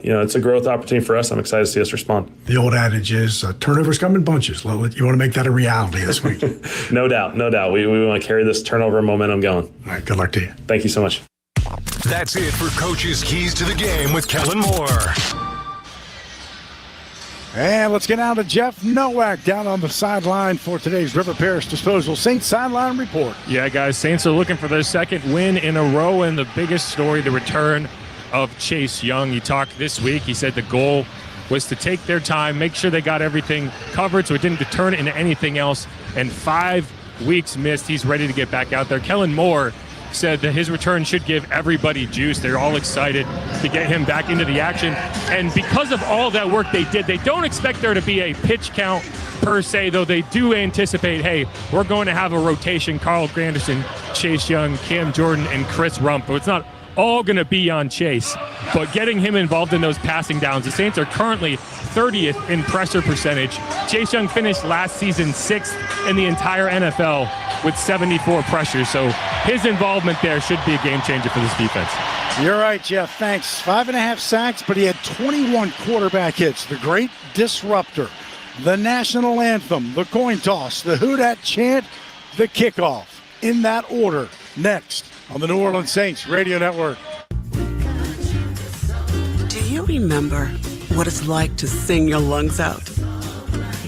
it's a growth opportunity for us. I'm excited to see us respond. The old adage is turnovers come in bunches. You want to make that a reality this week. No doubt. We want to carry this turnover momentum going. All right, good luck to you. Thank you so much. That's it for Coach's Keys to the Game with Kellen Moore. And let's get out to Jeff Nowak down on the sideline for today's River Parish Disposal Saints Sideline Report. Yeah, guys, Saints are looking for their second win in a row, and the biggest story, the return of Chase Young. He talked this week. He said the goal was to take their time, make sure they got everything covered so it didn't turn into anything else. And 5 weeks missed. He's ready to get back out there. Kellen Moore said that his return should give everybody juice. They're all excited to get him back into the action. And because of all that work they did, they don't expect there to be a pitch count per se, though they do anticipate, hey, we're going to have a rotation. Carl Granderson, Chase Young, Cam Jordan, and Chris Rump. But it's not all going to be on Chase. But getting him involved in those passing downs, the Saints are currently 30th in pressure percentage. Chase Young finished last season 6th in the entire NFL with 74 pressures. So his involvement there should be a game changer for this defense. You're right, Jeff. Thanks. 5.5 sacks, but he had 21 quarterback hits. The great disruptor, the national anthem, the coin toss, the Who Dat chant, the kickoff. In that order, next on the New Orleans Saints Radio Network. Do you remember what it's like to sing your lungs out?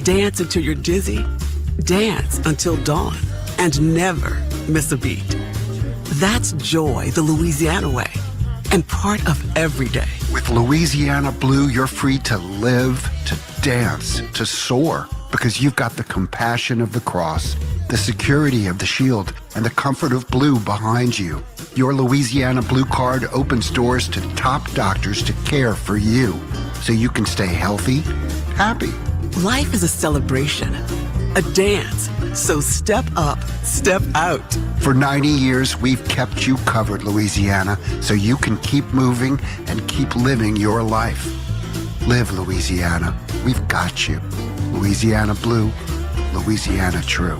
Dance until you're dizzy? Dance until dawn. And never miss a beat. That's joy the Louisiana way, and part of every day. With Louisiana Blue, you're free to live, to dance, to soar, because you've got the compassion of the cross, the security of the shield, and the comfort of blue behind you. Your Louisiana Blue Card opens doors to top doctors to care for you, so you can stay healthy, happy. Life is a celebration, a dance. So step up, step out. For 90 years, we've kept you covered, Louisiana, so you can keep moving and keep living your life. Live, Louisiana. We've got you. Louisiana Blue, Louisiana True.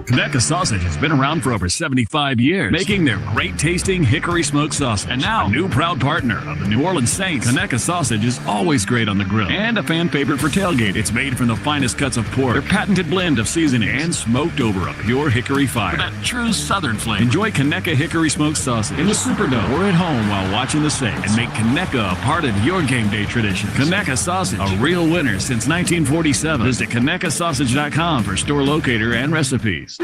Conecuh Sausage has been around for over 75 years, making their great-tasting hickory smoked sausage. And now, a new proud partner of the New Orleans Saints, Conecuh Sausage is always great on the grill and a fan favorite for tailgate. It's made from the finest cuts of pork, their patented blend of seasoning, and smoked over a pure hickory fire. For that true Southern flavor. Enjoy Conecuh hickory smoked sausage in the Superdome or at home while watching the Saints, and make Conecuh a part of your game day tradition. Conecuh Sausage, a real winner since 1947. Visit ConecuhSausage.com for store locator and recipes.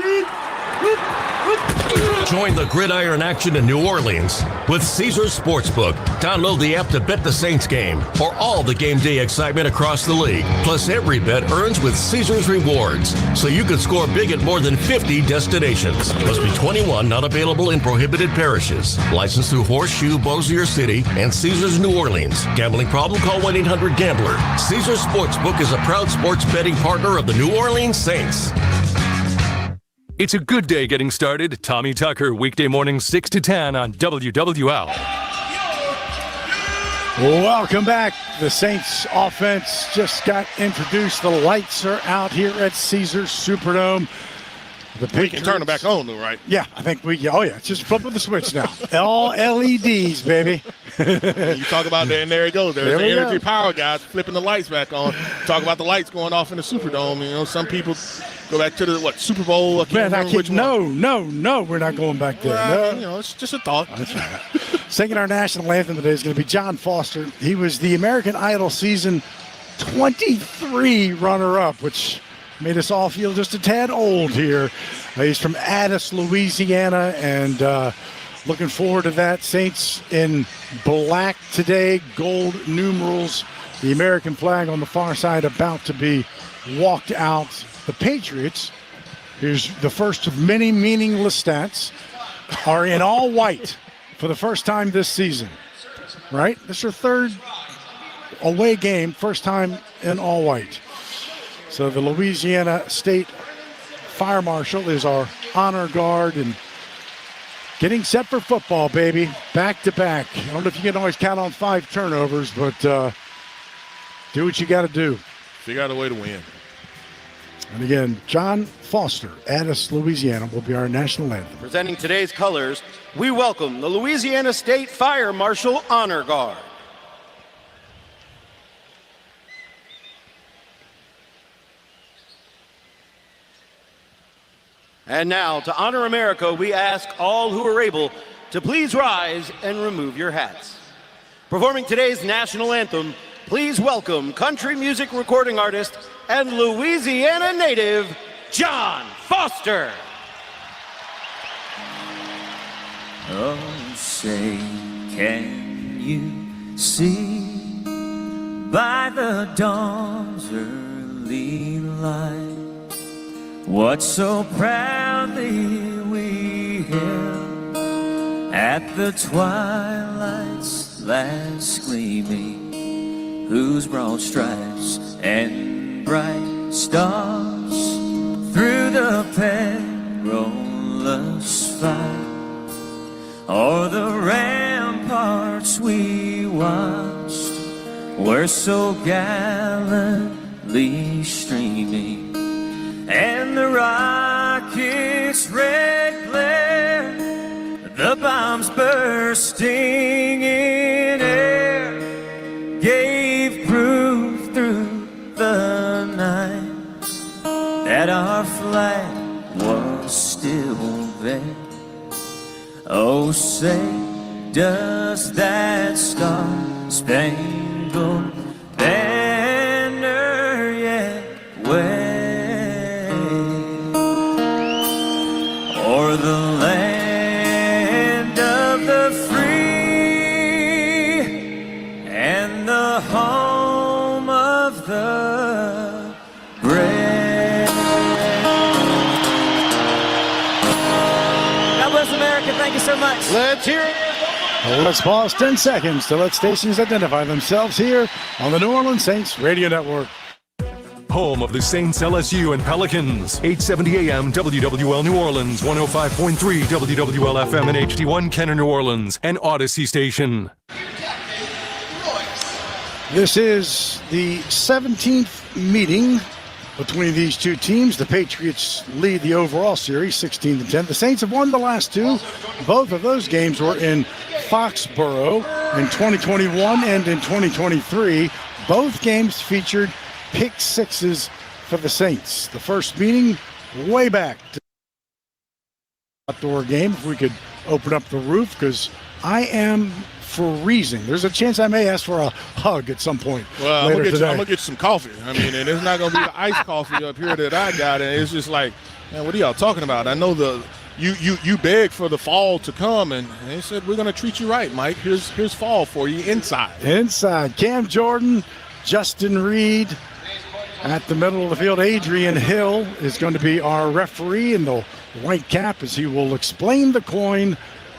Join the gridiron action in New Orleans with Caesars Sportsbook. Download the app to bet the Saints game or all the game day excitement across the league. Plus, every bet earns with Caesars Rewards, so you can score big at more than 50 destinations. Must be 21, not available in prohibited parishes. Licensed through Horseshoe, Bossier City, and Caesars New Orleans. Gambling problem? Call 1-800-GAMBLER. Caesars Sportsbook is a proud sports betting partner of the New Orleans Saints. It's a good day getting started. Tommy Tucker, weekday mornings 6 to 10 on WWL. Welcome back. The Saints offense just got introduced. The lights are out here at Caesars Superdome. The we can turn them back on, though, right? Yeah, I think we. Oh yeah, just flipping the switch now. All LEDs, baby. You talk about that, and there it goes. There's the energy power guys flipping the lights back on. Talk about the lights going off in the Superdome. Some people go back to the Super Bowl. No, we're not going back there. No. It's just a thought. That's right. Singing our national anthem today is going to be John Foster. He was the American Idol season 23 runner-up, which made us all feel just a tad old here. He's from Addis, Louisiana, and looking forward to that. Saints in black today, gold numerals, the American flag on the far side about to be walked out. The Patriots, here's the first of many meaningless stats, are in all white for the first time this season, right? This is their third away game, first time in all white. So the Louisiana State Fire Marshal is our honor guard and getting set for football, baby. Back to back. I don't know if you can always count on 5 turnovers, but do what you got to do. Figure out a way to win. And again, John Foster, Addis, Louisiana, will be our national anthem. Presenting today's colors, we welcome the Louisiana State Fire Marshal Honor Guard. And now, to honor America, we ask all who are able to please rise and remove your hats. Performing today's national anthem, please welcome country music recording artist and Louisiana native, John Foster. Oh, say, can you see by the dawn's early light what so proudly we hailed at the twilight's last gleaming, whose broad stripes and bright stars through the perilous fight o'er the ramparts we watched were so gallantly streaming, and the rocket's red glare, the bombs bursting in air, gave proof through the night that our flag was still there. Oh, say, does that star-spangled banner yet wave o'er the land of the free and the home of the brave? God bless America. Thank you so much. Let's hear it. Let's pause 10 seconds to let stations identify themselves here on the New Orleans Saints Radio Network. Home of the Saints, LSU, and Pelicans. 870 AM WWL New Orleans, 105.3 WWL FM and HD1 Kenner New Orleans, and Odyssey Station. This is the 17th meeting between these two teams. The Patriots lead the overall series 16-10. The Saints have won the last two. Both of those games were in Foxborough in 2021 and in 2023. Both games featured pick sixes for the Saints. The first meeting way back to the outdoor game. If we could open up the roof, because I am freezing. There's a chance I may ask for a hug at some point. Well, later I'm today. gonna get some coffee. I mean, and it's not gonna be the iced coffee up here that I got. And it's just like, man, what are y'all talking about? I know you begged for the fall to come, and they said we're gonna treat you right, Mike. Here's fall for you inside. Inside, Cam Jordan, Justin Reed. At the middle of the field, Adrian Hill is going to be our referee in the white cap as he will explain the coin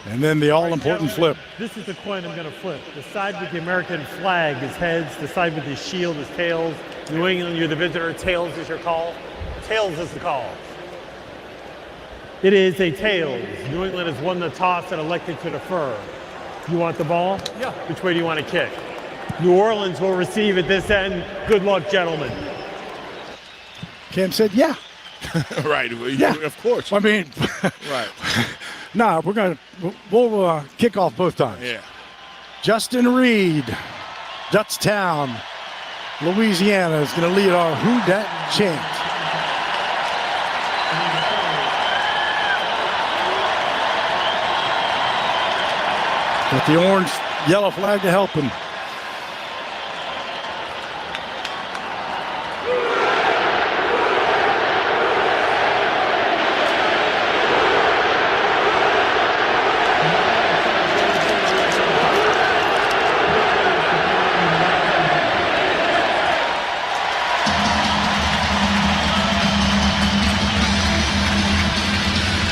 and then the all-important flip. This is the coin I'm going to flip. The side with the American flag is heads. The side with the shield is tails. New England, you're the visitor. Tails is your call. Tails is the call. It is a tails. New England has won the toss and elected to defer. You want the ball? Yeah. Which way do you want to kick? New Orleans will receive at this end. Good luck, gentlemen. Cam said, yeah. Right. Yeah. Of course. I mean, right. Nah, we'll kick off both times. Yeah. Justin Reed, Dutchtown, Louisiana is going to lead our Who Dat chant. With the orange, yellow flag to help him.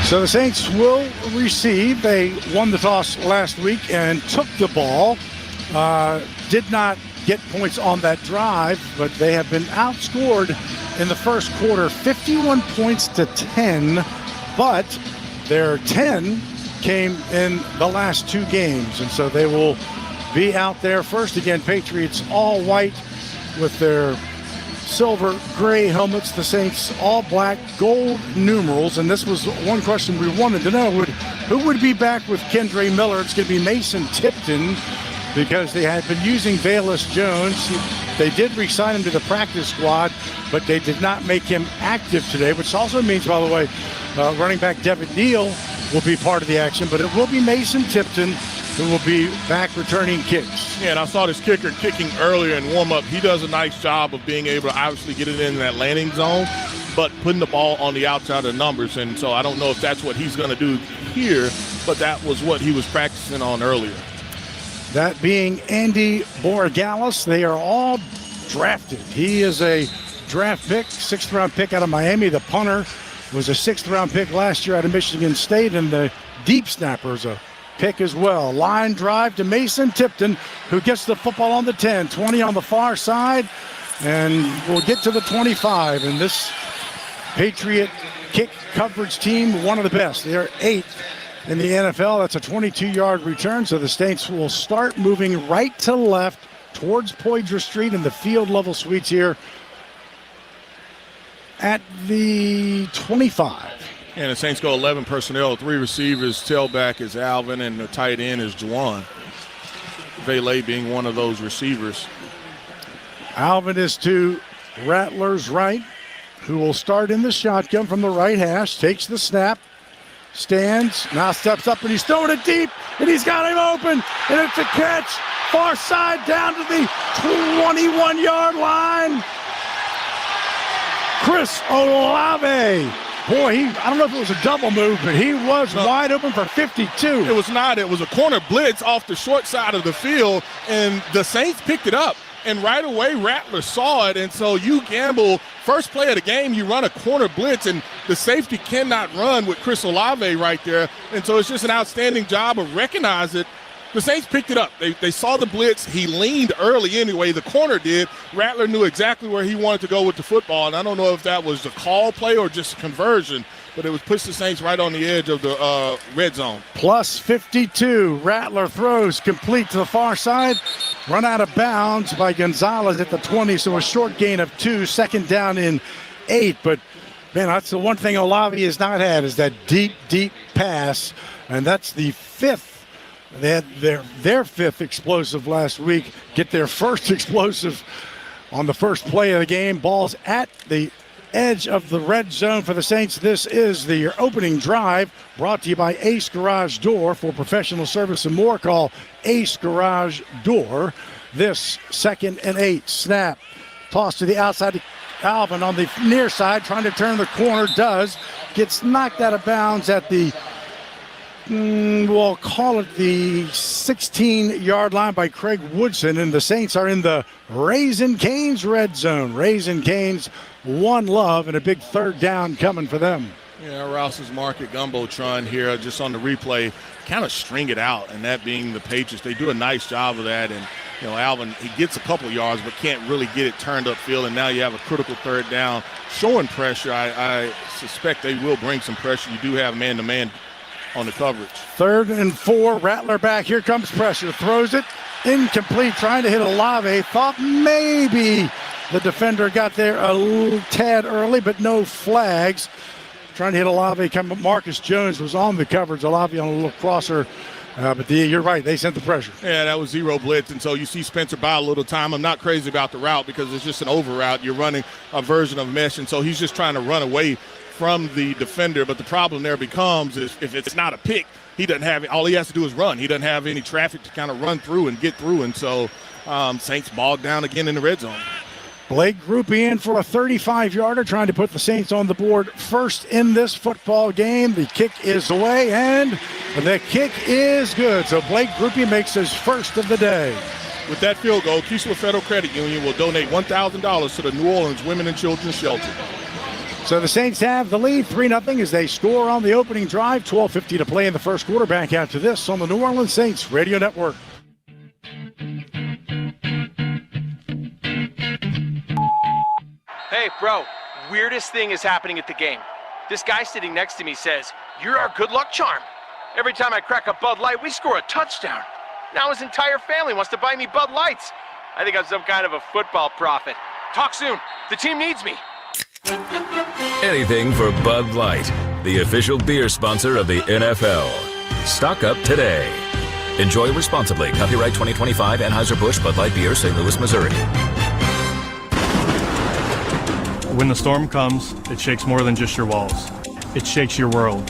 So the Saints will receive. They won the toss last week and took the ball. Did not get points on that drive, but they have been outscored in the first quarter, 51 points to 10. But their 10 came in the last two games, and so they will be out there first. Again, Patriots all white with their silver, gray helmets. The Saints all black, gold numerals. And this was one question we wanted to know. Who would be back with Kendre Miller? It's going to be Mason Tipton, because they had been using Velus Jones. They did re-sign him to the practice squad, but they did not make him active today, which also means, by the way, running back Devin Neal will be part of the action, but it will be Mason Tipton who will be back returning kicks. Yeah, and I saw this kicker kicking earlier in warm-up. He does a nice job of being able to obviously get it in that landing zone, but putting the ball on the outside of the numbers. And so I don't know if that's what he's going to do here, but that was what he was practicing on earlier. That being Andy Borregales. They are all drafted. He is a draft pick, 6th-round pick out of Miami. The punter was a 6th-round pick last year out of Michigan State, and the deep snapper is a pick as well. Line drive to Mason Tipton, who gets the football on the 10, 20 on the far side, and we'll get to the 25. And this Patriot kick coverage team, one of the best. They're 8th in the NFL. That's a 22-yard return, so the Saints will start moving right to left towards Poydras Street in the field level suites here at the 25. And the Saints go 11 personnel, 3 receivers. Tailback is Alvin, and the tight end is Juwan. Valet being one of those receivers. Alvin is to Rattler's right, who will start in the shotgun from the right hash, takes the snap, stands, now steps up, and he's throwing it deep, and he's got him open, and it's a catch, far side down to the 21-yard line. Chris Olave. Boy, I don't know if it was a double move, but he was wide open for 52. It was not. It was a corner blitz off the short side of the field, and the Saints picked it up. And right away, Rattler saw it, and so you gamble. First play of the game, you run a corner blitz, and the safety cannot run with Chris Olave right there. And so it's just an outstanding job of recognizing it. The Saints picked it up. They saw the blitz. He leaned early anyway. The corner did. Rattler knew exactly where he wanted to go with the football, and I don't know if that was the call play or just a conversion, but it was pushed the Saints right on the edge of the red zone. Plus 52. Rattler throws complete to the far side. Run out of bounds by Gonzalez at the 20, so a short gain of 2. 2nd down and 8. But, man, that's the one thing Olave has not had is that deep, deep pass, and that's the 5th. They had their 5th explosive last week, get their first explosive on the first play of the game. Ball's at the edge of the red zone for the Saints. This is the opening drive brought to you by Ace Garage Door. For professional service and more, call Ace Garage Door. This 2nd and 8. Snap. Toss to the outside to Alvin on the near side, trying to turn the corner. Does. Gets knocked out of bounds at the we'll call it the 16-yard line by Craig Woodson, and the Saints are in the Raising Cane's red zone. Raising Cane's one love, and a big 3rd down coming for them. Yeah, Rouse's Market Gumbotron here just on the replay, kind of string it out, and that being the Patriots. They do a nice job of that, and Alvin, he gets a couple of yards but can't really get it turned upfield, and now you have a critical 3rd down. Showing pressure, I suspect they will bring some pressure. You do have man-to-man on the coverage. 3rd and 4, Rattler back. Here comes pressure. Throws it. Incomplete. Trying to hit Olave. Thought maybe the defender got there a little tad early, but no flags. Trying to hit Olave. Marcus Jones was on the coverage. Olave on a little crosser. But you're right. They sent the pressure. Yeah, that was zero blitz. And so you see Spencer buy a little time. I'm not crazy about the route because it's just an over route. You're running a version of mesh. And so he's just trying to run away from the defender, but the problem there becomes is if it's not a pick, he doesn't have all he has to do is run. He doesn't have any traffic to kind of run through and get through, and so Saints bogged down again in the red zone. Blake Grupe in for a 35-yarder, trying to put the Saints on the board first in this football game. The kick is away, and the kick is good. So Blake Grupe makes his first of the day. With that field goal, Keesler Federal Credit Union will donate $1,000 to the New Orleans Women and Children's Shelter. So the Saints have the lead 3-0 as they score on the opening drive. 12:50 to play in the first quarter. Back after this on the New Orleans Saints Radio Network. Hey, bro, weirdest thing is happening at the game. This guy sitting next to me says, "You're our good luck charm. Every time I crack a Bud Light, we score a touchdown. Now his entire family wants to buy me Bud Lights. I think I'm some kind of a football prophet. Talk soon. The team needs me. Anything for Bud Light, the official beer sponsor of the NFL. Stock up today. Enjoy responsibly. Copyright 2025 Anheuser-Busch Bud Light Beer, St. Louis, Missouri. When the storm comes, it shakes more than just your walls. It shakes your world.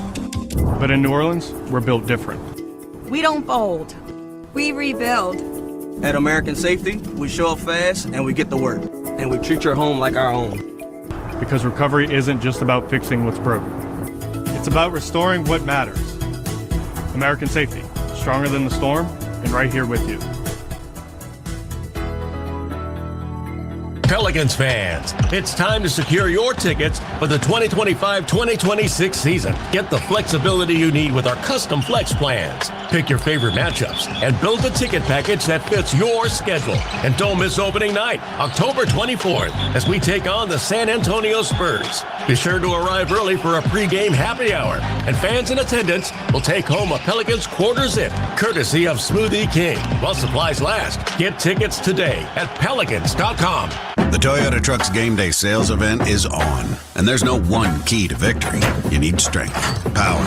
But in New Orleans, we're built different. We don't fold. We rebuild. At American Safety, we show up fast and we get to work. And we treat your home like our own. Because recovery isn't just about fixing what's broken. It's about restoring what matters. American Safety, stronger than the storm, and right here with you. Pelicans fans, it's time to secure your tickets for the 2025-2026 season. Get the flexibility you need with our custom flex plans. Pick your favorite matchups and build the ticket package that fits your schedule. And don't miss opening night, October 24th, as we take on the San Antonio Spurs. Be sure to arrive early for a pregame happy hour, and fans in attendance will take home a Pelicans quarter zip, courtesy of Smoothie King. While supplies last, get tickets today at pelicans.com. The Toyota Trucks Game Day sales event is on, and there's no one key to victory. You need strength, power,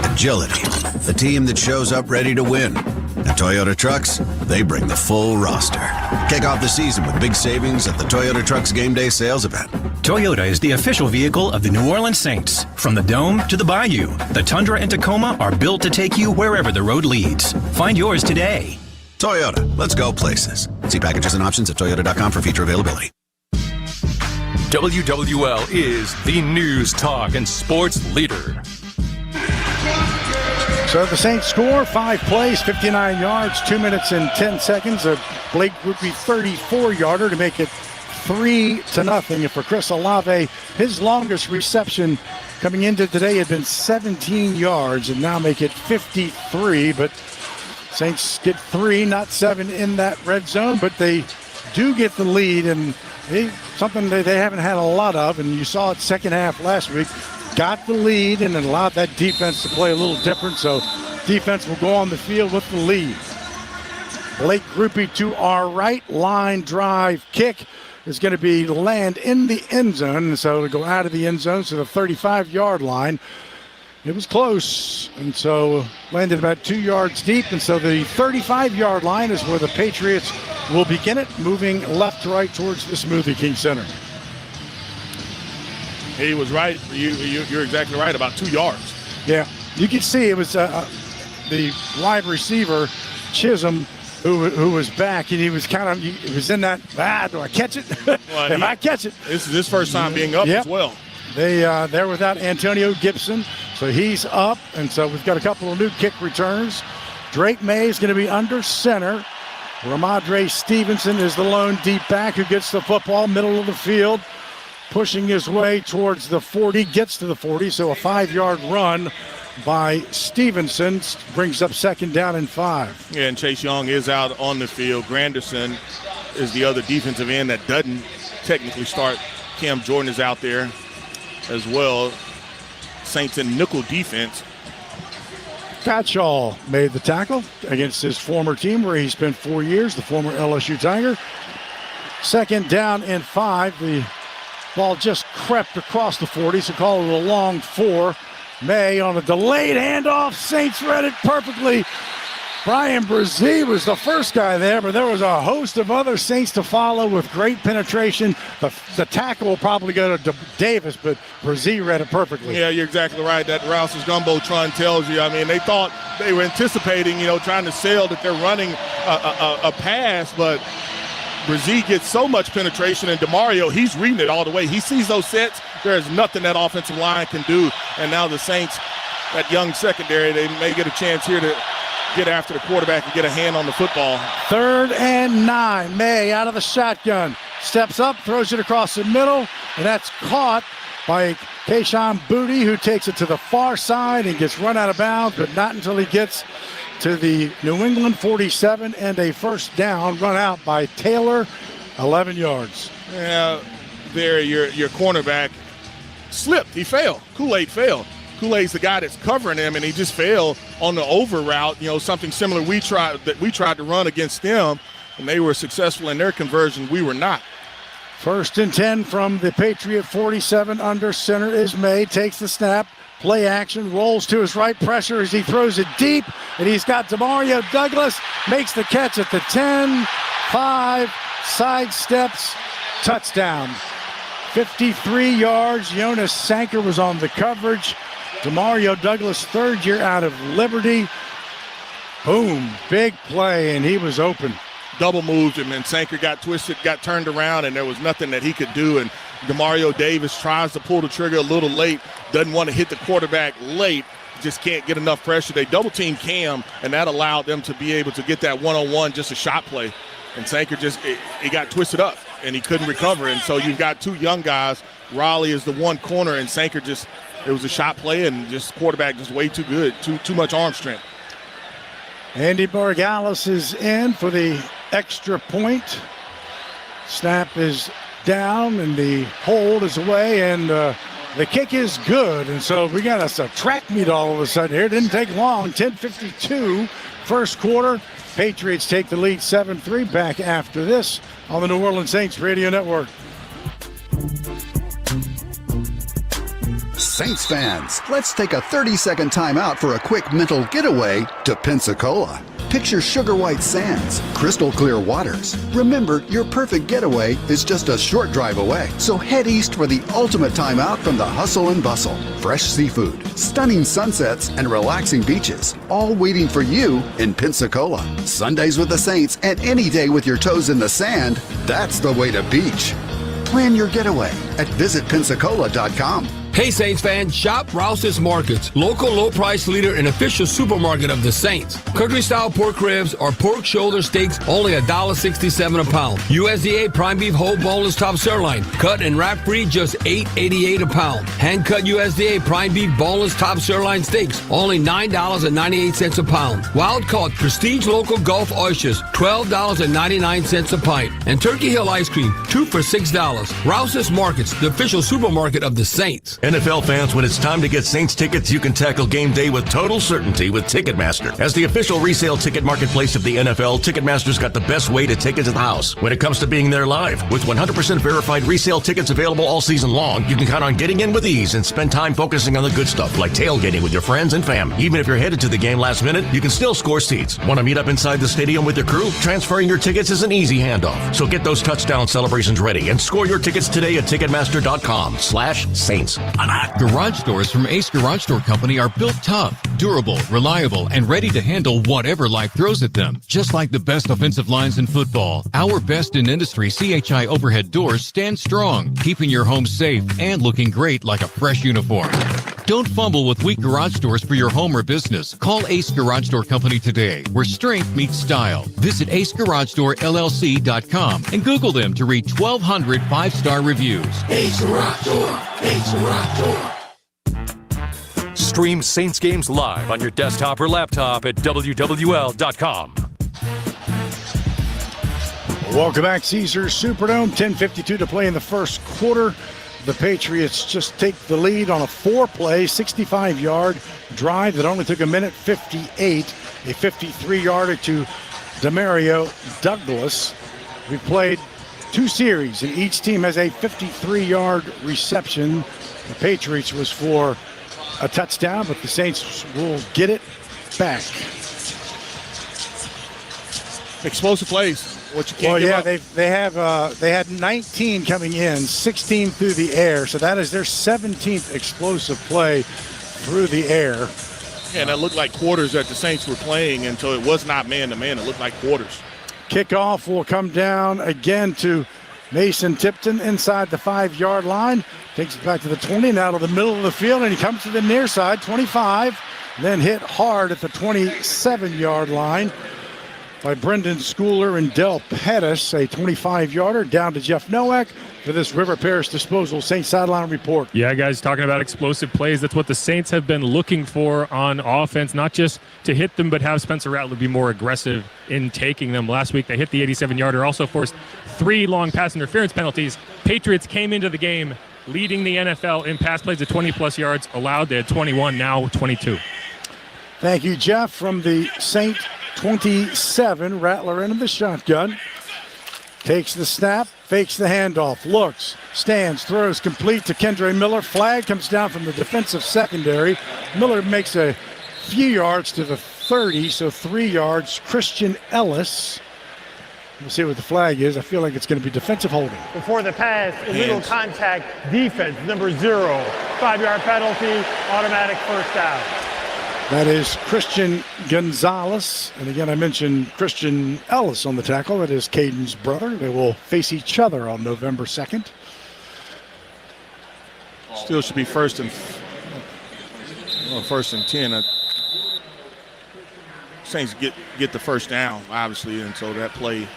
agility, the team that shows up ready to win. At Toyota Trucks, they bring the full roster. Kick off the season with big savings at the Toyota Trucks Game Day sales event. Toyota is the official vehicle of the New Orleans Saints. From the Dome to the Bayou, the Tundra and Tacoma are built to take you wherever the road leads. Find yours today. Toyota, let's go places. See packages and options at toyota.com for feature availability. WWL is the news, talk, and sports leader. So the Saints score, 5 plays, 59 yards, 2 minutes and 10 seconds. A Blake Grupe 34-yarder to make it 3-0. And for Chris Olave, his longest reception coming into today had been 17 yards and now make it 53. But Saints get 3, not 7 in that red zone, but they do get the lead, and something that they haven't had a lot of, and you saw it second half last week. Got the lead and then allowed that defense to play a little different, so defense will go on the field with the lead. Blake Grupe to our right, line drive kick is going to be land in the end zone, and so it'll go out of the end zone to the 35-yard line. It was close, and so landed about 2 yards deep, and so the 35-yard line is where the Patriots will begin it, moving left to right towards the Smoothie King Center. He was right. You're exactly right, about 2 yards. Yeah, you can see it was the wide receiver, Chisholm, who was back, and he was he was in that, do I catch it? Well, if I catch it. This is his first time being up as well. They're without Antonio Gibson, so he's up, and so we've got a couple of new kick returns. Drake May is going to be under center. Ramadre Stevenson is the lone deep back who gets the football, middle of the field, pushing his way towards the 40, gets to the 40, so a 5-yard run by Stevenson brings up 2nd down and 5. Yeah, and Chase Young is out on the field. Granderson is the other defensive end that doesn't technically start. Cam Jordan is out there as well. Saints in nickel defense. Patchall made the tackle against his former team where he spent 4 years, the former LSU Tiger. 2nd down and 5. The ball just crept across the 40, so call it a long 4. May on a delayed handoff. Saints read it perfectly. Brian Brzee was the first guy there, but there was a host of other Saints to follow with great penetration. The tackle will probably go to Davis, but Brzee read it perfectly. Yeah, you're exactly right. That Rouse's Gumbotron tells you. I mean, they thought they were anticipating, trying to sell that they're running a pass, but Brzee gets so much penetration, and DeMario, he's reading it all the way. He sees those sets. There's nothing that offensive line can do. And now the Saints, that young secondary, they may get a chance here to get after the quarterback and get a hand on the football. 3rd and 9. May out of the shotgun. Steps up, throws it across the middle, and that's caught by Kayshon Boutte, who takes it to the far side and gets run out of bounds, but not until he gets to the New England 47, and a 1st down run out by Taylor, 11 yards. Yeah, there your cornerback slipped. He fell. Kool-Aid fell. Kool-Aid's the guy that's covering him, and he just fell on the over route. Something similar we tried to run against them, and they were successful in their conversion. We were not. First and 10 from the Patriot 47 under center is May. Takes the snap. Play action. Rolls to his right. Pressure as he throws it deep. And he's got Demario Douglas. Makes the catch at the 10. 5. Sidesteps. Touchdown. 53 yards. Jonas Sanker was on the coverage. Demario Douglas, third year out of Liberty. Boom. Big play, and he was open. Double moved him, and Sanker got twisted, got turned around, and there was nothing that he could do. And Demario Davis tries to pull the trigger a little late, doesn't want to hit the quarterback late, just can't get enough pressure. They double-teamed Cam, and that allowed them to be able to get that one-on-one, just a shot play. And Sanker he got twisted up, and he couldn't recover. And so you've got two young guys. Raleigh is the one corner, and Sanker it was a shot play, and just quarterback just way too good, too much arm strength. Andy Borgalis is in for the extra point. Snap is down, and the hold is away, and the kick is good. And so we got us a track meet all of a sudden here. It didn't take long. 10:52, first quarter. Patriots take the lead 7-3. Back after this on the New Orleans Saints Radio Network. Saints fans, let's take a 30-second timeout for a quick mental getaway to Pensacola. Picture sugar white sands, crystal clear waters. Remember, your perfect getaway is just a short drive away. So head east for the ultimate timeout from the hustle and bustle. Fresh seafood, stunning sunsets, and relaxing beaches, all waiting for you in Pensacola. Sundays with the Saints and any day with your toes in the sand, that's the way to beach. Plan your getaway at visitpensacola.com. Hey Saints fans, shop Rouse's Markets, local low price leader and official supermarket of the Saints. Country style pork ribs or pork shoulder steaks only $1.67 a pound. USDA prime beef whole boneless top sirloin, cut and wrap free, just $8.88 a pound. Hand cut USDA prime beef boneless top sirloin steaks only $9.98 a pound. Wild caught prestige local Gulf oysters $12.99 a pint. And Turkey Hill ice cream 2 for $6. Rouse's Markets, the official supermarket of the Saints. NFL fans, when it's time to get Saints tickets, you can tackle game day with total certainty with Ticketmaster. As the official resale ticket marketplace of the NFL, Ticketmaster's got the best way to take it to the house when it comes to being there live. With 100% verified resale tickets available all season long, you can count on getting in with ease and spend time focusing on the good stuff like tailgating with your friends and fam. Even if you're headed to the game last minute, you can still score seats. Want to meet up inside the stadium with your crew? Transferring your tickets is an easy handoff. So get those touchdown celebrations ready and score your tickets today at Ticketmaster.com/Saints. Garage doors from Ace Garage Door Company are built tough, durable, reliable, and ready to handle whatever life throws at them. Just like the best offensive lines in football, our best in industry CHI overhead doors stand strong, keeping your home safe and looking great like a fresh uniform. Don't fumble with weak garage doors for your home or business. Call Ace Garage Door Company today, where strength meets style. Visit AceGarageDoorLLC.com and Google them to read 1,200 five-star reviews. Ace Garage Door. Ace Garage Door. Stream Saints games live on your desktop or laptop at WWL.com. Welcome back, Caesars Superdome. 10:52 to play in the first quarter. The Patriots just take the lead on a 4-play, 65-yard drive that only took a minute 58, a 53-yarder to Demario Douglas. We played 2 series, and each team has a 53-yard reception. The Patriots was for a touchdown, but the Saints will get it back. Explosive plays. What you can't well, give yeah, up. they had 19 coming in, 16 through the air, so that is their 17th explosive play through the air. Yeah, and that looked like quarters that the Saints were playing, and so it was not man-to-man. It looked like quarters. Kickoff will come down again to Mason Tipton inside the 5-yard line. Takes it back to the 20, now to the middle of the field, and he comes to the near side, 25, then hit hard at the 27-yard line by Brendan Schooler and Del Pettis, a 25-yarder, down to Jeff Nowak for this River Parish Disposal Saints Sideline Report. Yeah, guys, talking about explosive plays, that's what the Saints have been looking for on offense, not just to hit them, but have Spencer Rattler be more aggressive in taking them. Last week, they hit the 87-yarder, also forced 3 long pass interference penalties. Patriots came into the game leading the NFL in pass plays at 20-plus yards allowed. They had 21, now 22. Thank you, Jeff. From the Saint 27, Rattler into the shotgun. Takes the snap, fakes the handoff, looks, stands, throws complete to Kendre Miller. Flag comes down from the defensive secondary. Miller makes a few yards to the 30, so 3 yards. Christian Ellis. We'll see what the flag is. I feel like it's going to be defensive holding. Before the pass, illegal contact, defense, number 0. 5-yard penalty, automatic first down. That is Christian Gonzalez. And again, I mentioned Christian Ellis on the tackle. That is Caden's brother. They will face each other on November 2nd. Still should be first and 10. Saints get the first down, obviously, and so that play,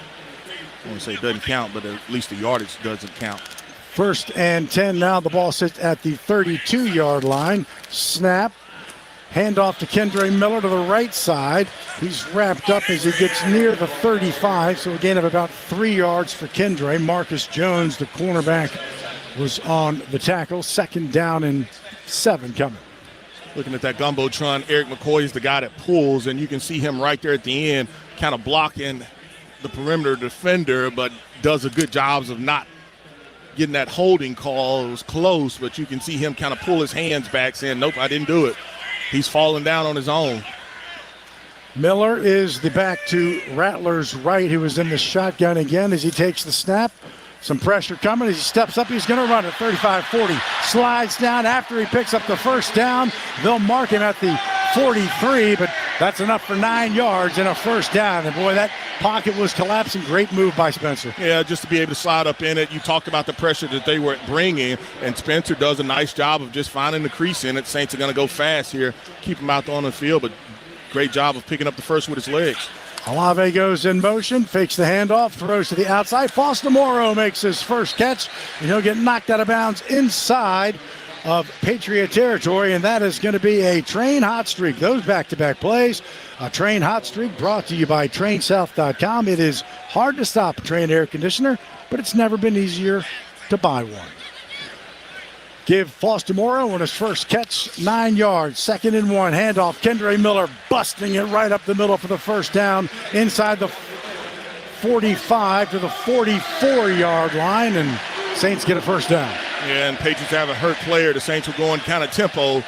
I want to say doesn't count, but at least the yardage doesn't count. 1st and 10 now. The ball sits at the 32-yard line. Snap. Handoff to Kendre Miller to the right side. He's wrapped up as he gets near the 35, so a gain of about 3 yards for Kendre. Marcus Jones, the cornerback, was on the tackle. 2nd down and 7 coming. Looking at that Gumbotron, Eric McCoy is the guy that pulls, and you can see him right there at the end kind of blocking the perimeter defender, but does a good job of not getting that holding call. It was close, but you can see him kind of pull his hands back saying, nope, I didn't do it. He's falling down on his own. Miller is the back to Rattler's right, who was in the shotgun again as he takes the snap. Some pressure coming as he steps up. He's going to run at 35-40. Slides down after he picks up the first down. They'll mark him at the 43, but that's enough for 9 yards and a first down. And boy, that pocket was collapsing. Great move by Spencer. Yeah, just to be able to slide up in it. You talked about the pressure that they were bringing, and Spencer does a nice job of just finding the crease in it. Saints are going to go fast here, keep him out on the field, but great job of picking up the first with his legs. Olave goes in motion, fakes the handoff, throws to the outside. Foster Morrow makes his first catch, and he'll get knocked out of bounds inside of Patriot territory, and that is going to be a train hot streak. Those back-to-back plays, a train hot streak brought to you by TrainSouth.com. It is hard to stop a Train air conditioner, but it's never been easier to buy one. Give Foster Morrow on his first catch, 9 yards, 2nd and 1. Handoff, Kendre Miller busting it right up the middle for the first down inside the 45 to the 44-yard line, and Saints get a first down. Yeah, and Patriots have a hurt player. The Saints are going kind of tempo.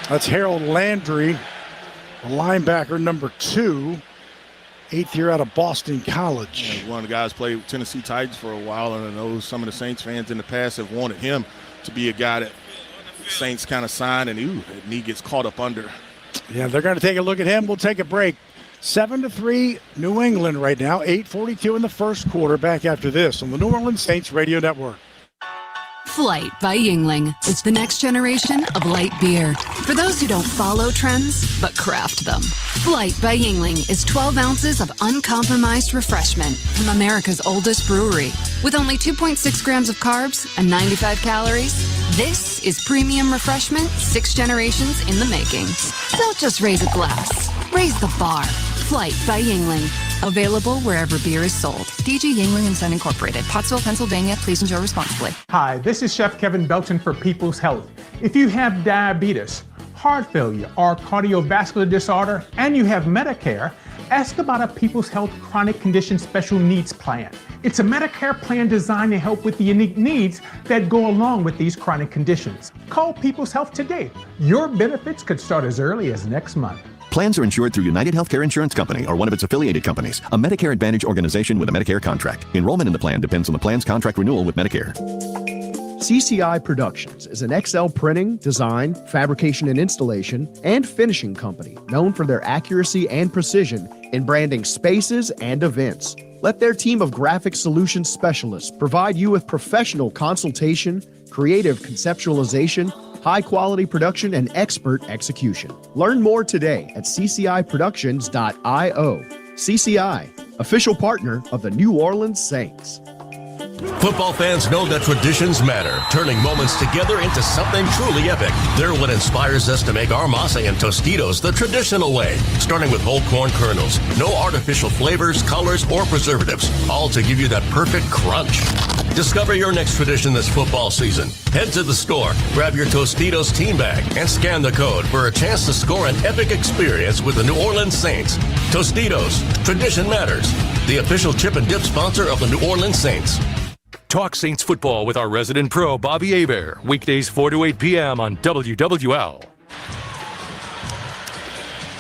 That's Harold Landry, a linebacker number 2, 8th year out of Boston College. Yeah, one of the guys played with Tennessee Titans for a while, and I know some of the Saints fans in the past have wanted him to be a guy that Saints kind of signed, and that knee gets caught up under. Yeah, they're going to take a look at him. We'll take a break. 7-3 New England right now. 8:42 in the first quarter. Back after this on the New Orleans Saints Radio Network. Flight by Yingling. It's the next generation of light beer. For those who don't follow trends, but craft them. Flight by Yingling is 12 ounces of uncompromised refreshment from America's oldest brewery. With only 2.6 grams of carbs and 95 calories, this is premium refreshment 6 generations in the making. Don't just raise a glass. Raise the bar. Flight by Yingling. Available wherever beer is sold. DG Yingling & Son Incorporated, Pottsville, Pennsylvania. Please enjoy responsibly. Hi, this is Chef Kevin Belton for People's Health. If you have diabetes, heart failure, or cardiovascular disorder, and you have Medicare, ask about a People's Health Chronic Condition Special Needs Plan. It's a Medicare plan designed to help with the unique needs that go along with these chronic conditions. Call People's Health today. Your benefits could start as early as next month. Plans are insured through United Healthcare Insurance Company or one of its affiliated companies, a Medicare Advantage organization with a Medicare contract. Enrollment in the plan depends on the plan's contract renewal with Medicare. CCI Productions is an XL printing, design, fabrication and installation, and finishing company known for their accuracy and precision in branding spaces and events. Let their team of graphic solutions specialists provide you with professional consultation, creative conceptualization, high-quality production, and expert execution. Learn more today at cciproductions.io. CCI, official partner of the New Orleans Saints. Football fans know that traditions matter, turning moments together into something truly epic. They're what inspires us to make our masa and Tostitos the traditional way, starting with whole corn kernels. No artificial flavors, colors, or preservatives, all to give you that perfect crunch. Discover your next tradition this football season. Head to the store, grab your Tostitos team bag, and scan the code for a chance to score an epic experience with the New Orleans Saints. Tostitos, tradition matters. the official chip and dip sponsor of the New Orleans Saints. Talk Saints football with our resident pro, Bobby Hebert. Weekdays 4 to 8 p.m. on WWL.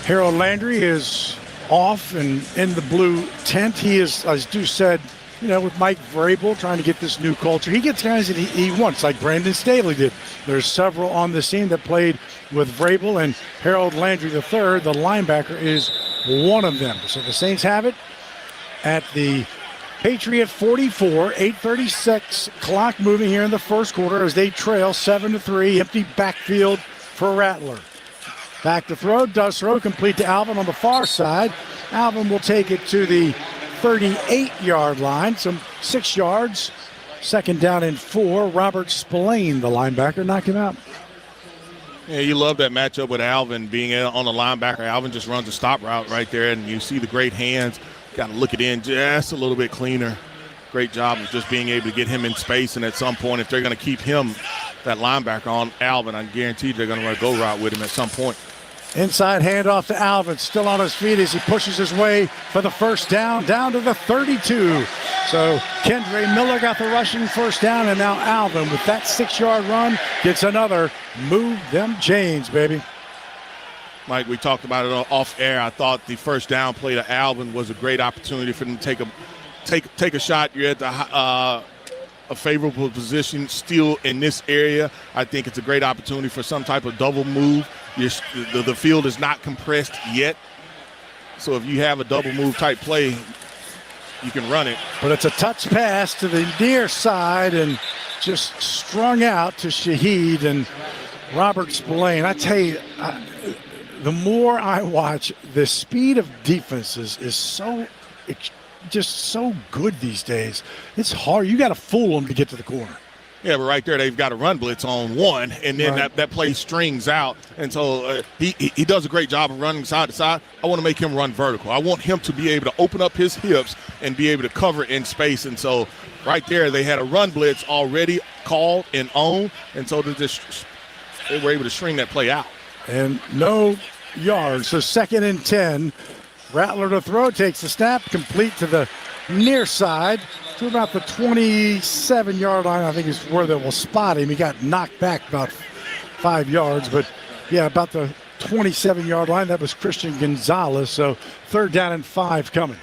Harold Landry is off and in the blue tent. He is, as Stu said, with Mike Vrabel trying to get this new culture. He gets guys that he wants, like Brandon Staley did. There's several on the scene that played with Vrabel, and Harold Landry III, the linebacker, is one of them. So the Saints have it at the Patriot 44, 8:36 clock moving here in the first quarter as they trail 7-3. Empty backfield for Rattler. Back to throw, does throw, complete to Alvin on the far side. Alvin will take it to the 38-yard line, some 6 yards. Second down and 4. Robert Spillane, the linebacker, knocked him out. Yeah, you love that matchup with Alvin being on the linebacker. Alvin just runs a stop route right there, and you see the great hands. Got to look it in just a little bit cleaner. Great job of just being able to get him in space, and at some point, if they're going to keep him, that linebacker on Alvin, I guarantee they're going to run a go route with him at some point. Inside handoff to Alvin, still on his feet as he pushes his way for the first down to the 32. So Kendre Miller got the rushing first down, and now Alvin with that 6-yard run gets another. Move them chains, baby. Mike, we talked about it off air. I thought the first down play to Alvin was a great opportunity for them to take a shot. You're at a favorable position still in this area. I think it's a great opportunity for some type of double move. The field is not compressed yet. So if you have a double move type play, you can run it. But it's a touch pass to the near side and just strung out to Shaheed and Robert Spillane. I tell you, the more I watch, the speed of defenses is just so good these days. It's hard. You got to fool them to get to the corner. Yeah, but right there they've got a run blitz on one, and then that play strings out. And so he does a great job of running side to side. I want to make him run vertical. I want him to be able to open up his hips and be able to cover in space. And so right there they had a run blitz already called and on, and so they were able to string that play out. And no yards, so 2nd and 10. Rattler to throw, takes the snap, complete to the near side to about the 27-yard line. I think is where they will spot him. He got knocked back about 5 yards, but yeah, about the 27-yard line. That was Christian Gonzalez. So 3rd down and 5 coming.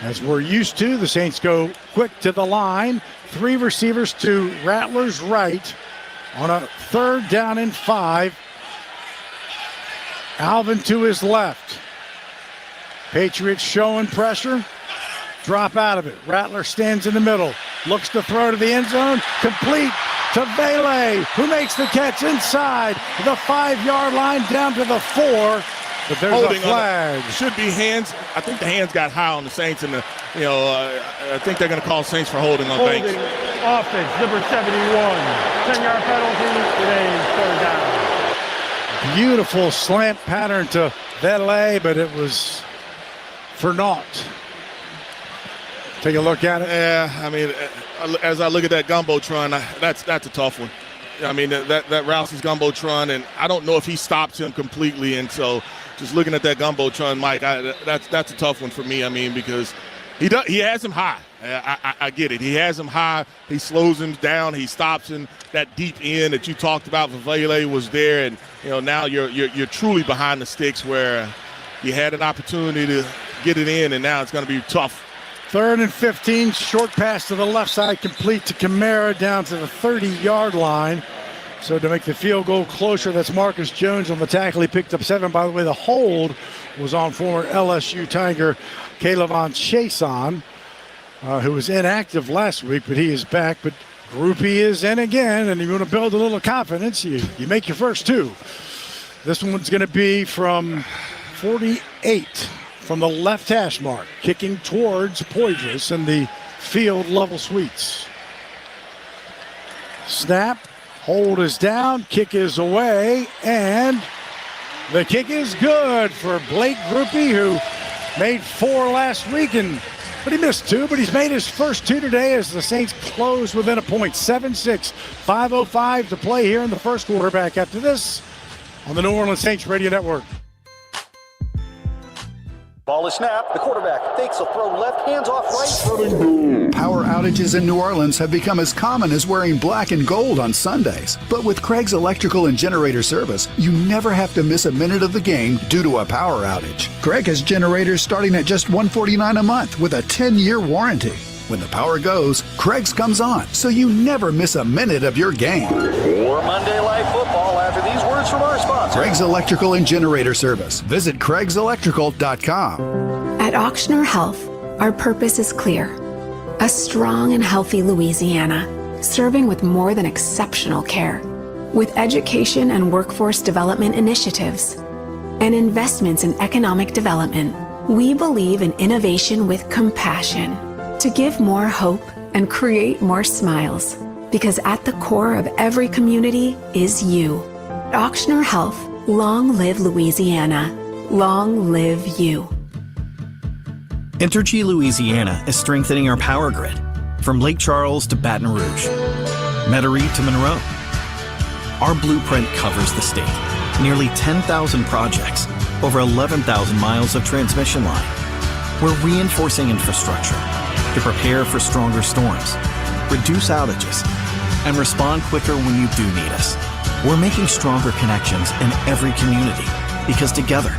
As we're used to, the Saints go quick to the line. 3 receivers to Rattler's right on a 3rd down and 5. Alvin to his left. Patriots showing pressure. Drop out of it. Rattler stands in the middle. Looks to throw to the end zone. Complete to Vele, who makes the catch inside the 5-yard line down to the 4. But there's holding a flag. Should be hands. I think the hands got high on the Saints, and I think they're going to call Saints for holding on Banks. Offense, number 71. 10-yard penalty. Today's 3rd down. Beautiful slant pattern to Vele, but it was for naught. Take a look at it. Yeah, I mean, as I look at that Gumbotron, that's a tough one. I mean, that Rouse's Gumbotron, and I don't know if he stops him completely. And so just looking at that Gumbotron, Mike, that's a tough one for me. I mean, because he has him high. I get it. He has him high. He slows him down. He stops him. That deep end that you talked about for Vele was there, and now you're truly behind the sticks where you had an opportunity to get it in, and now it's going to be tough. 3rd and 15, short pass to the left side, complete to Kamara down to the 30-yard line. So to make the field goal closer, that's Marcus Jones on the tackle. He picked up 7. By the way, the hold was on former LSU Tiger Kaylavon Chason, who was inactive last week, but he is back. But Groupie is in again, and you want to build a little confidence. You make your first 2. This one's going to be from 48 from the left hash mark, kicking towards Poydras in the field level suites. Snap, hold is down, kick is away, and the kick is good for Blake Groupie, who made 4 last week, but he missed 2, but he's made his first 2 today as the Saints close within a point. 7-6, 5:05 to play here in the first quarter. Back after this on the New Orleans Saints Radio Network. Ball is snapped. The quarterback fakes a throw left, hands off right. Power outages in New Orleans have become as common as wearing black and gold on Sundays. But with Craig's Electrical and Generator Service, you never have to miss a minute of the game due to a power outage. Craig has generators starting at just $149 a month with a 10-year warranty. When the power goes, Craig's comes on, so you never miss a minute of your game. More Monday Night Football after these words from our sponsor. Craig's Electrical and Generator Service. Visit CraigsElectrical.com. At Auctioner Health, our purpose is clear. A strong and healthy Louisiana, serving with more than exceptional care. With education and workforce development initiatives and investments in economic development, we believe in innovation with compassion to give more hope and create more smiles. Because at the core of every community is you. Auctioner Health, long live Louisiana. Long live you. Entergy Louisiana is strengthening our power grid from Lake Charles to Baton Rouge, Metairie to Monroe. Our blueprint covers the state. Nearly 10,000 projects, over 11,000 miles of transmission line. We're reinforcing infrastructure to prepare for stronger storms, reduce outages, and respond quicker when you do need us. We're making stronger connections in every community because together,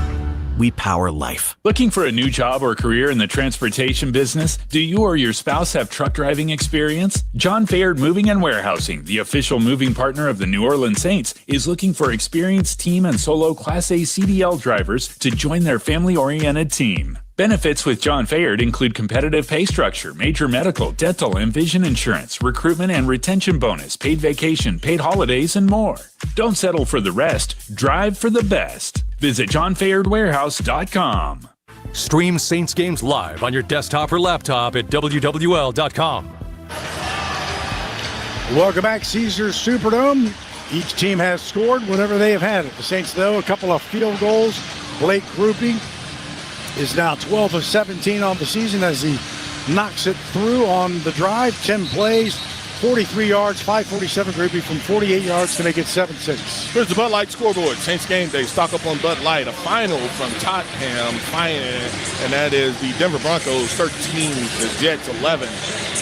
we power life. Looking for a new job or career in the transportation business? Do you or your spouse have truck driving experience? John Fayard Moving and Warehousing, the official moving partner of the New Orleans Saints, is looking for experienced team and solo Class A CDL drivers to join their family-oriented team. Benefits with John Fayard include competitive pay structure, major medical, dental, and vision insurance, recruitment and retention bonus, paid vacation, paid holidays, and more. Don't settle for the rest. Drive for the best. Visit johnfayardwarehouse.com. Stream Saints games live on your desktop or laptop at WWL.com. Welcome back, Caesars Superdome. Each team has scored whenever they have had it. The Saints, though, a couple of field goals. Blake Grupe is now 12 of 17 on the season as he knocks it through on the drive. 10 plays, 43 yards, 547 Grupe from 48 yards to make it 7-6. Here's the Bud Light scoreboard. Saints game day. Stock up on Bud Light. A final from Tottenham, and that is the Denver Broncos 13, the Jets 11,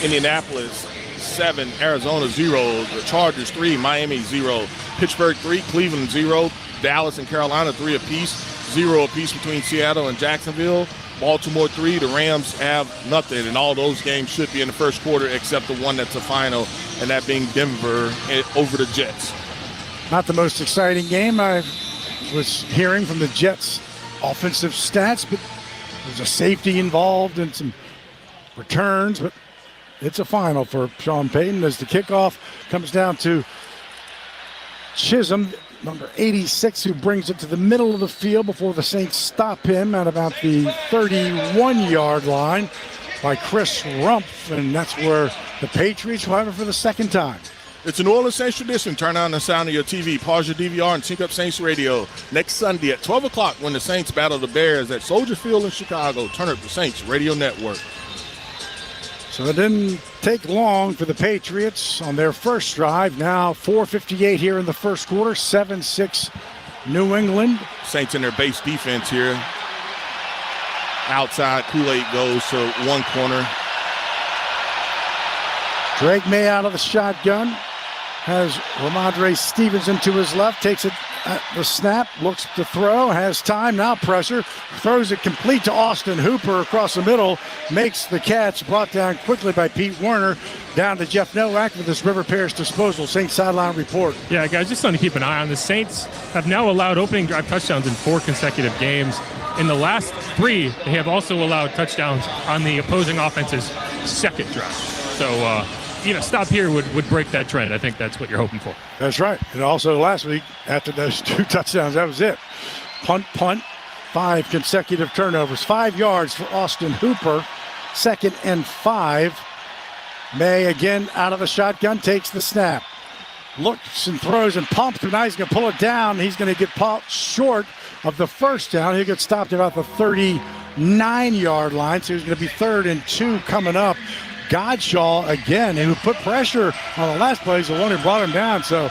Indianapolis 7, Arizona 0, the Chargers 3, Miami 0, Pittsburgh 3, Cleveland 0, Dallas and Carolina 3 apiece, 0 apiece between Seattle and Jacksonville. Baltimore 3, the Rams have nothing, and all those games should be in the first quarter except the one that's a final, and that being Denver over the Jets. Not the most exciting game. I was hearing from the Jets' offensive stats, but there's a safety involved and some returns, but it's a final for Sean Payton as the kickoff comes down to Chisholm, number 86, who brings it to the middle of the field before the Saints stop him at about the 31-yard line by Chris Rumpf, and that's where the Patriots will have it for the second time. It's a New Orleans Saints tradition. Turn on the sound of your TV, pause your DVR, and sync up Saints Radio. Next Sunday at 12 o'clock when the Saints battle the Bears at Soldier Field in Chicago. Turn up the Saints Radio Network. So it didn't take long for the Patriots on their first drive. Now 4:58 here in the first quarter, 7-6 New England. Saints in their base defense here. Outside, Kool-Aid goes to one corner. Drake May out of the shotgun. Has Ramondre Stevenson to his left, takes it at the snap, looks to throw, has time, now pressure, throws it complete to Austin Hooper across the middle, makes the catch, brought down quickly by Pete Werner, down to Jeff Nowak with his River Paris disposal. Saints sideline report. Yeah, guys, just something to keep an eye on. The Saints have now allowed opening drive touchdowns in 4 consecutive games. In the last 3, they have also allowed touchdowns on the opposing offense's second drive. So, stop here would break that trend. I think that's what you're hoping for. That's right. And also last week, after those 2 touchdowns, that was it. Punt, 5 consecutive turnovers. 5 yards for Austin Hooper. 2nd and 5. May again out of the shotgun, takes the snap. Looks and throws and pumps, but now he's going to pull it down. He's going to get popped short of the first down. He'll get stopped about the 39-yard line, so he's going to be 3rd and 2 coming up. Godshaw again, who put pressure on the last play, is the one who brought him down, so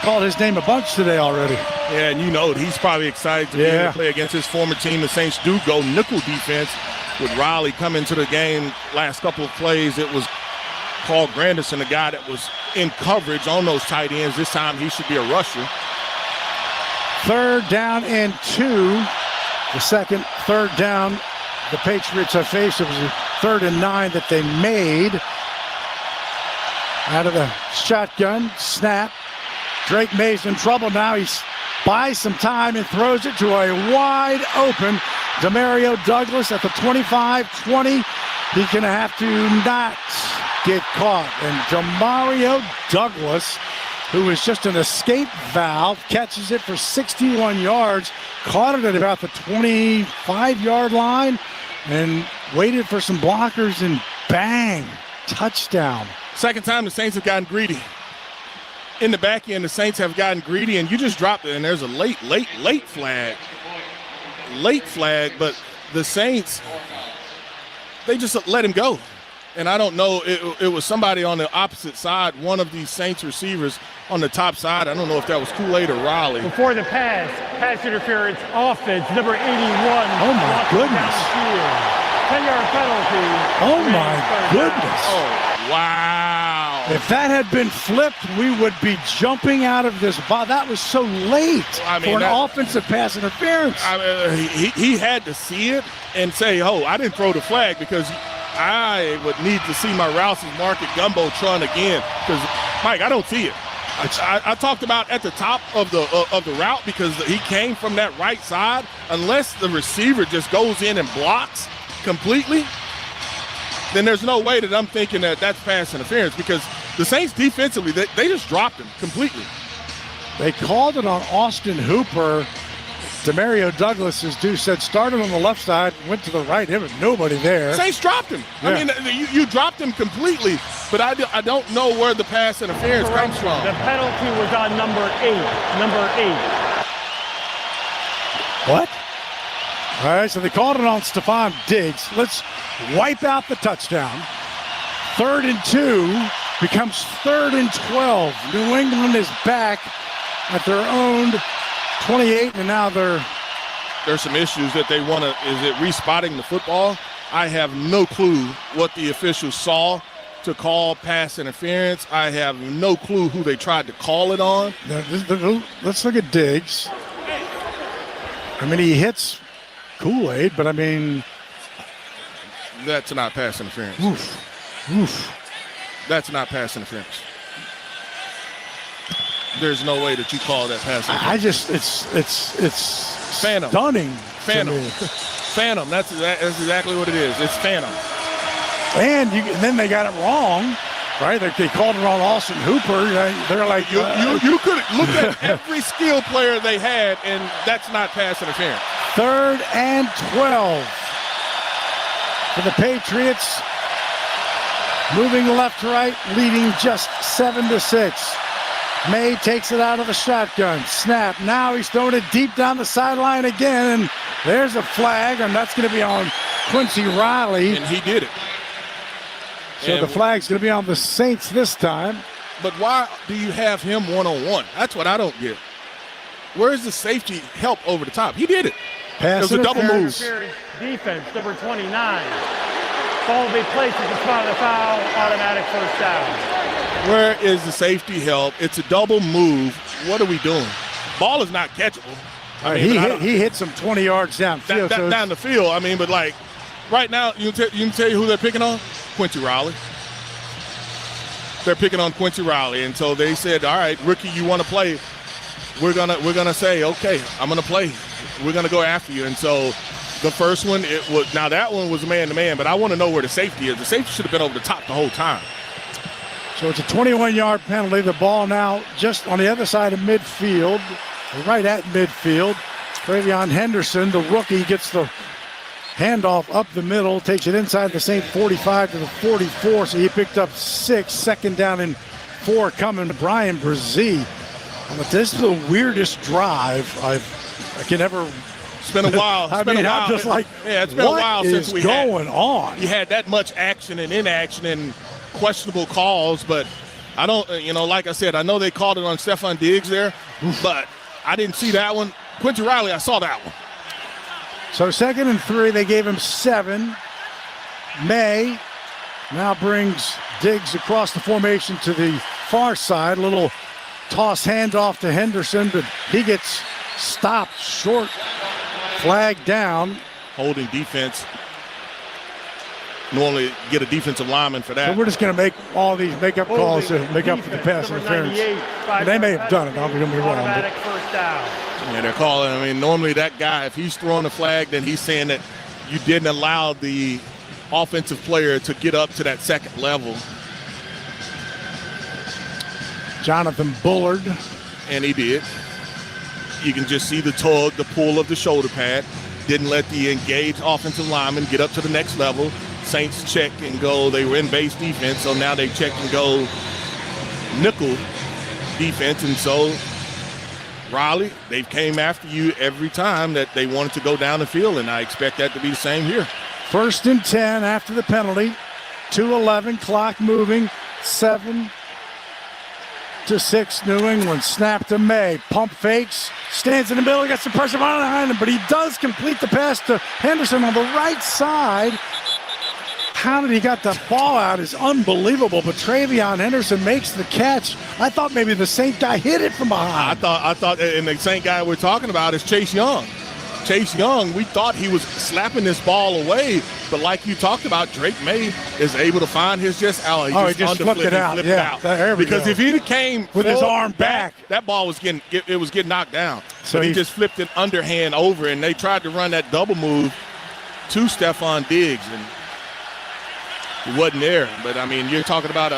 called his name a bunch today already. Yeah, and you know he's probably excited to be able to play against his former team. The Saints do go nickel defense with Riley coming to the game. Last couple of plays, it was Paul Granderson, the guy that was in coverage on those tight ends. This time he should be a rusher. 3rd down and 2. The second 3rd down the Patriots have faced. It was a 3rd and 9 that they made. Out of the shotgun, snap. Drake May's in trouble now. He buys some time and throws it to a wide open Demario Douglas at the 25-20. He's going to have to not get caught. And Demario Douglas, who is just an escape valve, catches it for 61 yards, caught it at about the 25-yard line, and waited for some blockers, and bang, touchdown. Second time the Saints have gotten greedy. In the back end, the Saints have gotten greedy, and you just dropped it, and there's a late flag. Late flag, but the Saints, they just let him go. And I don't know, it was somebody on the opposite side, one of these Saints receivers on the top side. I don't know if that was Kool-Aid or Riley. Before the pass interference, offense, number 81. Oh, my goodness. 10-yard penalty. Oh, my goodness. Oh, wow. If that had been flipped, we would be jumping out of this ball. That was so late for an offensive pass interference. He had to see it and say, oh, I didn't throw the flag because I would need to see my Rouse's Market Gumbotron again because, Mike, I don't see it. I talked about at the top of the route because he came from that right side. Unless the receiver just goes in and blocks completely, then there's no way that I'm thinking that that's pass interference because the Saints defensively, they just dropped him completely. They called it on Austin Hooper. Demario Douglas, as Deuce said, started on the left side, went to the right. There was nobody there. Saints dropped him. Yeah. I mean, you dropped him completely, but I don't know where the pass interference comes from. The penalty was on number 8. Number 8. What? All right, so they called it on Stephon Diggs. Let's wipe out the touchdown. 3rd and 2 becomes 3rd and 12. New England is back at their own 28, and now there's some issues that they want to. Is it respotting the football? I have no clue what the officials saw to call pass interference. I have no clue who they tried to call it on. Let's look at Diggs. I mean, he hits Kool-Aid, but I mean, that's not pass interference. Oof. That's not pass interference. There's no way that you call that pass interference. It's phantom. Stunning. Phantom. Phantom. That's exactly what it is. It's phantom. And then they got it wrong, right? They called it on Austin Hooper. They're like, you could look at every skill player they had, and that's not pass interference. 3rd and 12 for the Patriots. Moving left to right, leading just 7-6. May takes it out of the shotgun. Snap. Now he's throwing it deep down the sideline again. And there's a flag, and that's going to be on Quincy Riley. And he did it. So the flag's going to be on the Saints this time. But why do you have him one-on-one? That's what I don't get. Where's the safety help over the top? He did it. Pass it was a double move. Defense, number 29. Ball will be placed at the spot of the foul. Automatic first down. Where is the safety help? It's a double move. What are we doing? Ball is not catchable. He hits him 20 yards downfield. Down the field. I mean, but like right now, you can tell you who they're picking on? Quincy Riley. They're picking on Quincy Riley, and so they said, "All right, rookie, you want to play? We're gonna say, okay, I'm gonna play. We're gonna go after you." And so the first one, that one was man-to-man, but I want to know where the safety is. The safety should have been over the top the whole time. So it's a 21-yard penalty. The ball now just on the other side of midfield, right at midfield. Travion Henderson, the rookie, gets the handoff up the middle, takes it inside the Saint 45 to the 44, so he picked up 6. 2nd down and 4 coming to Brian Brzee. This is the weirdest drive I can ever. It's been a while. I'm just like, it's been a while since we going on. You had that much action and inaction and questionable calls, but I don't, like I said, I know they called it on Stephon Diggs there, but I didn't see that one. Quincy Riley, I saw that one. So 2nd and 3, they gave him 7. May now brings Diggs across the formation to the far side. A little toss handoff to Henderson, but he gets stopped short. Flag down. Holding defense. Normally get a defensive lineman for that. So we're just going to make all these makeup calls to make up for the pass interference. They may have done it. Don't get me wrong. Automatic first down. Yeah, they're calling. I mean, normally that guy, if he's throwing a flag, then he's saying that you didn't allow the offensive player to get up to that second level. Jonathan Bullard. And he did. You can just see the tug, the pull of the shoulder pad. Didn't let the engaged offensive lineman get up to the next level. Saints check and go. They were in base defense, so now they check and go nickel defense. And so, Riley, they came after you every time that they wanted to go down the field, and I expect that to be the same here. 1st and 10 after the penalty. 2:11, clock moving. 7-6, New England. Snap to May. Pump fakes. Stands in the middle. Gets the pressure behind him, but he does complete the pass to Henderson on the right side. How did he got the ball out is unbelievable, but Travion Henderson makes the catch. I thought maybe the Saint guy hit it from behind. I thought, and the Saint guy we're talking about is Chase Young. Chase Young, we thought he was slapping this ball away, but like you talked about, Drake May is able to find his he just flipped it out. Because if he came with his arm back, that ball was getting knocked down. So he just flipped it underhand over, and they tried to run that double move to Stephon Diggs, and he wasn't there. But I mean, you're talking about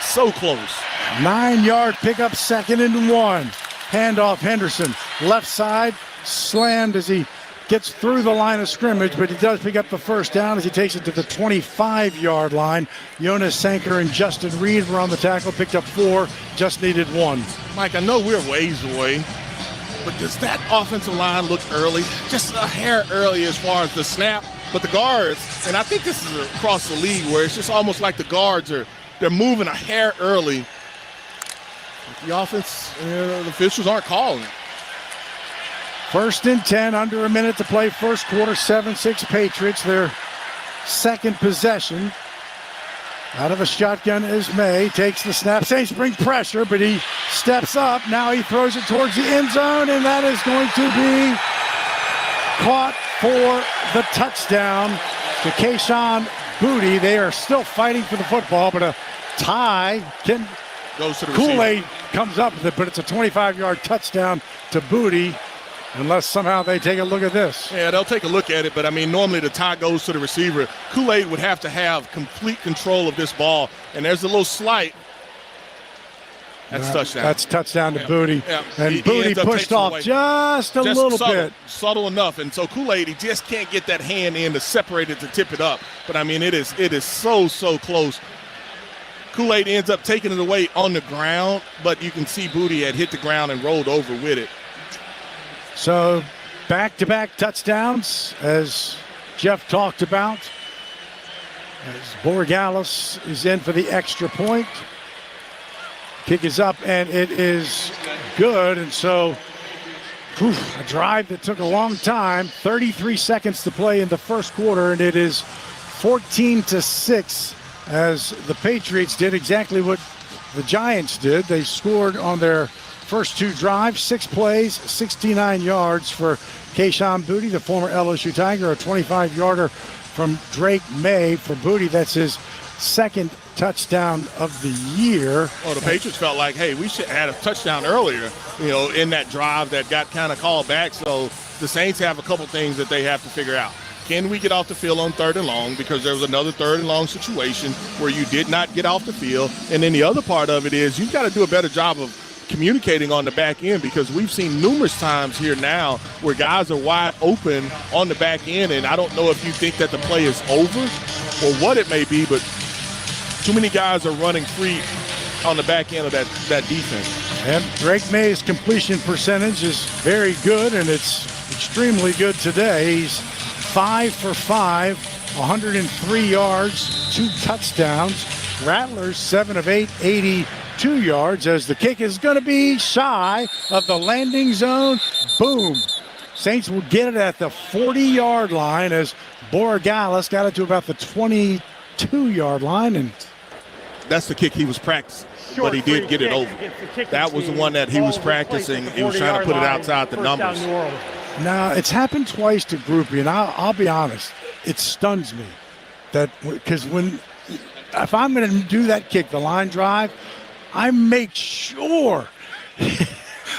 so close. 9-yard pickup, 2nd and 1. Handoff Henderson, left side, slammed as he gets through the line of scrimmage, but he does pick up the first down as he takes it to the 25-yard line. Jonas Sanker and Justin Reed were on the tackle, picked up 4, just needed 1. Mike, I know we're ways away, but does that offensive line look early? Just a hair early as far as the snap, but the guards, and I think this is across the league where it's just almost like the guards they're moving a hair early. The offense, the officials aren't calling it. 1st and 10, under a minute to play, first quarter, 7-6 Patriots, their second possession. Out of a shotgun is May, takes the snap. Saints bring pressure, but he steps up. Now he throws it towards the end zone, and that is going to be caught for the touchdown to Kayshon Boutte. They are still fighting for the football, but a tie goes to the Kool-Aid comes up with it, but it's a 25-yard touchdown to Boutte, unless somehow they take a look at this. Yeah, they'll take a look at it, but I mean, normally the tie goes to the receiver. Kool-Aid would have to have complete control of this ball, and there's a little slight. That's touchdown. That's touchdown to Boutte. Yeah. And Boutte pushed off just a little bit. Subtle enough, and so Kool-Aid, he just can't get that hand in to separate it to tip it up. But I mean, it is so close. Kool-Aid ends up taking it away on the ground, but you can see Boutte had hit the ground and rolled over with it. So back-to-back touchdowns, as Jeff talked about, as Borregales is in for the extra point. Kick is up, and it is good. And so a drive that took a long time, 33 seconds to play in the first quarter, and it is 14-6 as the Patriots did exactly what the Giants did. They scored on their first 2 drives, 6 plays, 69 yards for Kayshon Boutte, the former LSU Tiger, a 25-yarder from Drake May for Boutte. That's his second touchdown of the year. Well, the Patriots felt like, hey, we should have had a touchdown earlier, in that drive that got kind of called back. So the Saints have a couple things that they have to figure out. Can we get off the field on 3rd and long? Because there was another 3rd and long situation where you did not get off the field. And then the other part of it is you've got to do a better job of communicating on the back end, because we've seen numerous times here now where guys are wide open on the back end, and I don't know if you think that the play is over or what it may be, but too many guys are running free on the back end of that defense. And Drake May's completion percentage is very good, and it's extremely good today. He's 5 for 5, 103 yards, 2 touchdowns. Rattlers 7 of 8, 82 42 yards as the kick is going to be shy of the landing zone. Boom. Saints will get it at the 40-yard line as Borregales got it to about the 22-yard line. And that's the kick he was practicing, but he did get it over. That was the one that he was practicing. He was trying to put it outside the numbers. Now, it's happened twice to Groupie, and I'll be honest, it stuns me. That because if I'm going to do that kick, the line drive, I make sure,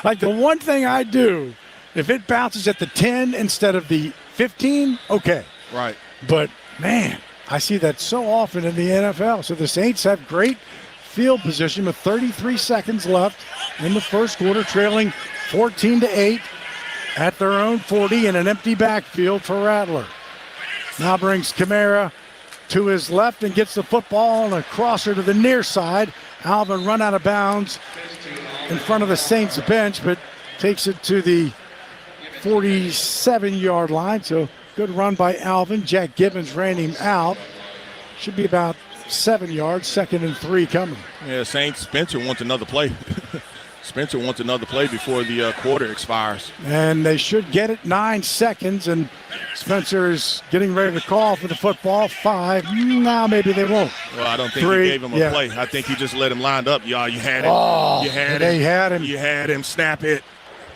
like the one thing I do, if it bounces at the 10 instead of the 15, okay. Right. But, man, I see that so often in the NFL. So the Saints have great field position with 33 seconds left in the first quarter, trailing 14-8 at their own 40 in an empty backfield for Rattler. Now brings Kamara to his left and gets the football and a crosser to the near side. Alvin run out of bounds in front of the Saints bench, but takes it to the 47-yard line. So good run by Alvin. Jack Gibbons ran him out. Should be about 7 yards, 2nd and 3 coming. Yeah, Saints, Spencer wants another play. Spencer wants another play before the quarter expires. And they should get it 9 seconds, and Spencer is getting ready to call for the football. 5. Now maybe they won't. Well, I don't think 3. he gave him a play. I think he just let him lined up. Y'all, you had him. Oh, you had they him. had him. You had him. Snap it.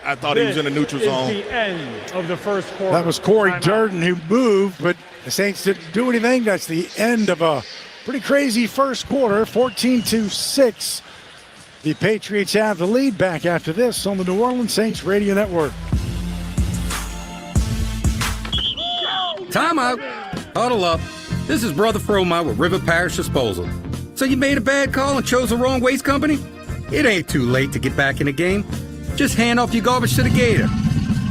I thought he was in the neutral zone. The end of the first quarter. That was Corey Durden who moved, but the Saints didn't do anything. That's the end of a pretty crazy first quarter, 14-6. The Patriots have the lead. Back after this on the New Orleans Saints Radio Network. Timeout. Huddle up. This is Brother Fromine with River Parish Disposal. So you made a bad call and chose the wrong waste company? It ain't too late to get back in the game. Just hand off your garbage to the Gator.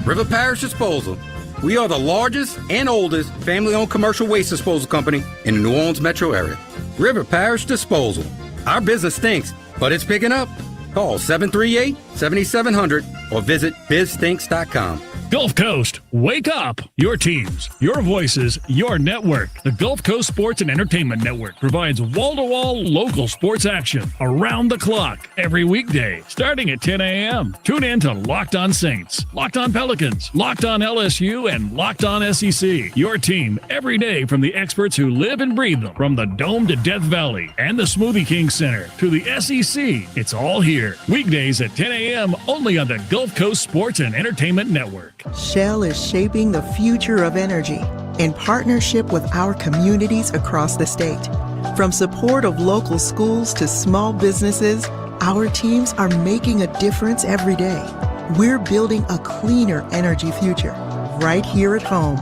River Parish Disposal. We are the largest and oldest family-owned commercial waste disposal company in the New Orleans metro area. River Parish Disposal. Our business stinks, but it's picking up. Call 738-7700 or visit bizstinks.com. Gulf Coast, wake up! Your teams, your voices, your network. The Gulf Coast Sports and Entertainment Network provides wall-to-wall local sports action around the clock every weekday starting at 10 a.m. Tune in to Locked On Saints, Locked On Pelicans, Locked On LSU, and Locked On SEC. Your team every day from the experts who live and breathe them. From the Dome to Death Valley and the Smoothie King Center to the SEC, it's all here. Weekdays at 10 a.m. only on the Gulf Coast Sports and Entertainment Network. Shell is shaping the future of energy in partnership with our communities across the state. From support of local schools to small businesses, our teams are making a difference every day. We're building a cleaner energy future right here at home.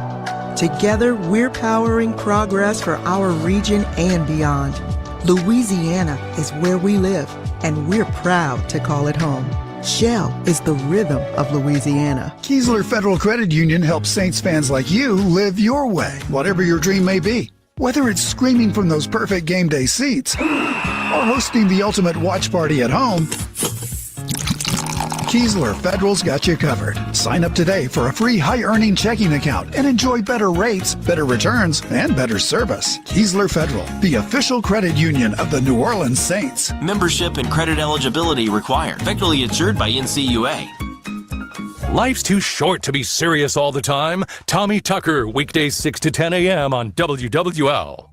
Together, we're powering progress for our region and beyond. Louisiana is where we live, and we're proud to call it home. Shell is the rhythm of Louisiana. Keesler Federal Credit Union helps Saints fans like you live your way, whatever your dream may be. Whether it's screaming from those perfect game day seats or hosting the ultimate watch party at home, Keesler Federal's got you covered. Sign up today for a free high-earning checking account and enjoy better rates, better returns, and better service. Keesler Federal, the official credit union of the New Orleans Saints. Membership and credit eligibility required. Federally insured by NCUA. Life's too short to be serious all the time. Tommy Tucker, weekdays 6 to 10 a.m. on WWL.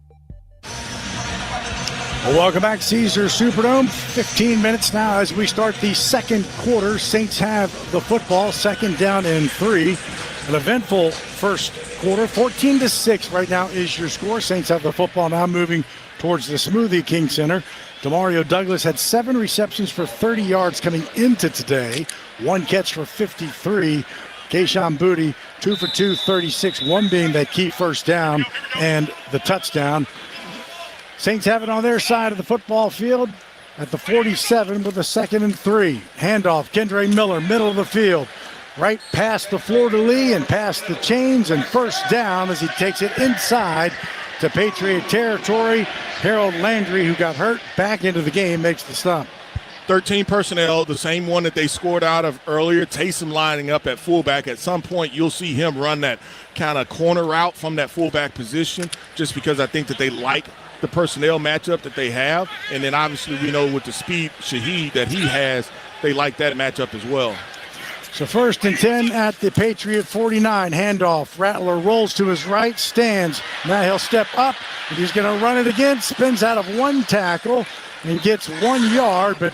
Well, welcome back, Caesars Superdome. 15 minutes now as we start the second quarter. Saints have the football, 2nd down and 3. An eventful first quarter, 14-6 right now is your score. Saints have the football now moving towards the Smoothie King Center. Demario Douglas had 7 receptions for 30 yards coming into today. 1 catch for 53. Kayshon Boutte, 2 for 2, 36. 1 being that key first down and the touchdown. Saints have it on their side of the football field at the 47 with a 2nd and 3. Handoff, Kendre Miller, middle of the field. Right past the fleur-de-lis and past the chains, and first down as he takes it inside to Patriot territory. Harold Landry, who got hurt, back into the game, makes the stop. 13 personnel, the same one that they scored out of earlier. Taysom lining up at fullback. At some point, you'll see him run that kind of corner route from that fullback position, just because I think that they like the personnel matchup that they have. And then obviously we know with the speed Shaheed that he has, they like that matchup as well. So 1st and 10 at the Patriot 49. Handoff. Rattler rolls to his right, stands. Now he'll step up, and he's going to run it again. Spins out of one tackle and gets 1 yard, but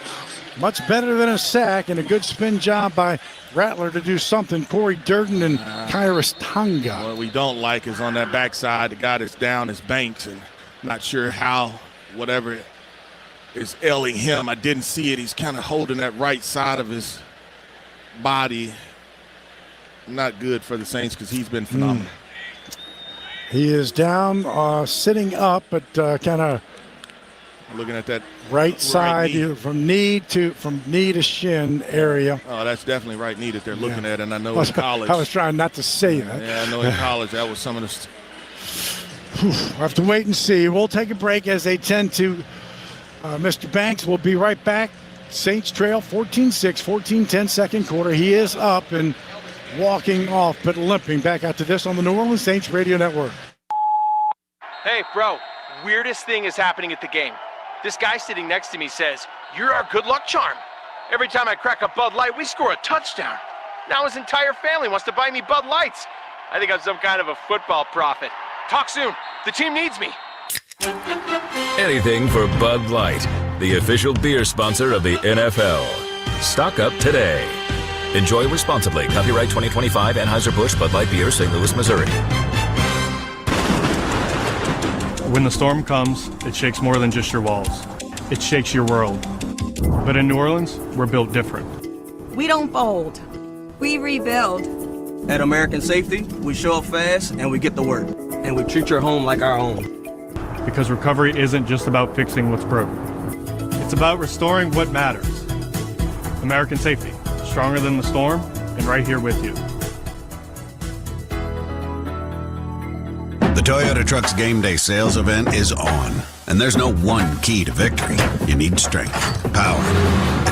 much better than a sack, and a good spin job by Rattler to do something. Corey Durden and Kairos Tonga. What we don't like is on that backside, the guy that's down is Banks, and not sure how, whatever is ailing him. I didn't see it. He's kind of holding that right side of his body. Not good for the Saints because he's been phenomenal. He is down, sitting up, but kind of looking at that right side knee. from knee to shin area. Oh, that's definitely right knee that they're looking at, and I know in college. I was trying not to say that. Yeah, I know in college that was some of the. We'll have to wait and see. We'll take a break as they tend to. Mr. Banks will be right back. Saints trail 14-6, 14-10 second quarter. He is up and walking off, but limping. Back out to this on the New Orleans Saints Radio Network. Hey, bro, weirdest thing is happening at the game. This guy sitting next to me says, "You're our good luck charm. Every time I crack a Bud Light, we score a touchdown." Now his entire family wants to buy me Bud Lights. I think I'm some kind of a football prophet. Talk soon. The team needs me. Anything for Bud Light, the official beer sponsor of the NFL. Stock up today. Enjoy responsibly. Copyright 2025 Anheuser-Busch Bud Light Beer, St. Louis, Missouri. When the storm comes, it shakes more than just your walls. It shakes your world. But in New Orleans, we're built different. We don't fold. We rebuild. At American Safety, we show up fast and we get to work. And we treat your home like our own. Because recovery isn't just about fixing what's broken. It's about restoring what matters. American Safety, stronger than the storm, and right here with you. The Toyota Trucks Game Day sales event is on, and there's no one key to victory. You need strength, power,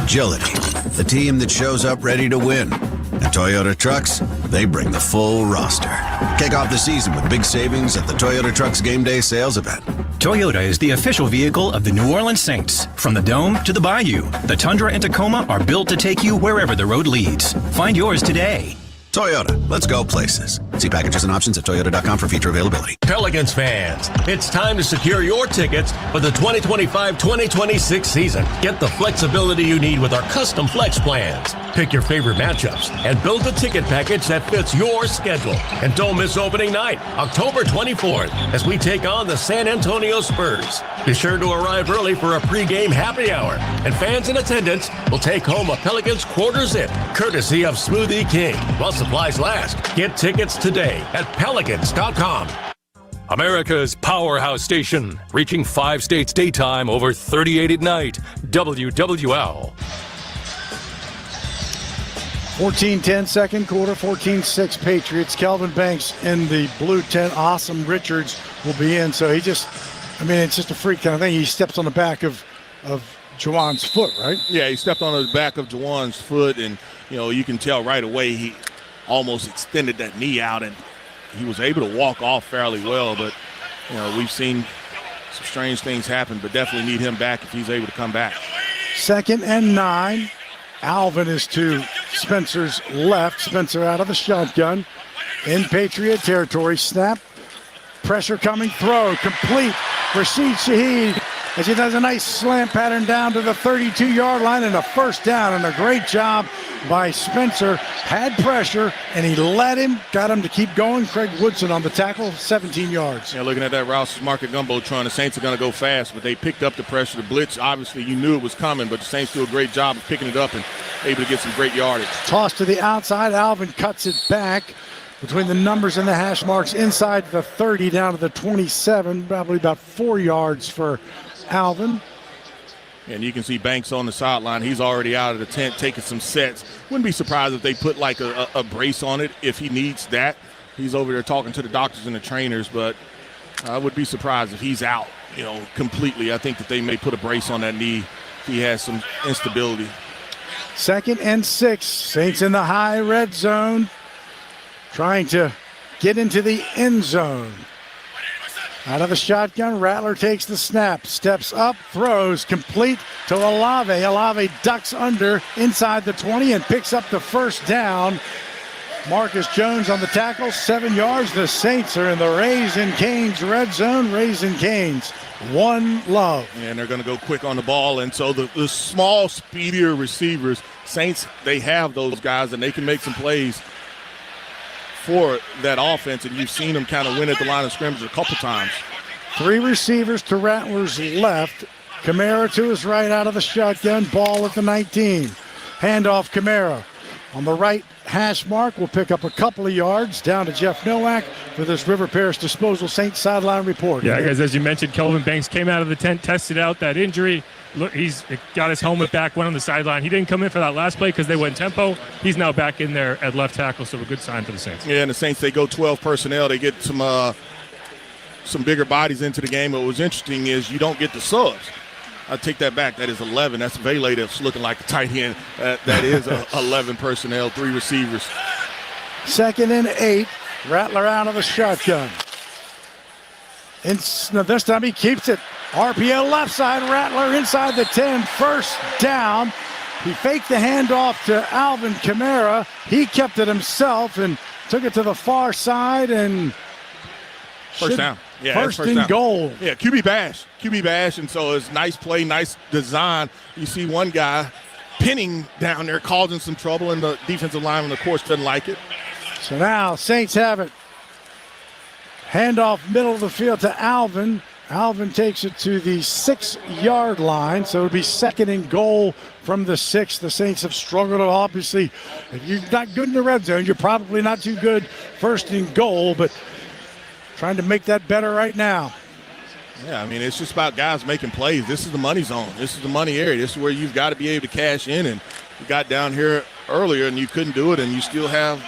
agility, the team that shows up ready to win. At Toyota Trucks, they bring the full roster. Kick off the season with big savings at the Toyota Trucks Game Day sales event. Toyota is the official vehicle of the New Orleans Saints. From the Dome to the Bayou, the Tundra and Tacoma are built to take you wherever the road leads. Find yours today. Toyota, let's go places. See packages and options at toyota.com for feature availability. Pelicans fans, it's time to secure your tickets for the 2025-2026 season. Get the flexibility you need with our custom flex plans. Pick your favorite matchups and build a ticket package that fits your schedule. And don't miss opening night, October 24th, as we take on the San Antonio Spurs. Be sure to arrive early for a pregame happy hour, and fans in attendance will take home a Pelicans quarter zip, courtesy of Smoothie King. While supplies last, get tickets today at pelicans.com. America's powerhouse station, reaching 5 states daytime, over 38 at night. WWL. 14-10 second quarter, 14-6 Patriots. Kelvin Banks in the blue tent. Awesome Richards will be in. So it's just a freak kind of thing. He steps on the back of Juwan's foot, right? Yeah, he stepped on the back of Juwan's foot, and you can tell right away he almost extended that knee out, and he was able to walk off fairly well. But we've seen some strange things happen, but definitely need him back if he's able to come back. 2nd and 9. Alvin is to Spencer's left. Spencer out of the shotgun in Patriot territory. Snap, pressure coming, throw, complete. Rashid Shaheed as he does a nice slant pattern down to the 32-yard line and a first down, and a great job by Spencer. Had pressure, and he let him, got him to keep going. Craig Woodson on the tackle, 17 yards. Yeah, looking at that Rouse's Market Gumbotron, the Saints are going to go fast, but they picked up the pressure. The blitz, obviously, you knew it was coming, but the Saints do a great job of picking it up and able to get some great yardage. Toss to the outside. Alvin cuts it back between the numbers and the hash marks inside the 30 down to the 27, probably about 4 yards for Alvin. And you can see Banks on the sideline. He's already out of the tent taking some sets. Wouldn't be surprised if they put like a brace on it if he needs that. He's over there talking to the doctors and the trainers, but I would be surprised if he's out, completely. I think that they may put a brace on that knee if he has some instability. 2nd and 6. Saints in the high red zone, trying to get into the end zone. Out of the shotgun, Rattler takes the snap, steps up, throws, complete to Olave. Olave ducks under inside the 20 and picks up the first down. Marcus Jones on the tackle, 7 yards. The Saints are in the Raising Cane's red zone. Raising Cane's, one love. And they're going to go quick on the ball. And so the small, speedier receivers, Saints, they have those guys, and they can make some plays for that offense, and you've seen them kind of win at the line of scrimmage a couple times. 3 receivers to Rattler's left. Kamara to his right out of the shotgun. Ball at the 19. Handoff Kamara. On the right hash mark, will pick up a couple of yards down to Jeff Nowak for this River Parish Disposal Saints sideline report. Yeah, guys, as you mentioned, Kelvin Banks came out of the tent, tested out that injury. Look, he's got his helmet back, went on the sideline. He didn't come in for that last play because they went tempo. He's now back in there at left tackle, so a good sign for the Saints. Yeah, and the Saints, they go 12 personnel. They get some bigger bodies into the game. What was interesting is you don't get the subs. I take that back. That is 11. That's Vele that's looking like a tight end. That is 11 personnel, 3 receivers. 2nd and 8. Rattler out of the shotgun. This time he keeps it. RPO left side, Rattler inside the 10, first down. He faked the handoff to Alvin Kamara. He kept it himself and took it to the far side and first down. Yeah, first and goal. Yeah, QB bash, and so it's nice play, nice design. You see one guy pinning down there, causing some trouble, and the defensive lineman, of course, doesn't like it. So now Saints have it. Handoff middle of the field to Alvin. Alvin takes it to the 6-yard line, so it'll be 2nd and goal from the 6. The Saints have struggled, obviously. If you're not good in the red zone, you're probably not too good 1st and goal, but trying to make that better right now. Yeah, I mean, it's just about guys making plays. This is the money zone. This is the money area. This is where you've got to be able to cash in, and you got down here earlier and you couldn't do it, and you still have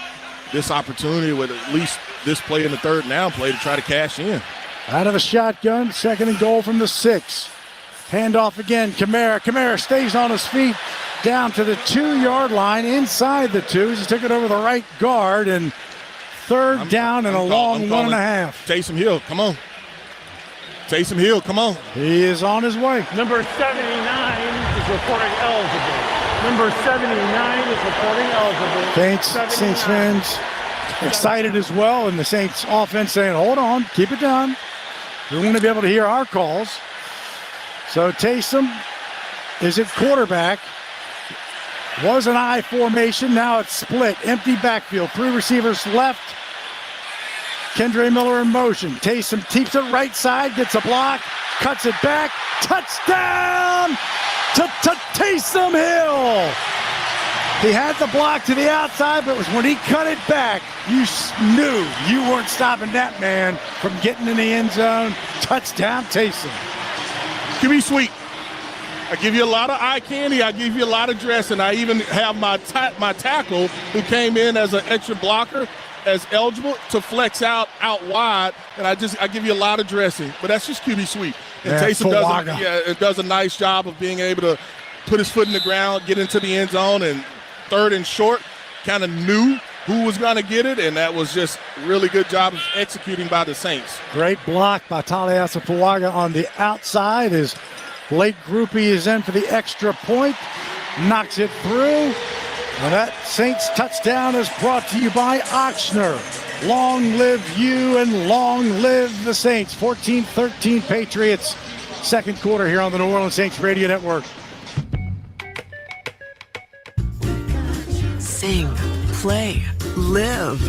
this opportunity with at least this play in the 3rd down play to try to cash in. Out of the shotgun, 2nd and goal from the 6. Handoff again, Kamara. Kamara stays on his feet down to the 2-yard line, inside the 2. He took it over the right guard, and 3rd down and a long 1.5. Taysom Hill, come on. Taysom Hill, come on. He is on his way. Number 79 is reporting eligible. Number 79 is reporting eligible. Saints fans excited as well, and the Saints offense saying, hold on, keep it down. We want to be able to hear our calls. So Taysom is at quarterback. Was an I formation, now it's split. Empty backfield, 3 receivers left. Kendre Miller in motion. Taysom keeps it right side, gets a block, cuts it back. Touchdown to Taysom Hill. He had the block to the outside, but it was when he cut it back, you knew you weren't stopping that man from getting in the end zone. Touchdown, Taysom. Give me sweet. I give you a lot of eye candy. I give you a lot of dressing. I even have my tackle who came in as an extra blocker as eligible to flex out wide, and I give you a lot of dressing. But that's just QB sweet. And Taysom does a nice job of being able to put his foot in the ground, get into the end zone, and 3rd and short, kind of knew who was going to get it, and that was just really good job of executing by the Saints. Great block by Taliasa Fuaga on the outside as Blake Groupie is in for the extra point, knocks it through. And that Saints touchdown is brought to you by Ochsner. Long live you and long live the Saints. 14-13 Patriots. 2nd quarter here on the New Orleans Saints Radio Network. Sing, play, live.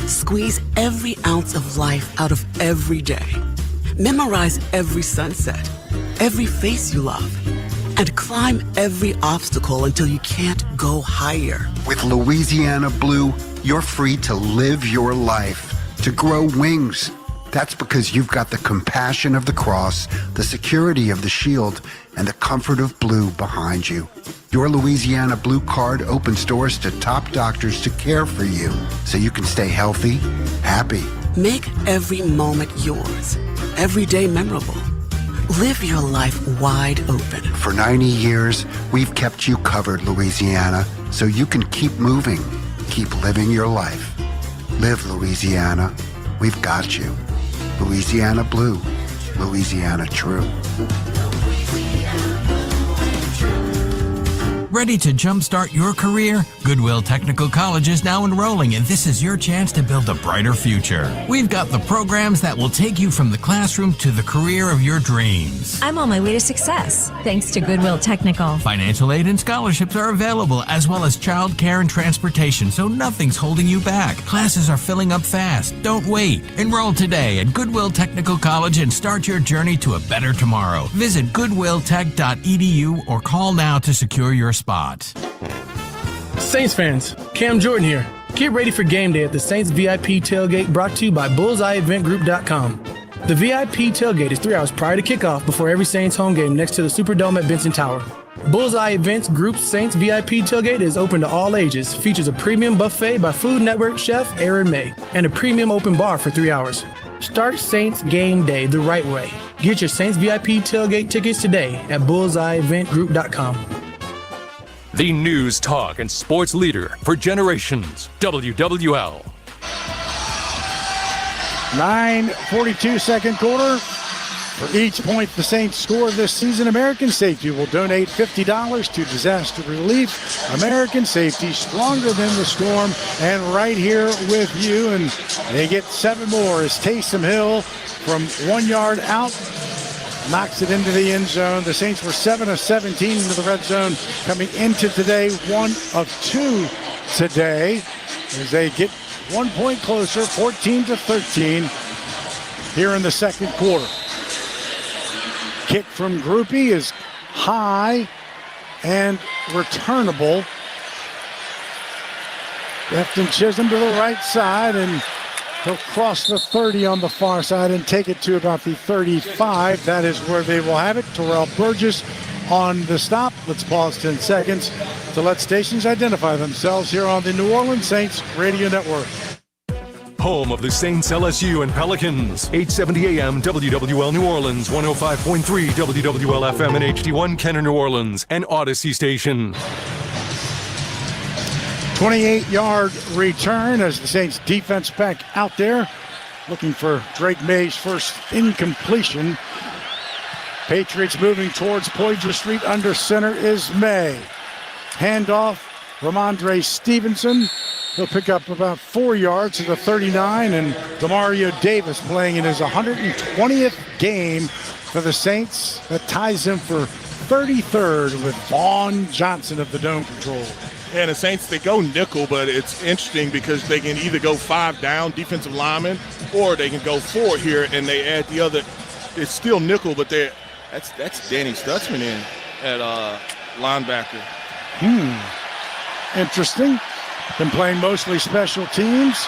Squeeze every ounce of life out of every day. Memorize every sunset, every face you love, and climb every obstacle until you can't go higher. With Louisiana Blue, you're free to live your life, to grow wings. That's because you've got the compassion of the cross, the security of the shield, and the comfort of blue behind you. Your Louisiana Blue Card opens doors to top doctors to care for you, so you can stay healthy, happy. Make every moment yours, every day memorable. Live your life wide open. For 90 years, we've kept you covered, Louisiana, so you can keep moving, keep living your life. Live, Louisiana. We've got you. Louisiana Blue, Louisiana True. Ready to jumpstart your career? Goodwill Technical College is now enrolling, and this is your chance to build a brighter future. We've got the programs that will take you from the classroom to the career of your dreams. I'm on my way to success, thanks to Goodwill Technical. Financial aid and scholarships are available, as well as child care and transportation, so nothing's holding you back. Classes are filling up fast. Don't wait. Enroll today at Goodwill Technical College and start your journey to a better tomorrow. Visit goodwilltech.edu or call now to secure your spot. Saints fans, Cam Jordan here. Get ready for game day at the Saints VIP tailgate, brought to you by BullseyeEventGroup.com. The VIP tailgate is 3 hours prior to kickoff before every Saints home game next to the Superdome at Benson Tower. Bullseye Events Group's Saints VIP tailgate is open to all ages, features a premium buffet by Food Network chef Aaron May, and a premium open bar for 3 hours. Start Saints game day the right way. Get your Saints VIP tailgate tickets today at BullseyeEventGroup.com. The news, talk, and sports leader for generations. WWL. 9:42 second quarter. For each point the Saints score this season, American Safety will donate $50 to disaster relief. American Safety, stronger than the storm, and right here with you. And they get 7 more as Taysom Hill from 1 yard out knocks it into the end zone. The Saints were 7 of 17 into the red zone coming into today, 1 of 2 today, as they get 1 point closer, 14-13 here in the second quarter. Kick from Groupie is high and returnable. Lefton Chisholm to the right side, and he'll cross the 30 on the far side and take it to about the 35. That is where they will have it. Terrell Burgess on the stop. Let's pause 10 seconds to let stations identify themselves here on the New Orleans Saints Radio Network. Home of the Saints, LSU, and Pelicans. 870 AM WWL New Orleans, 105.3 WWL FM and HD1 Kenner New Orleans, and Odyssey Station. 28-yard return as the Saints defense back out there looking for Drake May's first incompletion. Patriots moving towards Poydras Street. Under center is May. Handoff, Ramondre Stevenson. He'll pick up about 4 yards to the 39, and Demario Davis playing in his 120th game for the Saints. That ties him for 33rd with Vaughn Johnson of the Dome Control. And the Saints, they go nickel, but it's interesting because they can either go 5 down, defensive lineman, or they can go 4 here, and they add the other. It's still nickel, but that's Danny Stutzman in at linebacker. Interesting. Been playing mostly special teams.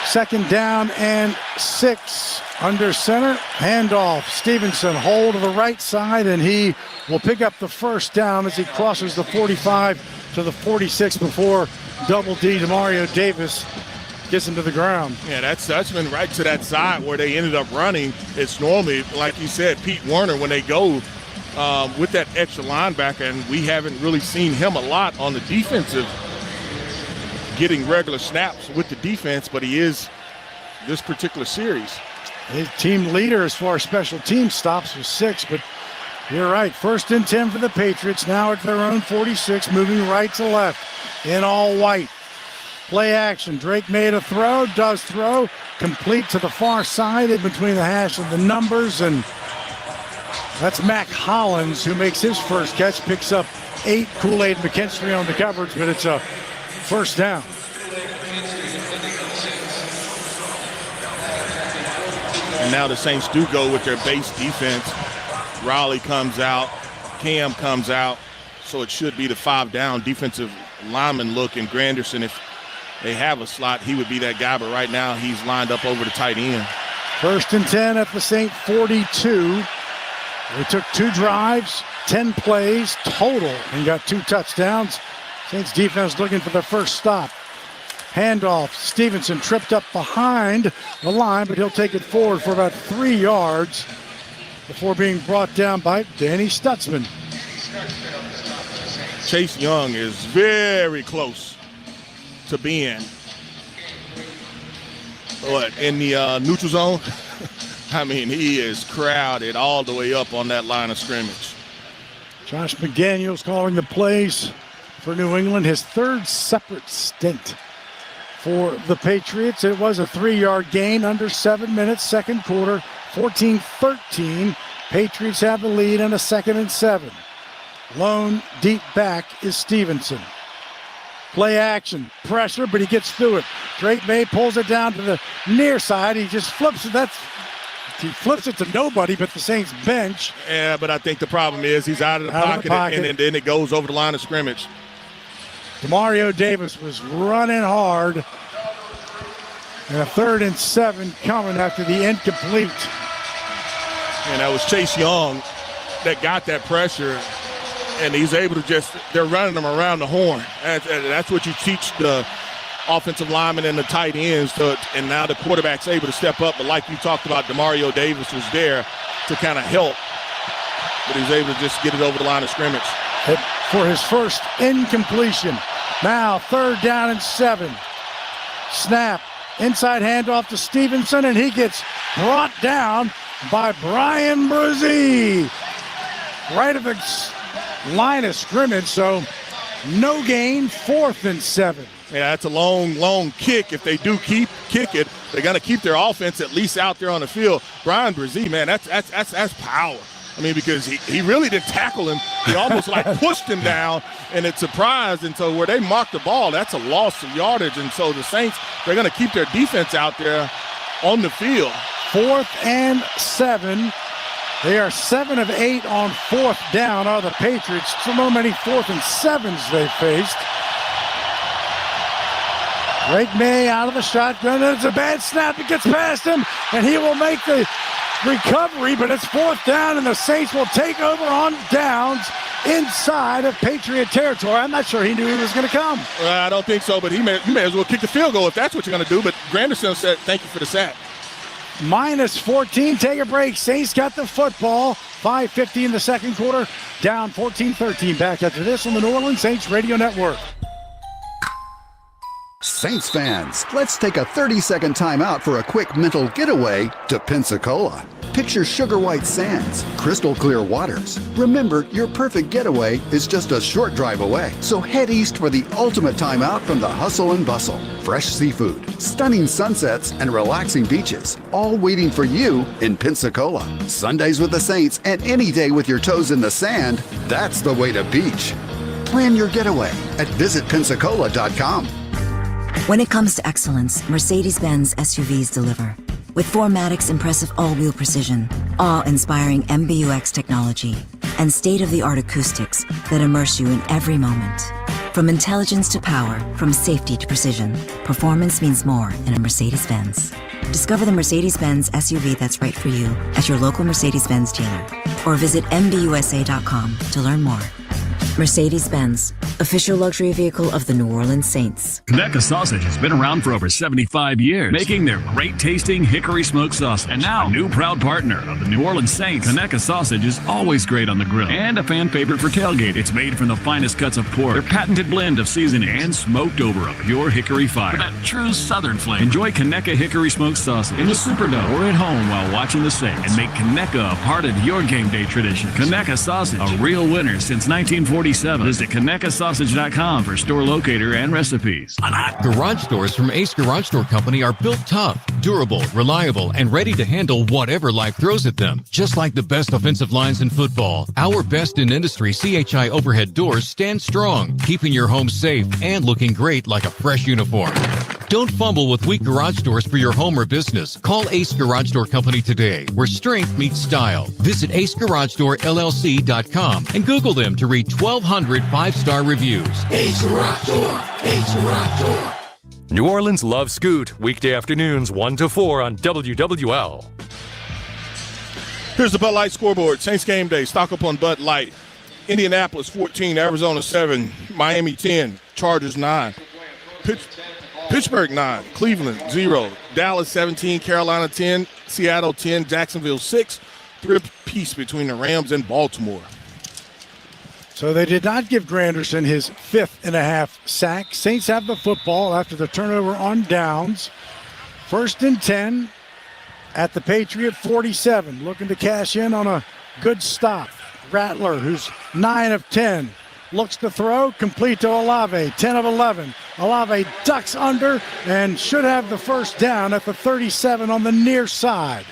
Second down and 6 under center. Handoff. Stevenson hold to the right side, and he will pick up the first down as he crosses the 45 to the 46 before Double D Demario Davis gets him to the ground. Yeah, that's been right to that side where they ended up running. It's normally, like you said, Pete Werner, when they go with that extra linebacker, and we haven't really seen him a lot on the defensive, getting regular snaps with the defense, but he is this particular series. His team leader as far as special team stops was 6, but you're right. 1st and 10 for the Patriots, now at their own 46, moving right to left in all white. Play action. Drake made a throw, does throw, complete to the far side in between the hash and the numbers, and that's Mac Hollins who makes his first catch, picks up 8. Kool-Aid McKinstry on the coverage, but it's a first down. And now the Saints do go with their base defense. Raleigh comes out, Cam comes out, so it should be the 5 down defensive lineman look. And Granderson, if they have a slot, he would be that guy, but right now he's lined up over the tight end. 1st and 10 at the Saint 42. They took 2 drives, 10 plays total, and got 2 touchdowns. Saints defense looking for their first stop. Handoff. Stevenson tripped up behind the line, but he'll take it forward for about 3 yards before being brought down by Danny Stutzman. Chase Young is very close to being in the neutral zone. I mean, he is crowded all the way up on that line of scrimmage. Josh McDaniels calling the plays for New England, his third separate stint for the Patriots. It was a 3-yard gain under 7 minutes, second quarter, 14-13. Patriots have the lead on a 2nd and 7. Lone deep back is Stevenson. Play action, pressure, but he gets through it. Drake May pulls it down to the near side. He just flips it. He flips it to nobody but the Saints bench. Yeah, but I think the problem is he's out of the pocket. And then it goes over the line of scrimmage. Demario Davis was running hard. And a 3rd and 7 coming after the incomplete. And that was Chase Young that got that pressure. And he's able to they're running them around the horn. That's what you teach the offensive linemen and the tight ends and now the quarterback's able to step up. But like you talked about, Demario Davis was there to kind of help. But he's able to just get it over the line of scrimmage. For his first incompletion. Now 3rd down and 7. Snap. Inside handoff to Stevenson, and he gets brought down by Brian Brzee. Right at the line of scrimmage, so no gain, 4th and 7. Yeah, that's a long kick. If they do kick it, they're going to keep their offense at least out there on the field. Brian Brzee, man, that's power. I mean, because he really didn't tackle him. He almost like pushed him down, and it surprised. And so where they marked the ball, that's a loss of yardage. And so the Saints, they're going to keep their defense out there on the field. 4th and 7. They are 7 of 8 on 4th down are the Patriots. So many 4th and 7s they faced. Drake May out of the shotgun. It's a bad snap. It gets past him, and he will make the recovery, but it's 4th down, and the Saints will take over on downs inside of Patriot territory. I'm not sure he knew he was going to come. I don't think so, but you may as well kick the field goal if that's what you're going to do. But Granderson said, thank you for the sack. Minus 14, take a break. Saints got the football. 5:50 in the second quarter. Down 14-13. Back after this on the New Orleans Saints Radio Network. Saints fans, let's take a 30-second timeout for a quick mental getaway to Pensacola. Picture sugar white sands, crystal clear waters. Remember, your perfect getaway is just a short drive away. So head east for the ultimate timeout from the hustle and bustle. Fresh seafood, stunning sunsets, and relaxing beaches, all waiting for you in Pensacola. Sundays with the Saints and any day with your toes in the sand, that's the way to beach. Plan your getaway at visitpensacola.com. When it comes to excellence, Mercedes-Benz SUVs deliver. With 4MATIC's impressive all-wheel precision, awe-inspiring MBUX technology, and state-of-the-art acoustics that immerse you in every moment. From intelligence to power, from safety to precision, performance means more in a Mercedes-Benz. Discover the Mercedes-Benz SUV that's right for you at your local Mercedes-Benz dealer, or visit MBUSA.com to learn more. Mercedes-Benz, official luxury vehicle of the New Orleans Saints. Conecuh Sausage has been around for over 75 years, making their great-tasting hickory smoked sausage. And now, a new proud partner of the New Orleans Saints. Conecuh Sausage is always great on the grill and a fan favorite for tailgate. It's made from the finest cuts of pork, their patented blend of seasoning, and smoked over a pure hickory fire. For that true Southern flavor. Enjoy Conecuh hickory smoked sausage in the Superdome or at home while watching the Saints, and make Conecuh a part of your game day tradition. Conecuh Sausage, a real winner since 1947. Visit ConecuhSausage.com for store locator and recipes. Garage doors from Ace Garage Door Company are built tough, durable, reliable, and ready to handle whatever life throws at them. Just like the best offensive lines in football, our best in industry CHI overhead doors stand strong, keeping your home safe and looking great like a fresh uniform. Don't fumble with weak garage doors for your home or business. Call Ace Garage Door Company today, where strength meets style. Visit AceGarageDoorLLC.com and Google them to read 1,200 5-star reviews. Ace Garage Door. Ace Garage Door. New Orleans loves Scoot, weekday afternoons 1 to 4 on WWL. Here's the Bud Light scoreboard. Saints game day. Stock up on Bud Light. Indianapolis 14, Arizona 7, Miami 10, Chargers 9. Pittsburgh 9, Cleveland 0, Dallas 17, Carolina 10, Seattle 10, Jacksonville 6. 3 apiece between the Rams and Baltimore. So they did not give Granderson his 5th and a half sack. Saints have the football after the turnover on downs. First and 10 at the Patriot 47, looking to cash in on a good stop. Rattler, who's 9 of 10, looks to throw, complete to Olave, 10 of 11. Olave ducks under and should have the first down at the 37 on the near side.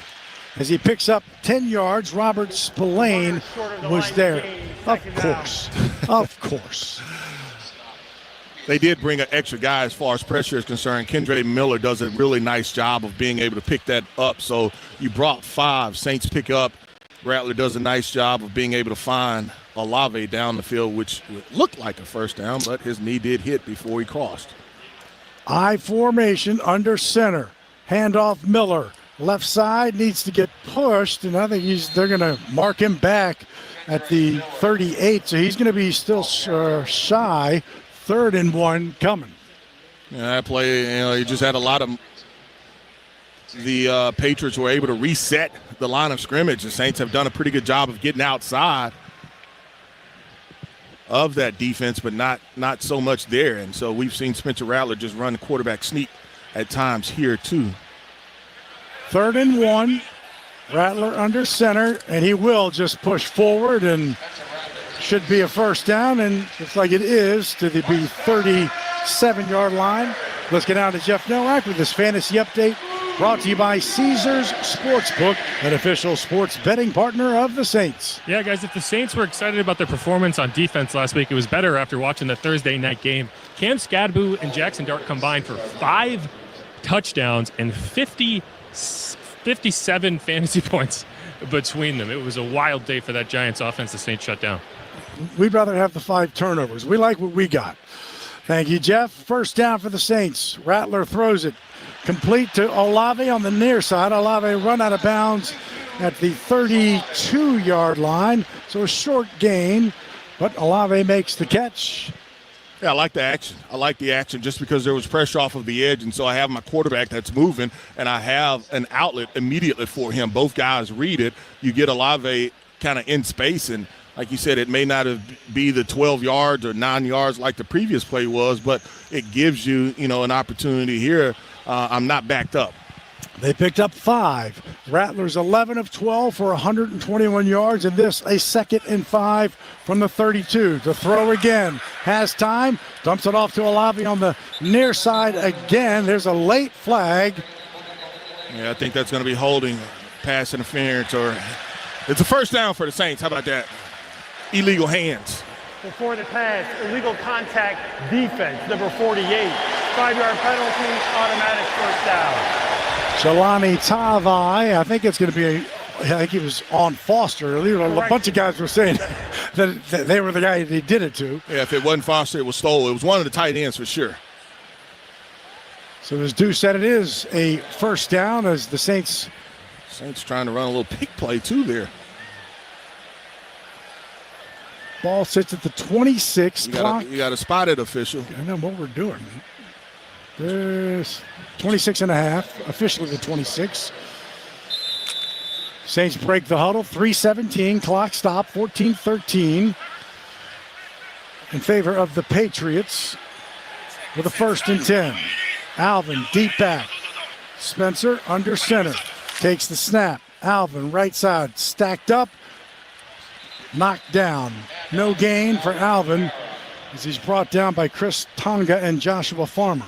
As he picks up 10 yards, Robert Spillane was there. Of course, of course. They did bring an extra guy as far as pressure is concerned. Kendre Miller does a really nice job of being able to pick that up. So you brought 5. Saints pick up. Rattler does a nice job of being able to find Olave down the field, which looked like a first down, but his knee did hit before he crossed. I formation under center. Handoff Miller. Left side needs to get pushed, and I think they're going to mark him back at the 38, so he's going to be still shy. 3rd and 1 coming. Yeah, that play, you just had a lot of the Patriots were able to reset the line of scrimmage. The Saints have done a pretty good job of getting outside of that defense, but not so much there. And so we've seen Spencer Rattler just run the quarterback sneak at times here too. 3rd and 1. Rattler under center, and he will just push forward and should be a first down, and looks like it is to the 37-yard line. Let's get down to Jeff Nowak with this fantasy update, brought to you by Caesars Sportsbook, an official sports betting partner of the Saints. Yeah, guys, if the Saints were excited about their performance on defense last week, it was better after watching the Thursday night game. Cam Skadbu and Jackson Dart combined for 5 touchdowns and 57 fantasy points between them. It was a wild day for that Giants offense the Saints shut down. We'd rather have the 5 turnovers. We like what we got. Thank you, Jeff. First down for the Saints. Rattler throws it complete to Olave on the near side. Olave run out of bounds at the 32-yard line. So a short gain, but Olave makes the catch. Yeah, I like the action. I like the action just because there was pressure off of the edge, and so I have my quarterback that's moving, and I have an outlet immediately for him. Both guys read it. You get Olave kind of in space, and like you said, it may not be the 12 yards or 9 yards like the previous play was, but it gives you, an opportunity here. I'm not backed up. They picked up 5. Rattler's 11 of 12 for 121 yards, and this a 2nd and 5 from the 32. To throw again. Has time. Dumps it off to Olave on the near side again. There's a late flag. Yeah, I think that's going to be holding, pass interference, or it's a first down for the Saints. How about that? Illegal hands. Before the pass, illegal contact defense, number 48. 5-yard penalty, automatic first down. Jelani Tavai, I think it's going to be I think he was on Foster. A bunch of guys were saying that they were the guy he did it to. Yeah, if it wasn't Foster, it was Stoll. It was one of the tight ends for sure. So as Deuce said, it is a first down as the Saints trying to run a little pick play too there. Ball sits at the 26 clock. You got to spot it, official. I know what we're doing. There's 26 and a half, officially the 26. Saints break the huddle, 3:17, clock stop, 14-13 in favor of the Patriots with a 1st and 10. Alvin deep back. Spencer under center. Takes the snap. Alvin right side stacked up. Knocked down. No gain for Alvin as he's brought down by Chris Tonga and Joshua Farmer.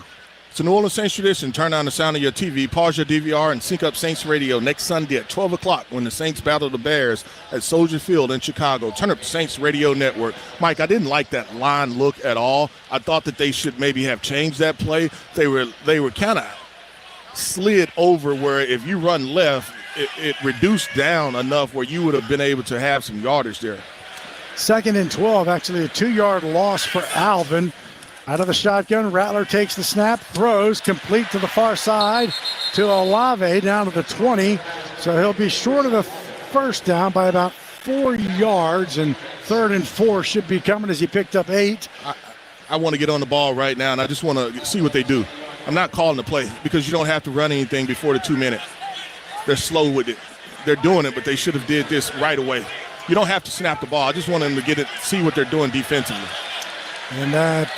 It's a New Orleans Saints tradition. Turn on the sound of your TV, pause your DVR, and sync up Saints Radio next Sunday at 12 o'clock when the Saints battle the Bears at Soldier Field in Chicago. Turn up the Saints Radio Network. Mike, I didn't like that line look at all. I thought that they should maybe have changed that play. They were kind of slid over where if you run left, it reduced down enough where you would have been able to have some yardage there. 2nd and 12, actually a 2-yard loss for Alvin. Out of the shotgun, Rattler takes the snap, throws, complete to the far side to Olave down to the 20. So he'll be short of the first down by about 4 yards, and 3rd and 4 should be coming as he picked up 8. I want to get on the ball right now, and I just want to see what they do. I'm not calling the play because you don't have to run anything before the 2 minute. They're slow with it. They're doing it, but they should have did this right away. You don't have to snap the ball. I just want them to get it, see what they're doing defensively. And that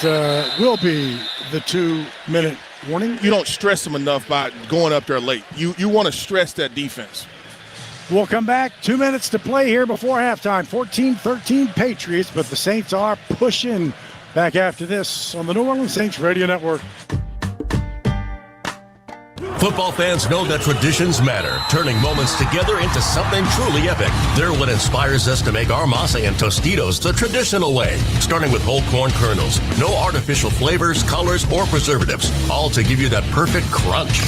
will be the 2-minute Warning. You don't stress them enough by going up there late. You want to stress that defense. We'll come back. 2 minutes to play here before halftime. 14-13 Patriots, but the Saints are pushing. Back after this on the New Orleans Saints Radio Network. Football fans know that traditions matter, turning moments together into something truly epic. They're what inspires us to make our masa and Tostitos the traditional way, starting with whole corn kernels, no artificial flavors, colors, or preservatives, all to give you that perfect crunch.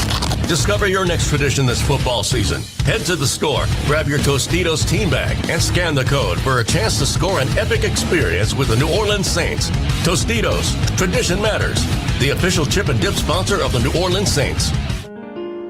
Discover your next tradition this football season. Head to the store, grab your Tostitos team bag, and scan the code for a chance to score an epic experience with the New Orleans Saints. Tostitos, tradition matters. The official chip and dip sponsor of the New Orleans Saints.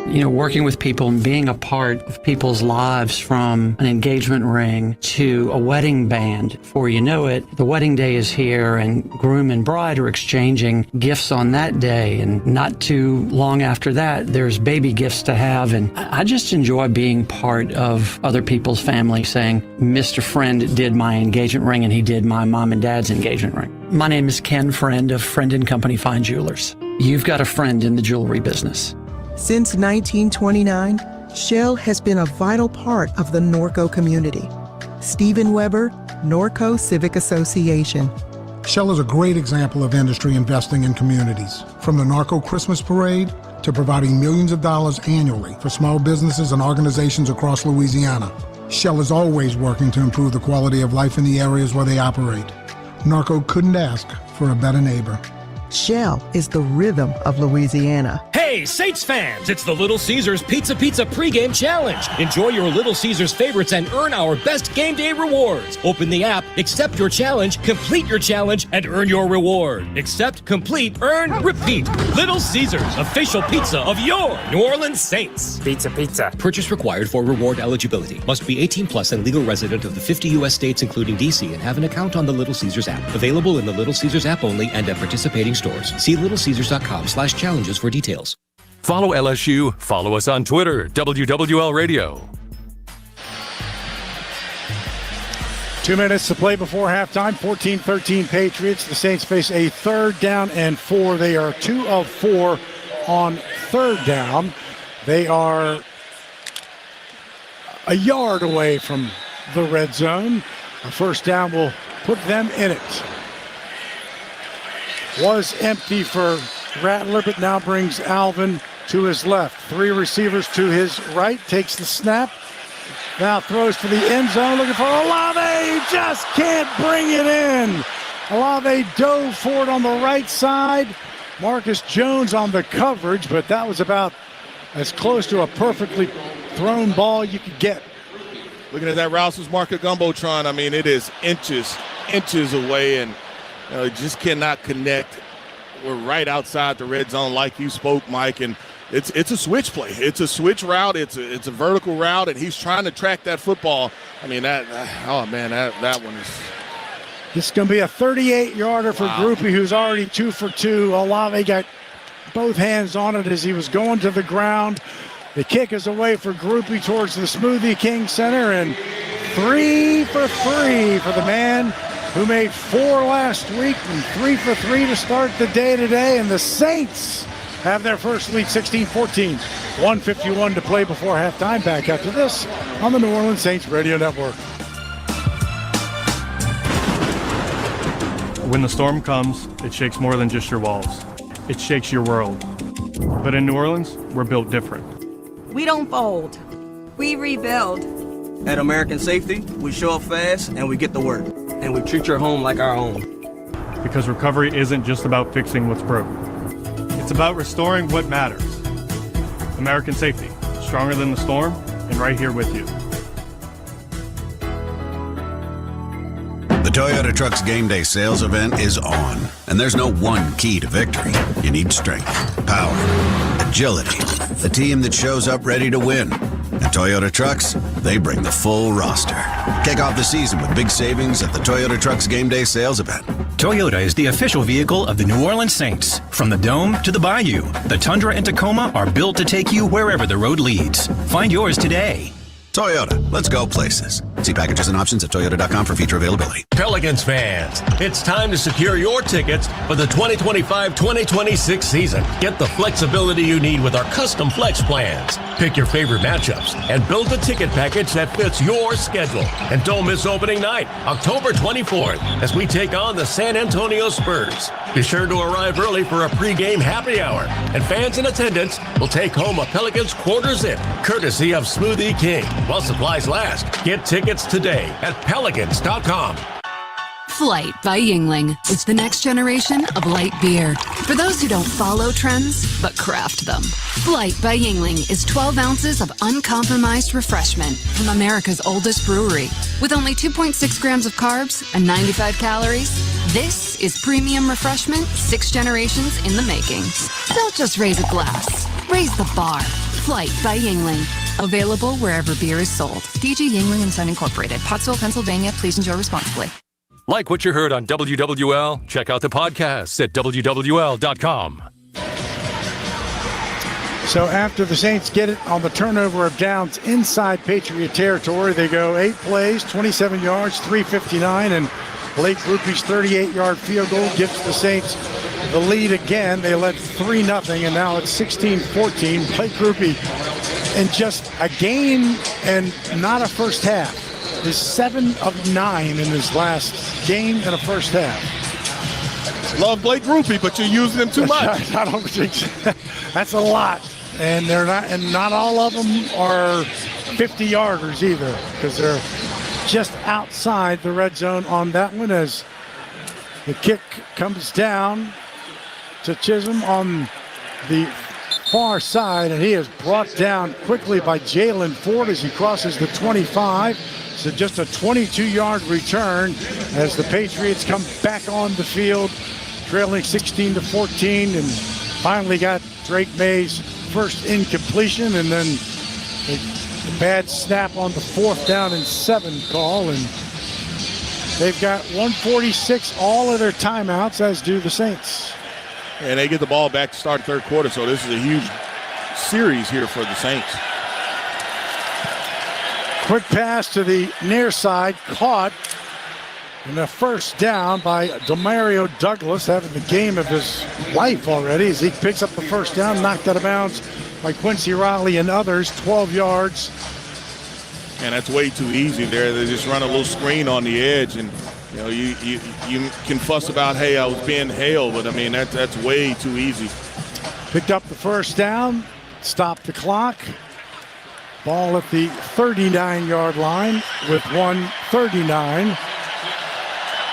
You know, working with people and being a part of people's lives, from an engagement ring to a wedding band. Before you know it, the wedding day is here and groom and bride are exchanging gifts on that day. And not too long after that, there's baby gifts to have. And I just enjoy being part of other people's family, saying, Mr. Friend did my engagement ring and he did my mom and dad's engagement ring. My name is Ken Friend of Friend & Company Fine Jewelers. You've got a friend in the jewelry business. Since 1929, Shell has been a vital part of the Norco community. Stephen Weber, Norco Civic Association. Shell is a great example of industry investing in communities. From the Norco Christmas Parade to providing millions of dollars annually for small businesses and organizations across Louisiana. Shell is always working to improve the quality of life in the areas where they operate. Norco couldn't ask for a better neighbor. Shell is the rhythm of Louisiana. Hey, Saints fans, it's the Little Caesars Pizza pregame challenge. Enjoy your Little Caesars favorites and earn our best game day rewards. Open the app, accept your challenge, complete your challenge, and earn your reward. Accept, complete, earn, repeat. Little Caesars, official pizza of your New Orleans Saints. Pizza. Purchase required for reward eligibility. Must be 18 plus and legal resident of the 50 U.S. states, including D.C., and have an account on the Little Caesars app. Available in the Little Caesars app only and at participating stores. See littlecaesars.com/challenges for details. Follow LSU. Follow us on Twitter, WWL Radio. 2 minutes to play before halftime. 14-13 Patriots. The Saints face a 3rd down and 4. They are 2 of 4 on 3rd down. They are a yard away from the red zone. A first down will put them in it. Was empty for Rattler, but now brings Alvin to his left. 3 receivers to his right. Takes the snap. Now throws to the end zone, looking for Olave. Just can't bring it in. Olave dove for it on the right side. Marcus Jones on the coverage, but that was about as close to a perfectly thrown ball you could get. Looking at that Rouse's Market Gumbotron, I mean, it is inches away, and just cannot connect. We're right outside the red zone, like you spoke, Mike, and it's a switch play. It's a switch route. It's a vertical route, and he's trying to track that football. I mean, that one is. This is going to be a 38-yarder for Groupie, who's already 2 for 2. Olave got both hands on it as he was going to the ground. The kick is away for Groupie towards the Smoothie King Center, and 3 for 3 for the man who made 4 last week and 3 for 3 to start the day today. And the Saints have their first lead, 16-14. 1:51 to play before halftime. Back after this on the New Orleans Saints Radio Network. When the storm comes, it shakes more than just your walls. It shakes your world. But in New Orleans, we're built different. We don't fold. We rebuild. At American Safety, we show up fast and we get to work. And we treat your home like our own. Because recovery isn't just about fixing what's broken. It's about restoring what matters. American Safety, stronger than the storm, and right here with you. The Toyota Trucks Game Day sales event is on, and there's no one key to victory. You need strength, power, agility, a team that shows up ready to win. And Toyota Trucks, they bring the full roster. Kick off the season with big savings at the Toyota Trucks Game Day sales event. Toyota is the official vehicle of the New Orleans Saints. From the Dome to the Bayou, the Tundra and Tacoma are built to take you wherever the road leads. Find yours today. Toyota, let's go places. See packages and options at toyota.com for feature availability. Pelicans fans, it's time to secure your tickets for the 2025-2026 season. Get the flexibility you need with our custom flex plans. Pick your favorite matchups and build the ticket package that fits your schedule. And don't miss opening night, October 24th, as we take on the San Antonio Spurs. Be sure to arrive early for a pregame happy hour, and fans in attendance will take home a Pelicans quarter zip, courtesy of Smoothie King. While supplies last, get tickets today at pelicans.com. Flight by Yingling. It's the next generation of light beer. For those who don't follow trends, but craft them. Flight by Yingling is 12 ounces of uncompromised refreshment from America's oldest brewery. With only 2.6 grams of carbs and 95 calories, this is premium refreshment 6 generations in the making. Don't just raise a glass, raise the bar. Flight by Yingling. Available wherever beer is sold. DG Yingling and Son Incorporated. Pottsville, Pennsylvania. Please enjoy responsibly. Like what you heard on WWL? Check out the podcasts at WWL.com. So after the Saints get it on the turnover of downs inside Patriot territory, they go 8 plays, 27 yards, 3:59, and Blake Grupe's 38-yard field goal gives the Saints the lead again. They led 3-0, and now it's 16-14. Blake Grupe in just a game and not a first half is 7 of 9 in his last game and a first half. Love Blake Grupe, but you're using him too much. I don't think so. That's a lot, and they're not, and not all of them are 50-yarders either, because they're just outside the red zone on that one as the kick comes down to Chisholm on the far side, and he is brought down quickly by Jalen Ford as he crosses the 25. So just a 22-yard return as the Patriots come back on the field, trailing 16-14, and finally got Drake May's first incompletion, and then a bad snap on the 4th down and 7 call, and they've got 1:46 all of their timeouts, as do the Saints. And they get the ball back to start third quarter, so this is a huge series here for the Saints. Quick pass to the near side, caught, and a first down by Demario Douglas, having the game of his life already as he picks up the first down, knocked out of bounds by Quincy Riley and others, 12 yards. And that's way too easy there. They just run a little screen on the edge, and you know, you can fuss about, hey, I was being held, but I mean, that's way too easy. Picked up the first down, stopped the clock. Ball at the 39-yard line with 1:39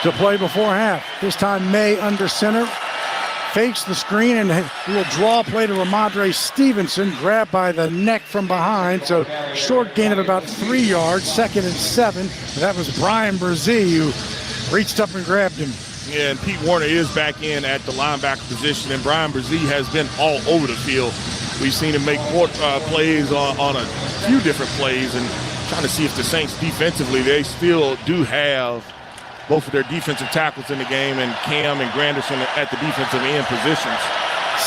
to play before half. This time May under center, fakes the screen, and will draw play to Ramondre Stevenson, grabbed by the neck from behind. So short gain of about 3 yards, 2nd and 7. That was Brian Brzee who reached up and grabbed him. Yeah, and Pete Warner is back in at the linebacker position, and Brian Brzee has been all over the field. We've seen him make plays on a few different plays, and trying to see if the Saints defensively, they still do have both of their defensive tackles in the game, and Cam and Granderson at the defensive end positions.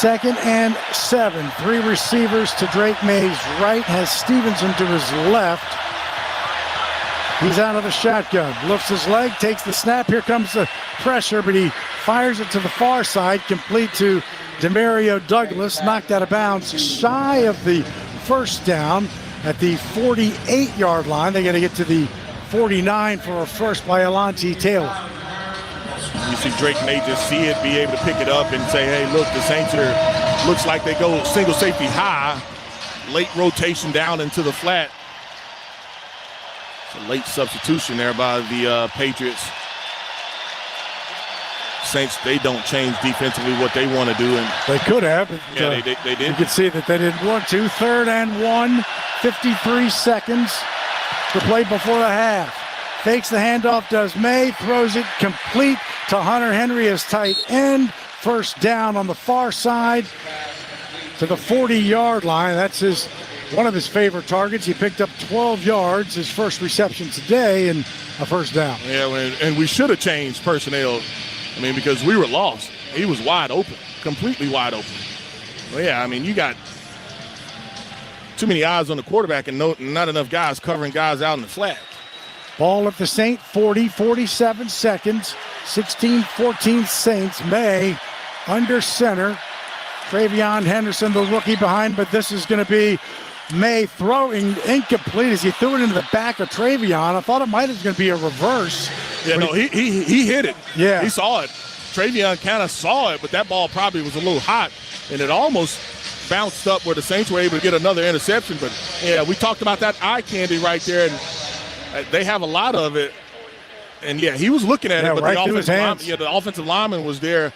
2nd and 7. 3 receivers to Drake May's right, has Stevenson to his left. He's out of the shotgun, lifts his leg, takes the snap. Here comes the pressure, but he fires it to the far side, complete to Demario Douglas, knocked out of bounds shy of the first down at the 48-yard line. They got to get to the 49 for a first by Alontae Taylor. You see Drake May just see it, be able to pick it up and say, hey, look, the Saints are, looks like they go single safety high, late rotation down into the flat. It's a late substitution there by the Patriots. Saints, they don't change defensively what they want to do, and they could have. Yeah, they did. You can see that they didn't want to. 3rd and 1, 53 seconds to play before the half. Fakes the handoff, does May, throws it complete to Hunter Henry as tight end. First down on the far side to the 40-yard line. That's one of his favorite targets. He picked up 12 yards, his first reception today, and a first down. Yeah, and we should have changed personnel. I mean, because we were lost. He was wide open, completely wide open. Well, yeah, I mean, you got too many eyes on the quarterback and not enough guys covering guys out in the flat. Ball at the Saint 40, 47 seconds, 16-14 Saints. May under center. Travion Henderson, the rookie behind, but this is going to be May throwing incomplete as he threw it into the back of Travion. I thought it might have going to be a reverse. Yeah, no, he hit it. Yeah. He saw it. Travion kind of saw it, but that ball probably was a little hot, and it almost bounced up where the Saints were able to get another interception. But, yeah, we talked about that eye candy right there, and they have a lot of it. And, yeah, he was looking at it, but right the offensive lineman was there.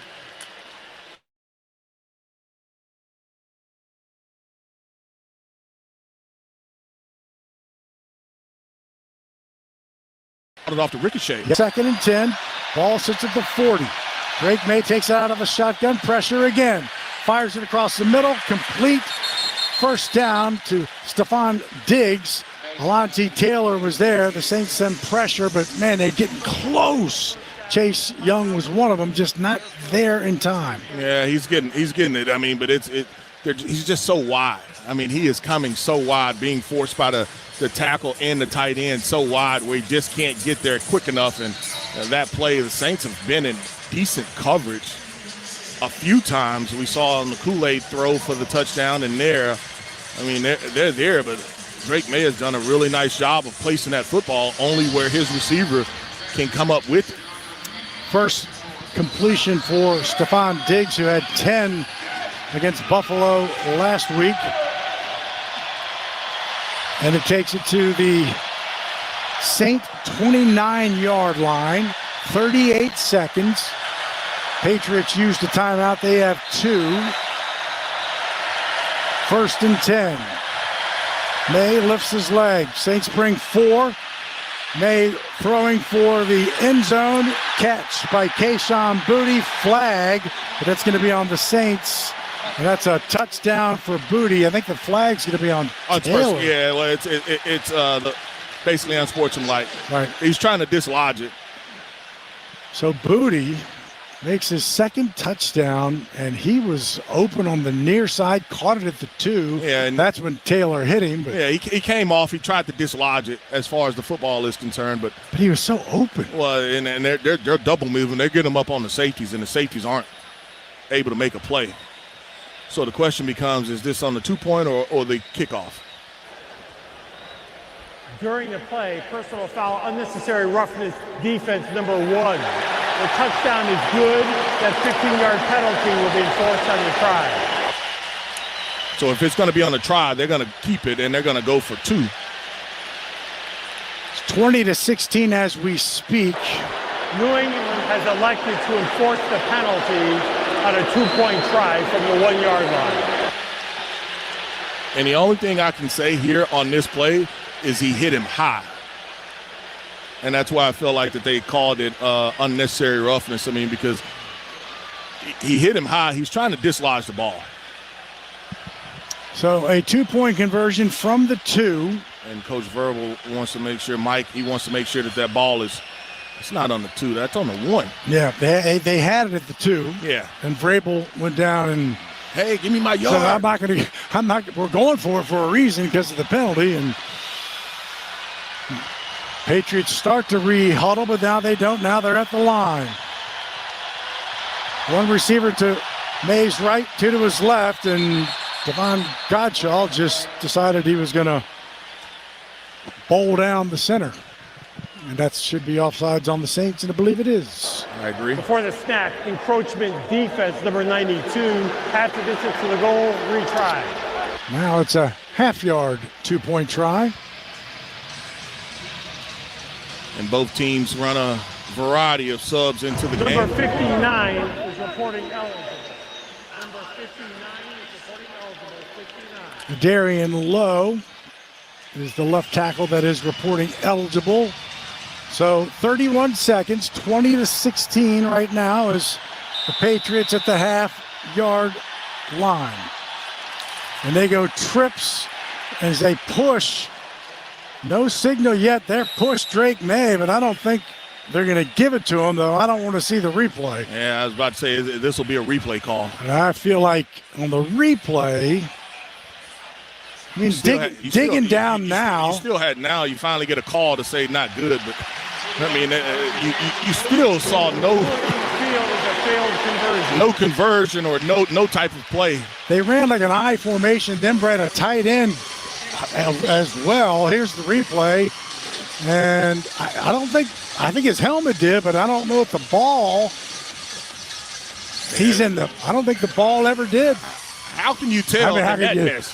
It off the ricochet. 2nd and 10. Ball sits at the 40. Drake May takes it out of a shotgun. Pressure again. Fires it across the middle. Complete. First down to Stephon Diggs. Alontae Taylor was there. The Saints send pressure, but man, they're getting close. Chase Young was one of them, just not there in time. Yeah, he's getting it. I mean, but he's just so wide. I mean, he is coming so wide, being forced by the tackle and the tight end so wide where he just can't get there quick enough. And that play, the Saints have been in decent coverage a few times. We saw on the Kool-Aid throw for the touchdown, and I mean, they're there, but Drake May has done a really nice job of placing that football only where his receiver can come up with it. First completion for Stephon Diggs, who had 10 against Buffalo last week. And it takes it to the Saint 29-yard line, 38 seconds. Patriots used a timeout. They have 2. 1st and 10. May lifts his leg. Saints bring 4. May throwing for the end zone. Catch by Kayshon Boutte. Flag, but that's going to be on the Saints. And that's a touchdown for Boutte. I think the flag's going to be on Taylor. Yeah, well, it's basically unsportsmanlike. Right. He's trying to dislodge it. So Boutte makes his 2nd touchdown, and he was open on the near side, caught it at the 2. Yeah, and that's when Taylor hit him. But yeah, he came off. He tried to dislodge it as far as the football is concerned, but he was so open. Well, and they're double moving. They're getting him up on the safeties, and the safeties aren't able to make a play. So the question becomes, is this on the 2-point or the kickoff? During the play, personal foul, unnecessary roughness, defense number 1. The touchdown is good. That 15-yard penalty will be enforced on the try. So if it's going to be on the try, they're going to keep it, and they're going to go for 2. It's 20-16 as we speak. New England has elected to enforce the penalty on a 2-point try from the 1-yard line. And the only thing I can say here on this play is he hit him high. And that's why I feel like that they called it unnecessary roughness. I mean, because he hit him high. He's trying to dislodge the ball. So a 2-point conversion from the 2. And Coach Verbal wants to make sure, he wants to make sure that ball is, it's not on the 2, that's on the 1. Yeah, they had it at the 2. Yeah. And Vrabel went down and, hey, give me my yard. So we're going for it for a reason because of the penalty. And Patriots start to re-huddle, but now they don't. Now they're at the line. One receiver to May's right, 2 to his left, and Devon Godshaw just decided he was going to bowl down the center. And that should be offsides on the Saints, and I believe it is. I agree. Before the snap, encroachment defense, number 92, half the distance to the goal, retry. Now it's a half-yard 2-point try. And both teams run a variety of subs into the game. Number 59 is reporting eligible. Number 59 is reporting eligible. 59. Darian Lowe is the left tackle that is reporting eligible. So 31 seconds, 20-16 right now is the Patriots at the half-yard line. And they go trips as they push. No signal yet. They're pushed Drake May, but I don't think they're going to give it to him, though. I don't want to see the replay. Yeah, I was about to say this will be a replay call. And I feel like on the replay, I mean, digging down now. You still had now. You finally get a call to say not good, but I mean, you still saw no conversion or no type of play. They ran like an I formation, then brought a tight end as well. Here's the replay, and I think his helmet did, but I don't know if the ball. I don't think the ball ever did. How can you tell that miss?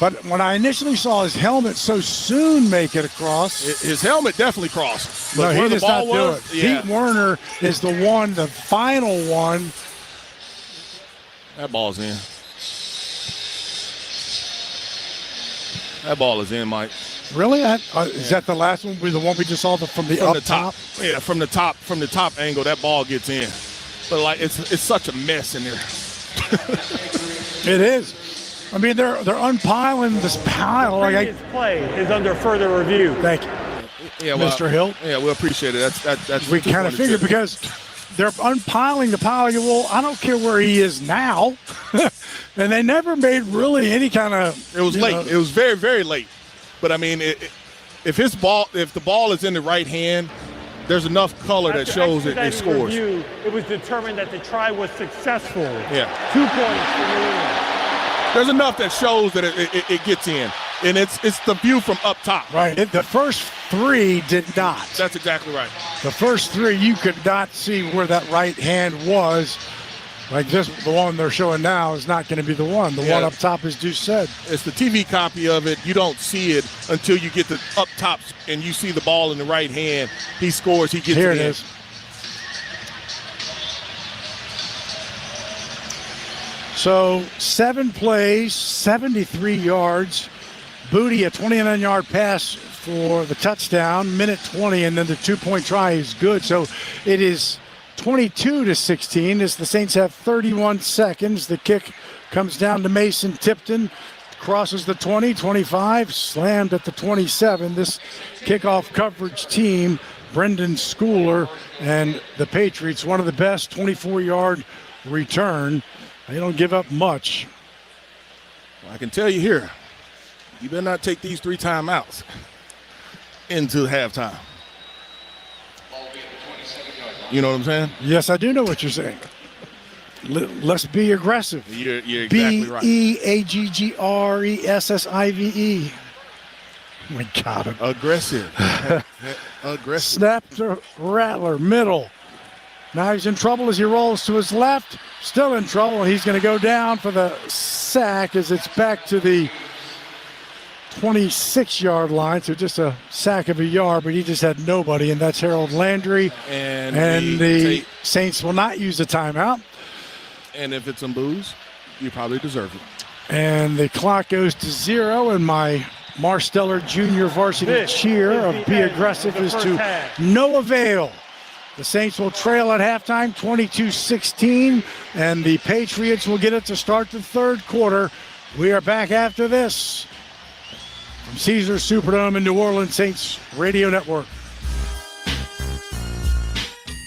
But when I initially saw his helmet so soon make it across. His helmet definitely crossed. But no, he does not do it. Yeah. Pete Werner is the final one. That ball's in. That ball is in, Mike. Really? Is that the last one? The one we just saw from the top? Yeah, from the top angle, that ball gets in. But like it's such a mess in there. It is. I mean, they're unpiling this pile. Previous play is under further review. Thank you, Mr. Hill. Yeah, we appreciate it. That's we kind of figured because they're unpiling the pile. Well, I don't care where he is now, and they never made really any kind of. It was late. It was very, very late. But I mean, if the ball is in the right hand, there's enough color that shows it scores. Review, it was determined that the try was successful. Yeah. 2 points for New England. There's enough that shows that it gets in, and it's the view from up top. Right. The first 3 did not. That's exactly right. The first 3 you could not see where that right hand was. Like this, the one they're showing now is not going to be the one. The one up top, as Deuce said. It's the TV copy of it. You don't see it until you get the up top and you see the ball in the right hand. He scores. He gets Here it it in. is. So 7 plays, 73 yards. Booty, a 29-yard pass for the touchdown, minute 20, and then the 2-point try is good. So it is 22-16 as the Saints have 31 seconds. The kick comes down to Mason Tipton, crosses the 20, 25, slammed at the 27. This kickoff coverage team, Brendan Schooler and the Patriots, one of the best, 24-yard return. They don't give up much. I can tell you here, you better not take these 3 timeouts into halftime. You know what I'm saying? Yes, I do know what you're saying. Let's be aggressive. You're exactly right. Beagressive. Oh my God. Aggressive. Aggressive. Snap to Rattler, middle. Now he's in trouble as he rolls to his left. Still in trouble. He's going to go down for the sack as it's back to the 26-yard line. So just a sack of a yard, but he just had nobody, and that's Harold Landry. And the Saints will not use a timeout. And if it's some booze, you probably deserve it. And the clock goes to 0, and my Marsteller Jr. varsity cheer of Be Aggressive is to no avail. The Saints will trail at halftime 22-16, and the Patriots will get it to start the third quarter. We are back after this from Caesars Superdome in New Orleans Saints Radio Network.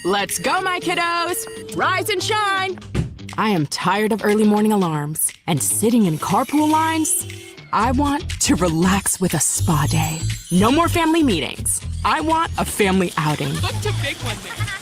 Let's go, my kiddos. Rise and shine. I am tired of early morning alarms and sitting in carpool lines. I want to relax with a spa day. No more family meetings. I want a family outing.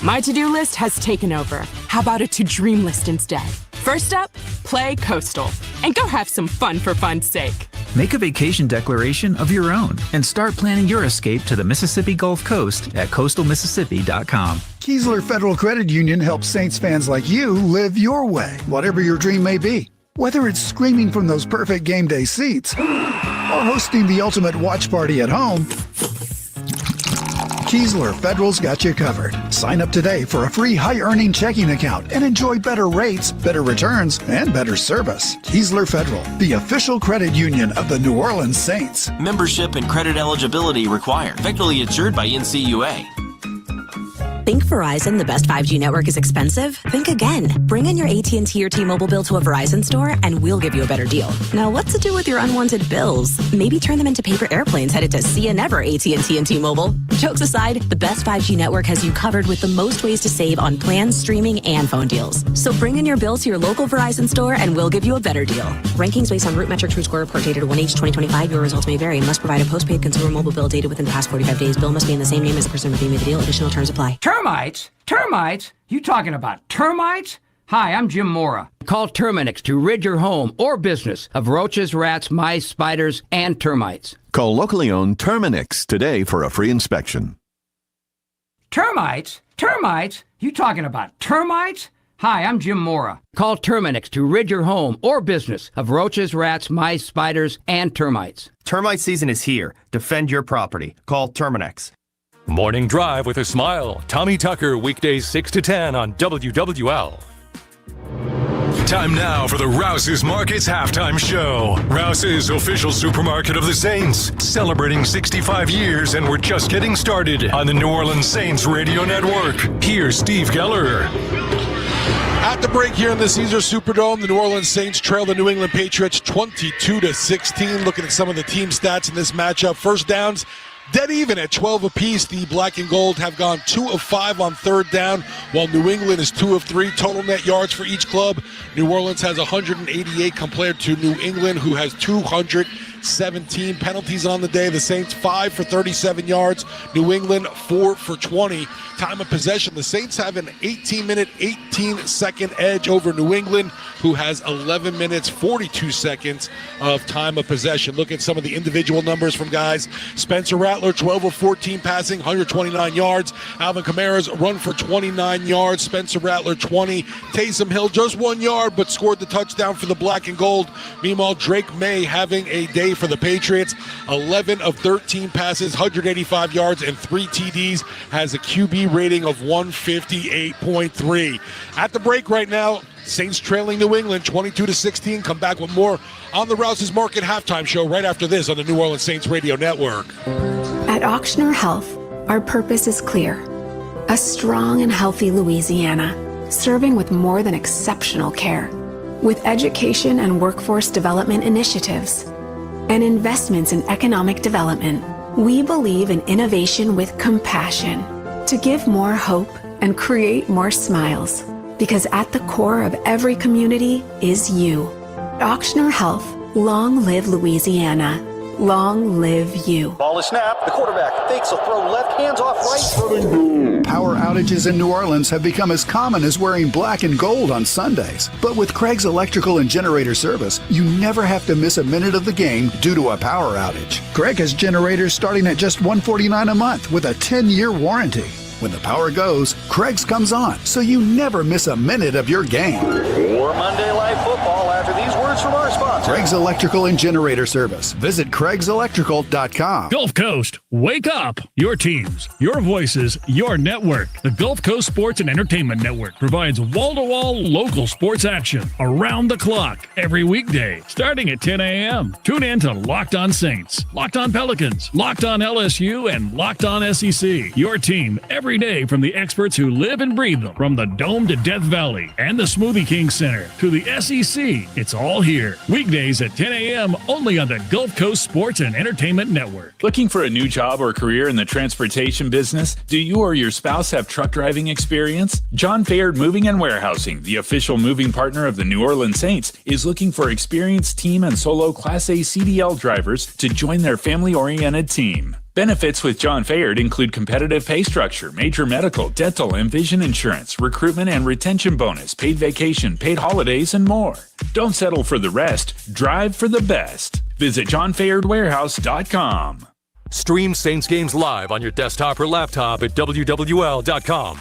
My to-do list has taken over. How about a to-dream list instead? First up, play Coastal and go have some fun for fun's sake. Make a vacation declaration of your own and start planning your escape to the Mississippi Gulf Coast at coastalmississippi.com. Keesler Federal Credit Union helps Saints fans like you live your way, whatever your dream may be. Whether it's screaming from those perfect game day seats or hosting the ultimate watch party at home, Keesler Federal's got you covered. Sign up today for a free high-earning checking account and enjoy better rates, better returns, and better service. Keesler Federal, the official credit union of the New Orleans Saints. Membership and credit eligibility required. Federally insured by NCUA. Think Verizon, the best 5G network, is expensive? Think again. Bring in your AT&T or T-Mobile bill to a Verizon store and we'll give you a better deal. Now, what to do with your unwanted bills? Maybe turn them into paper airplanes headed to See You Never AT&T and T-Mobile. Jokes aside, the best 5G network has you covered with the most ways to save on plans, streaming, and phone deals. So bring in your bill to your local Verizon store and we'll give you a better deal. Rankings based on Root Metrics Root Score report dated 1H 2025. Your results may vary. Must provide a postpaid consumer mobile bill dated within the past 45 days. Bill must be in the same name as the person redeeming the deal. Additional terms apply. Termites? Termites? You talking about termites? Hi, I'm Jim Mora. Call Terminix to rid your home or business of roaches, rats, mice, spiders, and termites. Call locally owned Terminix today for a free inspection. Termites? Termites? You talking about termites? Hi, I'm Jim Mora. Call Terminix to rid your home or business of roaches, rats, mice, spiders, and termites. Termite season is here. Defend your property. Call Terminix. Morning Drive with a Smile. Tommy Tucker, weekdays 6 to 10 on WWL. Time now for the Rouse's Markets Halftime Show. Rouse's, official supermarket of the Saints, celebrating 65 years, and we're just getting started on the New Orleans Saints Radio Network. Here's Steve Geller. At the break here in the Caesars Superdome, the New Orleans Saints trail the New England Patriots 22-16. Looking at some of the team stats in this matchup. First downs, dead even at 12 apiece. The black and gold have gone 2 of 5 on third down, while New England is 2 of 3. Total net yards for each club. New Orleans has 188 compared to New England, who has 217. Penalties on the day. The Saints 5 for 37 yards. New England 4 for 20. Time of possession, the Saints have an 18-minute, 18-second edge over New England, who has 11 minutes, 42 seconds of time of possession. Look at some of the individual numbers from guys. Spencer Rattler, 12 of 14 passing, 129 yards. Alvin Kamara's run for 29 yards. Spencer Rattler, 20. Taysom Hill, just 1 yard, but scored the touchdown for the black and gold. Meanwhile, Drake May having a day for the Patriots. 11 of 13 passes, 185 yards, and 3 TDs. Has a QB rating of 158.3. At the break right now, Saints trailing New England 22-16. Come back with more on the Rouse's Market Halftime Show right after this on the New Orleans Saints Radio Network. At Auctioneer Health, our purpose is clear. A strong and healthy Louisiana, serving with more than exceptional care. With education and workforce development initiatives and investments in economic development, we believe in innovation with compassion to give more hope and create more smiles. Because at the core of every community is you. Auctioneer Health, long live Louisiana. Long live you. Ball is snapped. The quarterback fakes a throw left, hands off right. Power outages in New Orleans have become as common as wearing black and gold on Sundays. But with Craig's Electrical and Generator Service, you never have to miss a minute of the game due to a power outage. Craig has generators starting at just $149 a month with a 10-year warranty. When the power goes, Craig's comes on, so you never miss a minute of your game. More Monday Live Football after these words from our sponsor. Craig's Electrical and Generator Service. Visit CraigsElectrical.com. Gulf Coast, wake up! Your teams, your voices, your network. The Gulf Coast Sports and Entertainment Network provides wall-to-wall local sports action around the clock every weekday, starting at 10 a.m. Tune in to Locked On Saints, Locked On Pelicans, Locked On LSU, and Locked On SEC. Your team every day from the experts who live and breathe them. From the Dome to Death Valley and the Smoothie King Center to the SEC, it's all here. Weekdays at 10 a.m. only on the Gulf Coast Sports and Entertainment Network. Looking for a new job or career in the transportation business? Do you or your spouse have truck driving experience? John Fayard Moving and Warehousing, the official moving partner of the New Orleans Saints, is looking for experienced team and solo Class A CDL drivers to join their family-oriented team. Benefits with John Fayard include competitive pay structure, major medical, dental, and vision insurance, recruitment and retention bonus, paid vacation, paid holidays, and more. Don't settle for the rest. Drive for the best. Visit JohnFayardWarehouse.com. Stream Saints games live on your desktop or laptop at WWL.com.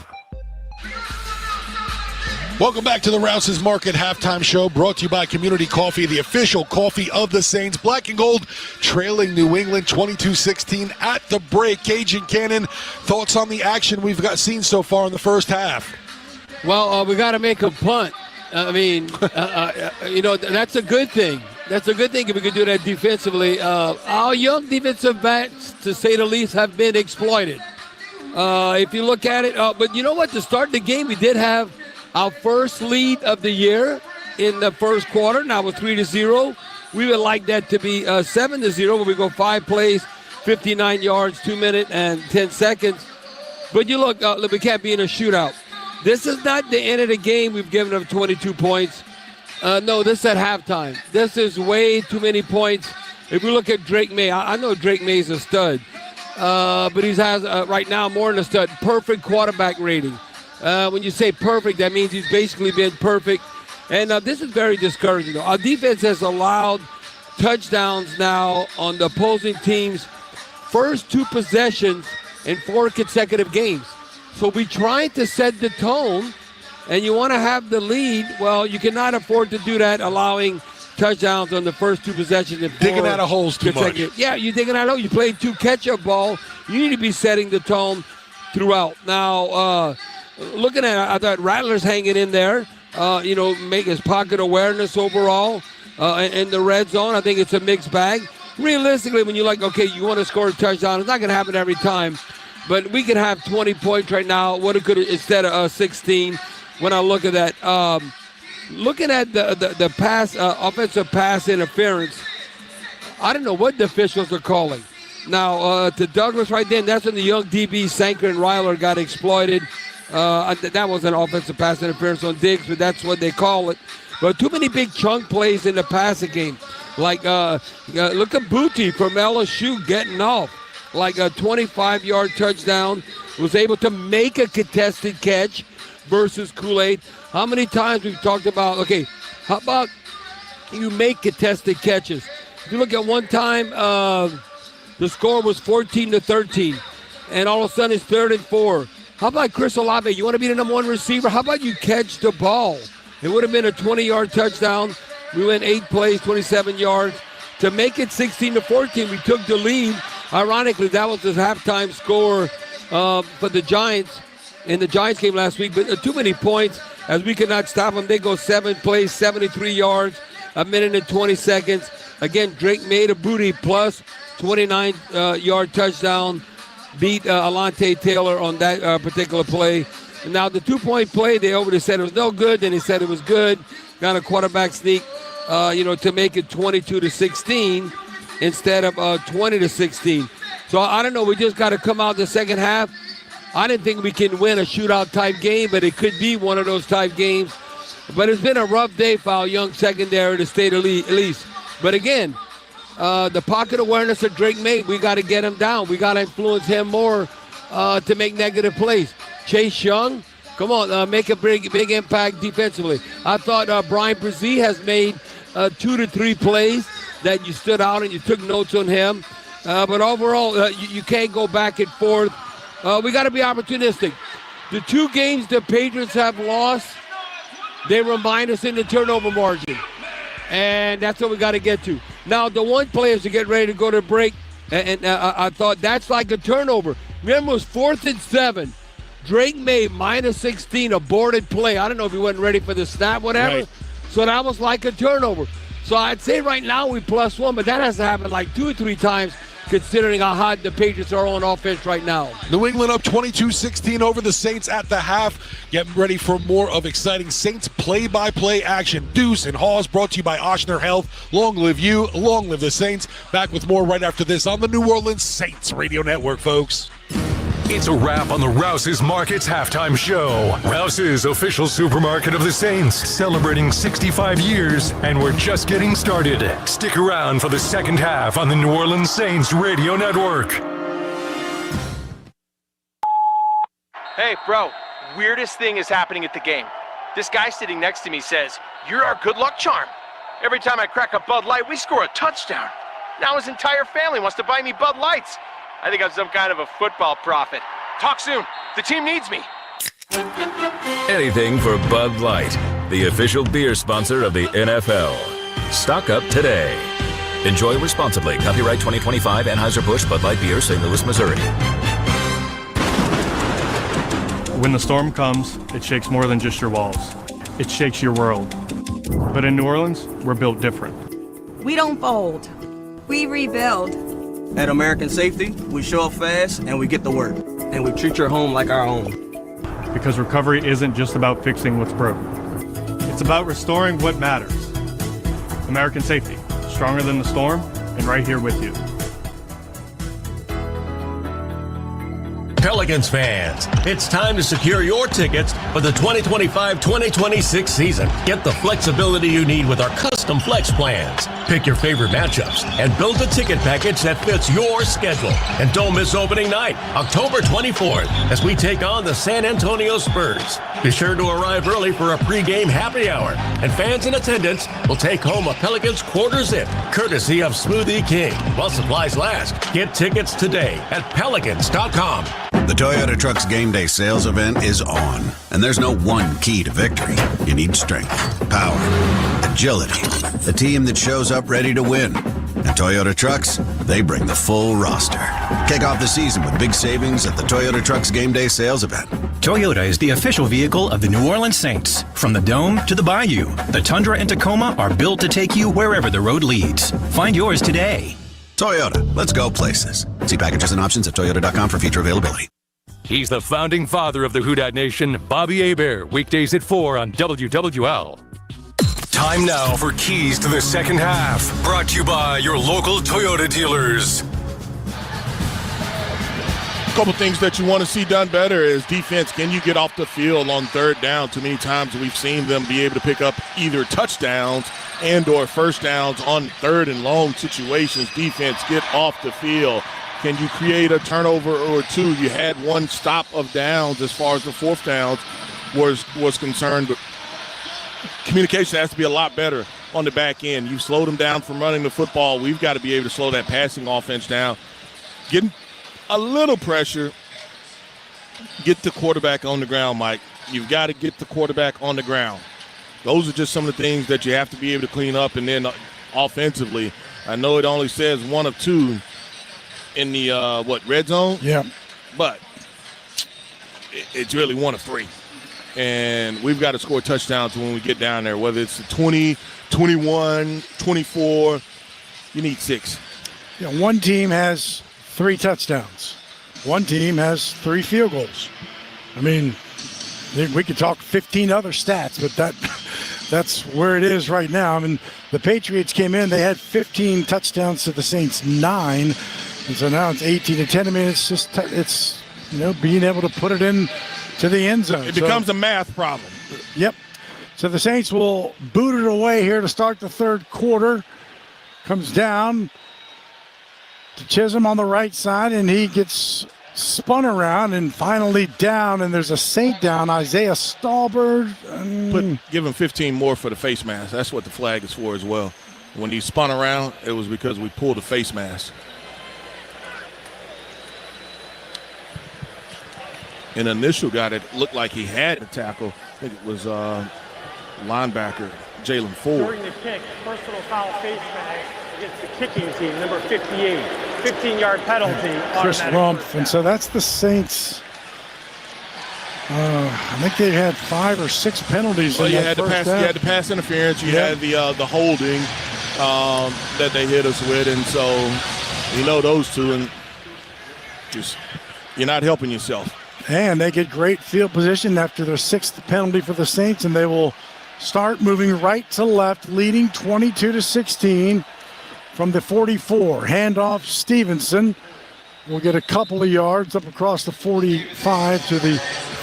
Welcome back to the Rouse's Market Halftime Show, brought to you by Community Coffee, the official coffee of the Saints. Black and gold trailing New England 22-16 at the break. Cajun Cannon, thoughts on the action we've seen so far in the first half? Well, we got to make a punt. I mean, that's a good thing. That's a good thing if we can do that defensively. Our young defensive backs, to say the least, have been exploited. If you look at it, but you know what? To start the game, we did have our first lead of the year in the first quarter. Now we're 3-0. We would like that to be 7-0, where we go 5 plays, 59 yards, 2 minutes and 10 seconds. But you look, we can't be in a shootout. This is not the end of the game. We've given up 22 points. No, this is at halftime. This is way too many points. If we look at Drake May, I know Drake May's a stud, but he has right now more than a stud. Perfect quarterback rating. When you say perfect, that means he's basically been perfect. And this is very discouraging, though. Our defense has allowed touchdowns now on the opposing team's first 2 possessions in 4 consecutive games. So we're trying to set the tone, and you want to have the lead. Well, you cannot afford to do that, allowing touchdowns on the first 2 possessions. Digging out of holes too much. Yeah, you're digging out of holes. You played 2 catch-up ball. You need to be setting the tone throughout. Now, looking at it, I thought Rattler's hanging in there. Make his pocket awareness overall in the red zone. I think it's a mixed bag. Realistically, when you you want to score a touchdown, it's not going to happen every time. But we could have 20 points right now. What it could instead of 16. When I look at that, looking at the pass, offensive pass interference, I don't know what the officials are calling. Now to Douglas right then, that's when the young DB Sanker and Ryler got exploited. That was an offensive pass interference on Diggs, but that's what they call it. But too many big chunk plays in the passing game. Look at Booty from LSU getting off. Like a 25-yard touchdown, was able to make a contested catch versus Kool-Aid. How many times we've talked about, how about you make contested catches? If you look at one time, the score was 14-13, and all of a sudden it's 3rd and 4. How about Chris Olave? You want to be the number 1 receiver? How about you catch the ball? It would have been a 20-yard touchdown. We went 8 plays, 27 yards. To make it 16-14, we took the lead. Ironically, that was the halftime score for the Giants in the Giants game last week. But too many points as we could not stop them. They go 7 plays, 73 yards, 1 minute and 20 seconds. Again, Drake made a booty plus 29-yard touchdown. Beat Alante Taylor on that particular play. And now the 2-point play, they over said it was no good. Then they said it was good. Got a quarterback sneak, to make it 22-16. Instead of 20-16. So I don't know. We just got to come out the second half. I didn't think we can win a shootout type game, but it could be one of those type games. But it's been a rough day for our young secondary, to say the least. But again, the pocket awareness of Drake May, we got to get him down. We got to influence him more to make negative plays. Chase Young, come on, make a big impact defensively. I thought Brian Brzee has made 2 to 3 plays that you stood out and you took notes on him. But overall, you can't go back and forth. We got to be opportunistic. The 2 games the Patriots have lost, they remind us in the turnover margin. And that's what we got to get to. Now, the one play is to get ready to go to break, and I thought that's like a turnover. Remember, it was 4th and 7. Drake May, -16, aborted play. I don't know if he wasn't ready for the snap, whatever. Right. So that was like a turnover. So I'd say right now we +1, but that has to happen like 2 or 3 times considering how hot the Patriots are on offense right now. New England up 22-16 over the Saints at the half. Getting ready for more of exciting Saints play-by-play action. Deuce and Hawes brought to you by Ochsner Health. Long live you, long live the Saints. Back with more right after this on the New Orleans Saints Radio Network, folks. It's a wrap on the Rouse's Markets halftime show. Rouse's, official supermarket of the Saints, celebrating 65 years, and we're just getting started. Stick around for the second half on the New Orleans Saints Radio Network. Hey, bro, weirdest thing is happening at the game. This guy sitting next to me says, "You're our good luck charm. Every time I crack a Bud Light, we score a touchdown. Now his entire family wants to buy me Bud Lights. I think I'm some kind of a football prophet. Talk soon. The team needs me." Anything for Bud Light, the official beer sponsor of the NFL. Stock up today. Enjoy responsibly. Copyright 2025 Anheuser-Busch Bud Light Beer, St. Louis, Missouri. When the storm comes, it shakes more than just your walls. It shakes your world. But in New Orleans, we're built different. We don't fold. We rebuild. At American Safety, we show up fast and we get to work. and we treat your home like our own. Because recovery isn't just about fixing what's broke. It's about restoring what matters. American safety, stronger than the storm, and right here with you. Pelicans fans, it's time to secure your tickets for the 2025-2026 season. Get the flexibility you need with our custom flex plans. Pick your favorite matchups and build a ticket package that fits your schedule. And don't miss opening night, October 24th, as we take on the San Antonio Spurs. Be sure to arrive early for a pregame happy hour, and fans in attendance will take home a Pelicans quarter zip, courtesy of Smoothie King. While supplies last, get tickets today at pelicans.com. The Toyota Trucks Game Day sales event is on, and there's no one key to victory. You need strength, power, agility, a team that shows up ready to win. At Toyota Trucks, they bring the full roster. Kick off the season with big savings at the Toyota Trucks Game Day sales event. Toyota is the official vehicle of the New Orleans Saints. From the Dome to the Bayou, the Tundra and Tacoma are built to take you wherever the road leads. Find yours today. Toyota, let's go places. See packages and options at toyota.com for future availability. He's the founding father of the Who Dat Nation, Bobby Hebert, weekdays at 4 on WWL. Time now for Keys to the Second Half, brought to you by your local Toyota dealers. A couple things that you want to see done better is defense. Can you get off the field on third down? Too many times we've seen them be able to pick up either touchdowns and or first downs on third and long situations. Defense, get off the field. Can you create a turnover or two? You had one stop of downs as far as the fourth downs was concerned, but communication has to be a lot better on the back end. You've slowed them down from running the football. We've got to be able to slow that passing offense down. Getting a little pressure, get the quarterback on the ground, Mike. You've got to get the quarterback on the ground. Those are just some of the things that you have to be able to clean up. And then offensively, I know it only says 1 of 2 in the, red zone? Yeah. But it's really 1 of 3. And we've got to score touchdowns when we get down there, whether it's 20, 21, 24. You need 6. Yeah, one team has 3 touchdowns. One team has 3 field goals. I mean, we could talk 15 other stats, but that's where it is right now. I mean, the Patriots came in, they had 15 touchdowns to the Saints 9. And so now it's 18-10. I mean, it's just being able to put it in to the end zone. It becomes a math problem. Yep. So the Saints will boot it away here to start the third quarter. Comes down to Chisholm on the right side, and he gets spun around and finally down, and there's a Saint down, Isaiah Stallbird. Give him 15 more for the face mask. That's what the flag is for as well. When he spun around, it was because we pulled the face mask. An initial guy that looked like he had the tackle, I think it was linebacker Jalen Ford. During the kick, personal foul face mask against the kicking team, number 58, 15-yard penalty. Chris Rumpf, and so that's the Saints. I think they had 5 or 6 penalties. Well, you had the pass interference. You had the holding that they hit us with, and so those two, and just you're not helping yourself. And they get great field position after their 6th penalty for the Saints, and they will start moving right to left, leading 22-16 from the 44. Handoff Stevenson will get a couple of yards up across the 45 to the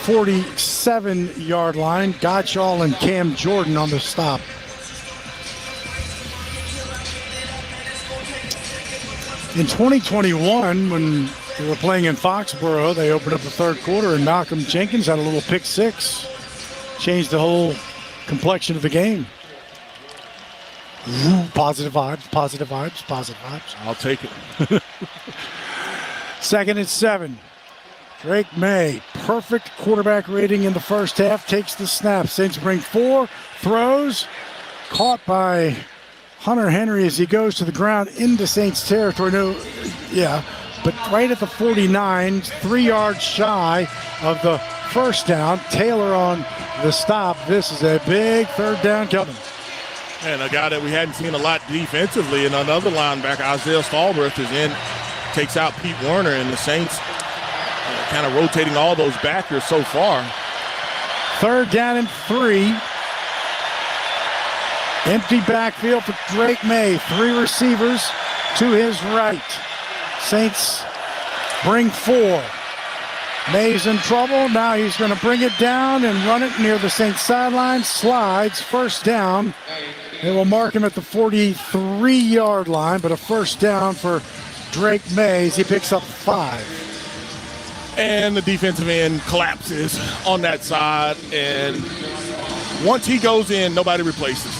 47-yard line. Gottschall and Cam Jordan on the stop. In 2021, when they were playing in Foxborough, they opened up the third quarter, and Malcolm Jenkins had a little pick 6. Changed the whole complexion of the game. Positive vibes, positive vibes, positive vibes. I'll take it. 2nd and 7. Drake May, perfect quarterback rating in the first half, takes the snap. Saints bring 4, throws, caught by Hunter Henry as he goes to the ground into Saints territory. But right at the 49, 3 yards shy of the first down. Taylor on the stop. This is a big third down coming. And a guy that we hadn't seen a lot defensively, and another linebacker, Isaiah Stallbird, is in, takes out Pete Werner, and the Saints kind of rotating all those backers so far. 3rd down and 3. Empty backfield for Drake May. 3 receivers to his right. Saints bring 4. May's in trouble. Now he's going to bring it down and run it near the Saints sideline. Slides. 1st down. They will mark him at the 43-yard line, but a 1st down for Drake May as he picks up 5. And the defensive end collapses on that side. And once he goes in, nobody replaces.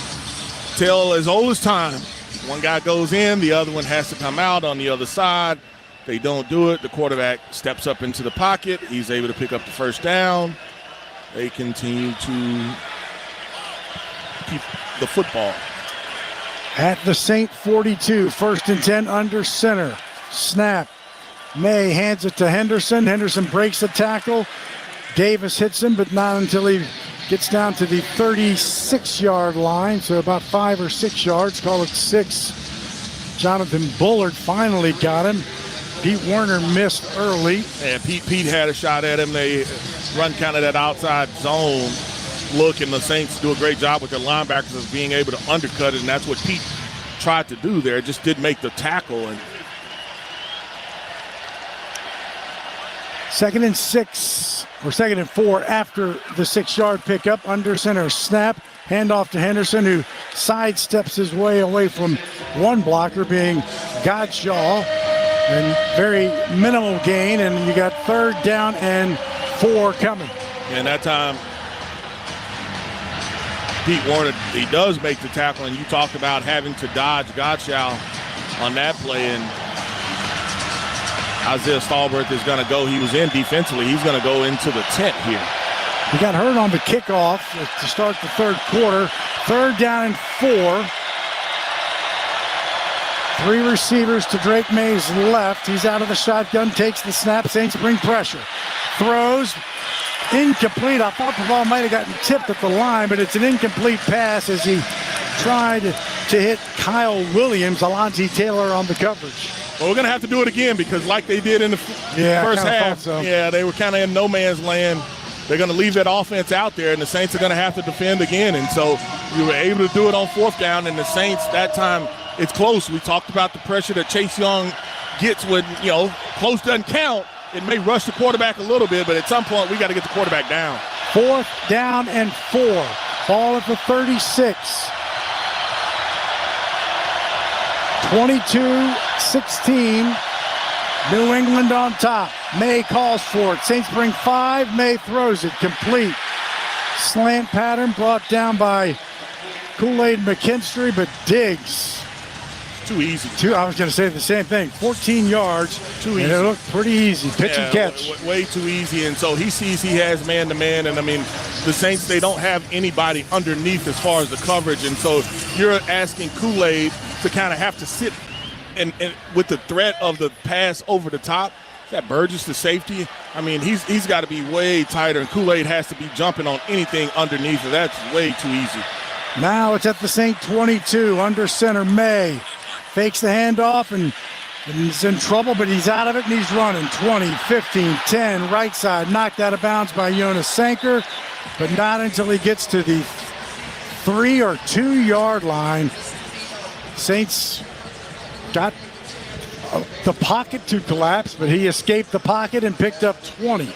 Till as old as time. One guy goes in, the other one has to come out on the other side. They don't do it. The quarterback steps up into the pocket. He's able to pick up the 1st down. They continue to keep the football. At the Saint 42, 1st and 10 under center. Snap. May hands it to Henderson. Henderson breaks the tackle. Davis hits him, but not until he gets down to the 36-yard line, so about 5 or 6 yards, call it 6. Jonathan Bullard finally got him. Pete Werner missed early. And Pete had a shot at him. They run kind of that outside zone look, and the Saints do a great job with their linebackers of being able to undercut it, and that's what Pete tried to do there. Just didn't make the tackle. And 2nd and 6, or 2nd and 4 after the 6-yard pickup. Under center snap. Handoff to Henderson, who sidesteps his way away from one blocker, being Godshaw. And very minimal gain, and you got 3rd down and 4 coming. And that time, Pete Werner, he does make the tackle, and you talked about having to dodge Godshaw on that play, and Isaiah Stallworth is going to go. He was in defensively. He's going to go into the tent here. He got hurt on the kickoff to start the 3rd quarter. 3rd down and 4. 3 receivers to Drake May's left. He's out of the shotgun, takes the snap. Saints bring pressure. Throws. Incomplete. I thought the ball might have gotten tipped at the line, but it's an incomplete pass as he tried to hit Kyle Williams. Alontae Taylor on the coverage. Well, we're going to have to do it again because like they did in the first half, they were kind of in no man's land. They're going to leave that offense out there, and the Saints are going to have to defend again. And so we were able to do it on 4th down, and the Saints that time, it's close. We talked about the pressure that Chase Young gets when, close doesn't count. It may rush the quarterback a little bit, but at some point we got to get the quarterback down. 4th down and 4. Ball at the 36. 22-16. New England on top. May calls for it. Saints bring 5. May throws it. Complete. Slant pattern brought down by Kool-Aid McKinstry, but Diggs. Too easy. I was going to say the same thing. 14 yards. Too easy. And it looked pretty easy. Pitch and catch. Way too easy. And so he sees he has man-to-man. And, I mean, the Saints, they don't have anybody underneath as far as the coverage. And so you're asking Kool-Aid to kind of have to sit and with the threat of the pass over the top. That Burgess, the safety, I mean, he's got to be way tighter. And Kool-Aid has to be jumping on anything underneath. And that's way too easy. Now it's at the Saint 22. Under center, May. Fakes the handoff, and he's in trouble, but he's out of it, and he's running. 20, 15, 10, right side. Knocked out of bounds by Jonas Sanker, but not until he gets to the 3 or 2 yard line. Saints got the pocket to collapse, but he escaped the pocket and picked up 20.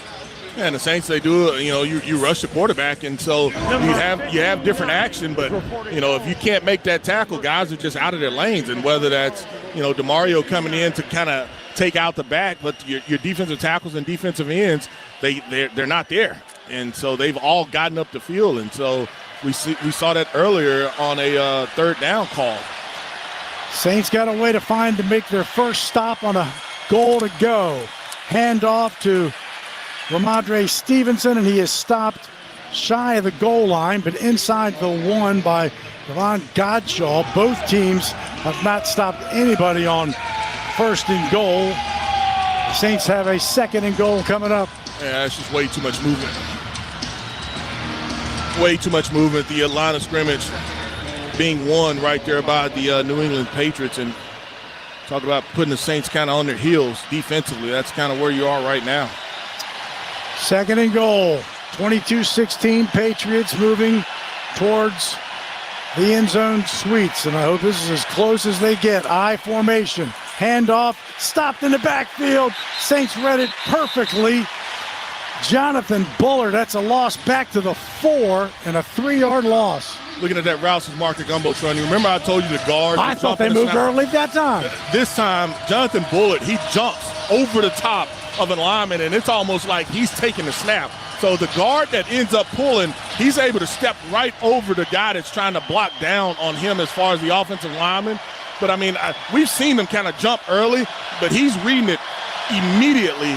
And the Saints, they do, you rush the quarterback, and so you have different action, but, if you can't make that tackle, guys are just out of their lanes, and whether that's, DeMario coming in to kind of take out the back, but your defensive tackles and defensive ends, they're not there. And so they've all gotten up the field, and so we saw that earlier on a 3rd down call. Saints got a way to make their first stop on a goal to go. Handoff to Ramondre Stevenson, and he is stopped shy of the goal line, but inside the 1 by Devon Godshaw. Both teams have not stopped anybody on 1st and goal. The Saints have a 2nd and goal coming up. Yeah, it's just way too much movement. Way too much movement. The line of scrimmage being won right there by the New England Patriots, and talk about putting the Saints kind of on their heels defensively. That's kind of where you are right now. Second and goal. 22-16, Patriots moving towards the end zone suites. And I hope this is as close as they get. I formation. Handoff. Stopped in the backfield. Saints read it perfectly. Jonathan Bullard, that's a loss back to the 4 and a 3-yard loss. Looking at that Rouse's market gumbo training. Remember I told you the guard. I thought they moved early that time. This time, Jonathan Bullard, he jumps over the top of an lineman, and it's almost like he's taking the snap. So the guard that ends up pulling, he's able to step right over the guy that's trying to block down on him as far as the offensive lineman. But, I mean, we've seen him kind of jump early, but he's reading it immediately.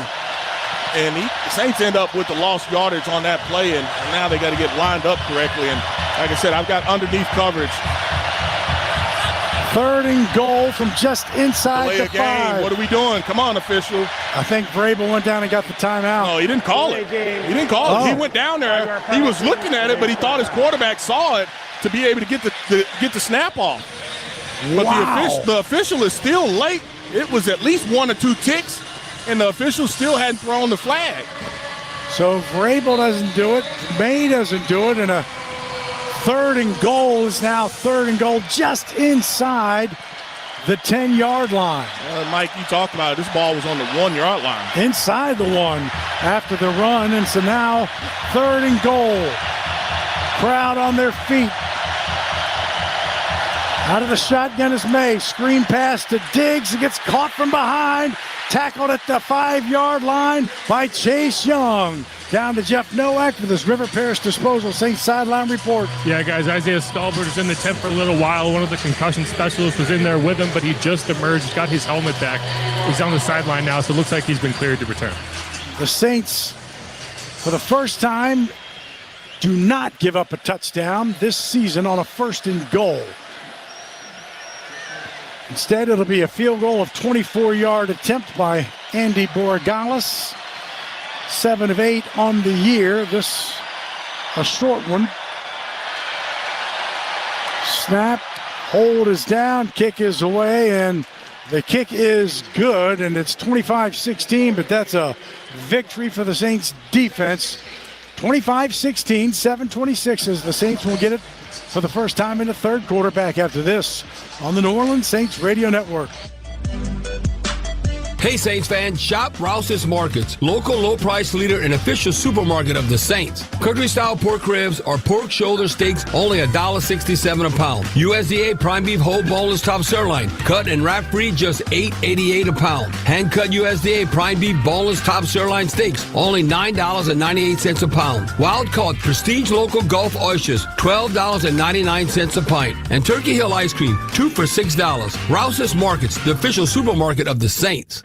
And the Saints end up with the lost yardage on that play, and now they got to get lined up correctly. And like I said, I've got underneath coverage. Third and goal from just inside the 5. What are we doing? Come on, official. I think Vrabel went down and got the timeout. No, he didn't call it. He didn't call it. He went down there. He was looking at it, but he thought his quarterback saw it to be able to get the snap off. But the official is still late. It was at least 1 or 2 ticks, and the official still hadn't thrown the flag. So Vrabel doesn't do it. May doesn't do it, and a third and goal is now third and goal just inside the 10-yard line. Mike, you talked about it. This ball was on the 1-yard line. Inside the 1 after the run, and so now third and goal. Crowd on their feet. Out of the shotgun is May. Screen pass to Diggs. It gets caught from behind. Tackled at the 5-yard line by Chase Young. Down to Jeff Nowak for this River Parish Disposal Saints sideline report. Yeah, guys, Isaiah Stallbert is in the tent for a little while. One of the concussion specialists was in there with him, but he just emerged, got his helmet back. He's on the sideline now, so it looks like he's been cleared to return. The Saints, for the first time, do not give up a touchdown this season on a first and goal. Instead, it'll be a field goal of 24-yard attempt by Andy Borregales. 7 of 8 on the year. This a short one. Snap, hold is down, kick is away, and the kick is good, and it's 25-16, but that's a victory for the Saints defense. 25-16, 7:26 as the Saints will get it for the first time in the third quarter. Back after this on the New Orleans Saints Radio Network. Hey Saints fans, shop Rouse's Markets, local low price leader and official supermarket of the Saints. Country style pork ribs or pork shoulder steaks only $1.67 a pound. USDA prime beef whole boneless top sirloin, cut and wrap free, just $8.88 a pound. Hand cut USDA prime beef boneless top sirloin steaks only $9.98 a pound. Wild caught prestige local Gulf oysters $12.99 a pint. And Turkey Hill ice cream 2 for $6. Rouse's Markets, the official supermarket of the Saints.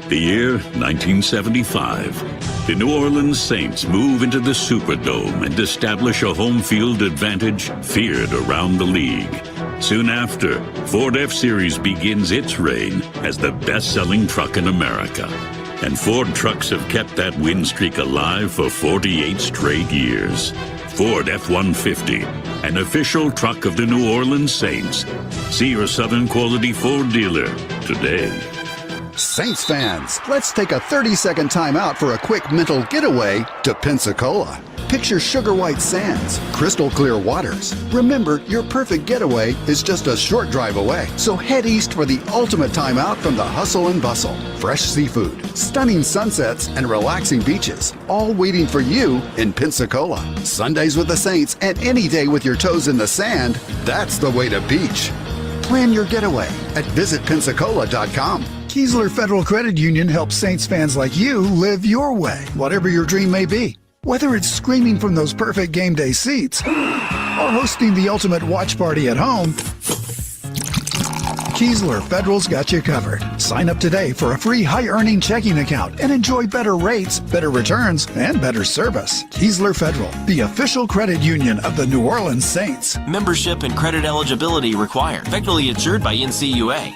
The year 1975. The New Orleans Saints move into the Superdome and establish a home field advantage feared around the league. Soon after, Ford F-Series begins its reign as the best-selling truck in America. And Ford trucks have kept that win streak alive for 48 straight years. Ford F-150, an official truck of the New Orleans Saints. See your Southern Quality Ford dealer today. Saints fans, let's take a 30-second time out for a quick mental getaway to Pensacola. Picture sugar white sands, crystal clear waters. Remember, your perfect getaway is just a short drive away. So head east for the ultimate time out from the hustle and bustle. Fresh seafood, stunning sunsets, and relaxing beaches, all waiting for you in Pensacola. Sundays with the Saints and any day with your toes in the sand, that's the way to beach. Plan your getaway at visitpensacola.com. Keesler Federal Credit Union helps Saints fans like you live your way, whatever your dream may be. Whether it's screaming from those perfect game day seats or hosting the ultimate watch party at home, Keesler Federal's got you covered. Sign up today for a free high-earning checking account and enjoy better rates, better returns, and better service. Keesler Federal, the official credit union of the New Orleans Saints. Membership and credit eligibility required. Federally insured by NCUA.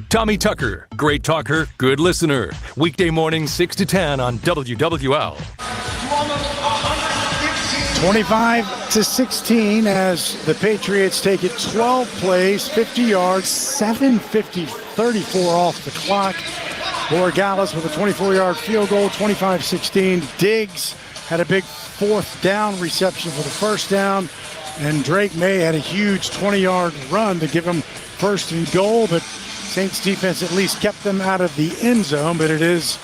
Tommy Tucker, great talker, good listener. Weekday morning 6 to 10 on WWL. 25-16 as the Patriots take it 12 plays, 50 yards, 7:50, 34 off the clock. Borregales with a 24-yard field goal, 25-16. Diggs had a big fourth down reception for the first down. And Drake May had a huge 20-yard run to give him first and goal, but Saints defense at least kept them out of the end zone. But it is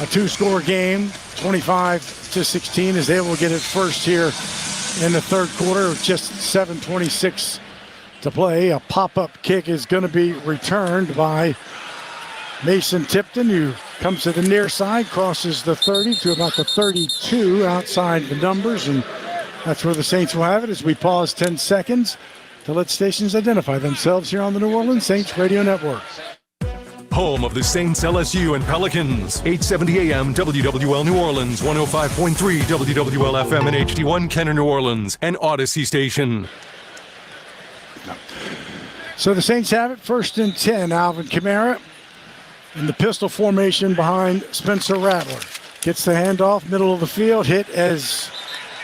a two-score game, 25-16, is able to get it first here in the third quarter with just 7:26 to play. A pop-up kick is going to be returned by Mason Tipton, who comes to the near side, crosses the 30 to about the 32 outside the numbers, and that's where the Saints will have it as we pause 10 seconds to let stations identify themselves here on the New Orleans Saints Radio Network. Home of the Saints, LSU, and Pelicans. 870 AM WWL New Orleans, 105.3 WWL FM and HD1 Kenner New Orleans, and Odyssey Station. So the Saints have it, 1st and 10. Alvin Kamara in the pistol formation behind Spencer Rattler. Gets the handoff, middle of the field, hit as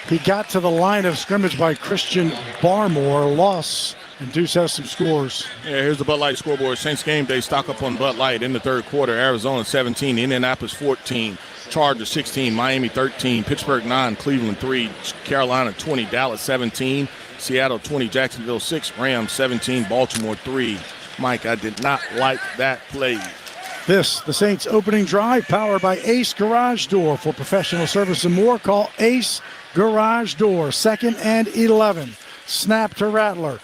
he got to the line of scrimmage by Christian Barmore. Loss, and Deuce has some scores. Yeah, here's the Bud Light scoreboard. Saints game day stock up on Bud Light in the third quarter. Arizona 17, Indianapolis 14, Chargers 16, Miami 13, Pittsburgh 9, Cleveland 3, Carolina 20, Dallas 17, Seattle 20, Jacksonville 6, Rams 17, Baltimore 3. Mike, I did not like that play. This, the Saints opening drive, powered by Ace Garage Door. For professional service and more, call Ace Garage Door. 2nd and 11. Snap to Rattler.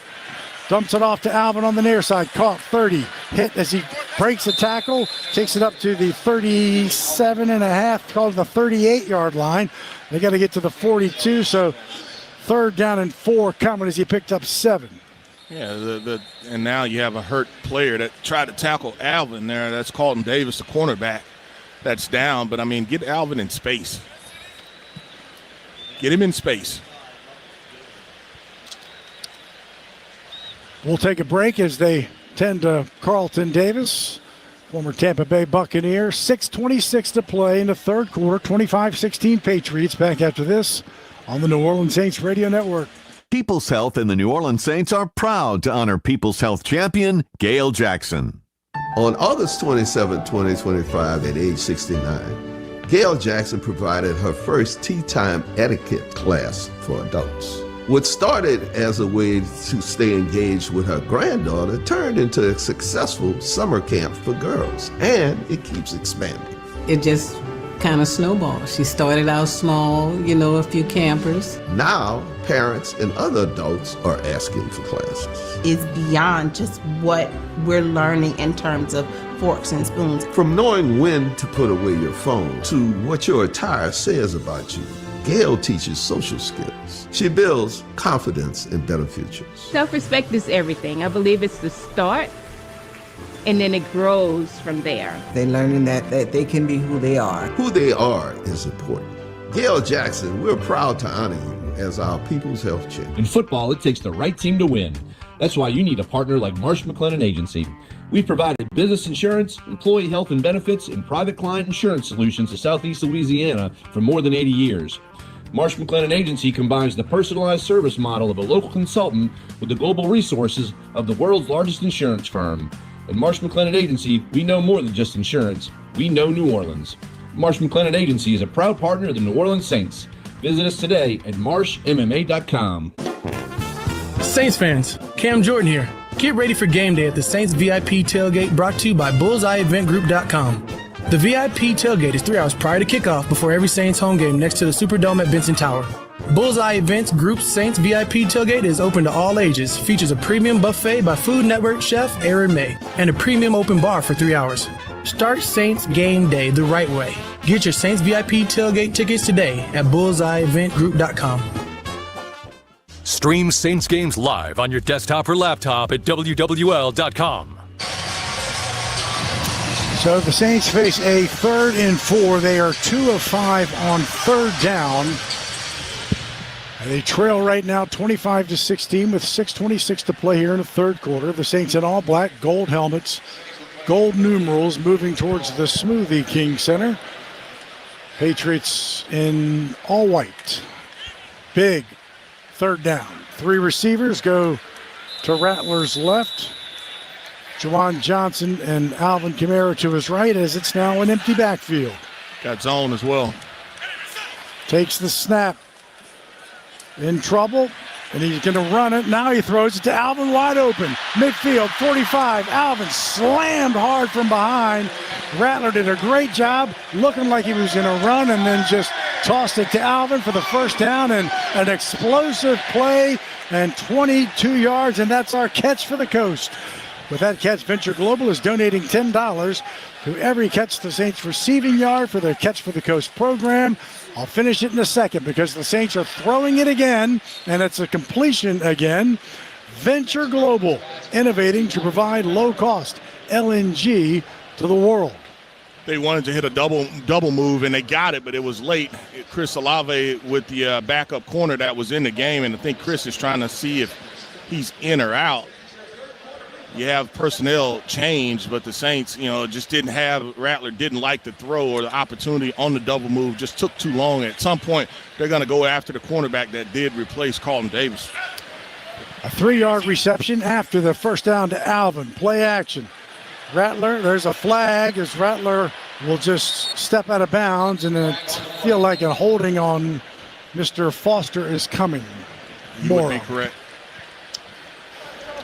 Dumps it off to Alvin on the near side. Caught 30. Hit as he breaks a tackle. Takes it up to the 37.5, called the 38-yard line. They got to get to the 42, so 3rd down and 4 coming as he picked up 7. Yeah, and now you have a hurt player that tried to tackle Alvin there. That's Carlton Davis, the cornerback, that's down. But, I mean, get Alvin in space. Get him in space. We'll take a break as they tend to Carlton Davis, former Tampa Bay Buccaneer. 6:26 to play in the third quarter. 25-16 Patriots. Back after this on the New Orleans Saints Radio Network. People's Health and the New Orleans Saints are proud to honor People's Health champion Gail Jackson. On August 27, 2025, at age 69, Gail Jackson provided her first tea time etiquette class for adults. What started as a way to stay engaged with her granddaughter turned into a successful summer camp for girls, and it keeps expanding. It just kind of snowballed. She started out small, a few campers. Now, parents and other adults are asking for classes. It's beyond just what we're learning in terms of forks and spoons. From knowing when to put away your phone to what your attire says about you, Gail teaches social skills. She builds confidence and better futures. Self-respect is everything. I believe it's the start, and then it grows from there. They're learning that they can be who they are. Who they are is important. Gail Jackson, we're proud to honor you as our People's Health champion. In football, it takes the right team to win. That's why you need a partner like Marsh McLennan Agency. We've provided business insurance, employee health and benefits, and private client insurance solutions to Southeast Louisiana for more than 80 years. Marsh McLennan Agency combines the personalized service model of a local consultant with the global resources of the world's largest insurance firm. At Marsh McLennan Agency, we know more than just insurance. We know New Orleans. Marsh McLennan Agency is a proud partner of the New Orleans Saints. Visit us today at marshmma.com. Saints fans, Cam Jordan here. Get ready for game day at the Saints VIP tailgate, brought to you by BullseyeEventGroup.com. The VIP tailgate is 3 hours prior to kickoff before every Saints home game next to the Superdome at Benson Tower. Bullseye Events Group's Saints VIP tailgate is open to all ages, features a premium buffet by Food Network chef Aaron May, and a premium open bar for 3 hours. Start Saints game day the right way. Get your Saints VIP tailgate tickets today at BullseyeEventGroup.com. Stream Saints games live on your desktop or laptop at WWL.com. So the Saints face a 3rd and 4. They are 2 of 5 on 3rd down. And they trail right now 25-16 with 6:26 to play here in the third quarter. The Saints in all black, gold helmets, gold numerals, moving towards the Smoothie King Center. Patriots in all white. Big 3rd down. 3 receivers go to Rattler's left. Juwan Johnson and Alvin Kamara to his right as it's now an empty backfield. Got zone as well. Takes the snap. In trouble, and he's going to run it. Now he throws it to Alvin wide open. Midfield, 45. Alvin slammed hard from behind. Rattler did a great job looking like he was going to run and then just tossed it to Alvin for the first down and an explosive play and 22 yards, and that's our catch for the Coast. With that catch, Venture Global is donating $10 to every Catch the Saints receiving yard for their Catch for the Coast program. I'll finish it in a second because the Saints are throwing it again, and it's a completion again. Venture Global, innovating to provide low-cost LNG to the world. They wanted to hit a double move, and they got it, but it was late. Chris Olave with the backup corner that was in the game, and I think Chris is trying to see if he's in or out. You have personnel change, but the Saints, just didn't have, Rattler didn't like the throw or the opportunity on the double move, just took too long. At some point, they're going to go after the cornerback that did replace Carlton Davis. A 3-yard reception after the first down to Alvin. Play action. Rattler, there's a flag as Rattler will just step out of bounds, and it feel like a holding on Mr. Foster is coming. You would be correct.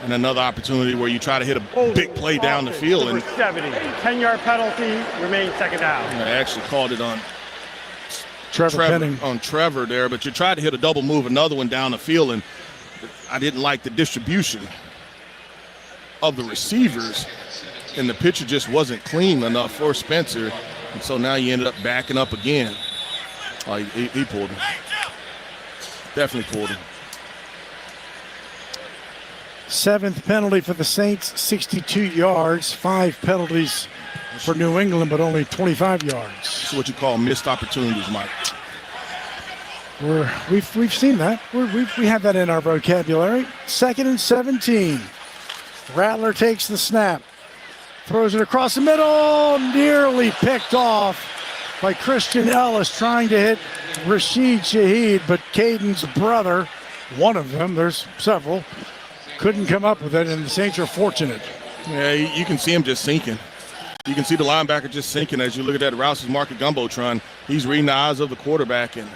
And another opportunity where you try to hit a big play down the field. Number 70, 10-yard penalty, remains second down. I actually called it on Trevor there, but you tried to hit a double move, another one down the field, and I didn't like the distribution of the receivers, and the pitcher just wasn't clean enough for Spencer, and so now you ended up backing up again. He pulled him. Definitely pulled him. 7th penalty for the Saints, 62 yards. 5 penalties for New England, but only 25 yards. That's what you call missed opportunities, Mike. We've seen that. We have that in our vocabulary. 2nd and 17. Rattler takes the snap. Throws it across the middle. Nearly picked off by Christian Ellis trying to hit Rashid Shaheed, but Caden's brother, one of them, there's several, couldn't come up with it, and the Saints are fortunate. Yeah, you can see him just sinking. You can see the linebacker just sinking as you look at that Rouse's Market Gumbotron. He's reading the eyes of the quarterback and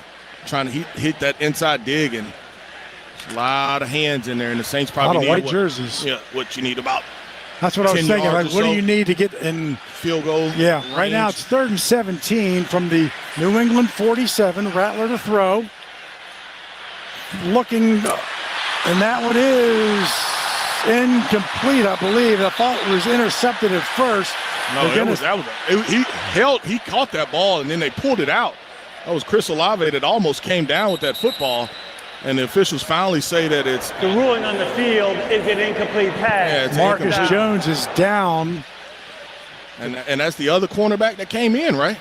trying to hit that inside dig, and a lot of hands in there, and the Saints probably need white jerseys. Yeah, what you need about. That's what I was thinking. Like, what do you need to get in field goal? Yeah, range? Right now it's 3rd and 17 from the New England 47. Rattler to throw. Looking. And that one is incomplete, I believe. I thought it was intercepted at first. No, he caught that ball, and then they pulled it out. That was Chris Olave that almost came down with that football, and the officials finally say that it's... The ruling on the field is an incomplete pass. Yeah, Marcus Jones is down. And that's the other cornerback that came in, right?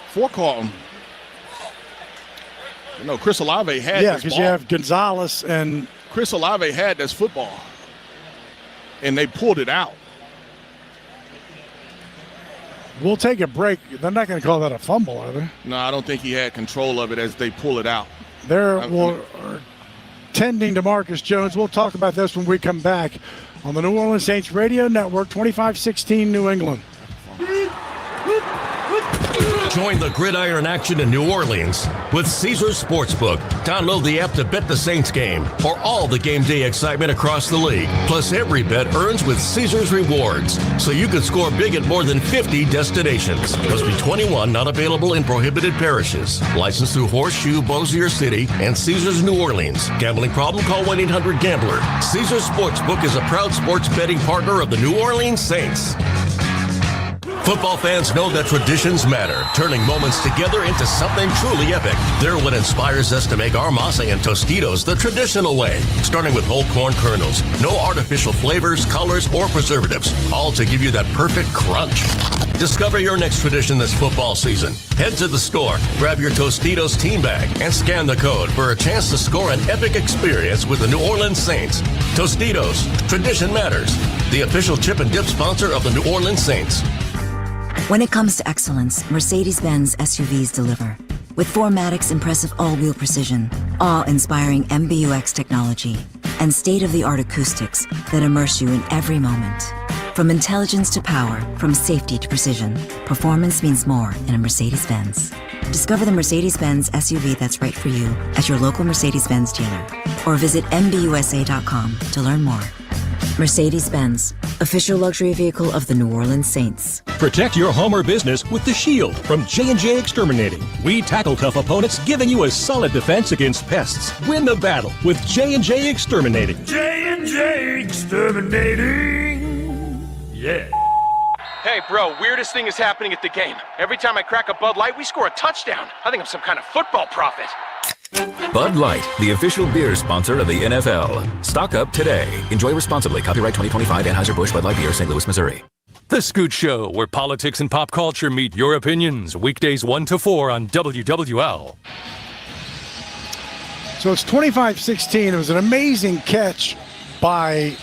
For Carlton. No, Chris Olave had this ball. Yeah, because you have Gonzalez and... Chris Olave had this football, and they pulled it out. We'll take a break. They're not going to call that a fumble, are they? No, I don't think he had control of it as they pull it out. They're tending to Marcus Jones. We'll talk about this when we come back on the New Orleans Saints Radio Network, 25-16 New England. Join the gridiron action in New Orleans with Caesars Sportsbook. Download the app to bet the Saints game or all the game day excitement across the league. Plus, every bet earns with Caesars Rewards, so you can score big at more than 50 destinations. Must be 21, not available in prohibited parishes. Licensed through Horseshoe, Bossier City, and Caesars New Orleans. Gambling problem? Call 1-800-GAMBLER. Caesars Sportsbook is a proud sports betting partner of the New Orleans Saints. Football fans know that traditions matter, turning moments together into something truly epic. They're what inspires us to make our masa and Tostitos the traditional way, starting with whole corn kernels, no artificial flavors, colors, or preservatives, all to give you that perfect crunch. Discover your next tradition this football season. Head to the store, grab your Tostitos team bag, and scan the code for a chance to score an epic experience with the New Orleans Saints. Tostitos, tradition matters. The official chip and dip sponsor of the New Orleans Saints. When it comes to excellence, Mercedes-Benz SUVs deliver. With 4MATIC's impressive all-wheel precision, awe-inspiring MBUX technology, and state-of-the-art acoustics that immerse you in every moment. From intelligence to power, from safety to precision, performance means more in a Mercedes-Benz. Discover the Mercedes-Benz SUV that's right for you at your local Mercedes-Benz dealer or visit MBUSA.com to learn more. Mercedes-Benz, official luxury vehicle of the New Orleans Saints. Protect your home or business with the Shield from J&J Exterminating. We tackle tough opponents, giving you a solid defense against pests. Win the battle with J&J Exterminating. J&J Exterminating. Yeah. Hey, bro, weirdest thing is happening at the game. Every time I crack a Bud Light, we score a touchdown. I think I'm some kind of football prophet. Bud Light, the official beer sponsor of the NFL. Stock up today. Enjoy responsibly. Copyright 2025 Anheuser-Busch Bud Light Beer, St. Louis, Missouri. The Scoot Show, where politics and pop culture meet your opinions. Weekdays 1 to 4 on WWL. So it's 25-16. It was an amazing catch by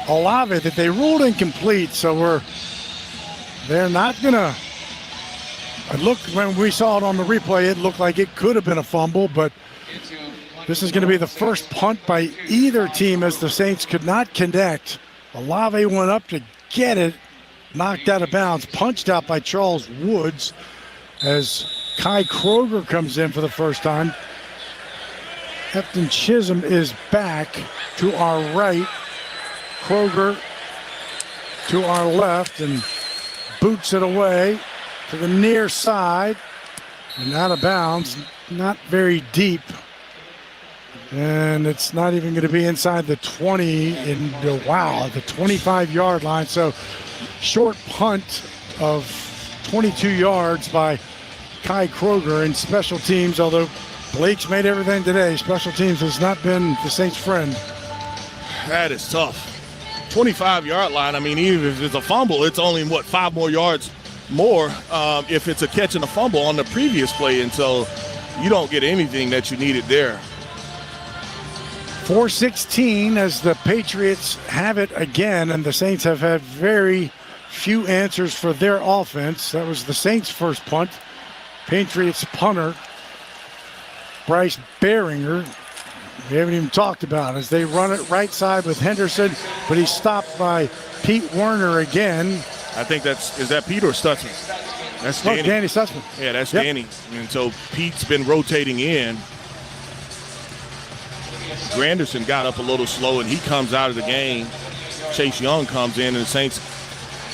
Olave that they ruled incomplete. So they're not going to. It looked, when we saw it on the replay, it looked like it could have been a fumble, but this is going to be the first punt by either team as the Saints could not connect. Olave went up to get it, knocked out of bounds, punched out by Charles Woods as Kai Kroger comes in for the first time. Captain Chisholm is back to our right. Kroger to our left and boots it away to the near side and out of bounds, not very deep. And it's not even going to be inside the 20 in the 25-yard line. So short punt of 22 yards by Kai Kroger in special teams, although Blake's made everything today. Special teams has not been the Saints' friend. That is tough. 25-yard line, I mean, even if it's a fumble, it's only, 5 more yards more if it's a catch and a fumble on the previous play, and so you don't get anything that you needed there. 4:16 as the Patriots have it again, and the Saints have had very few answers for their offense. That was the Saints' first punt. Patriots punter Bryce Behringer, we haven't even talked about, as they run it right side with Henderson, but he's stopped by Pete Werner again. I think is that Pete or Stutzman? That's Danny. Danny Stutzman. Yeah, that's Danny. And so Pete's been rotating in. Granderson got up a little slow, and he comes out of the game. Chase Young comes in, and the Saints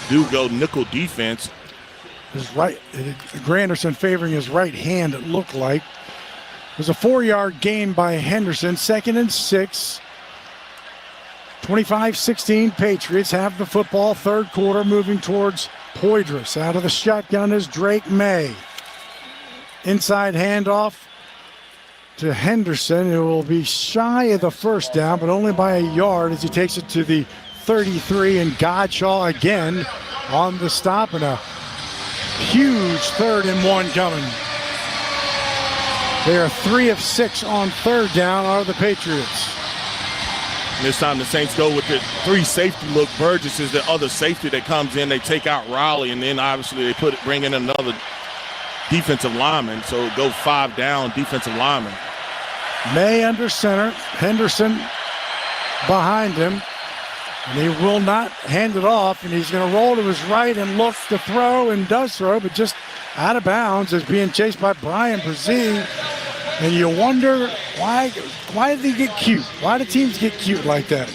do go nickel defense. His right, Granderson favoring his right hand, it looked like. It was a 4-yard gain by Henderson, 2nd and 6. 25-16, Patriots have the football, third quarter, moving towards Poydras. Out of the shotgun is Drake May. Inside handoff to Henderson, who will be shy of the first down, but only by a yard as he takes it to the 33, and Godshaw again on the stop, and a huge 3rd and 1 coming. They are 3 of 6 on third down are the Patriots. This time the Saints go with the 3 safety look. Burgess is the other safety that comes in. They take out Raleigh, and then obviously they bring in another defensive lineman. So go 5 down defensive lineman. May under center, Henderson behind him, and he will not hand it off, and he's going to roll to his right and look to throw, and does throw, but just out of bounds as being chased by Brian Brzee. And you wonder why did they get cute? Why do teams get cute like that?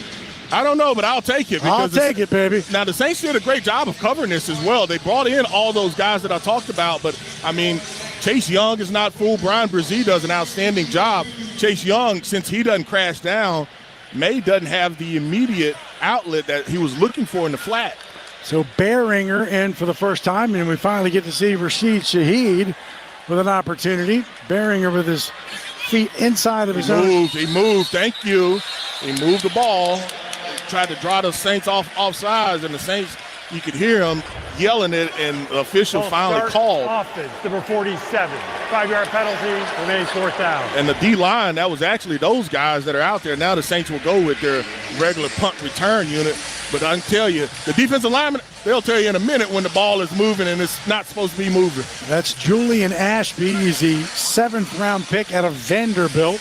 I don't know, but I'll take it. I'll take it, baby. Now, the Saints did a great job of covering this as well. They brought in all those guys that I talked about, but, I mean, Chase Young is not full. Brian Brzee does an outstanding job. Chase Young, since he doesn't crash down, May doesn't have the immediate outlet that he was looking for in the flat. So Behringer in for the first time, and we finally get to see Rashid Shaheed with an opportunity. Behringer with his feet inside of his own. He moved, thank you. He moved the ball, tried to draw the Saints off sides, and the Saints, you could hear him yelling it, and the official finally called. Offense, number 47, 5-yard penalty, remains 4th down. And the D-line, that was actually those guys that are out there. Now the Saints will go with their regular punt return unit. But I can tell you, the defensive linemen, they'll tell you in a minute when the ball is moving and it's not supposed to be moving. That's Julian Ashby. He's the 7th-round pick out of Vanderbilt.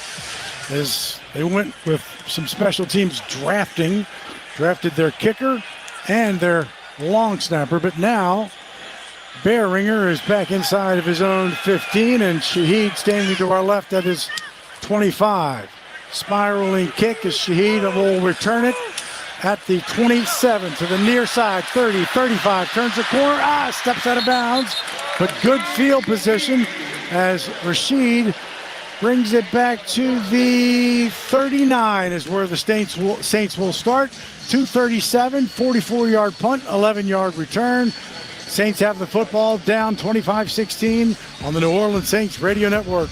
As they went with some special teams drafted their kicker and their long snapper. But now Bearinger is back inside of his own 15, and Shaheed standing to our left at his 25. Spiraling kick as Shaheed will return it at the 27 to the near side, 30, 35, turns the corner, steps out of bounds, but good field position as Rashid brings it back to the 39 is where the Saints will start. 2:37, 44-yard punt, 11-yard return. Saints have the football down 25-16 on the New Orleans Saints Radio Network.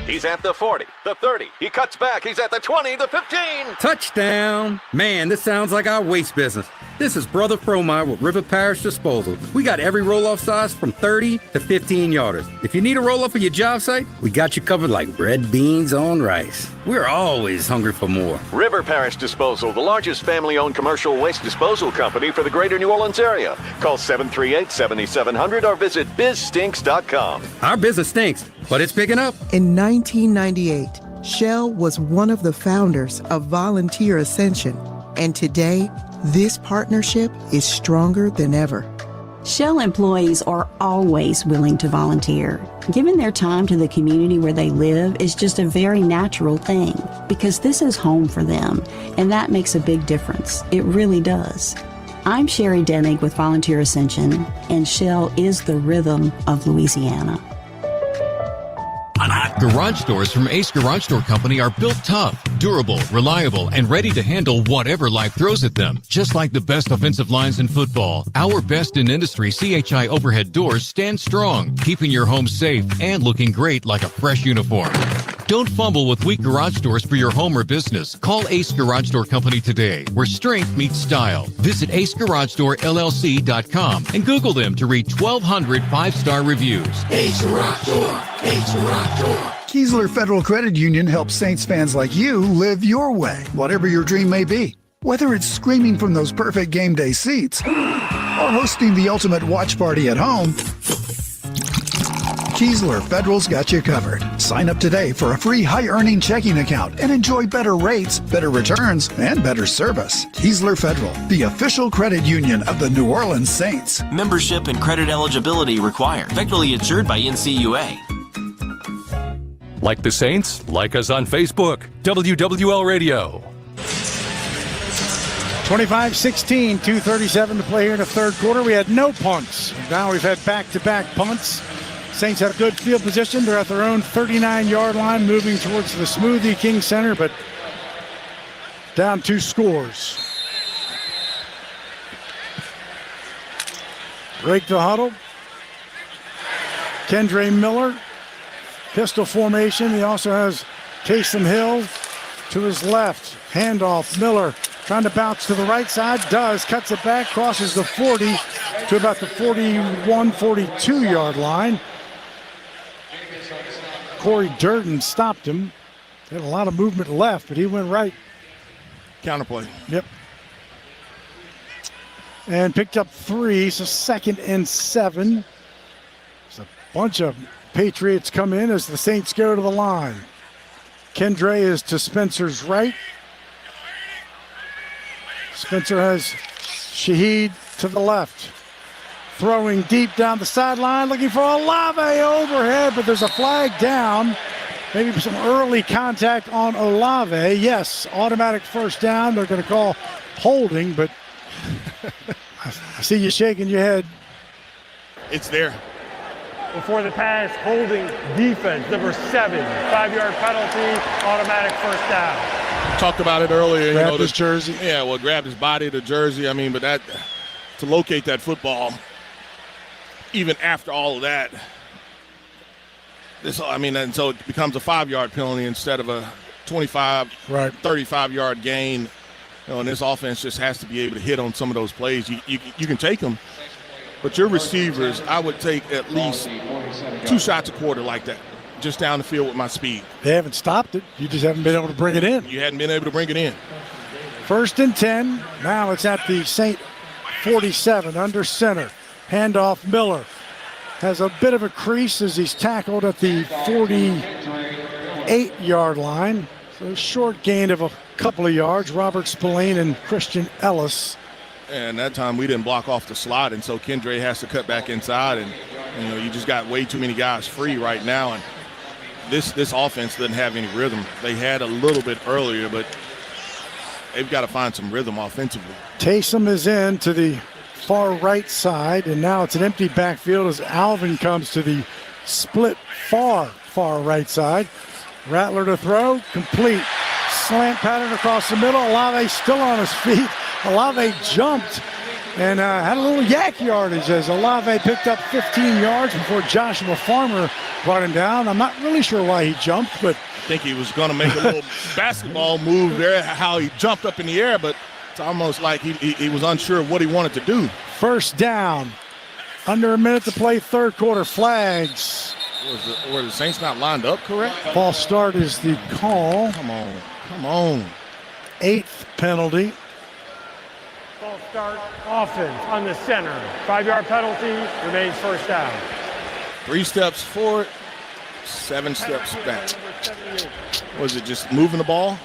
He's at the 40, the 30. He cuts back. He's at the 20, the 15. Touchdown. Man, this sounds like our waste business. This is Brother Fromeyer with River Parish Disposal. We got every roll-off size from 30 to 15 yarders. If you need a roll-off for your job site, we got you covered like red beans on rice. We're always hungry for more. River Parish Disposal, the largest family-owned commercial waste disposal company for the greater New Orleans area. Call 738-7700 or visit bizstinks.com. Our business stinks, but it's picking up. In 1998, Shell was one of the founders of Volunteer Ascension, and today, this partnership is stronger than ever. Shell employees are always willing to volunteer. Giving their time to the community where they live is just a very natural thing because this is home for them, and that makes a big difference. It really does. I'm Sherry Dennig with Volunteer Ascension, and Shell is the rhythm of Louisiana. Garage doors from Ace Garage Door Company are built tough, durable, reliable, and ready to handle whatever life throws at them. Just like the best offensive lines in football, our best in industry CHI overhead doors stand strong, keeping your home safe and looking great like a fresh uniform. Don't fumble with weak garage doors for your home or business. Call Ace Garage Door Company today, where strength meets style. Visit AceGarageDoorLLC.com and Google them to read 1,200 five-star reviews. Ace Garage Door. Ace Garage Door. Keesler Federal Credit Union helps Saints fans like you live your way, whatever your dream may be. Whether it's screaming from those perfect game day seats or hosting the ultimate watch party at home, Keesler Federal's got you covered. Sign up today for a free high-earning checking account and enjoy better rates, better returns, and better service. Keesler Federal, the official credit union of the New Orleans Saints. Membership and credit eligibility required. Federally insured by NCUA. Like the Saints? Like us on Facebook. WWL Radio. 25-16, 2:37 to play here in the third quarter. We had no punts. Now we've had back-to-back punts. Saints have good field position. They're at their own 39-yard line, moving towards the Smoothie King Center, but down 2 scores. Break the huddle. Kendre Miller, pistol formation. He also has Taysom Hill to his left. Handoff, Miller trying to bounce to the right side, does, cuts it back, crosses the 40 to about the 41, 42-yard line. Corey Durden stopped him. He had a lot of movement left, but he went right. Counterplay. Yep. And picked up 3, so 2nd and 7. There's a bunch of Patriots come in as the Saints go to the line. Kendre is to Spencer's right. Spencer has Shaheed to the left. Throwing deep down the sideline, looking for Olave overhead, but there's a flag down. Maybe some early contact on Olave. Yes, automatic first down. They're going to call holding, but I see you shaking your head. It's there. Before the pass, holding defense, number 7, 5-yard penalty, automatic first down. Talked about it earlier. Grabbed his jersey. Yeah, well, grabbed his body, the jersey. I mean, but that to locate that football, even after all of that, and so it becomes a 5-yard penalty instead of a 25, 35-yard gain. And this offense just has to be able to hit on some of those plays. You can take them, but your receivers, I would take at least 2 shots a quarter like that, just down the field with my speed. They haven't stopped it. You just haven't been able to bring it in. You hadn't been able to bring it in. 1st and 10. Now it's at the Saint 47 under center. Handoff, Miller has a bit of a crease as he's tackled at the 48-yard line. So a short gain of a couple of yards. Robert Spillane and Christian Ellis. And that time we didn't block off the slot, and so Kendre has to cut back inside, and you just got way too many guys free right now, and this offense doesn't have any rhythm. They had a little bit earlier, but they've got to find some rhythm offensively. Taysom is in to the far right side, and now it's an empty backfield as Alvin comes to the split far right side. Rattler to throw, complete. Slant pattern across the middle. Olave still on his feet. Olave jumped and had a little yak yardage as Olave picked up 15 yards before Joshua Farmer brought him down. I'm not really sure why he jumped, but I think he was going to make a little basketball move there, how he jumped up in the air, but it's almost like he was unsure of what he wanted to do. First down. Under a minute to play, third quarter. Flags. Were the Saints not lined up correct? False start is the call. Come on. 8th penalty. False start, offense on the center. 5-yard penalty, remains first down. 3 steps forward, 7 steps back. Was it just moving the ball?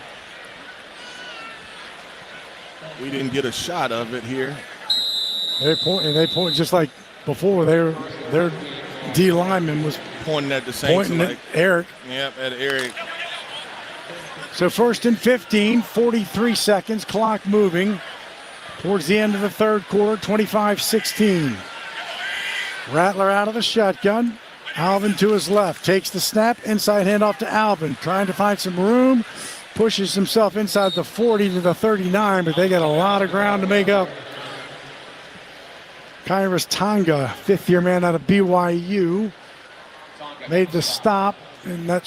We didn't get a shot of it here. They point just like before. Their D lineman was pointing at the Saints. Pointing at Eric. Yep, at Eric. So 1st and 15, 43 seconds, clock moving towards the end of the third quarter, 25-16. Rattler out of the shotgun. Alvin to his left, takes the snap, inside handoff to Alvin, trying to find some room, pushes himself inside the 40 to the 39, but they got a lot of ground to make up. Kairos Tonga, 5th-year man out of BYU, made the stop, and that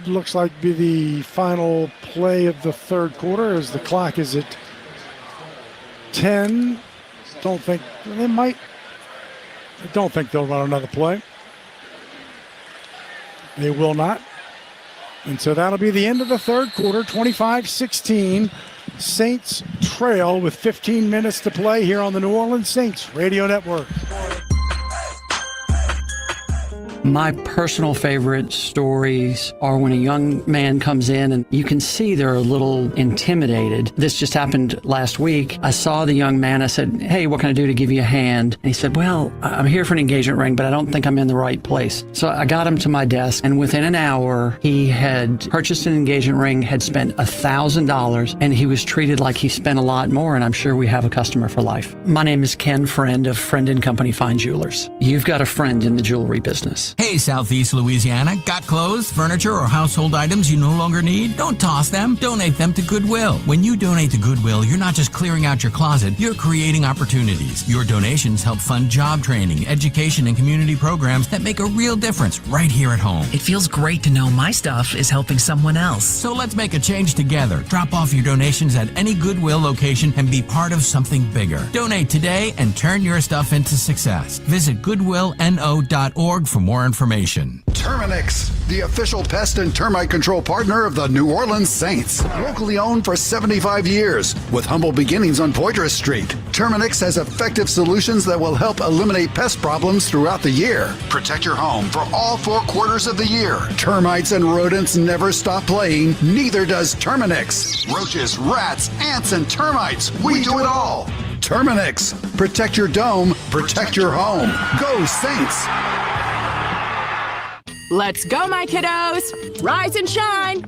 looks like be the final play of the third quarter as the clock is at 10. I don't think they'll run another play. They will not. And so that'll be the end of the third quarter, 25-16. Saints trail with 15 minutes to play here on the New Orleans Saints Radio Network. My personal favorite stories are when a young man comes in and you can see they're a little intimidated. This just happened last week. I saw the young man. I said, "Hey, what can I do to give you a hand?" And he said, "Well, I'm here for an engagement ring, but I don't think I'm in the right place." So I got him to my desk, and within an hour, he had purchased an engagement ring, had spent $1,000, and he was treated like he spent a lot more, and I'm sure we have a customer for life. My name is Ken Friend of Friend & Company Fine Jewelers. You've got a friend in the jewelry business. Hey, Southeast Louisiana, got clothes, furniture, or household items you no longer need? Don't toss them. Donate them to Goodwill. When you donate to Goodwill, you're not just clearing out your closet, you're creating opportunities. Your donations help fund job training, education, and community programs that make a real difference right here at home. It feels great to know my stuff is helping someone else. So let's make a change together. Drop off your donations at any Goodwill location and be part of something bigger. Donate today and turn your stuff into success. Visit goodwillno.org for more information. Terminix, the official pest and termite control partner of the New Orleans Saints. Locally owned for 75 years, with humble beginnings on Poitras Street. Terminix has effective solutions that will help eliminate pest problems throughout the year. Protect your home for all 4 quarters of the year. Termites and rodents never stop playing, neither does Terminix. Roaches, rats, ants, and termites, we do it all. Terminix, protect your dome, protect your home. Go Saints! Let's go, my kiddos! Rise and shine!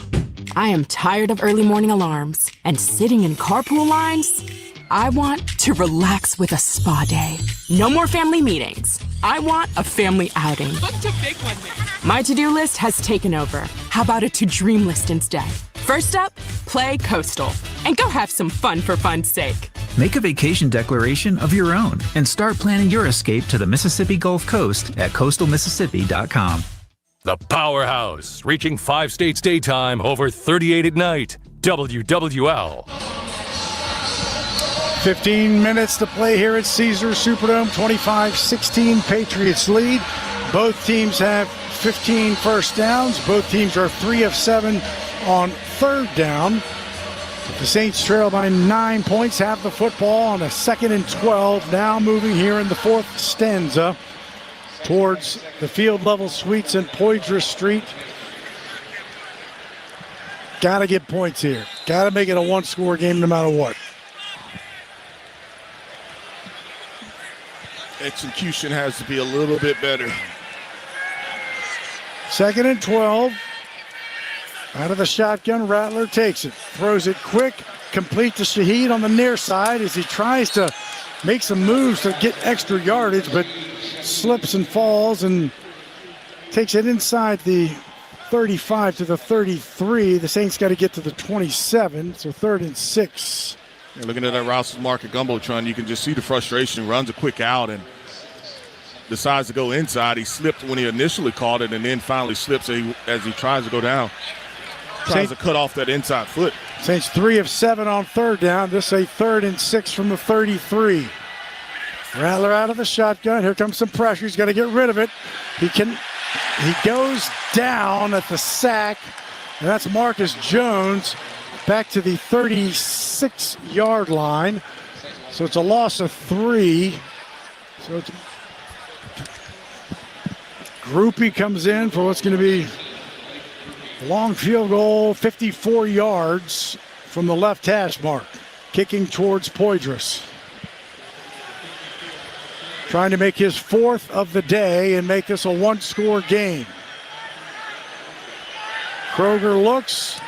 I am tired of early morning alarms and sitting in carpool lines. I want to relax with a spa day. No more family meetings. I want a family outing. What's a big one there? My to-do list has taken over. How about a to-dream list instead? First up, play Coastal and go have some fun for fun's sake. Make a vacation declaration of your own and start planning your escape to the Mississippi Gulf Coast at coastalmississippi.com. The Powerhouse, reaching 5 states daytime, over 38 at night. WWL. 15 minutes to play here at Caesars Superdome. 25-16 Patriots lead. Both teams have 15 first downs. Both teams are 3 of 7 on third down. The Saints trail by 9 points, have the football on a 2nd and 12. Now moving here in the 4th stanza towards the field level suites in Poitras Street. Got to get points here. Got to make it a one-score game no matter what. Execution has to be a little bit better. 2nd and 12. Out of the shotgun, Rattler takes it. Throws it quick. Complete to Shaheed on the near side as he tries to make some moves to get extra yardage, but slips and falls and takes it inside the 35 to the 33. The Saints got to get to the 27, so 3rd and 6. You're looking at that Rouse's Market Gumbotron, you can just see the frustration. Runs a quick out and decides to go inside. He slipped when he initially caught it and then finally slips as he tries to go down. Tries to cut off that inside foot. Saints 3 of 7 on 3rd down. This is a 3rd and 6 from the 33. Rattler out of the shotgun. Here comes some pressure. He's got to get rid of it. He goes down at the sack, and that's Marcus Jones back to the 36-yard line. So it's a loss of 3. So it's Groupie comes in for what's going to be a long field goal, 54 yards from the left hash mark, kicking towards Poydras. Trying to make his 4th of the day and make this a one-score game. Kroger looks,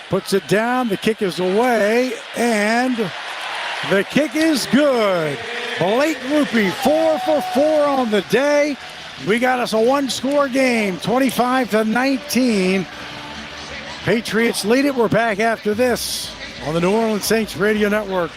puts it down, the kick is away, and the kick is good. Blake Groupie, 4 for 4 on the day. We got us a one-score game, 25-19. Patriots lead it. We're back after this on the New Orleans Saints Radio Network.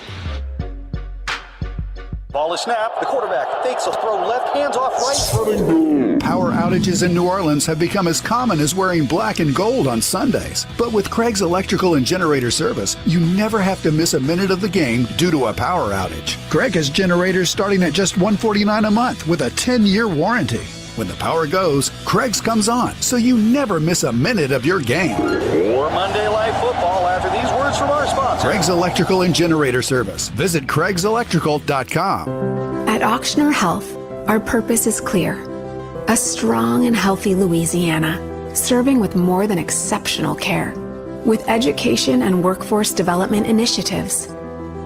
Ball is snapped. The quarterback fakes a throw left, hands off right. Power outages in New Orleans have become as common as wearing black and gold on Sundays. But with Craig's Electrical and Generator Service, you never have to miss a minute of the game due to a power outage. Craig has generators starting at just $149 a month with a 10-year warranty. When the power goes, Craig's comes on, so you never miss a minute of your game. More Monday Night Football after these words from our sponsor. Craig's Electrical and Generator Service. Visit CraigsElectrical.com. At Auctioner Health, our purpose is clear. A strong and healthy Louisiana, serving with more than exceptional care. With education and workforce development initiatives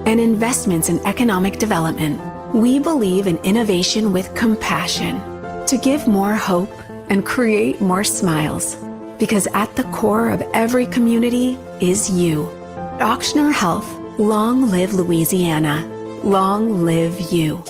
and investments in economic development, we believe in innovation with compassion to give more hope and create more smiles. Because at the core of every community is you. Auctioner Health, long live Louisiana. Long live you.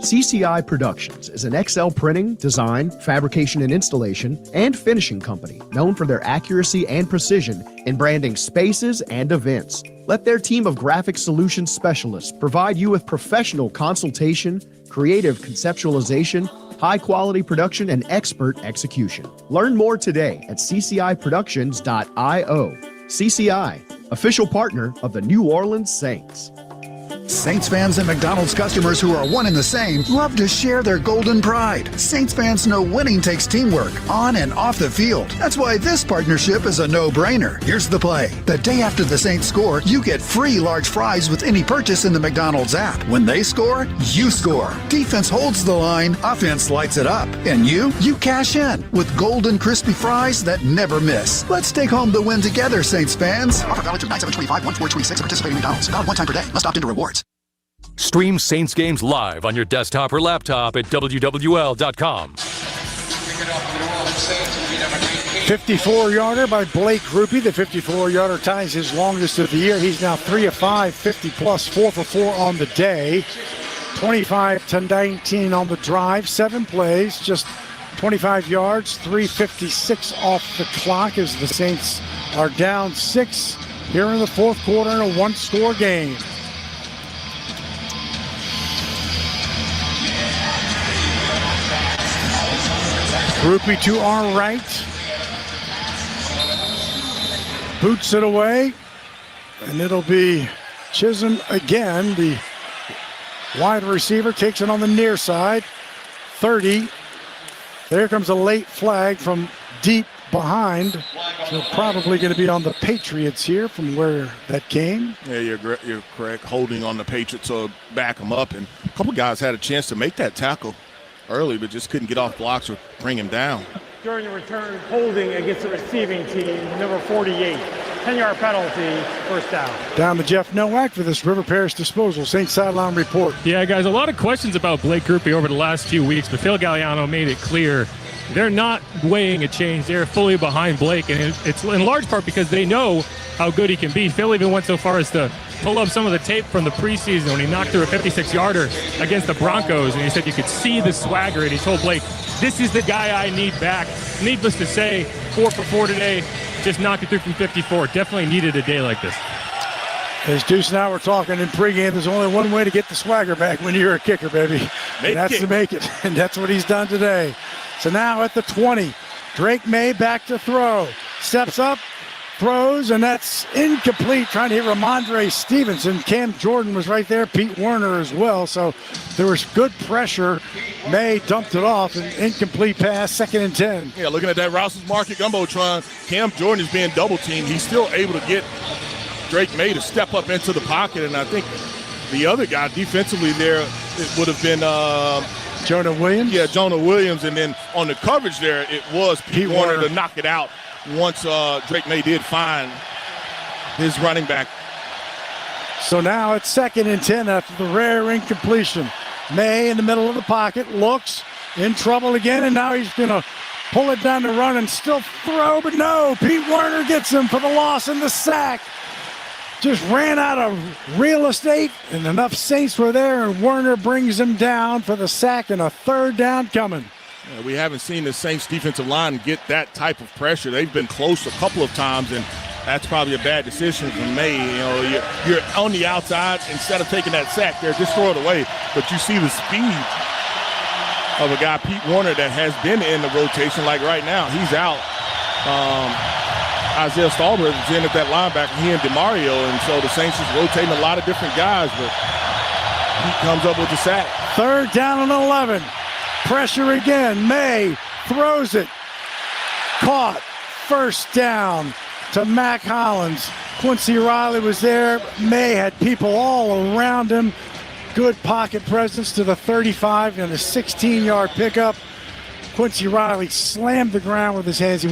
CCI Productions is an XL printing, design, fabrication and installation, and finishing company known for their accuracy and precision in branding spaces and events. Let their team of graphic solutions specialists provide you with professional consultation, creative conceptualization, high-quality production, and expert execution. Learn more today at cciproductions.io. CCI, official partner of the New Orleans Saints. Saints fans and McDonald's customers who are one and the same love to share their golden pride. Saints fans know winning takes teamwork on and off the field. That's why this partnership is a no-brainer. Here's the play. The day after the Saints score, you get free large fries with any purchase in the McDonald's app. When they score, you score. Defense holds the line, offense lights it up. And you cash in with golden crispy fries that never miss. Let's take home the win together, Saints fans. Offer valid through 9/7/25, 1/4/26 at participating McDonald's. About one time per day. Must opt into rewards. Stream Saints games live on your desktop or laptop at WWL.com. 54-yarder by Blake Groupie. The 54-yarder ties his longest of the year. He's now 3 of 5, 50-plus, 4 for 4 on the day. 25-19 on the drive. 7 plays, just 25 yards, 3:56 off the clock as the Saints are down 6 here in the fourth quarter in a one-score game. Groupie to our right. Boots it away. And it'll be Chisholm again. The wide receiver takes it on the near side. 30. There comes a late flag from deep behind. So probably going to be on the Patriots here from where that came. Yeah, you're correct. Holding on the Patriots, so back them up. And a couple guys had a chance to make that tackle early, but just couldn't get off blocks or bring him down. during the return holding against the receiving team, number 48. 10-yard penalty, first down. Down to Jeff Nowak for this River Parish Disposal St. Sideline report. Yeah, guys, a lot of questions about Blake Grupe over the last few weeks, but Phil Galliano made it clear they're not weighing a change. They're fully behind Blake, and it's in large part because they know how good he can be. Phil even went so far as to pull up some of the tape from the preseason when he knocked through a 56-yarder against the Broncos, and he said you could see the swagger, and he told Blake, this is the guy I need back. Needless to say, 4 for 4 today, just knocked it through from 54. Definitely needed a day like this. As Deuce and I were talking in pregame, there's only one way to get the swagger back when you're a kicker, baby. And that's to make it, and that's what he's done today. So now at the 20, Drake May back to throw. Steps up, throws, and that's incomplete. Trying to hit Ramondre Stevenson. Cam Jordan was right there. Pete Werner as well. So there was good pressure. May dumped it off. An incomplete pass, 2nd and 10. Yeah, looking at that Rouse's Market Gumbotron, Cam Jordan is being double teamed. He's still able to get Drake May to step up into the pocket. And I think the other guy defensively there, it would have been Jonah Williams? Yeah, Jonah Williams. And then on the coverage there, it was Pete Werner to knock it out once Drake May did find his running back. So now it's 2nd and 10 after the rare incompletion. May in the middle of the pocket, looks in trouble again, and now he's going to pull it down to run and still throw, but no, Pete Werner gets him for the loss and the sack. Just ran out of real estate, and enough Saints were there, and Werner brings him down for the sack and a 3rd down coming. Yeah, we haven't seen the Saints defensive line get that type of pressure. They've been close a couple of times, and that's probably a bad decision for May. You know, you're on the outside. Instead of taking that sack there, just throw it away. But you see the speed of a guy, Pete Werner, that has been in the rotation. Like right now, he's out. Isaiah Stallworth is in at that linebacker, he and DeMario, and so the Saints is rotating a lot of different guys, but he comes up with the sack. 3rd down and 11. Pressure again. May throws it. Caught. 1st down to Mac Hollins. Quincy Riley was there. May had people all around him. Good pocket presence to the 35 and a 16-yard pickup. Quincy Riley slammed the ground with his hands.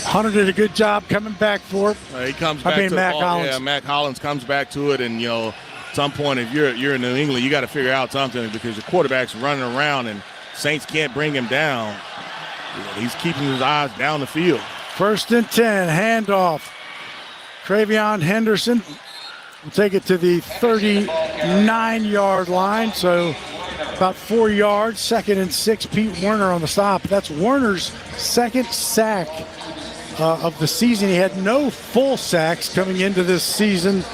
Hunter did a good job coming back for it. He comes back to Mac Hollins. Yeah, Mac Hollins comes back to it, and at some point, if you're in New England, you got to figure out something because your quarterback's running around, and Saints can't bring him down. He's keeping his eyes down the field. 1st and 10, handoff. Travion Henderson will take it to the 39-yard line, so about 4 yards. 2nd and 6, Pete Werner on the stop. That's Werner's 2nd sack of the season. He had no full sacks coming into this season.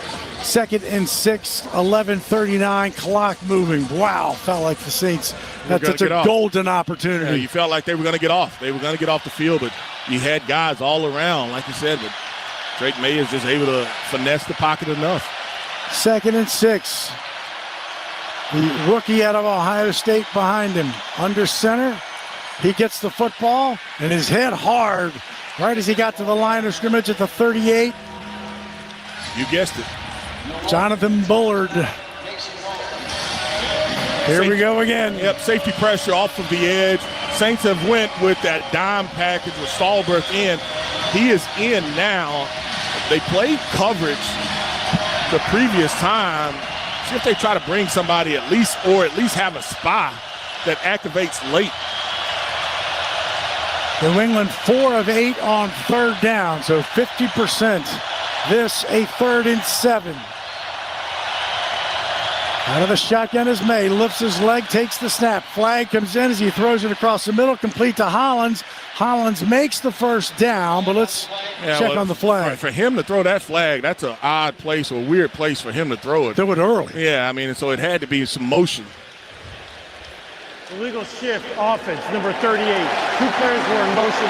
2nd and 6, 11:39, clock moving. Wow, felt like the Saints had such a golden opportunity. Yeah, you felt like they were going to get off. They were going to get off the field, but you had guys all around, like you said, but Drake May is just able to finesse the pocket enough. 2nd and 6. The rookie out of Ohio State behind him. Under center, he gets the football and is hit hard right as he got to the line of scrimmage at the 38. You guessed it. Jonathan Bullard. Here we go again. Yep, safety pressure off of the edge. Saints have went with that dime package with Stallworth in. He is in now. They played coverage the previous time. See if they try to bring somebody at least have a spy that activates late. New England 4 of 8 on 3rd down, so 50%. This a 3rd and 7. Out of the shotgun is May, lifts his leg, takes the snap. Flag comes in as he throws it across the middle, complete to Hollins. Hollins makes the 1st down, but let's check on the flag. For him to throw that flag, that's an odd place or a weird place for him to throw it. Throw it early. Yeah, I mean, so it had to be some motion. Illegal shift, offense, number 38. 2 players were in motion.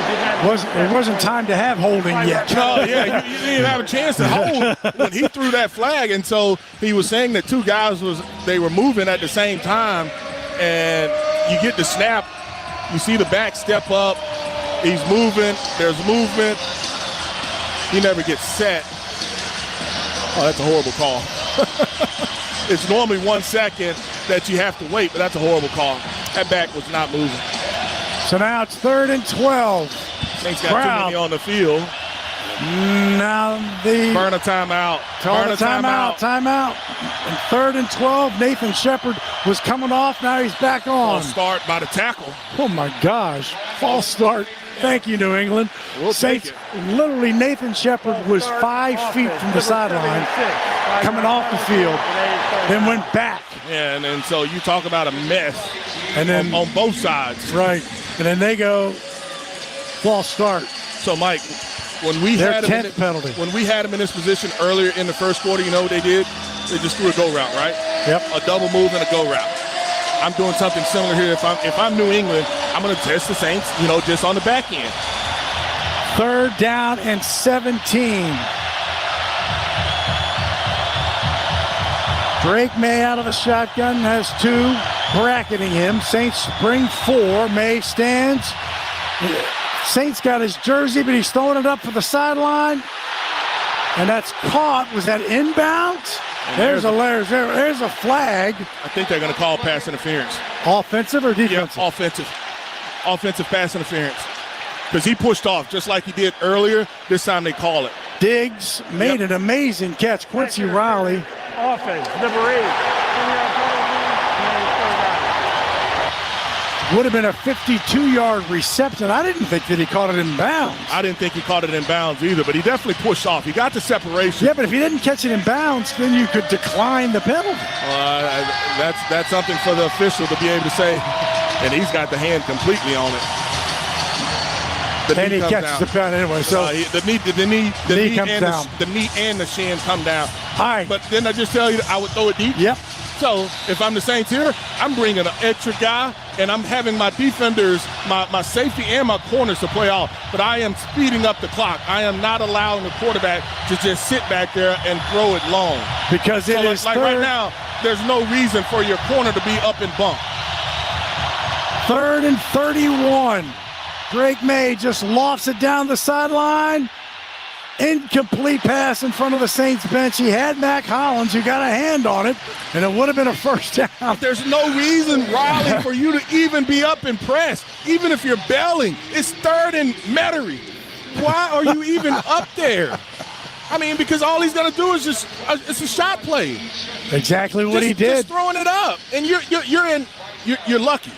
It wasn't time to have holding yet. No, yeah, you didn't even have a chance to hold when he threw that flag. And so he was saying that 2 guys they were moving at the same time. And you get the snap. You see the back step up. He's moving. There's movement. He never gets set. Oh, that's a horrible call. It's normally 1 second that you have to wait, but that's a horrible call. That back was not moving. So now it's 3rd and 12. Saints got too many on the field. Now the burn a timeout. Burn a timeout. Timeout. And 3rd and 12. Nathan Shepard was coming off. Now he's back on. False start by the tackle. Oh my gosh! False start. Thank you, New England. Saints. Literally, Nathan Shepard was 5 feet from the sideline, coming off the field, then went back. Yeah, and so you talk about a mess. And then on both sides. Right. And then they go false start. So Mike, when we had him in this position earlier in the first quarter, you know what they did? They just threw a go route, right? Yep. A double move and a go route. I'm doing something similar here. If I'm New England, I'm going to test the Saints, just on the back end. 3rd down and 17. Drake May out of the shotgun, has 2 bracketing him. Saints bring 4. May stands. Saints got his jersey, but he's throwing it up for the sideline. And that's caught. Was that inbounds? There's a flag. I think they're going to call pass interference. Offensive or defensive? Yeah, offensive. Offensive pass interference. Because he pushed off just like he did earlier. This time they call it. Diggs made an amazing catch. Quincy Riley. Offense, number 8. Would have been a 52-yard reception. I didn't think that he caught it in bounds. I didn't think he caught it in bounds either, but he definitely pushed off. He got the separation. Yeah, but if he didn't catch it in bounds, then you could decline the penalty. That's something for the official to be able to say, and he's got the hand completely on it. And he catches the penalty anyway. So the knee and the shin come down. All right. But then I just tell you, I would throw it deep. Yep. So if I'm the Saints here, I'm bringing an extra guy, and I'm having my defenders, my safety and my corners to play off. But I am speeding up the clock. I am not allowing the quarterback to just sit back there and throw it long. Because it is like right now, there's no reason for your corner to be up and bump. 3rd and 31. Drake May just lofts it down the sideline. Incomplete pass in front of the Saints bench. He had Mac Hollins, who got a hand on it, and it would have been a first down. There's no reason, Riley, for you to even be up and press, even if you're bailing. It's 3rd and Metairie. Why are you even up there? I mean, because all he's going to do is just it's a shot play. Exactly what he did. Just throwing it up, and you're lucky.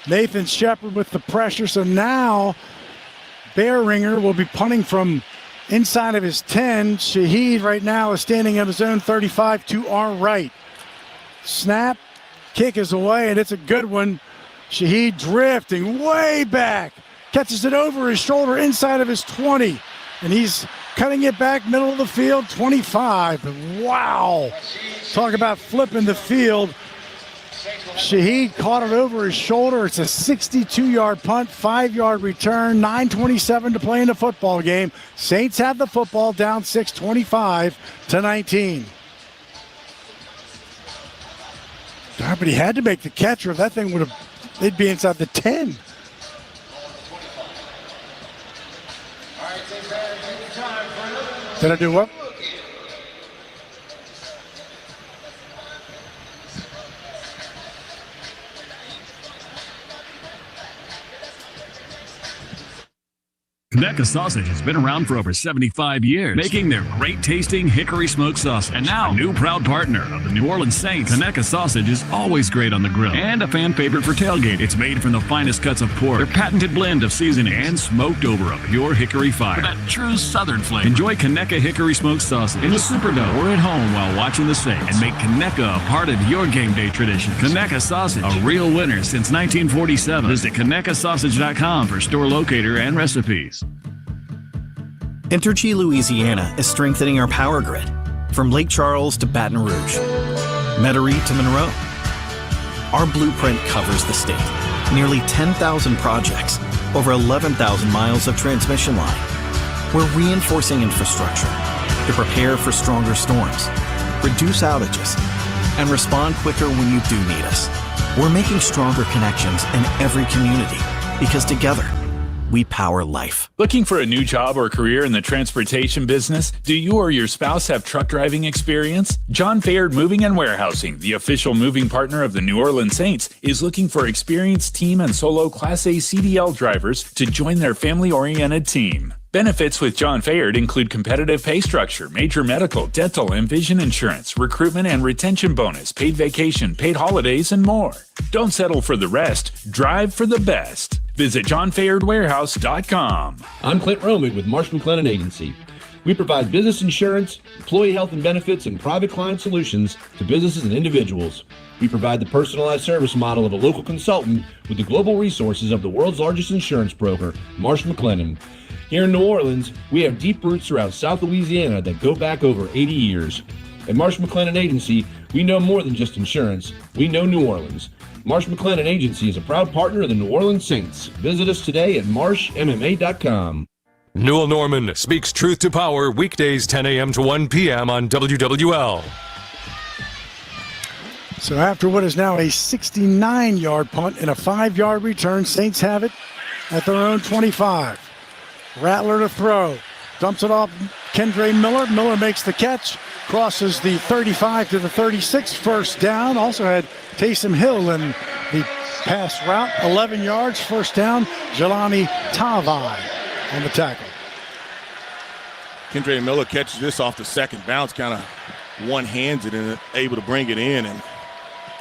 Nathan Shepard with the pressure, so now Bearinger will be punting from inside of his 10. Shaheed right now is standing at his own 35 to our right. Snap, kick is away, and it's a good one. Shaheed drifting way back. Catches it over his shoulder inside of his 20. And he's cutting it back middle of the field, 25. Wow. Talk about flipping the field. Shaheed caught it over his shoulder. It's a 62-yard punt, 5-yard return, 9:27 to play in the football game. Saints have the football down 6, 25-19. God, but he had to make the catch, or that thing they'd be inside the 10. Did I do what? Conecuh Sausage has been around for over 75 years, making their great-tasting hickory smoked sausage. And now, a new proud partner of the New Orleans Saints, Conecuh Sausage is always great on the grill and a fan favorite for tailgate. It's made from the finest cuts of pork, their patented blend of seasoning, and smoked over a pure hickory fire. For that true Southern flavor. Enjoy Conecuh hickory smoked sausage in the Superdome or at home while watching the Saints, and make Conecuh a part of your game day tradition. Conecuh Sausage, a real winner since 1947. Visit ConecuhSausage.com for store locator and recipes. Entergy Louisiana is strengthening our power grid from Lake Charles to Baton Rouge, Metairie to Monroe. Our blueprint covers the state. Nearly 10,000 projects, over 11,000 miles of transmission line. We're reinforcing infrastructure to prepare for stronger storms, reduce outages, and respond quicker when you do need us. We're making stronger connections in every community because together, we power life. Looking for a new job or career in the transportation business? Do you or your spouse have truck driving experience? John Fayard Moving and Warehousing, the official moving partner of the New Orleans Saints, is looking for experienced team and solo Class A CDL drivers to join their family-oriented team. Benefits with John Fayard include competitive pay structure, major medical, dental, and vision insurance, recruitment and retention bonus, paid vacation, paid holidays, and more. Don't settle for the rest. Drive for the best. Visit johnfayardwarehouse.com. I'm Clint Romig with Marsh McLennan Agency. We provide business insurance, employee health and benefits, and private client solutions to businesses and individuals. We provide the personalized service model of a local consultant with the global resources of the world's largest insurance broker, Marsh McLennan. Here in New Orleans, we have deep roots throughout South Louisiana that go back over 80 years. At Marsh McLennan Agency, we know more than just insurance. We know New Orleans. Marsh McLennan Agency is a proud partner of the New Orleans Saints. Visit us today at marshmma.com. Newell Norman speaks truth to power weekdays 10 a.m. to 1 p.m. on WWL. So after what is now a 69-yard punt and a 5-yard return, Saints have it at their own 25. Rattler to throw. Dumps it off Kendre Miller. Miller makes the catch. Crosses the 35 to the 36. First down. Also had Taysom Hill in the pass route. 11 yards. First down. Jelani Tavai on the tackle. Kendre Miller catches this off the second bounce, kind of one-hands it and able to bring it in. And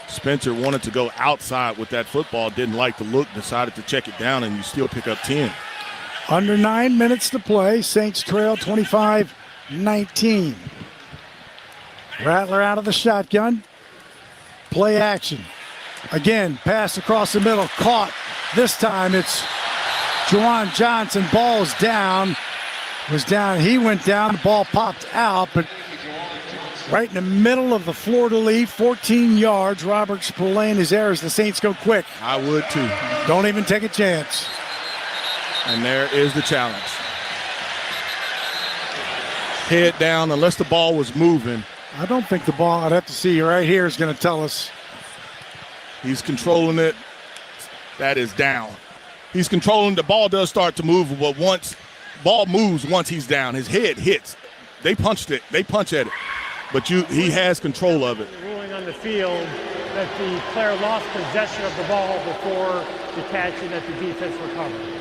Spencer wanted to go outside with that football. Didn't like the look. Decided to check it down, and you still pick up 10. Under 9 minutes to play. Saints trail 25-19. Rattler out of the shotgun. Play action. Again, pass across the middle. Caught. This time it's Juwan Johnson. Ball's down. Was down. He went down. The ball popped out, but right in the middle of the fleur-de-lis, 14 yards. Robert Spillane is there as the Saints go quick. I would too. Don't even take a chance. And there is the challenge. Head down unless the ball was moving. I don't think the ball, I'd have to see right here, is going to tell us. He's controlling it. That is down. He's controlling. The ball does start to move, but once ball moves, once he's down, his head hits. They punched it. They punch at it. But he has control of it. Ruling on the field that the player lost possession of the ball before the catch and that the defense recovered.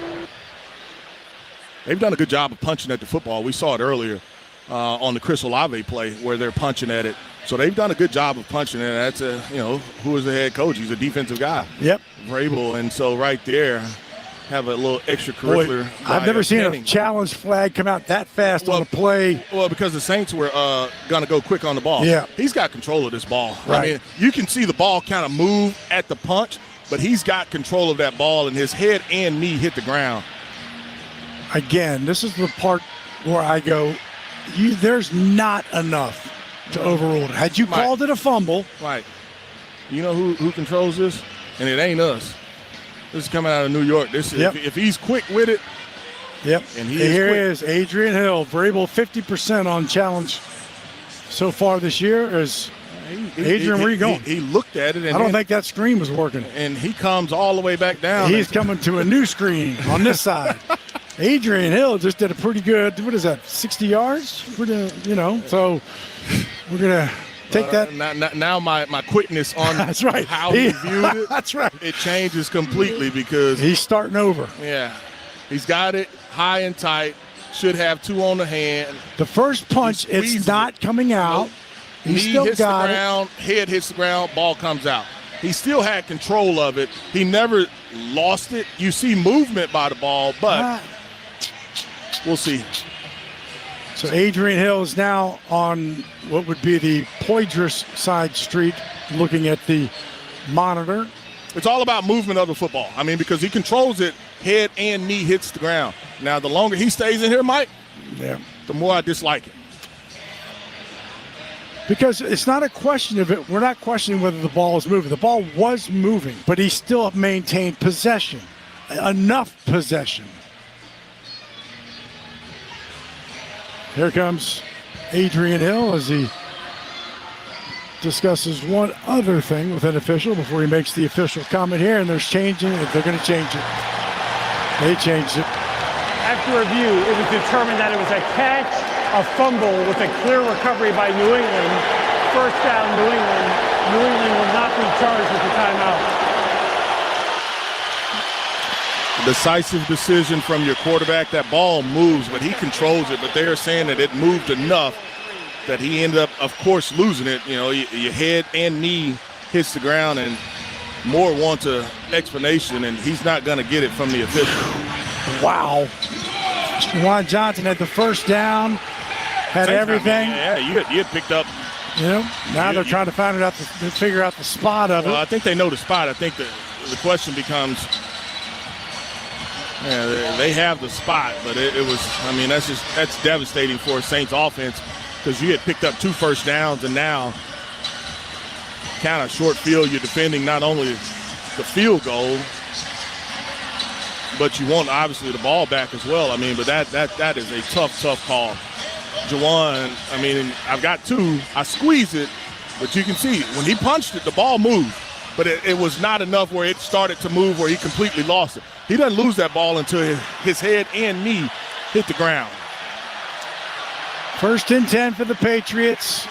They've done a good job of punching at the football. We saw it earlier on the Chris Olave play where they're punching at it. So they've done a good job of punching it. That's who is the head coach? He's a defensive guy. Yep. Vrabel. And so right there, have a little extracurricular. Boy, I've never seen a challenge flag come out that fast on a play. Well, because the Saints were going to go quick on the ball. Yeah. He's got control of this ball. Right. I mean, you can see the ball kind of move at the punch, but he's got control of that ball, and his head and knee hit the ground. Again, this is the part where I go, there's not enough to overrule it. Had you called it a fumble. Right. You know who controls this? And it ain't us. This is coming out of New York. This is, if he's quick with it. Yep. And here is Adrian Hill. Vrabel 50% on challenge so far this year. Adrian, where are you going? He looked at it. And I don't think that screen was working. And he comes all the way back down. He's coming to a new screen on this side. Adrian Hill just did a pretty good, 60 yards? So we're going to take that. Now my quickness on that's right. how he viewed it. That's right. It changes completely because he's starting over. Yeah. He's got it high and tight. Should have two on the hand. The first punch, it's not coming out. He still hits got the ground, head hits the ground, ball comes out. He still had control of it. He never lost it. You see movement by the ball, but we'll see. So Adrian Hill is now on what would be the Poydras side street, looking at the monitor. It's all about movement of the football. I mean, because he controls it, head and knee hits the ground. Now, the longer he stays in here, Mike, the more I dislike it. Because it's not a question of it. We're not questioning whether the ball is moving. The ball was moving, but he still maintained possession, enough possession. Here comes Adrian Hill as he discusses one other thing with an official before he makes the official comment here, and there's changing it. They're going to change it. They changed it. after review, it was determined that it was a catch, a fumble with a clear recovery by New England. First down, New England. New England will not be charged with the timeout. Decisive decision from your quarterback. That ball moves, but he controls it. But they're saying that it moved enough that he ended up, of course, losing it. You know, your head and knee hits the ground, and Moore wants an explanation, and he's not going to get it from the official. Wow. Juwan Johnson had the first down, had everything. Yeah, you had picked up. You know, now they're trying to figure out the spot of it. Well, I think they know the spot. I think the question becomes, they have the spot, but it was, I mean, that's devastating for a Saints offense because you had picked up 2 first downs, and now kind of short field, you're defending not only the field goal, but you want obviously the ball back as well. I mean, but that is a tough call. Juwan, I mean, I've got 2. I squeeze it, but you can see when he punched it, the ball moved. But it was not enough where it started to move where he completely lost it. He doesn't lose that ball until his head and knee hit the ground. 1st and 10 for the Patriots.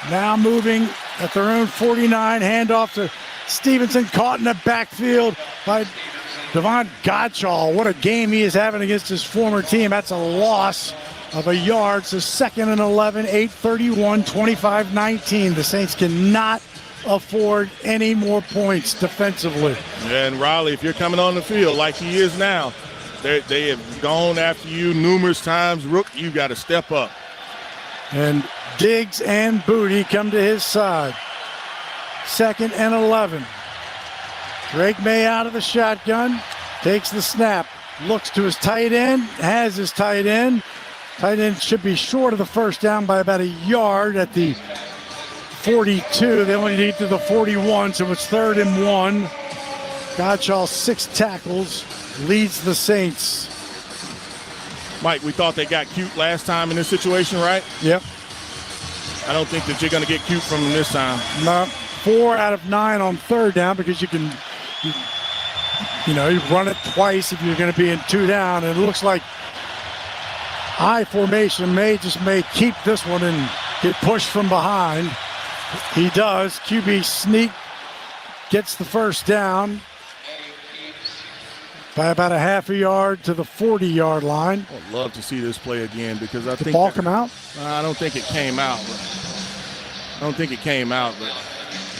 Now moving at their own 49. Handoff to Stevenson, caught in the backfield by Devon Gottschall. What a game he is having against his former team. That's a loss of a yard. So 2nd and 11, 8:31, 25-19. The Saints cannot afford any more points defensively. And Riley, if you're coming on the field like he is now, they have gone after you numerous times. Rook, you got to step up. And Diggs and Booty come to his side. 2nd and 11. Drake May out of the shotgun, takes the snap, looks to his tight end, has his tight end. Tight end should be short of the first down by about a yard at the 42. They only need to the 41, so it's 3rd and 1. Gottschall, 6 tackles, leads the Saints. Mike, we thought they got cute last time in this situation, right? Yep. I don't think that you're going to get cute from them this time. No, 4 out of 9 on 3rd down because you can, you run it twice if you're going to be in 2 down. And it looks like I formation may keep this one and get pushed from behind. He does. QB sneak gets the first down by about a half a yard to the 40-yard line. I'd love to see this play again because I think the ball come out. I don't think it came out. But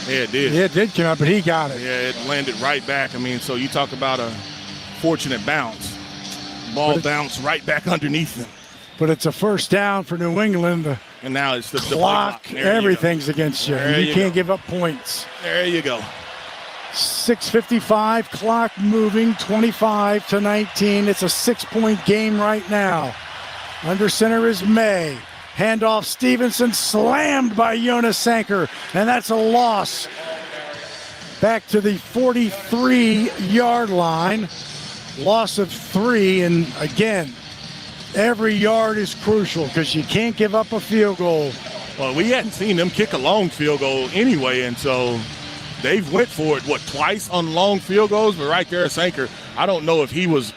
yeah, it did. Yeah, it did come out, but he got it. Yeah, it landed right back. I mean, so you talk about a fortunate bounce. Ball bounced right back underneath him. But it's a first down for New England. And now it's the clock. Everything's against you. You can't give up points. There you go. 6:55, clock moving, 25-19. It's a 6-point game right now. Under center is May. Handoff Stevenson, slammed by Jonas Sanker, and that's a loss. Back to the 43-yard line. Loss of 3, and again, every yard is crucial because you can't give up a field goal. Well, we hadn't seen them kick a long field goal anyway, and so they've went for it, twice on long field goals? But right there, Sanker, I don't know if he was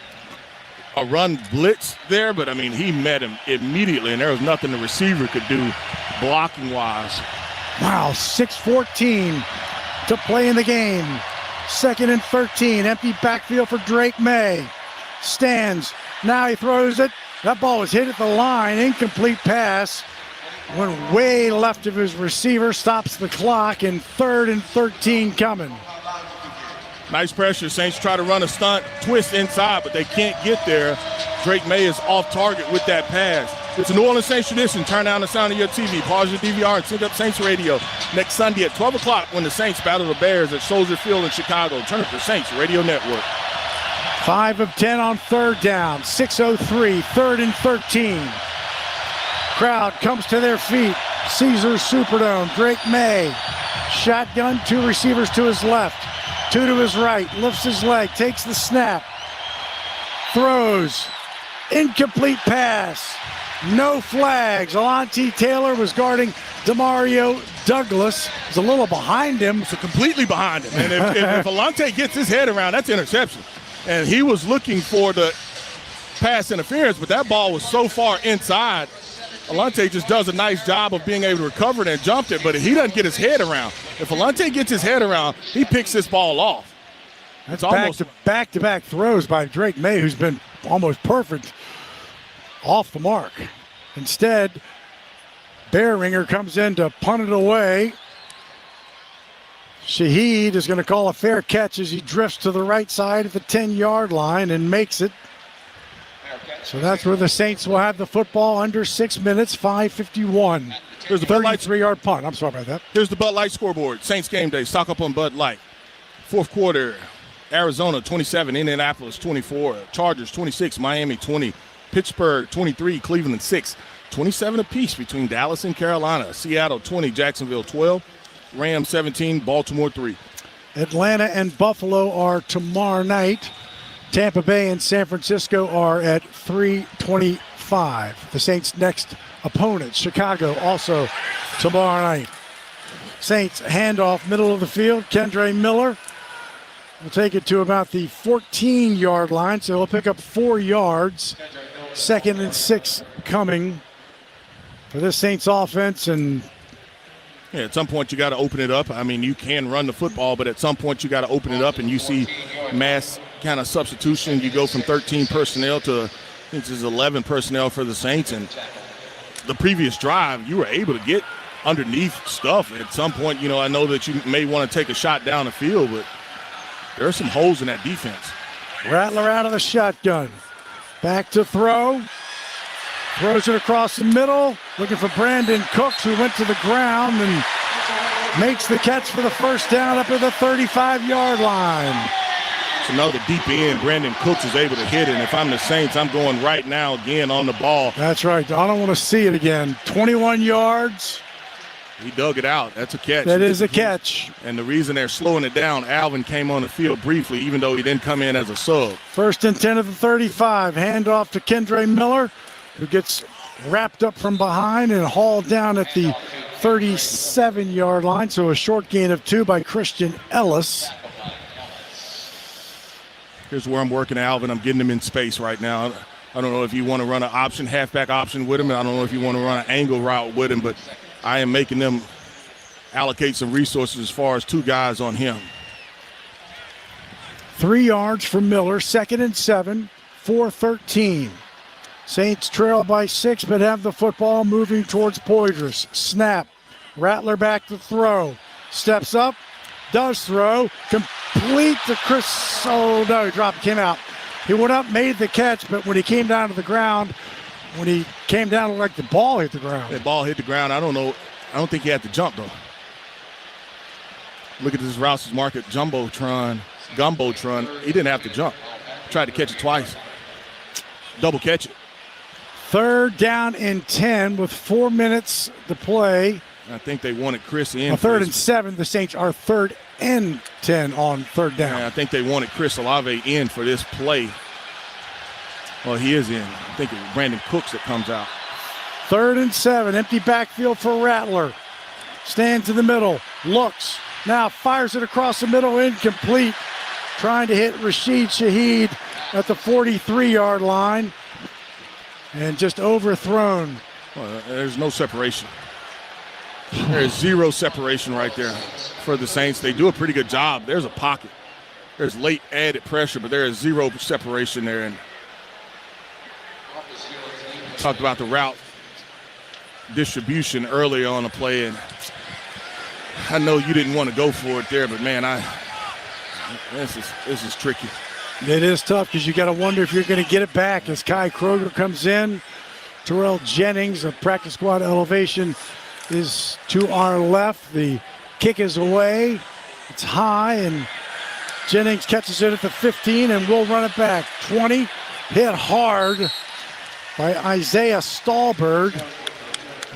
a run blitz there, but, I mean, he met him immediately, and there was nothing the receiver could do blocking-wise. Wow, 6:14 to play in the game. 2nd and 13, empty backfield for Drake May. Stands, now he throws it. That ball was hit at the line, incomplete pass. Went way left of his receiver, stops the clock, and 3rd and 13 coming. Nice pressure. Saints try to run a stunt, twist inside, but they can't get there. Drake May is off target with that pass. It's a New Orleans Saints tradition. Turn down the sound of your TV, pause your DVR, and send up Saints Radio next Sunday at 12 o'clock when the Saints battle the Bears at Soldier Field in Chicago. Turn up the Saints Radio Network. 5 of 10 on 3rd down. 6:03, 3rd and 13. Crowd comes to their feet. Caesars Superdome. Drake May. Shotgun, 2 receivers to his left. 2 to his right. Lifts his leg. Takes the snap. Throws. Incomplete pass. No flags. Alontae Taylor was guarding Demario Douglas. He's a little behind him. So completely behind him. And if Alontae gets his head around, that's interception. And he was looking for the pass interference, but that ball was so far inside. Alante just does a nice job of being able to recover it and jumped it, but he doesn't get his head around. If Alante gets his head around, he picks this ball off. That's almost back-to-back throws by Drake May, who's been almost perfect off the mark. Instead, Bearinger comes in to punt it away. Shaheed is going to call a fair catch as he drifts to the right side at the 10-yard line and makes it. So that's where the Saints will have the football under 6 minutes, 5:51. Here's the 33-yard punt. I'm sorry about that. Here's the Bud Light scoreboard. Saints game day. Stock up on Bud Light. Fourth quarter, Arizona 27, Indianapolis 24, Chargers 26, Miami 20, Pittsburgh 23, Cleveland 6, 27 apiece between Dallas and Carolina. Seattle 20, Jacksonville 12, Rams 17, Baltimore 3. Atlanta and Buffalo are tomorrow night. Tampa Bay and San Francisco are at 3:25. The Saints' next opponent, Chicago, also tomorrow night. Saints handoff, middle of the field. Kendre Miller will take it to about the 14-yard line, so he'll pick up 4 yards. 2nd and 6 coming for this Saints offense. And yeah, at some point you got to open it up. I mean, you can run the football, but at some point you got to open it up, and you see mass kind of substitution. You go from 13 personnel to, I think this is 11 personnel for the Saints. And the previous drive, you were able to get underneath stuff. At some point, I know that you may want to take a shot down the field, but there are some holes in that defense. Rattler out of the shotgun. Back to throw. Throws it across the middle. Looking for Brandon Cooks, who went to the ground and makes the catch for the first down up at the 35-yard line. It's another deep end. Brandon Cooks is able to hit it. And if I'm the Saints, I'm going right now again on the ball. That's right. I don't want to see it again. 21 yards. He dug it out. That's a catch. That is a catch. And the reason they're slowing it down, Alvin came on the field briefly, even though he didn't come in as a sub. 1st and 10 of the 35. Handoff to Kendre Miller, who gets wrapped up from behind and hauled down at the 37-yard line. So a short gain of 2 by Christian Ellis. Here's where I'm working Alvin. I'm getting him in space right now. I don't know if you want to run an option, halfback option with him. I don't know if you want to run an angle route with him, but I am making them allocate some resources as far as 2 guys on him. 3 yards for Miller, 2nd and 7, 4:13. Saints trail by 6, but have the football moving towards Poydras. Snap. Rattler back to throw. Steps up, does throw, complete to Chris. Oh, no, he dropped, came out. He went up, made the catch, but when he came down to the ground, when he came down, it looked like the ball hit the ground. The ball hit the ground. I don't know. I don't think he had to jump, though. Look at this Rouse's Market Gumbotron. He didn't have to jump. Tried to catch it twice. Double catch it. 3rd down and 10 with 4 minutes to play. I think they wanted Chris in. 3rd and 7. The Saints are 3rd and 10 on 3rd down. Yeah, I think they wanted Chris Olave in for this play. Well, he is in. I think it's Brandon Cooks that comes out. 3rd and 7. Empty backfield for Rattler. Stands in the middle. Looks. Now fires it across the middle. Incomplete. Trying to hit Rashid Shaheed at the 43-yard line. And just overthrown. Well, there's no separation. There is 0 separation right there for the Saints. They do a pretty good job. There's a pocket. There's late added pressure, but there is 0 separation there. And talked about the route distribution earlier on the play, and I know you didn't want to go for it there, but man, this is tricky. It is tough because you got to wonder if you're going to get it back as Kai Kroger comes in. Terrell Jennings of practice squad elevation is to our left. The kick is away. It's high, and Jennings catches it at the 15 and will run it back. 20, hit hard by Isaiah Stahlberg.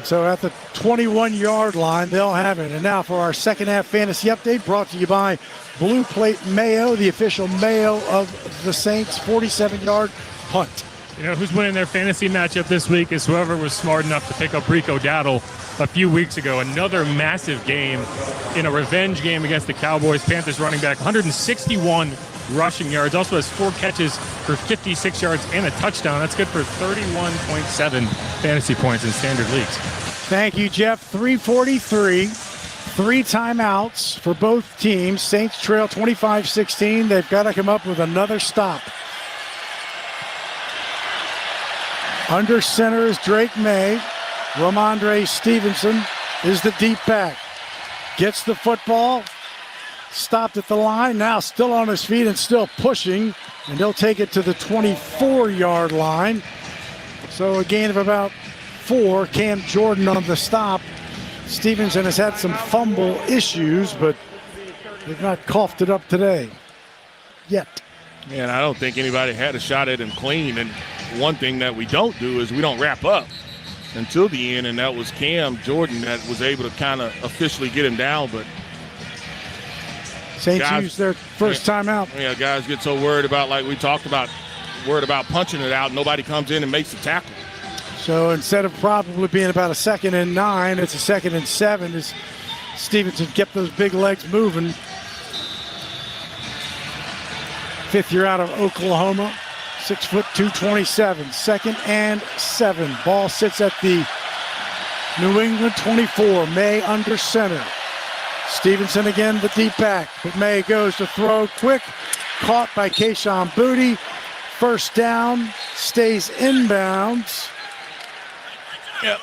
So at the 21-yard line, they'll have it. And now for our second half fantasy update, brought to you by Blue Plate Mayo, the official mayo of the Saints. 47-yard punt. You know, who's winning their fantasy matchup this week is whoever was smart enough to pick up Rico Dowdle a few weeks ago. Another massive game in a revenge game against the Cowboys. Panthers running back 161 rushing yards. Also has 4 catches for 56 yards and a touchdown. That's good for 31.7 fantasy points in standard leagues. Thank you, Jeff. 3:43. 3 timeouts for both teams. Saints trail 25-16. They've got to come up with another stop. Under center is Drake May. Ramondre Stevenson is the deep back. Gets the football. Stopped at the line. Now still on his feet and still pushing. And he'll take it to the 24-yard line. So a gain of about 4. Cam Jordan on the stop. Stevenson has had some fumble issues, but they've not coughed it up today yet. Man, I don't think anybody had a shot at him clean. And one thing that we don't do is we don't wrap up until the end, and that was Cam Jordan that was able to kind of officially get him down. But Saints used their first timeout. Yeah, guys get so worried about, like we talked about, worried about punching it out. Nobody comes in and makes the tackle. So instead of probably being about a 2nd and 9, it's a 2nd and 7 as Stevenson kept those big legs moving. 5th year out of Oklahoma, 6', 227. 2nd and 7. Ball sits at the New England 24. May under center. Stevenson again, the deep back. But May goes to throw quick. Caught by Kayshon Boutte. First down, stays inbounds. Yeah,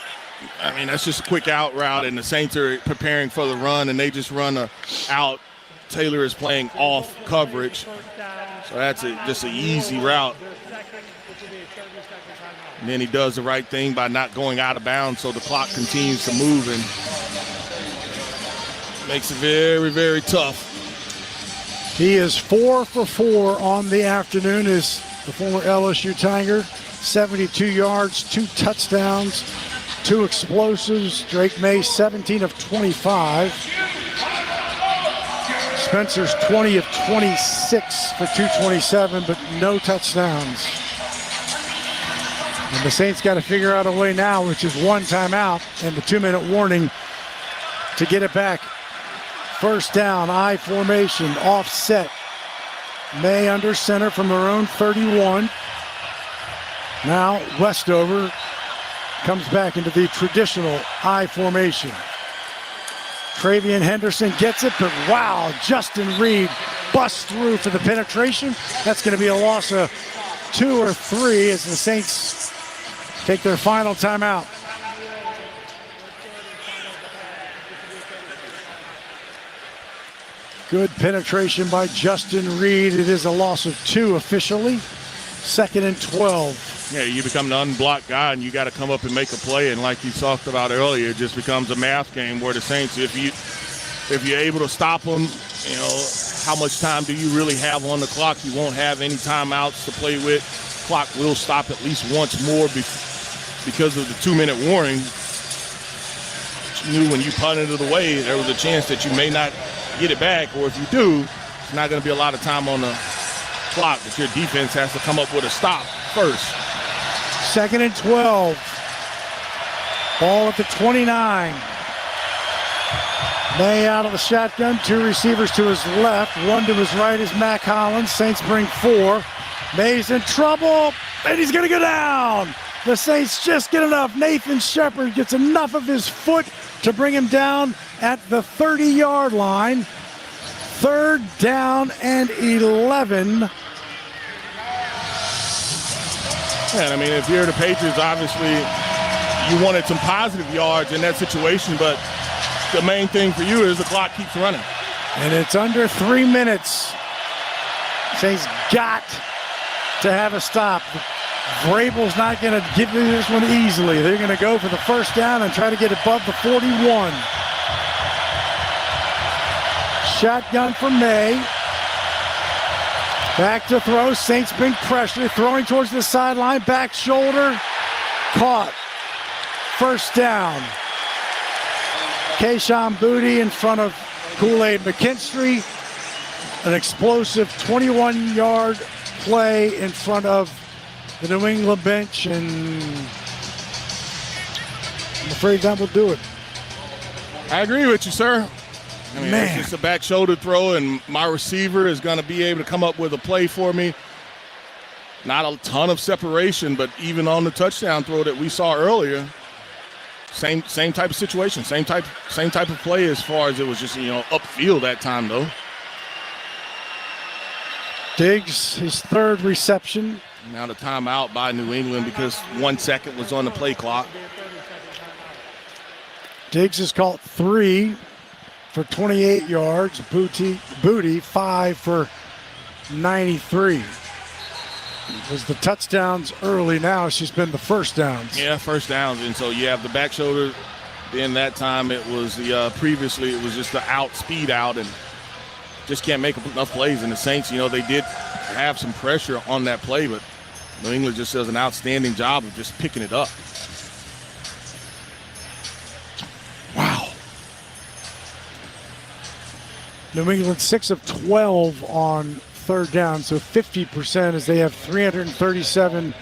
I mean, that's just a quick out route, and the Saints are preparing for the run, and they just run a out. Taylor is playing off coverage, so that's just an easy route. And then he does the right thing by not going out of bounds, so the clock continues to move and makes it very, very tough. He is 4 for 4 on the afternoon as the former LSU Tiger. 72 yards, 2 touchdowns, 2 explosives. Drake May, 17 of 25. Spencer's 20 of 26 for 227, but no touchdowns. And the Saints got to figure out a way now, which is 1 timeout and the 2-minute warning to get it back. First down, I formation, offset. May under center from their own 31. Now Westover comes back into the traditional I formation. Travian Henderson gets it, but wow, Justin Reed busts through for the penetration. That's going to be a loss of 2 or 3 as the Saints take their final timeout. Good penetration by Justin Reed. It is a loss of 2 officially. 2nd and 12. Yeah, you become an unblocked guy, and you got to come up and make a play. And like you talked about earlier, it just becomes a math game where the Saints, if you're able to stop them, you know, how much time do you really have on the clock? You won't have any timeouts to play with. Clock will stop at least once more because of the 2-minute warning. You knew when you punted it away, there was a chance that you may not get it back, or if you do, it's not going to be a lot of time on the clock, but your defense has to come up with a stop first. 2nd and 12. Ball at the 29. May out of the shotgun. 2 receivers to his left. 1 to his right is Mac Hollins. Saints bring 4. May's in trouble, and he's going to go down. The Saints just get enough. Nathan Shepard gets enough of his foot to bring him down at the 30-yard line. 3rd down and 11. And I mean, if you're the Patriots, obviously you wanted some positive yards in that situation, but the main thing for you is the clock keeps running. And it's under 3 minutes. Saints got to have a stop. Vrabel's not going to give you this one easily. They're going to go for the first down and try to get above the 41. Shotgun for May. Back to throw. Saints bring pressure. Throwing towards the sideline. Back shoulder. Caught. First down. Kayshon Boutte in front of Kool-Aid McKinstry. An explosive 21-yard play in front of the New England bench, and I'm afraid that will do it. I agree with you, sir. I mean, it's just a back shoulder throw, and my receiver is going to be able to come up with a play for me. Not a ton of separation, but even on the touchdown throw that we saw earlier, same type of situation, same type of play as far as it was just, upfield that time, though. Diggs, his third reception. Now the timeout by New England because 1 second was on the play clock. Diggs has caught 3 for 28 yards. Booty 5 for 93. It was the touchdowns early. Now she's been the first downs. Yeah, first downs. And so you have the back shoulder. Then that time it was previously it was just the speed out, and just can't make enough plays. And the Saints, they did have some pressure on that play, but New England just does an outstanding job of just picking it up. Wow. New England 6 of 12 on third down, so 50% as they have 337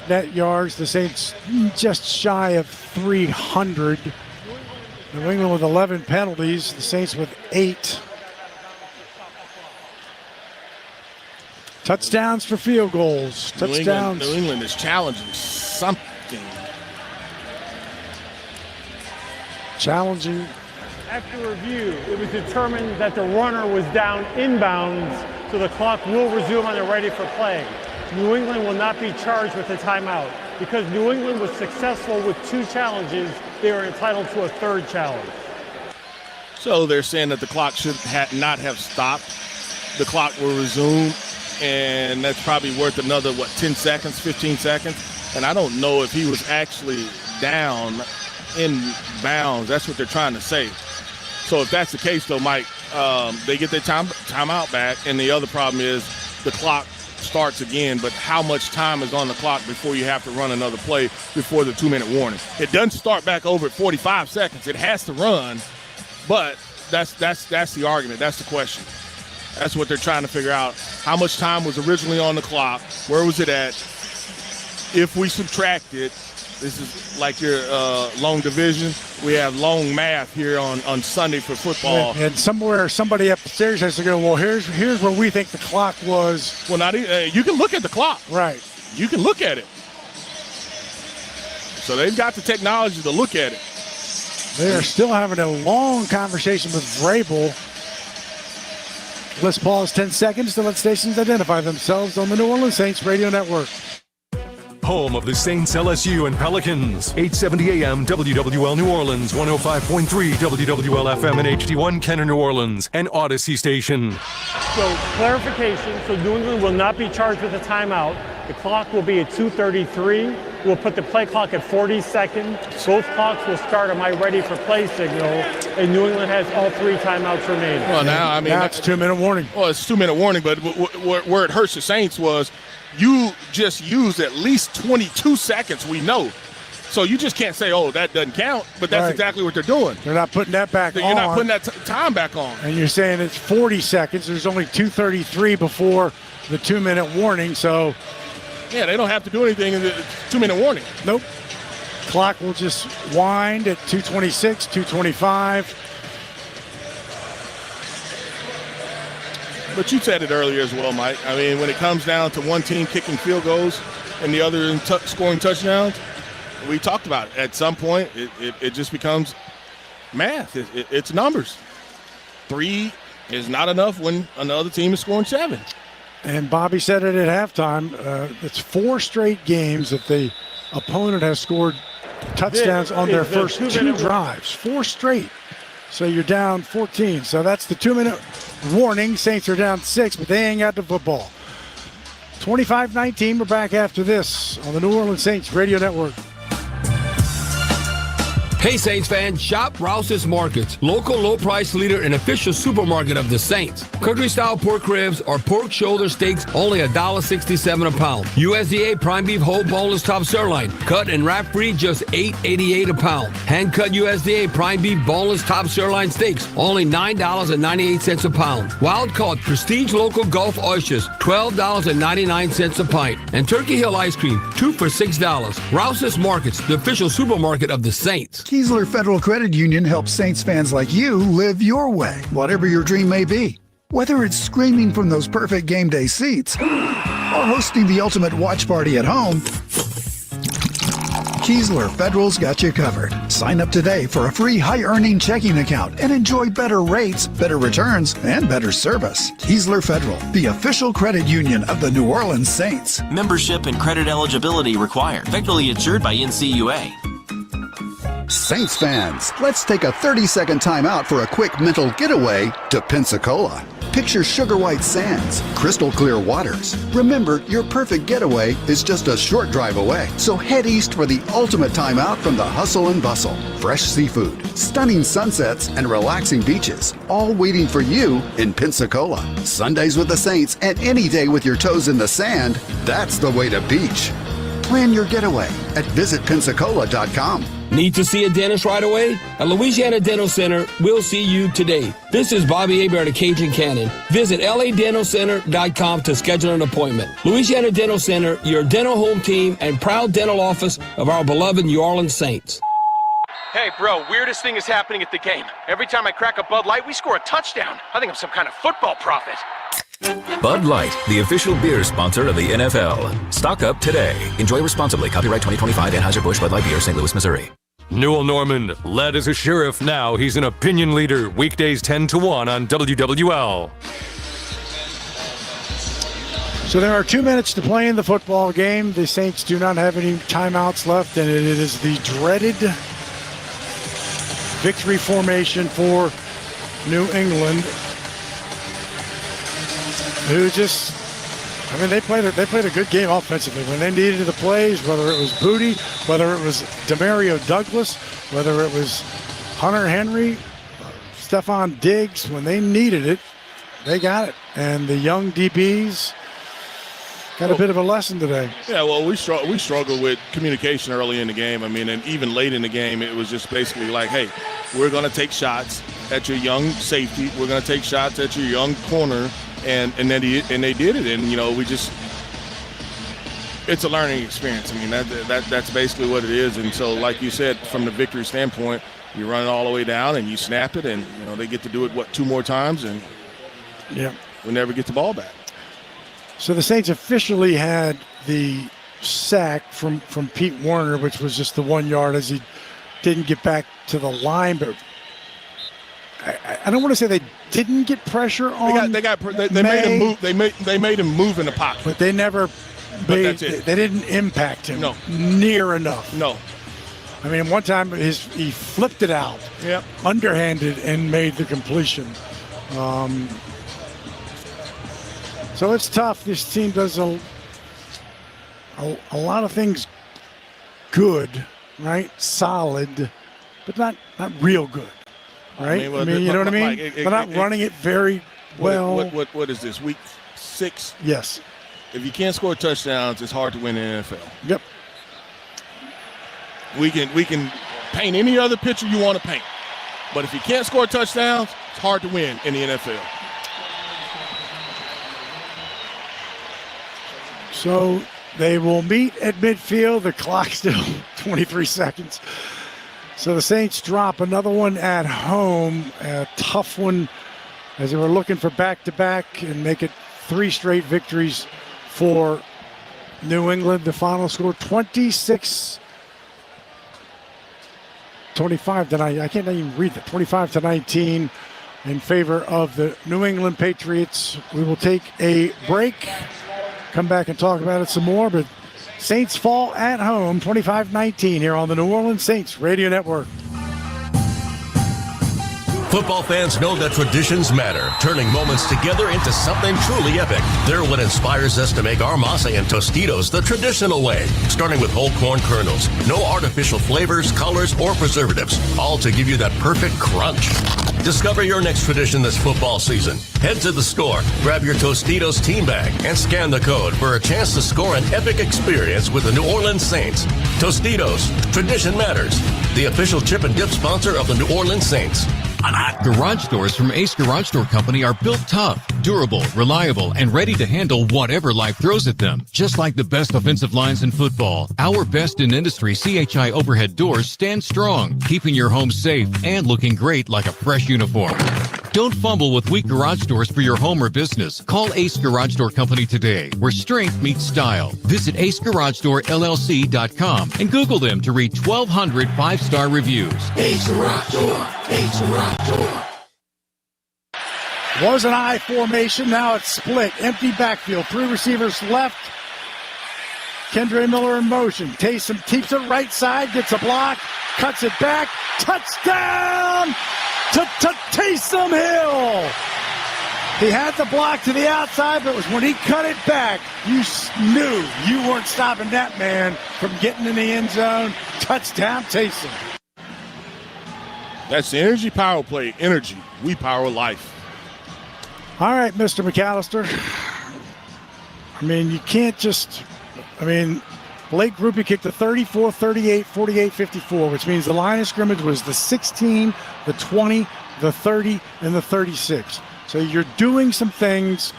net yards. The Saints just shy of 300. New England with 11 penalties, the Saints with 8. Touchdowns for field goals. Touchdowns. New England is challenging something. Challenging. After review, it was determined that the runner was down inbounds, so the clock will resume on the ready for play. New England will not be charged with a timeout. Because New England was successful with 2 challenges, they are entitled to a third challenge. So they're saying that the clock should not have stopped. The clock will resume, and that's probably worth another, 10 seconds, 15 seconds. And I don't know if he was actually down in bounds. That's what they're trying to say. So if that's the case, though, Mike, they get their timeout back, and the other problem is the clock starts again, but how much time is on the clock before you have to run another play before the 2-minute warning? It doesn't start back over at 45 seconds. It has to run, but that's the argument. That's the question. That's what they're trying to figure out. How much time was originally on the clock? Where was it at? If we subtract it, this is like your long division. We have long math here on Sunday for football. And somewhere somebody upstairs has to go, well, here's where we think the clock was. Well, you can look at the clock. Right. You can look at it. So they've got the technology to look at it. They are still having a long conversation with Vrabel. Let's pause 10 seconds to let stations identify themselves on the New Orleans Saints Radio Network. Home of the Saints, LSU, and Pelicans. 870 AM WWL New Orleans, 105.3 WWL FM and HD1 Kenner New Orleans, and Odyssey Station. So clarification, so New England will not be charged with a timeout. The clock will be at 2:33. We'll put the play clock at 40 seconds. Both clocks will start on my ready for play signal, and New England has all 3 timeouts remaining. Well, now it's 2-minute warning. Well, it's 2-minute warning, but where it hurts the Saints was you just used at least 22 seconds, we know. So you just can't say, oh, that doesn't count, but that's exactly what they're doing. They're not putting that back on. You're not putting that time back on. And you're saying it's 40 seconds. There's only 2:33 before the 2-minute warning, so. Yeah, they don't have to do anything in the 2-minute warning. Nope. Clock will just wind at 2:26, 2:25. But you said it earlier as well, Mike. I mean, when it comes down to one team kicking field goals and the other scoring touchdowns, we talked about it. At some point, it just becomes math. It's numbers. 3 is not enough when another team is scoring 7. And Bobby said it at halftime. It's 4 straight games that the opponent has scored touchdowns on their first 2 drives. 4 straight. So you're down 14. So that's the 2-minute warning. Saints are down 6, but they ain't got the football. 25-19. We're back after this on the New Orleans Saints Radio Network. Hey Saints fans, shop Rouse's Markets, local low price leader and official supermarket of the Saints. Country style pork ribs or pork shoulder steaks only $1.67 a pound. USDA prime beef whole boneless top sirloin, cut and wrap free, just $8.88 a pound. Hand cut USDA prime beef boneless top sirloin steaks only $9.98 a pound. Wild caught prestige local Gulf oysters $12.99 a pint. And Turkey Hill ice cream 2 for $6. Rouse's Markets, the official supermarket of the Saints. Keesler Federal Credit Union helps Saints fans like you live your way, whatever your dream may be. Whether it's screaming from those perfect game day seats or hosting the ultimate watch party at home, Keesler Federal's got you covered. Sign up today for a free high-earning checking account and enjoy better rates, better returns, and better service. Keesler Federal, the official credit union of the New Orleans Saints. Membership and credit eligibility required. Federally insured by NCUA. Saints fans, let's take a 30-second time out for a quick mental getaway to Pensacola. Picture sugar white sands, crystal clear waters. Remember, your perfect getaway is just a short drive away. So head east for the ultimate time out from the hustle and bustle. Fresh seafood, stunning sunsets, and relaxing beaches, all waiting for you in Pensacola. Sundays with the Saints and any day with your toes in the sand, that's the way to beach. Plan your getaway at visitpensacola.com. Need to see a dentist right away? At Louisiana Dental Center, we'll see you today. This is Bobby Hebert at Cajun Cannon. Visit ladentalcenter.com to schedule an appointment. Louisiana Dental Center, your dental home team and proud dental office of our beloved New Orleans Saints. Hey, bro, weirdest thing is happening at the game. Every time I crack a Bud Light, we score a touchdown. I think I'm some kind of football prophet. Bud Light, the official beer sponsor of the NFL. Stock up today. Enjoy responsibly. Copyright 2025 Anheuser-Busch Bud Light Beer, St. Louis, Missouri. Newell Normand, led as a sheriff, now he's an opinion leader. Weekdays 10 to 1 on WWL. So there are 2 minutes to play in the football game. The Saints do not have any timeouts left, and it is the dreaded victory formation for New England, who just, I mean, they played a good game offensively. When they needed the plays, whether it was Booty, whether it was Demario Douglas, whether it was Hunter Henry, Stephon Diggs, when they needed it, they got it. And the young DBs got a bit of a lesson today. Yeah, well, we struggled with communication early in the game. I mean, and even late in the game, it was just basically like, hey, we're going to take shots at your young safety. We're going to take shots at your young corner. And they did it, and it's a learning experience. I mean, that's basically what it is. And so, like you said, from the victory standpoint, you run it all the way down and you snap it, and they get to do it 2 more times, and we never get the ball back. So the Saints officially had the sack from Pete Werner, which was just the 1 yard as he didn't get back to the line, but I don't want to say they didn't get pressure on. They made him move. They made him move in the pocket, but they never. They didn't impact him near enough. No. I mean, one time he flipped it out, underhanded, and made the completion. So it's tough. This team does a lot of things good, right? Solid, but not real good. Right? I mean, you know what I mean? They're not running it very well. What is this, week 6? Yes. If you can't score touchdowns, it's hard to win in the NFL. Yep. We can paint any other picture you want to paint. But if you can't score touchdowns, it's hard to win in the NFL. So they will meet at midfield. The clock's still 23 seconds. So the Saints drop another one at home, a tough one, as they were looking for back-to-back and make it 3 straight victories for New England. The final score 26-25 tonight. I can't even read that. 25-19 in favor of the New England Patriots. We will take a break, come back and talk about it some more, but Saints fall at home, 25-19 here on the New Orleans Saints Radio Network. Football fans know that traditions matter, turning moments together into something truly epic. They're what inspires us to make our masa and Tostitos the traditional way, starting with whole corn kernels. No artificial flavors, colors, or preservatives, all to give you that perfect crunch. Discover your next tradition this football season. Head to the store, grab your Tostitos team bag, and scan the code for a chance to score an epic experience with the New Orleans Saints. Tostitos, tradition matters. The official chip and dip sponsor of the New Orleans Saints. Garage doors from Ace Garage Door Company are built tough, durable, reliable, and ready to handle whatever life throws at them. Just like the best offensive lines in football, our best in industry CHI overhead doors stand strong, keeping your home safe and looking great like a fresh uniform. Don't fumble with weak garage doors for your home or business. Call Ace Garage Door Company today, where strength meets style. Visit acegaragedoorllc.com and Google them to read 1,200 5-star reviews. Ace Garage Door. Ace Garage Door. Was an I formation, now it's split. Empty backfield, 3 receivers left. Kendre Miller in motion. Taysom keeps it right side, gets a block, cuts it back. Touchdown to Taysom Hill. He had the block to the outside, but it was when he cut it back, you knew you weren't stopping that man from getting in the end zone. Touchdown, Taysom. That's the energy power play. Energy. We power life. All right, Mr. McAllister. I mean, you can't just, Blake Grupe kicked the 34, 38, 48, 54, which means the line of scrimmage was the 16, the 20, the 30, and the 36. So you're doing some things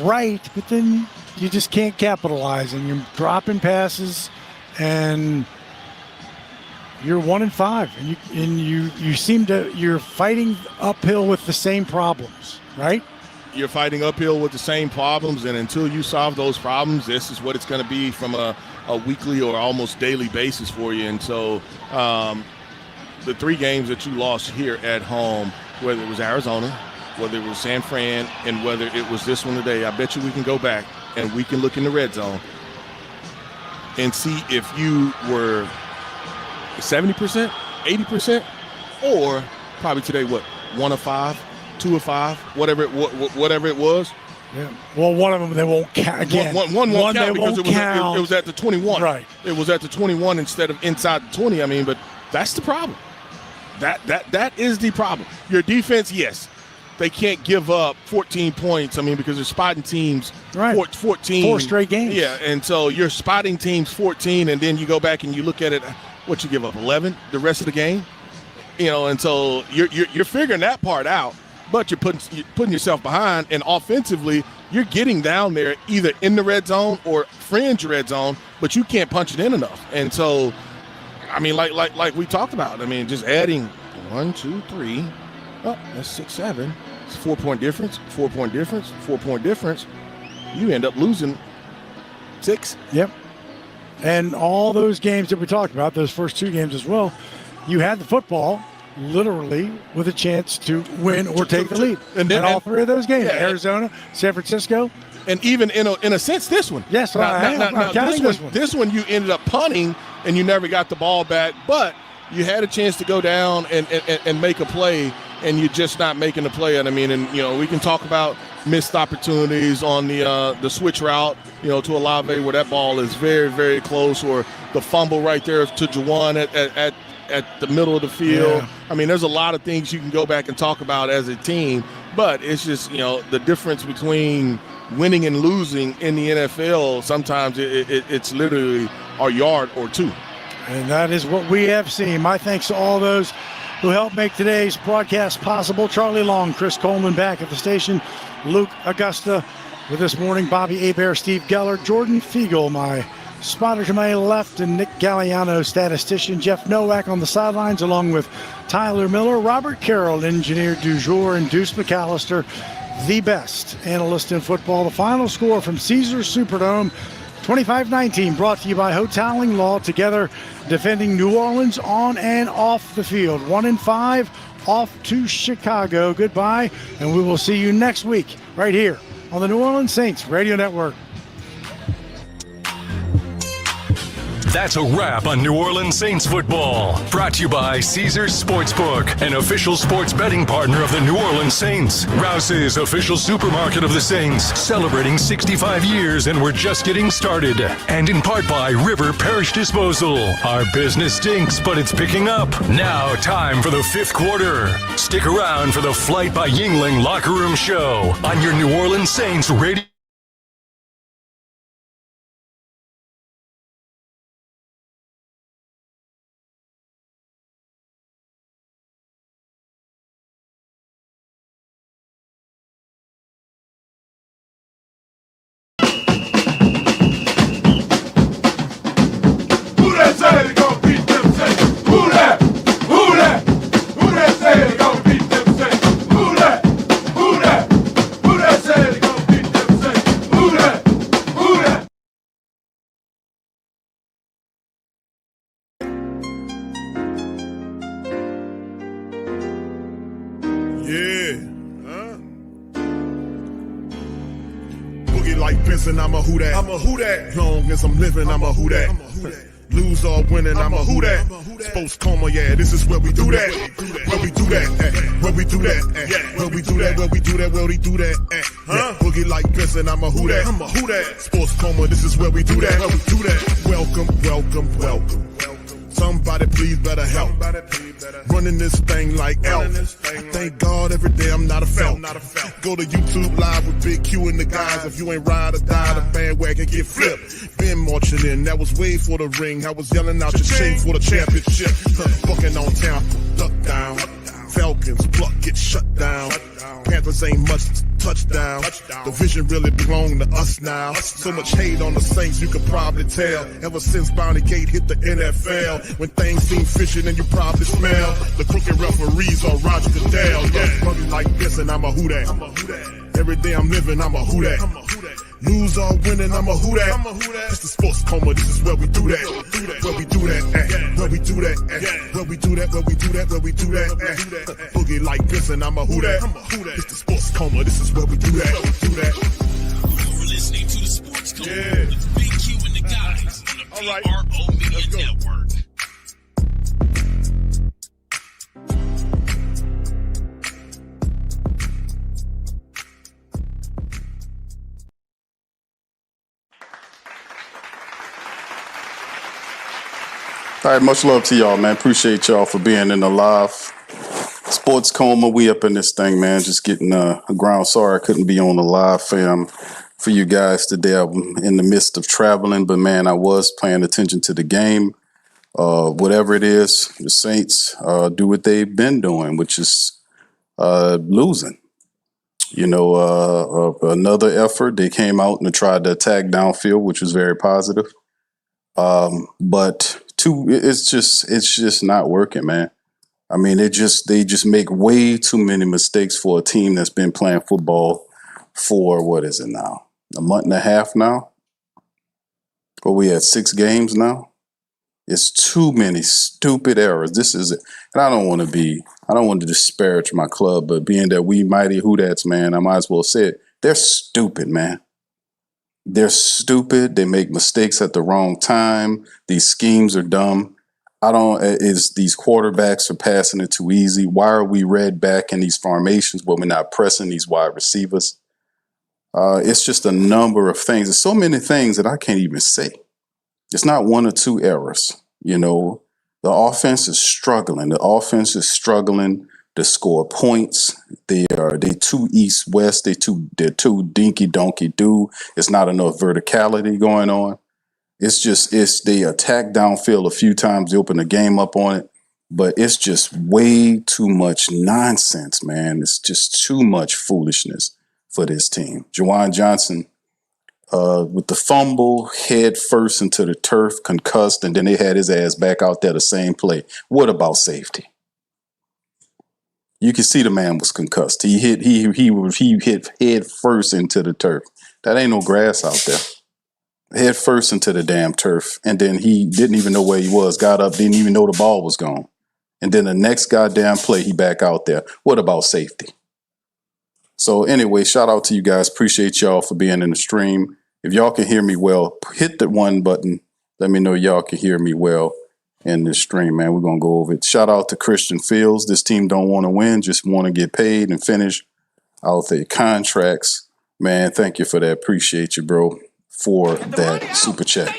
right, but then you just can't capitalize, and you're dropping passes, and you're 1-5, and you seem to, you're fighting uphill with the same problems, right? You're fighting uphill with the same problems, and until you solve those problems, this is what it's going to be from a weekly or almost daily basis for you. And so the 3 games that you lost here at home, whether it was Arizona, whether it was San Fran, and whether it was this one today, I bet you we can go back and we can look in the red zone and see if you were 70%, 80%, or probably today, 1 of 5, 2 of 5, whatever it was. Yeah. Well, one of them they won't count again. One won't count because count. It was at the 21. Right. It was at the 21 instead of inside the 20. But that's the problem. That is the problem. Your defense, yes, they can't give up 14 points. Because they're spotting teams. Right. 14. 4 straight games. Yeah, and so you're spotting teams 14, and then you go back and you look at it. What, you give up 11 the rest of the game? And so you're figuring that part out, but you're putting yourself behind, and offensively you're getting down there either in the red zone or fringe red zone, but you can't punch it in enough. And so, like we talked about, just adding 1, 2, 3, that's 6, 7. It's a 4-point difference, 4-point difference, 4-point difference. You end up losing 6. Yep. And all those games that we talked about, those first 2 games as well, you had the football literally with a chance to win or take the lead. And all 3 of those games, Arizona, San Francisco. And even in a sense, this one. Yes, this one you ended up punting and you never got the ball back, but you had a chance to go down and make a play, and you're just not making the play. And we can talk about missed opportunities on the switch route, to Olave, where that ball is very, very close, or the fumble right there to Juwan at the middle of the field. Yeah. There's a lot of things you can go back and talk about as a team, but it's just, the difference between winning and losing in the NFL, sometimes it's literally a yard or 2. And that is what we have seen. My thanks to all those who helped make today's broadcast possible. Charlie Long, Chris Coleman back at the station, Luke Augusta with this morning, Bobby Hebert, Steve Geller, Jordan Fiegel, my spotter to my left, and Nick Galliano, statistician, Jeff Nowak on the sidelines, along with Tyler Miller, Robert Carroll, engineer du jour, and Deuce McAllister, the best analyst in football. The final score from Caesars Superdome, 25-19, brought to you by Hoteling Law, together defending New Orleans on and off the field. 1-5, off to Chicago. Goodbye, and we will see you next week right here on the New Orleans Saints Radio Network. That's a wrap on New Orleans Saints football. Brought to you by Caesars Sportsbook, an official sports betting partner of the New Orleans Saints. Rouse's official supermarket of the Saints, celebrating 65 years, and we're just getting started. And in part by River Parish Disposal. Our business stinks, but it's picking up. Now, time for the 5th quarter. Stick around for the Flight by Yingling Locker Room Show on your New Orleans Saints radio. Boogie like Benson, I'm a Who Dat. I'm a Who Dat. Long as I'm living, I'm a Who Dat. Lose or winning, I'm a Who Dat. Sports Coma, yeah, this is where we do that. Where we do that, where we do that, where we do that, where we do that, where we do that. Boogie like Benson, I'm a Who Dat. I'm a Who Dat. Sports Coma, this is where we do that. Where we do that. Welcome, welcome, welcome. Somebody please better help. Running this thing like Elf. Thank God every day I'm not a felt. Go to YouTube Live with Big Q and the guys. If you ain't ride or die, the bandwagon get flipped. Been marching in, that was way for the ring. I was yelling out your shame for the championship. Bucking on town, duck down. Falcons, pluck, get shut down. Panthers ain't much touchdown. The vision really belong to us now. So much hate on the Saints, you could probably tell. Ever since Bounty Gate hit the NFL, when things seem fishy, then you probably smell the crooked referees on Roger Goodell. Yeah, Boogie like this, and I'm a Who Dat. Every day I'm living, I'm a Who Dat. Lose or winning, I'm a Who Dat. It's the Sports Coma, this is where we do that. Where we do that, where we do that, where we do that, where we do that, where we do that. Boogie like this, and I'm a Who Dat. It's the Sports Coma, this is where we do that. You're listening to the Sports Coma with Big Q and the guys on the PRO Media Network. All right, much love to y'all, man. Appreciate y'all for being in the live. Sports Coma, we up in this thing, man. Just getting a ground. Sorry I couldn't be on the live, fam, for you guys today. I'm in the midst of traveling, but, man, I was paying attention to the game. Whatever it is, the Saints do what they've been doing, which is losing. You know, another effort. They came out and tried to attack downfield, which was very positive. But it's just not working, man. I mean, they just make way too many mistakes for a team that's been playing football for, what is it now? A month and a half now? Or we had 6 games now? It's too many stupid errors. This is it. And I don't want to disparage my club, but being that we mighty Who Dats, man, I might as well say it. They're stupid, man. They're stupid. They make mistakes at the wrong time. These schemes are dumb. These quarterbacks are passing it too easy. Why are we red back in these formations when we're not pressing these wide receivers? It's just a number of things. There's so many things that I can't even say. It's not 1 or 2 errors. You know, the offense is struggling. To score points. They too east-west. They're too dinky-donkey-do. It's not enough verticality going on. They attack downfield a few times. They open the game up on it, but it's just way too much nonsense, man. It's just too much foolishness for this team. Juwan Johnson, with the fumble, head first into the turf, concussed, and then they had his ass back out there the same play. What about safety? You can see the man was concussed. He hit head first into the turf. That ain't no grass out there. Head first into the damn turf. And then he didn't even know where he was. Got up, didn't even know the ball was gone. And then the next goddamn play, he back out there. What about safety? So anyway, shout out to you guys. Appreciate y'all for being in the stream. If y'all can hear me well, hit the 1 button. Let me know y'all can hear me well in this stream, man. We're going to go over it. Shout out to Christian Fields. This team don't want to win, just want to get paid and finish out their contracts. Man, thank you for that. Appreciate you, bro, for that super chat.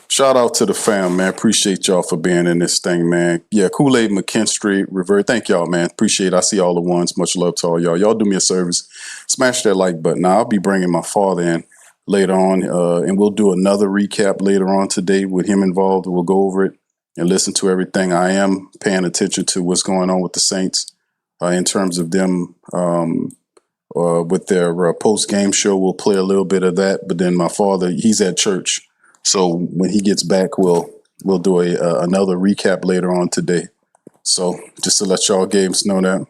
Shout out to the fam, man. Appreciate y'all for being in this thing, man. Yeah, Kool-Aid McKinstry, Revert. Thank y'all, man. Appreciate it. I see all the ones. Much love to all y'all. Y'all do me a service. Smash that like button. Now, I'll be bringing my father in later on, and we'll do another recap later on today with him involved. We'll go over it and listen to everything. I am paying attention to what's going on with the Saints in terms of them with their post-game show. We'll play a little bit of that, but then my father, he's at church. So when he gets back, we'll do another recap later on today. So just to let y'all games know that.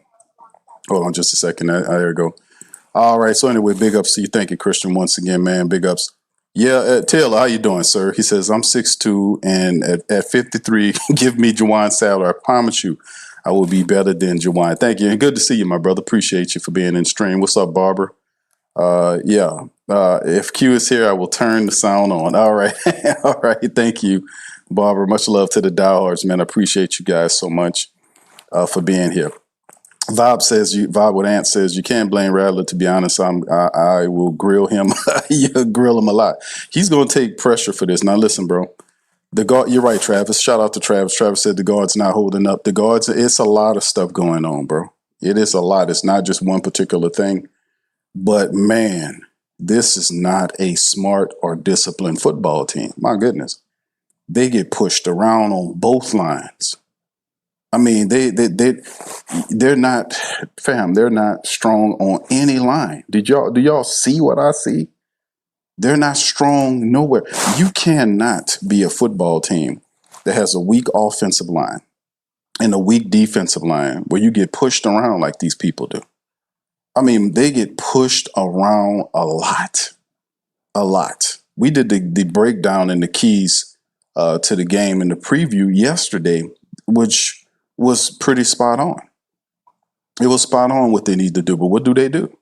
Hold on just a second. There we go. All right. So anyway, big ups to you. Thank you, Christian, once again, man. Big ups. Yeah, Taylor, how you doing, sir? He says, I'm 6'2", and at 53, give me Jawan's salary. I promise you I will be better than Jawan. Thank you, and good to see you, my brother. Appreciate you for being in stream. What's up, Barbara? If Q is here, I will turn the sound on. All right. All right. Thank you, Barbara. Much love to the diehards, man. I appreciate you guys so much for being here. Vibe with Ant says, you can't blame Rattler. To be honest, I will grill him. You grill him a lot. He's going to take pressure for this. Now, listen, bro. The guard, you're right, Travis. Shout out to Travis. Travis said the guard's not holding up. The guards, it's a lot of stuff going on, bro. It is a lot. It's not just one particular thing. But, man, this is not a smart or disciplined football team. My goodness. They get pushed around on both lines. I mean, they're not, fam, they're not strong on any line. Do y'all see what I see? They're not strong nowhere. You cannot be a football team that has a weak offensive line and a weak defensive line where you get pushed around like these people do. I mean, they get pushed around a lot. A lot. We did the breakdown and the keys to the game in the preview yesterday, which was pretty spot on. It was spot on what they need to do. But what do?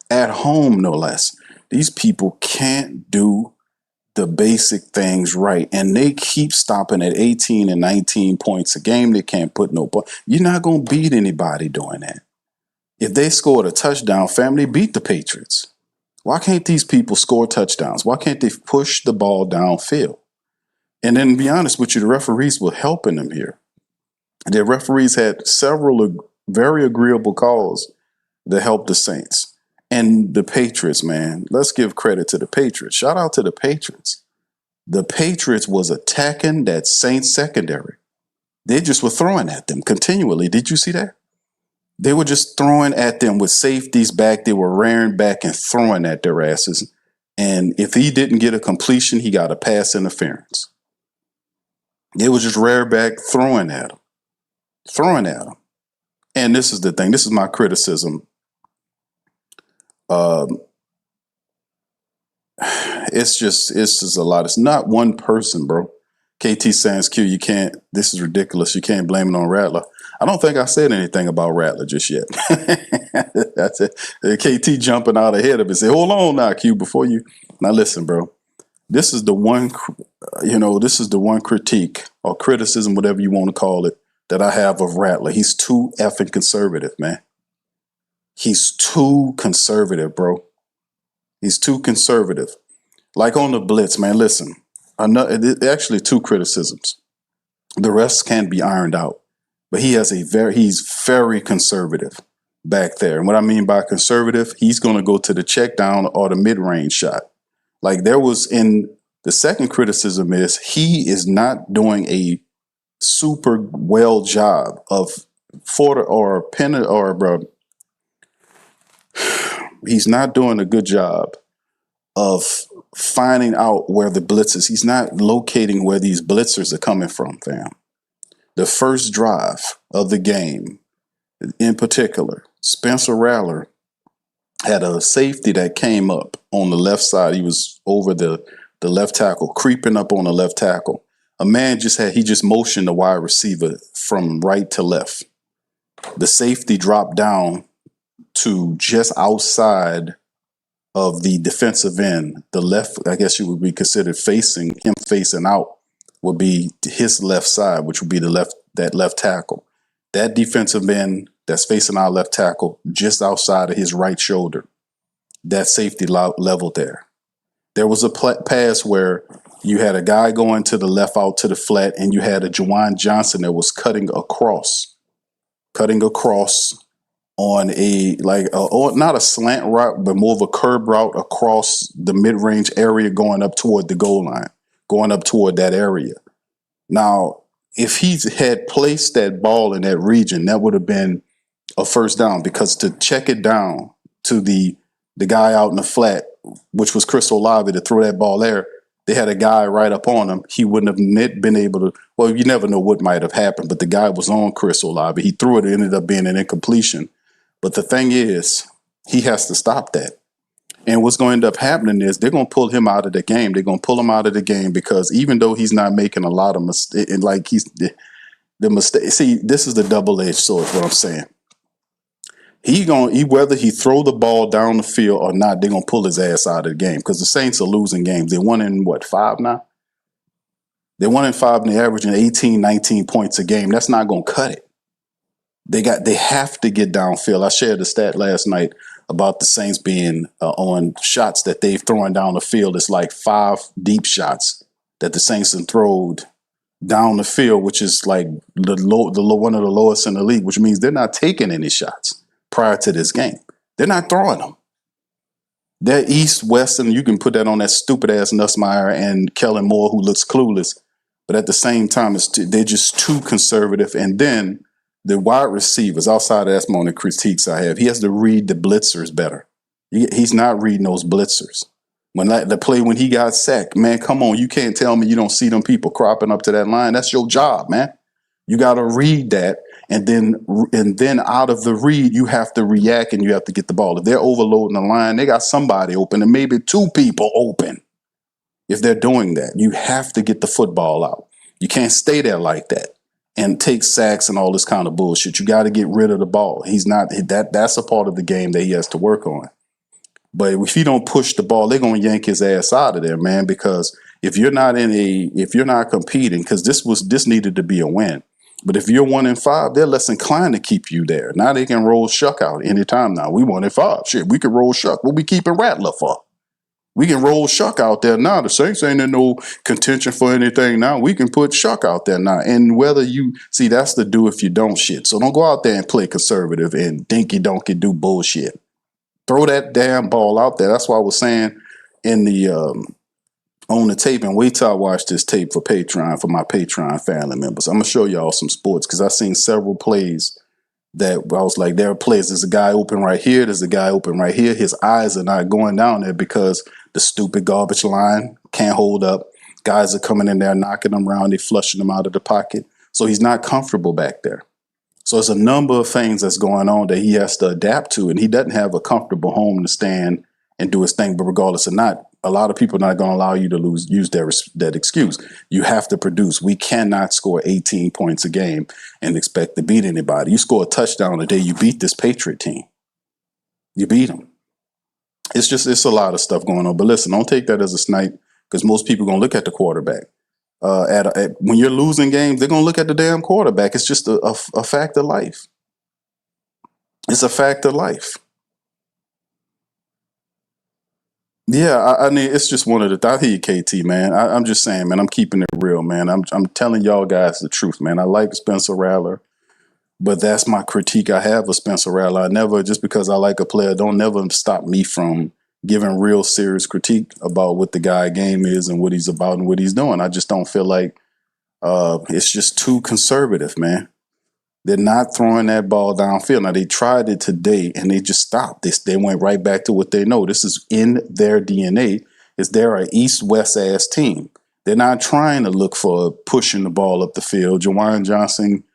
At home, no less. These people can't do the basic things right. And they keep stopping at 18 and 19 points a game. They can't put no point. You're not going to beat anybody doing that. If they scored a touchdown, family, beat the Patriots. Why can't these people score touchdowns? Why can't they push the ball downfield? And then, to be honest with you, the referees were helping them here. The referees had several very agreeable calls that helped the Saints. And the Patriots, man, let's give credit to the Patriots. Shout out to the Patriots. The Patriots was attacking that Saints secondary. They just were throwing at them continually. Did you see that? They were just throwing at them with safeties back. They were rearing back and throwing at their asses. And if he didn't get a completion, he got a pass interference. They were just rear back throwing at him. And this is the thing. This is my criticism. It's just a lot. It's not one person, bro. KT Sands Q, you can't, this is ridiculous. You can't blame it on Rattler. I don't think I said anything about Rattler just yet. That's it. KT jumping out ahead of it. Say, hold on now, Q, before you. Now listen, bro. This is the one, critique or criticism, whatever you want to call it, that I have of Rattler. He's too effing conservative, man. He's too conservative, bro. He's too conservative. Like on the blitz, man, listen. Actually, two criticisms. The rest can be ironed out. But he's very conservative back there. And what I mean by conservative, he's going to go to the check down or the mid-range shot. Like there was in the second criticism is he is not doing a super well job of he's not doing a good job of finding out where the blitzes. He's not locating where these blitzers are coming from, fam. The first drive of the game, in particular, Spencer Rattler had a safety that came up on the left side. He was over the left tackle, creeping up on the left tackle. A man just motioned the wide receiver from right to left. The safety dropped down to just outside of the defensive end. The left, I guess you would be considered facing out would be his left side, which would be that left tackle. That defensive end that's facing our left tackle just outside of his right shoulder. That safety level there. There was a pass where you had a guy going to the left out to the flat, and you had a Juwan Johnson that was cutting across on not a slant route, but more of a curb route across the mid-range area going up toward the goal line, going up toward that area. Now, if he had placed that ball in that region, that would have been a first down, because to check it down to the guy out in the flat, which was Chris Olave, to throw that ball there, they had a guy right up on him. He wouldn't have been able to, well, you never know what might have happened, but the guy was on Chris Olave. He threw it, it ended up being an incompletion. But the thing is, he has to stop that. And what's going to end up happening is they're going to pull him out of the game. They're going to pull him out of the game because even though he's not making a lot of mistakes, like he's the mistake. See, this is the double-edged sword. Is what I'm saying. Whether he throw the ball down the field or not, they're gonna pull his ass out of the game because the Saints are losing games. They won in 5 now. They won in 5 and they're averaging 18, 19 points a game. That's not gonna cut it. They have to get downfield. I shared a stat last night about the Saints being on shots that they've thrown down the field. It's like 5 deep shots that the Saints have thrown down the field, which is like one of the lowest in the league, which means they're not taking any shots prior to this game. They're not throwing them. They're east, west, and you can put that on that stupid ass Nussmeier and Kellen Moore, who looks clueless. But at the same time, they're just too conservative. And then the wide receivers, outside of that's one of the critiques I have, he has to read the blitzers better. He's not reading those blitzers. When he got sacked, man, come on, you can't tell me you don't see them people cropping up to that line. That's your job, man. You got to read that. And then out of the read, you have to react and you have to get the ball. If they're overloading the line, they got somebody open and maybe 2 people open. If they're doing that, you have to get the football out. You can't stay there like that and take sacks and all this kind of bullshit. You got to get rid of the ball. That's a part of the game that he has to work on. But if he don't push the ball, they're going to yank his ass out of there, man, because if you're not competing, because this needed to be a win. But if you're 1-5, they're less inclined to keep you there. Now they can roll Shuck out anytime now. We 1-5. Shit, we can roll Shuck. What we keeping Rattler for? We can roll Shuck out there now. The Saints ain't in no contention for anything now. We can put Shuck out there now. And whether you see, that's the do if you don't shit. So don't go out there and play conservative and dinky donkey do bullshit. Throw that damn ball out there. That's why I was saying in the on the tape, and wait till I watch this tape for my Patreon family members. I'm going to show y'all some sports because I've seen several plays that I was like, there are plays. There's a guy open right here. There's a guy open right here. His eyes are not going down there because the stupid garbage line can't hold up. Guys are coming in there, knocking them around. They flushing them out of the pocket. So he's not comfortable back there. So there's a number of things that's going on that he has to adapt to, and he doesn't have a comfortable home to stand and do his thing. But regardless of not, a lot of people are not going to allow you to use that excuse. You have to produce. We cannot score 18 points a game and expect to beat anybody. You score a touchdown a day, you beat this Patriot team. You beat them. It's a lot of stuff going on. But listen, don't take that as a snipe because most people are going to look at the quarterback. When you're losing games, they're going to look at the damn quarterback. It's just a fact of life. It's a fact of life. Yeah, I mean, it's just one of the. I hear you, KT, man. I'm just saying, man. I'm keeping it real, man. I'm telling y'all guys the truth, man. I like Spencer Rattler, but that's my critique I have of Spencer Rattler. I never, just because I like a player, don't never stop me from giving real serious critique about what the guy game is and what he's about and what he's doing. I just don't feel like it's just too conservative, man. They're not throwing that ball downfield. Now, they tried it today, and they just stopped. They went right back to what they know. This is in their DNA. They're an east-west ass team. They're not trying to look for pushing the ball up the field. Jawan Johnson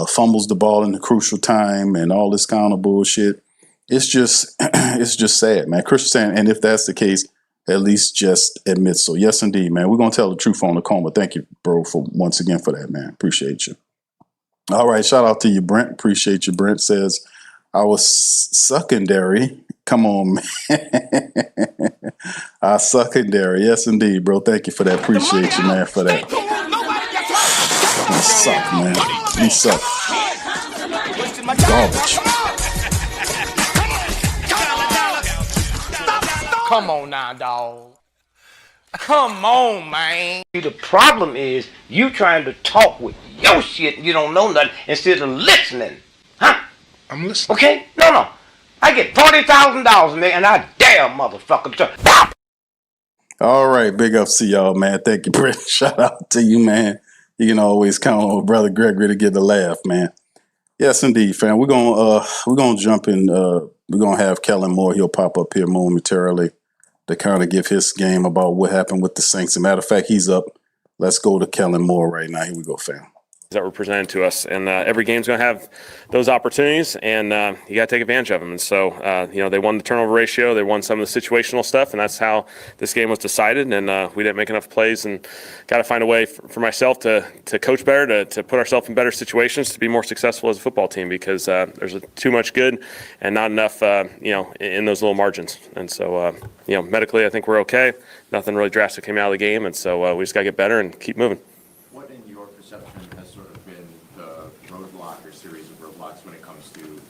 fumbles the ball in the crucial time and all this kind of bullshit. It's just sad, man. Chris is saying, and if that's the case, at least just admit so. Yes, indeed, man. We're going to tell the truth on the Coma. Thank you, bro, once again for that, man. Appreciate you. All right, shout out to you, Brent. Appreciate you. Brent says, our secondary. Come on, man. Our secondary. Yes, indeed, bro. Thank you for that. Appreciate you, man, for that. You suck, man. You suck. Garbage. Come on now, dog. Come on, man. The problem is you trying to talk with your shit and you don't know nothing instead of listening. Huh? I'm listening. Okay? No. I get $40,000, nigga, and I dare motherfucker to... All right, big ups to y'all, man. Thank you, Brent. Shout out to you, man. You can always count on Brother Gregory to get the laugh, man. Yes, indeed, fam. We're gonna jump in. We're gonna have Kellen Moore. He'll pop up here momentarily to kind of give his game about what happened with the Saints. As a matter of fact, he's up. Let's go to Kellen Moore right now. Here we go, fam. that were presented to us, and every game's going to have those opportunities, and you got to take advantage of them. And so, they won the turnover ratio, they won some of the situational stuff, and that's how this game was decided. And we didn't make enough plays, and got to find a way for myself to coach better, to put ourselves in better situations, to be more successful as a football team, because there's too much good and not enough, in those little margins. And so, medically, I think we're okay. Nothing really drastic came out of the game, and so we just got to get better and keep moving. What, in your perception, has sort of been the roadblock or series of roadblocks when it comes to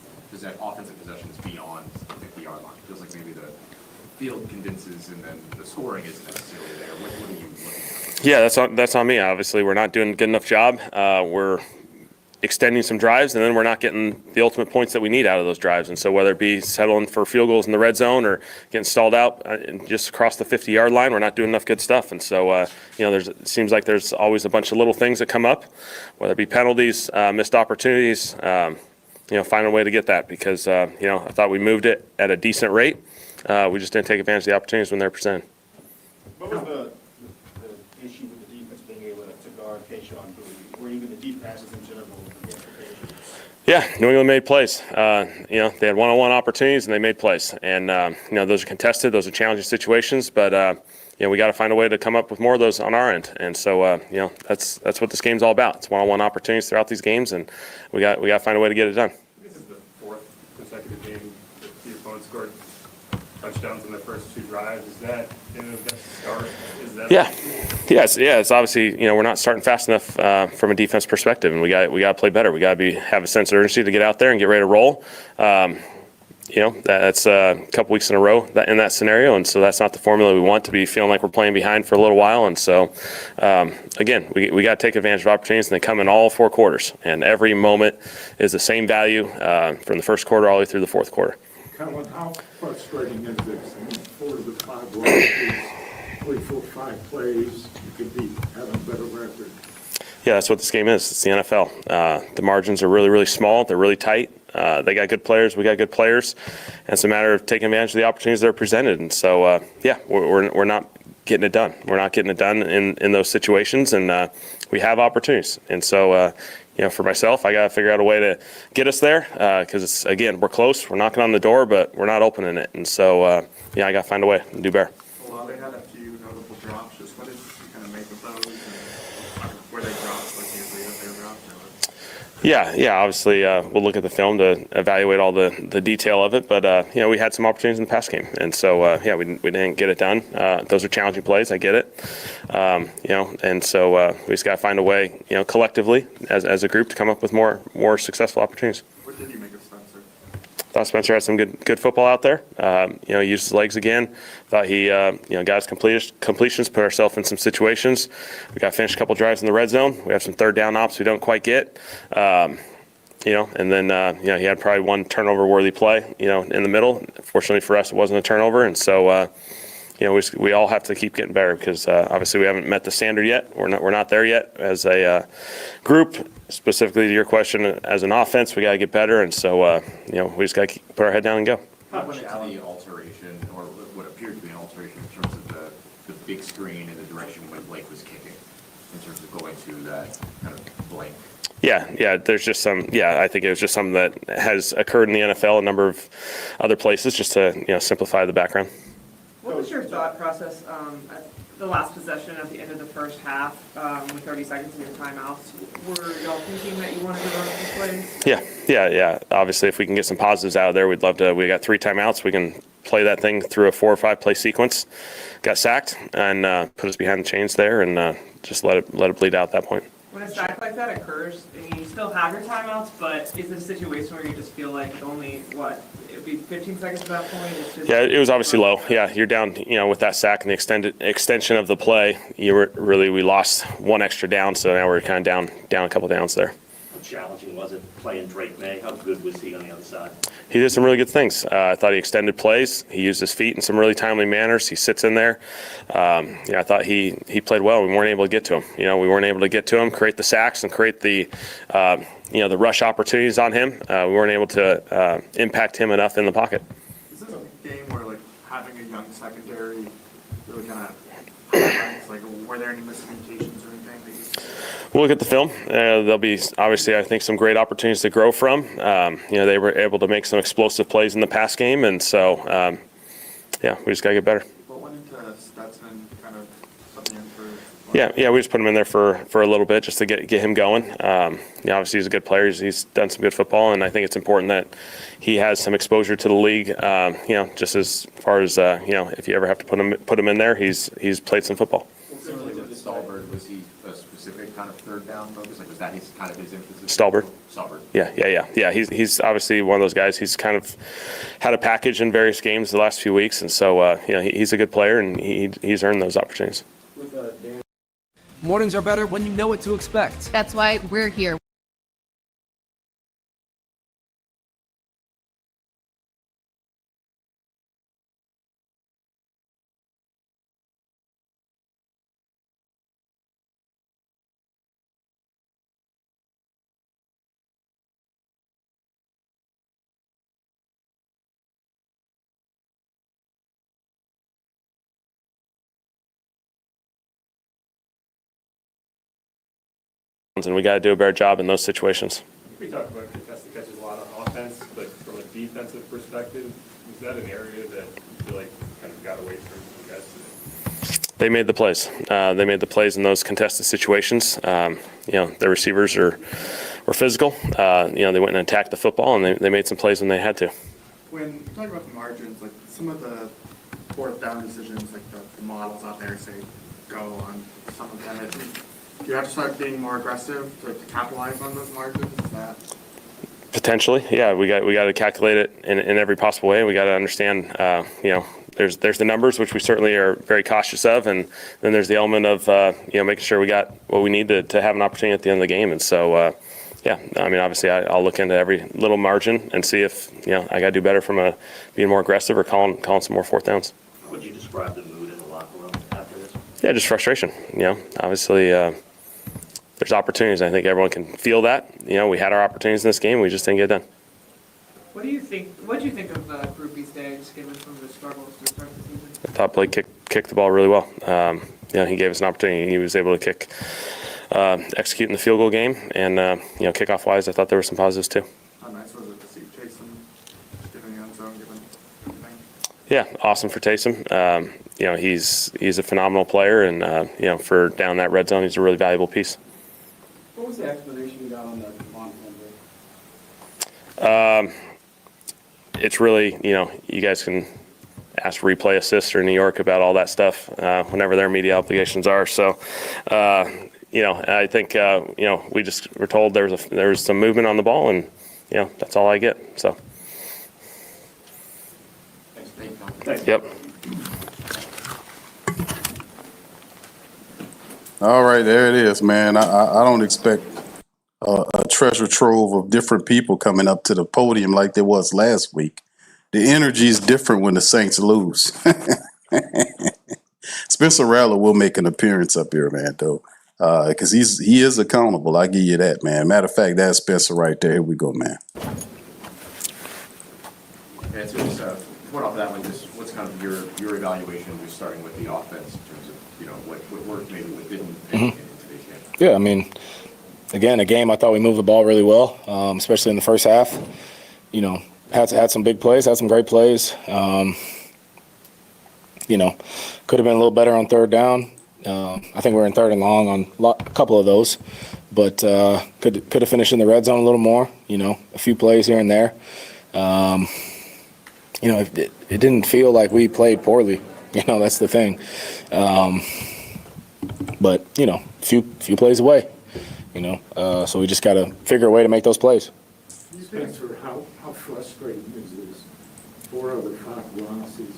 offensive possessions beyond the 50-yard line? It feels like maybe the field condenses and then the scoring isn't necessarily there. What are you looking at? Yeah, that's on me. Obviously, we're not doing a good enough job. We're extending some drives, and then we're not getting the ultimate points that we need out of those drives. And so whether it be settling for field goals in the red zone or getting stalled out just across the 50-yard line, we're not doing enough good stuff. And so, it seems like there's always a bunch of little things that come up, whether it be penalties, missed opportunities, finding a way to get that, because, I thought we moved it at a decent rate. We just didn't take advantage of the opportunities when they're presented. What was the issue with the defense being able to guard Keyshawn Boutte, or even the deep passes in general against the Patriots? Yeah, New England made plays. They had one-on-one opportunities and they made plays. And, those are contested, those are challenging situations, but, we got to find a way to come up with more of those on our end. And so, that's what this game's all about. It's one-on-one opportunities throughout these games, and we got to find a way to get it done. This is the fourth consecutive game that the opponent scored touchdowns in the first two drives. Is that a start? It's obviously, we're not starting fast enough from a defense perspective, and we got to play better. We got to have a sense of urgency to get out there and get ready to roll. That's a couple weeks in a row in that scenario, and so that's not the formula we want, to be feeling like we're playing behind for a little while. And so, again, we got to take advantage of opportunities, and they come in all 4 quarters, and every moment is the same value from the first quarter all the way through the fourth quarter. Kellen, how frustrating is this? 4 to the 5 losses, 3, 4, 5 plays, you could be having a better record. Yeah, that's what this game is. It's the NFL. The margins are really, really small. They're really tight. They got good players. We got good players. And it's a matter of taking advantage of the opportunities that are presented. And so, we're not getting it done. We're not getting it done in those situations, and we have opportunities. And so, for myself, I got to figure out a way to get us there, because we're close. We're knocking on the door, but we're not opening it. And so, I got to find a way to do better. Well, they had a few notable drops. Just what did you kind of make of those? And were they drops like usually if they were drops? Yeah. Obviously, we'll look at the film to evaluate all the detail of it. But we had some opportunities in the pass game, and so we didn't get it done. Those are challenging plays. I get it. And so we just got to find a way, collectively as a group, to come up with more successful opportunities. What did you make of Spencer? Thought Spencer had some good football out there. He used his legs again. Thought he got his completions, put ourselves in some situations. We got to finish a couple drives in the red zone. We have some third down ops we don't quite get. And then he had probably one turnover-worthy play, in the middle. Fortunately for us, it wasn't a turnover, and so we all have to keep getting better, because obviously we haven't met the standard yet. We're not there yet as a group. Specifically to your question, as an offense, we got to get better, and so we just got to put our head down and go. How much the alteration, or what appeared to be an alteration, in terms of the big screen and the direction when Blake was kicking, in terms of going to that kind of blank? Yeah. There's just some. Yeah, I think it was just something that has occurred in the NFL, a number of other places, just to simplify the background. What was your thought process at the last possession at the end of the first half with 30 seconds in your timeouts? Were y'all thinking that you wanted to run some plays? Yeah. Obviously, if we can get some positives out of there, we'd love to. We got 3 timeouts. We can play that thing through a 4 or 5 play sequence. Got sacked and put us behind the chains there, and just let it bleed out at that point. When a sack like that occurs, and you still have your timeouts, but is it a situation where you just feel like it's only, it'd be 15 seconds at that point? It's just it was obviously low. Yeah, you're down, with that sack and the extension of the play, we lost 1 extra down, so now we're kind of down a couple downs there. How challenging was it playing Drake May? How good was he on the other side? He did some really good things. I thought he extended plays. He used his feet in some really timely manners. He sits in there. I thought he played well. We weren't able to get to him. We weren't able to get to him, create the sacks, and create the the rush opportunities on him. We weren't able to impact him enough in the pocket. Is this a game where having a young secondary really kind of highlights were there any miscommunications or anything? We'll look at the film. There'll be, obviously, I think, some great opportunities to grow from. They were able to make some explosive plays in the pass game, and so, we just got to get better. What went into Stetson kind of subbing in for? Yeah, we just put him in there for a little bit just to get him going. Obviously, he's a good player. He's done some good football, and I think it's important that he has some exposure to the league. Just as far as if you ever have to put him in there, he's played some football. Similarly with Stallbird, was he a specific kind of third down focus? Like, was that kind of his emphasis? Stallbird. Yeah. He's obviously one of those guys. He's kind of had a package in various games the last few weeks, and so he's a good player, and he's earned those opportunities. Mornings are better when you know what to expect. That's why we're here. And we got to do a better job in those situations. We talked about contested catches a lot of offense, but from a defensive perspective, was that an area that you feel like kind of got away from you guys today? They made the plays. They made the plays in those contested situations. The receivers were physical. They went and attacked the football, and they made some plays when they had to. When you talk about the margins, like some of the fourth down decisions, like the models out there say go on some of them, do you have to start being more aggressive to capitalize on those margins? Is that Potentially, yeah. We got to calculate it in every possible way. We got to understand, there's the numbers, which we certainly are very cautious of, and then there's the element of making sure we got what we need to have an opportunity at the end of the game. And so, obviously, I'll look into every little margin and see if I got to do better from being more aggressive or calling some more fourth downs. How would you describe the mood in the locker room after this? Yeah, just frustration. Obviously, there's opportunities. I think everyone can feel that. We had our opportunities in this game. We just didn't get it done. What do you think of Groupie's day, just given some of the struggles to start the season? I thought Blake kicked the ball really well. He gave us an opportunity. He was able to execute in the field goal game, and kickoff wise, I thought there were some positives too. how nice was it to see Taysom giving the end zone, giving everything? Yeah, awesome for Taysom. He's a phenomenal player, and for down that red zone, he's a really valuable piece. What was the explanation you got on the Devon play? It's really, you guys can ask Replay Assist or New York about all that stuff whenever their media obligations are. So, I think, we just were told there was some movement on the ball, and, that's all I get. So. Thanks. Yep. All right, there it is, man. I don't expect a treasure trove of different people coming up to the podium like there was last week. The energy is different when the Saints lose. Spencer Rattler will make an appearance up here, man, though, because he is accountable. I give you that, man. Matter of fact, that's Spencer right there. Here we go, man. Okay, so just point off that one, just what's kind of your evaluation, just starting with the offense in terms of what worked, maybe what didn't in today's game? Yeah, again, a game I thought we moved the ball really well, especially in the first half. Had some big plays, had some great plays. Could have been a little better on third down. I think we're in third and long on a couple of those, but could have finished in the red zone a little more. A few plays here and there. It didn't feel like we played poorly. That's the thing. But few plays away. So we just got to figure a way to make those plays. Spencer, how frustrating is this? 4 out of 5 losses.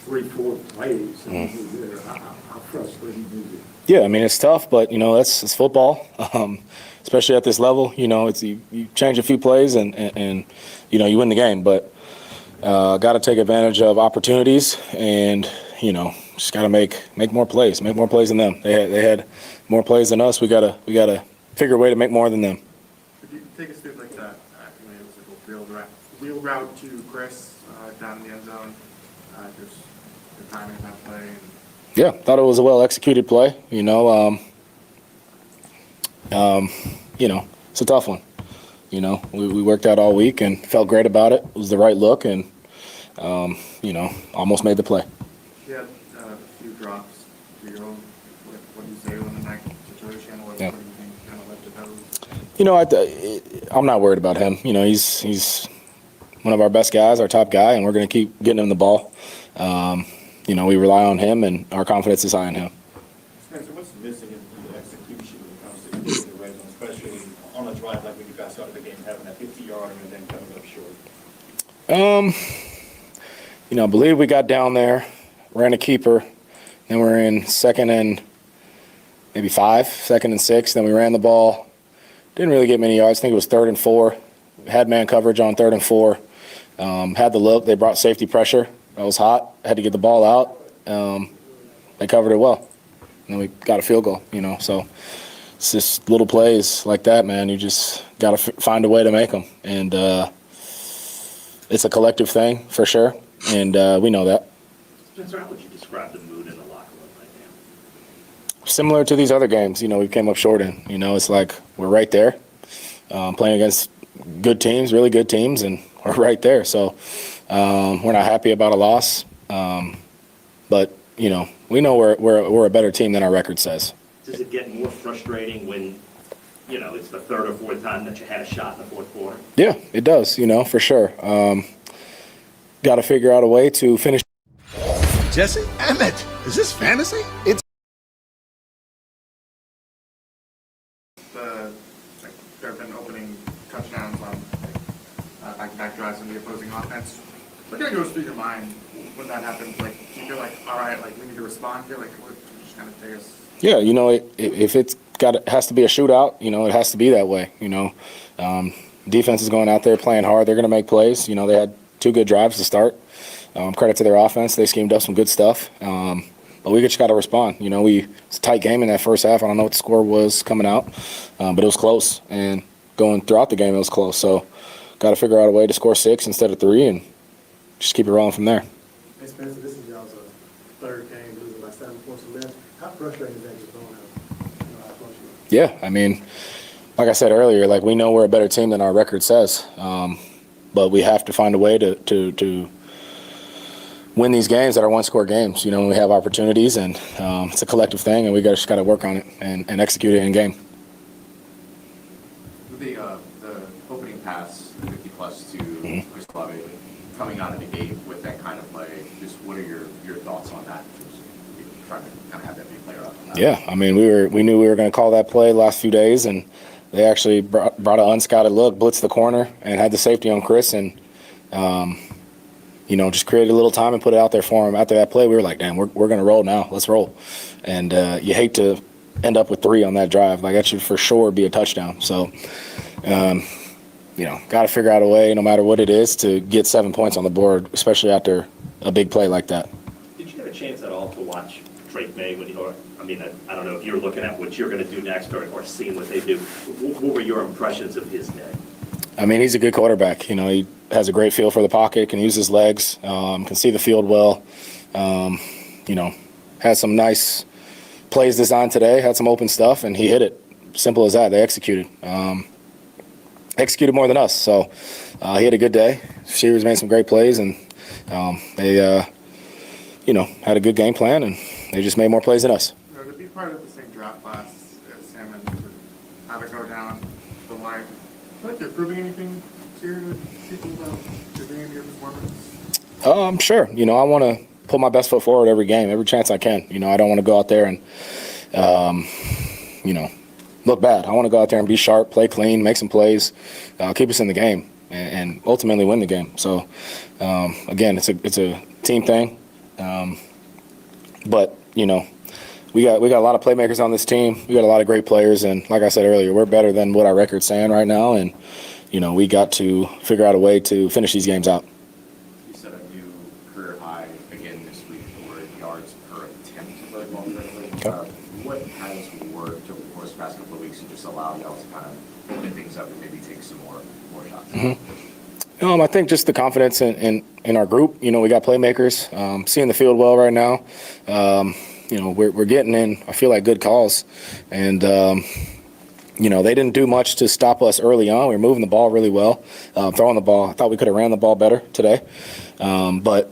3-4 plays. How frustrating is it? Yeah, it's tough, but it's football, especially at this level. It's you change a few plays and you win the game, but got to take advantage of opportunities and just got to make more plays than them. They had more plays than us. We gotta figure a way to make more than them. Could you take us through like that? It was like a wheel route to Chris down in the end zone. Just the timing of that play. Yeah, thought it was a well-executed play. It's a tough one. We worked out all week and felt great about it. It was the right look and, almost made the play. You had a few drops to your own. What do you say when in that situation? What do you think kind of led to those? I'm not worried about him. He's one of our best guys, our top guy, and we're going to keep getting him the ball. We rely on him, and our confidence is high in him. Spencer, what's missing in the execution when it comes to getting the red zone, especially on a drive like when you guys started the game, having that 50-yarder and then coming up short? I believe we got down there, ran a keeper, then we're in second and 6, then we ran the ball. Didn't really get many yards. I think it was 3rd and 4. Had man coverage on 3rd and 4. Had the look. They brought safety pressure. That was hot. Had to get the ball out. They covered it well. And then we got a field goal, So it's just little plays like that, man. You just got to find a way to make them. And it's a collective thing for sure. And we know that. Spencer, how would you describe the mood in the locker room right now? Similar to these other games, we came up short in. It's like we're right there playing against good teams, really good teams, and we're right there. So we're not happy about a loss. But, we know we're a better team than our record says. Does it get more frustrating when, it's the 3rd or 4th time that you had a shot in the 4th quarter? Yeah, it does, for sure. Got to figure out a way to finish. Jesse, Emmett, is this fantasy? It's There have been opening touchdowns on back-to-back drives in the opposing offense. What kind of goes through your mind when that happens? Like, you feel like, all right, like we need to respond here. Like, what just kind of take us? Yeah, if it has to be a shootout, it has to be that way. Defense is going out there playing hard. They're going to make plays. They had 2 good drives to start. Credit to their offense. They schemed up some good stuff. But we just got to respond. It's a tight game in that first half. I don't know what the score was coming out, but it was close. And going throughout the game, it was close. So got to figure out a way to score 6 instead of 3 and just keep it rolling from there. Hey, Spencer, this is y'all's 3rd game, losing by 7 points or less. How frustrating is that just going out? How close you are? Yeah, like I said earlier, we know we're a better team than our record says. But we have to find a way to win these games that are one-score games. When we have opportunities, and it's a collective thing, and we just got to work on it and execute it in game. The opening pass, 50+ to Chris Olave, coming out of the gate with that kind of play, just what are your thoughts on that? Trying to kind of have that big player up. Yeah, we knew we were going to call that play the last few days, and they actually brought an unscouted look, blitzed the corner, and had the safety on Chris, and just created a little time and put it out there for him. After that play, we were like, damn, we're going to roll now. Let's roll. And you hate to end up with 3 on that drive. That should for sure be a touchdown. So, got to figure out a way, no matter what it is, to get 7 points on the board, especially after a big play like that. Did you have a chance at all to watch Drake May when I don't know if you're looking at what you're going to do next or seeing what they do. What were your impressions of his day? He's a good quarterback. He has a great feel for the pocket, can use his legs, can see the field well. Has some nice plays designed today, had some open stuff, and he hit it. Simple as that. They executed. Executed more than us. So he had a good day. Shearers made some great plays, and they, had a good game plan, and they just made more plays than us. To be part of the same draft class as him and to have it go down the line, feel like you're proving anything here to people about your game, your performance? Sure. I want to put my best foot forward every game, every chance I can. I don't want to go out there and, look bad. I want to go out there and be sharp, play clean, make some plays, keep us in the game, and ultimately win the game. So, again, it's a team thing. But, we got a lot of playmakers on this team. We got a lot of great players, and like I said earlier, we're better than what our record's saying right now, and we got to figure out a way to finish these games out. You set a new career high again this week for yards per attempt for the ball. What has worked over the course of the past couple of weeks and just allow y'all to kind of open things up and maybe take some more shots? I think just the confidence in our group. We got playmakers, seeing the field well right now. we're getting in, I feel like, good calls. And, they didn't do much to stop us early on. We were moving the ball really well, throwing the ball. I thought we could have ran the ball better today. But,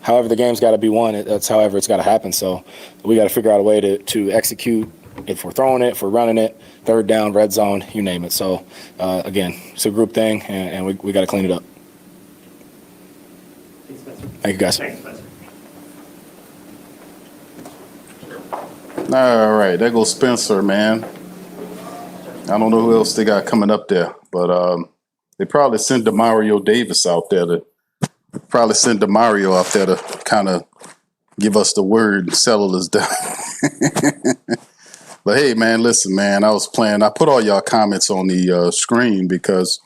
however the game's got to be won, that's however it's got to happen. So we got to figure out a way to execute. If we're throwing it, if we're running it, third down, red zone, you name it. So, again, it's a group thing, and we got to clean it up. Thank you, guys. Thanks, Spencer. All right, there goes Spencer, man. I don't know who else they got coming up there, but they probably sent Demario Davis out there to kind of give us the word and settle us down. But hey, man, listen, man, I put all y'all comments on the screen because,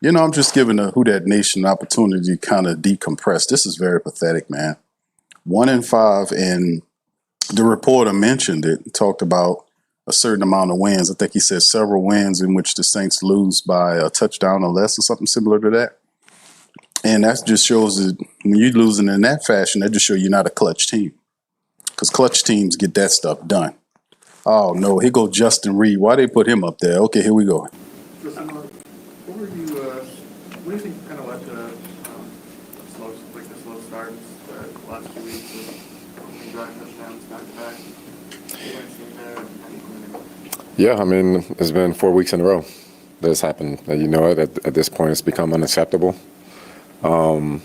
I'm just giving the Who Dat Nation an opportunity to kind of decompress. This is very pathetic, man. 1-5, and the reporter mentioned it, talked about a certain amount of wins. I think he said several wins in which the Saints lose by a touchdown or less or something similar to that. And that just shows that when you're losing in that fashion, that just shows you're not a clutch team. Because clutch teams get that stuff done. Oh, no, here go Justin Reed. Why they put him up there? Okay, here we go. Justin, what do you think kind of led to the slow start the last 2 weeks with drive touchdowns back-to-back? Yeah, I mean, it's been 4 weeks in a row that it's happened. At this point, it's become unacceptable. I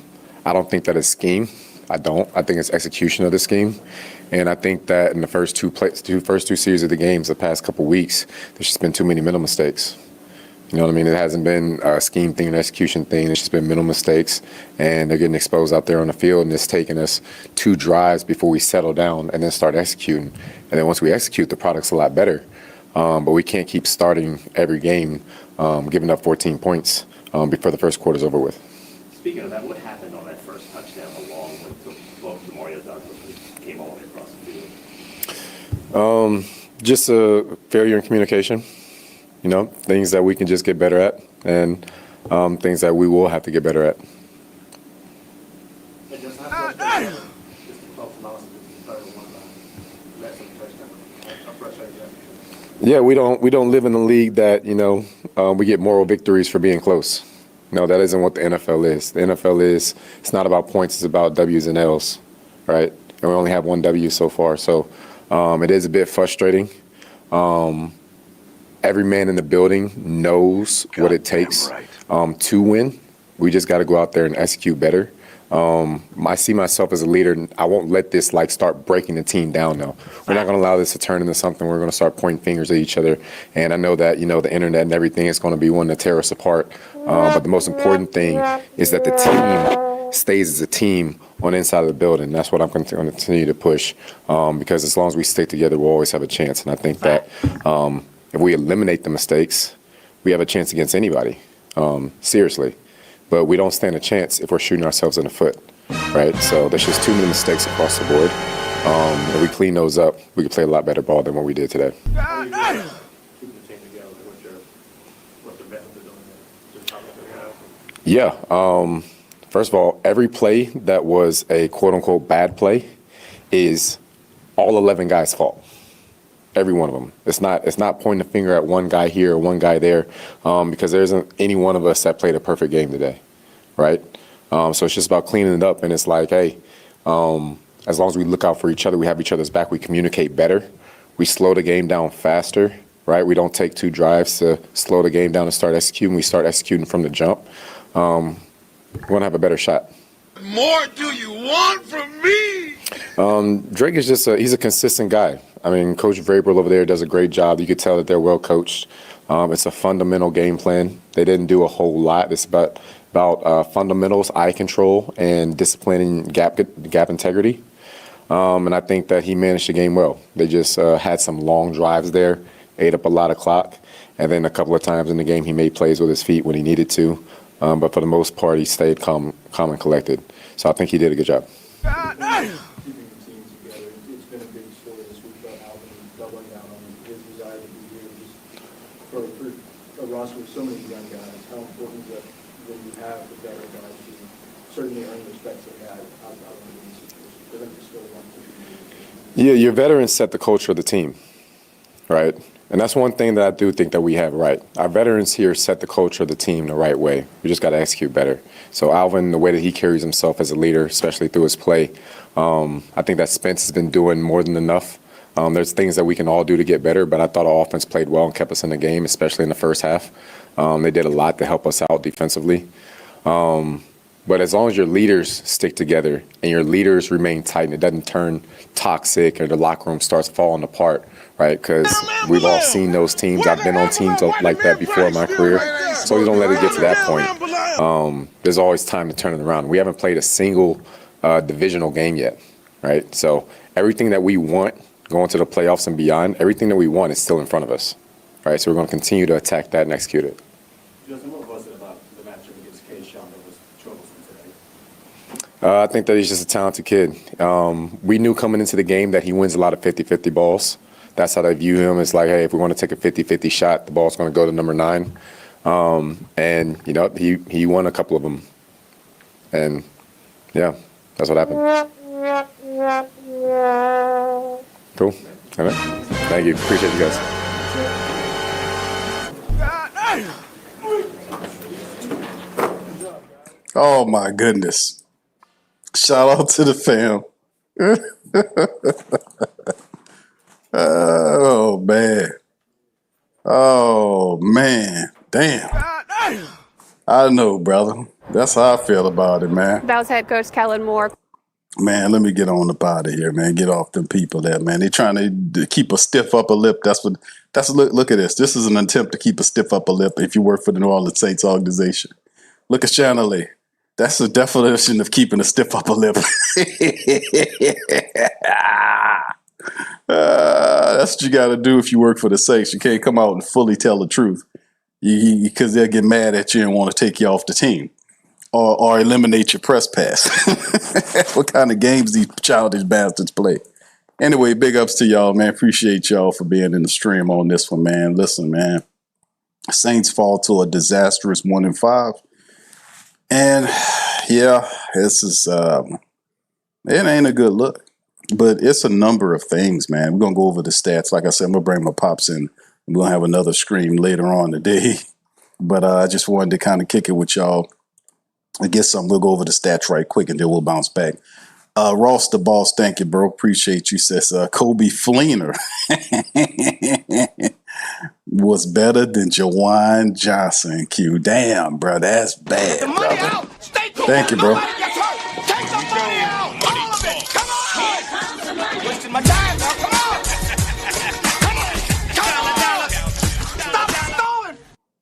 don't think that it's scheme. I think it's execution of the scheme. And I think that in the first two series of the games, the past couple weeks, there's just been too many mental mistakes. You know what I mean? It hasn't been a scheme thing, an execution thing. It's just been mental mistakes, and they're getting exposed out there on the field, and it's taking us 2 drives before we settle down and then start executing. And then once we execute, the product's a lot better. But we can't keep starting every game giving up 14 points before the first quarter's over with. Speaking of that, what happened on that first touchdown along with the Mario Douglas when he came all the way across the field? Just a failure in communication. Things that we can just get better at, and things that we will have to get better at. Yeah, we don't live in a league that we get moral victories for being close. No, that isn't what the NFL is. The NFL it's not about points, it's about W's and L's, right? And we only have 1 W so far, so it is a bit frustrating. Every man in the building knows what it takes to win. We just got to go out there and execute better. I see myself as a leader, and I won't let this start breaking the team down now. We're not going to allow this to turn into something we're going to start pointing fingers at each other. And I know that, the internet and everything is going to be one to tear us apart. But the most important thing is that the team stays as a team on the inside of the building. That's what I'm going to continue to push because as long as we stick together, we'll always have a chance. And I think that if we eliminate the mistakes, we have a chance against anybody, seriously. But we don't stand a chance if we're shooting ourselves in the foot, right? So there's just too many mistakes across the board. If we clean those up, we can play a lot better ball than what we did today. Yeah. First of all, every play that was a quote-unquote bad play is all 11 guys' fault. Every one of them. It's not pointing the finger at one guy here or one guy there because there isn't any one of us that played a perfect game today, right? So it's just about cleaning it up, and it's like, hey, as long as we look out for each other, we have each other's back, we communicate better, we slow the game down faster, right? We don't take 2 drives to slow the game down and start executing. We start executing from the jump. We're going to have a better shot. More do you want from me? Drake is he's a consistent guy. I mean, Coach Vrabel over there does a great job. You could tell that they're well coached. It's a fundamental game plan. They didn't do a whole lot. It's about fundamentals, eye control, and disciplining gap integrity. And I think that he managed the game well. They just had some long drives there, ate up a lot of clock, and then a couple of times in the game he made plays with his feet when he needed to. But for the most part, he stayed calm and collected. So I think he did a good job. Keeping the teams together, it's been a big story this week about Alvin doubling down on his desire to be here. Just for a roster with so many young guys, how important is that when you have the veteran guys to certainly earn the respect they had out of the situation for them to still run through? Yeah, your veterans set the culture of the team, right? And that's one thing that I do think that we have right. Our veterans here set the culture of the team the right way. We just got to execute better. So Alvin, the way that he carries himself as a leader, especially through his play, I think that Spence has been doing more than enough. There's things that we can all do to get better, but I thought our offense played well and kept us in the game, especially in the first half. They did a lot to help us out defensively. But as long as your leaders stick together and your leaders remain tight and it doesn't turn toxic or the locker room starts falling apart, right? Because we've all seen those teams. I've been on teams like that before in my career. So you don't let it get to that point. There's always time to turn it around. We haven't played a single divisional game yet, right? So everything that we want going to the playoffs and beyond, everything that we want is still in front of us, right? So we're going to continue to attack that and execute it. Justin, what was it about the matchup against K-Sean that was troublesome today? I think that he's just a talented kid. We knew coming into the game that he wins a lot of 50-50 balls. That's how they view him. It's like, hey, if we want to take a 50-50 shot, the ball's going to go to number 9. And, you know, he won a couple of them. And, yeah, that's what happened. Cool. All right. Thank you. Appreciate you guys. Oh my goodness. Shout out to the fam. Oh man. Oh man. Damn. I know, brother. That's how I feel about it, man. That was head coach Kellen Moore. Man, let me get on up out of here, man. Get off them people there, man. They're trying to keep a stiff upper lip. Look at this. This is an attempt to keep a stiff upper lip if you work for the New Orleans Saints organization. Look at Channelet. That's the definition of keeping a stiff upper lip. That's what you got to do if you work for the Saints. You can't come out and fully tell the truth because they'll get mad at you and want to take you off the team or eliminate your press pass. What kind of games these childish bastards play? Anyway, big ups to y'all, man. Appreciate y'all for being in the stream on this one, man. Listen, man. Saints fall to a disastrous 1-5. And yeah, this is it ain't a good look. But it's a number of things, man. We're gonna go over the stats. Like I said, I'm gonna bring my pops in. We're gonna have another stream later on today. But I just wanted to kind of kick it with y'all. I guess we'll go over the stats right quick and then we'll bounce back. Ross the Boss, thank you, bro. Appreciate you. Says Kobe Fleener was better than Jawan Johnson. Q. Damn, bro. That's bad, brother. Thank you, bro.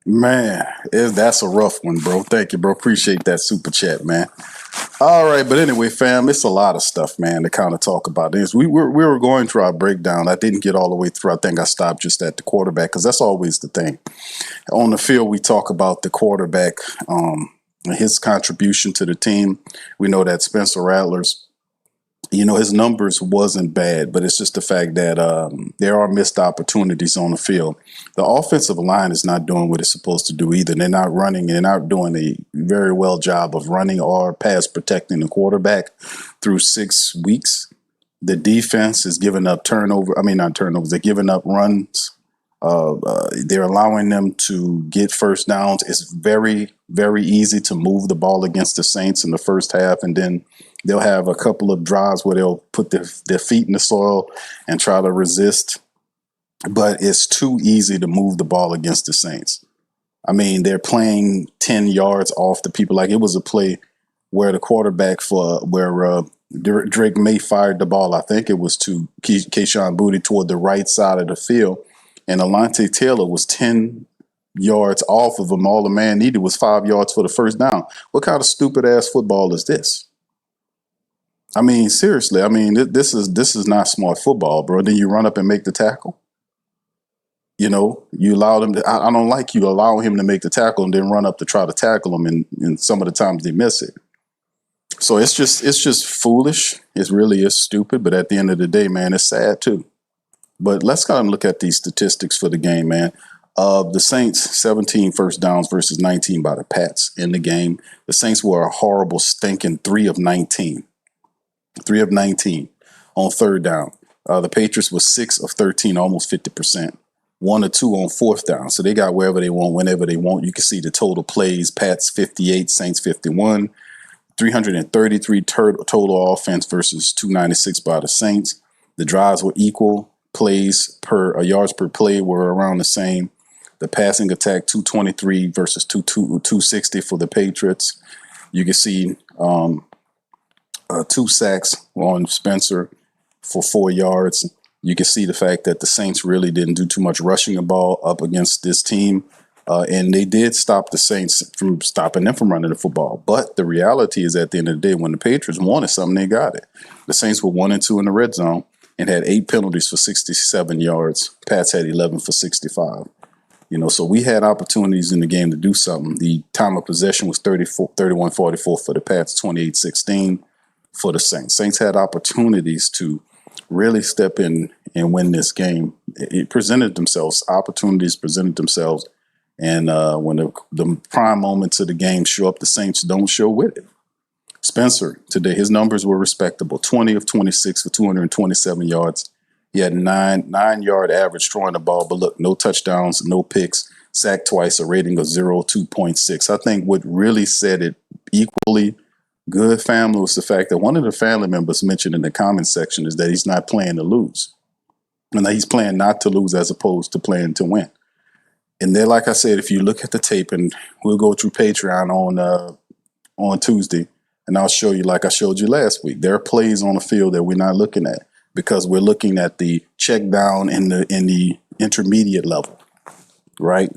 Man, that's a rough one, bro. Thank you, bro. Appreciate that super chat, man. All right, but anyway, fam, it's a lot of stuff, man, to kind of talk about this. We were going through our breakdown. I didn't get all the way through. I think I stopped just at the quarterback because that's always the thing. On the field, we talk about the quarterback, his contribution to the team. We know that Spencer Rattler's, his numbers wasn't bad, but it's just the fact that there are missed opportunities on the field. The offensive line is not doing what it's supposed to do either. They're not running. They're not doing a very well job of running or pass protecting the quarterback through 6 weeks. The defense is giving up not turnovers. They're giving up runs. They're allowing them to get first downs. It's very, very easy to move the ball against the Saints in the first half, and then they'll have a couple of drives where they'll put their feet in the soil and try to resist. But it's too easy to move the ball against the Saints. I mean, they're playing 10 yards off the people. Like it was a play where the quarterback where Drake May fired the ball. I think it was to Keyshawn Boutte toward the right side of the field. And Alontae Taylor was 10 yards off of him. All the man needed was 5 yards for the first down. What kind of stupid ass football is this? I mean, seriously. I mean, this is not smart football, bro. Then you run up and make the tackle. You allow them to. I don't like you allow him to make the tackle and then run up to try to tackle him, and some of the times they miss it. So it's just foolish. It really is stupid. But at the end of the day, man, it's sad too. But let's kind of look at these statistics for the game, man. The Saints, 17 first downs versus 19 by the Pats in the game. The Saints were a horrible, stinking 3 of 19. 3 of 19 on third down. The Patriots was 6 of 13, almost 50%. 1 or 2 on fourth down. So they got wherever they want, whenever they want. You can see the total plays. Pats 58, Saints 51. 333 total offense versus 296 by the Saints. The drives were equal. Plays per yards per play were around the same. The passing attack 223 versus 260 for the Patriots. You can see 2 sacks on Spencer for 4 yards. You can see the fact that the Saints really didn't do too much rushing the ball up against this team. And they did stop the Saints from stopping them from running the football. But the reality is at the end of the day, when the Patriots wanted something, they got it. The Saints were 1 and 2 in the red zone and had 8 penalties for 67 yards. Pats had 11 for 65. So we had opportunities in the game to do something. The time of possession was 31-44 for the Pats, 28-16 for the Saints. Saints had opportunities to really step in and win this game. It presented themselves. Opportunities presented themselves. And when the prime moments of the game show up, the Saints don't show with it. Spencer, today, his numbers were respectable. 20 of 26 for 227 yards. He had 9-yard average throwing the ball, but look, no touchdowns, no picks, sacked twice, a rating of 0.2.6. I think what really said it equally good, family, was the fact that one of the family members mentioned in the comment section is that he's not playing to lose. And that he's playing not to lose as opposed to playing to win. And then, like I said, if you look at the tape, and we'll go through Patreon on Tuesday, and I'll show you, like I showed you last week, there are plays on the field that we're not looking at because we're looking at the check down in the intermediate level, right?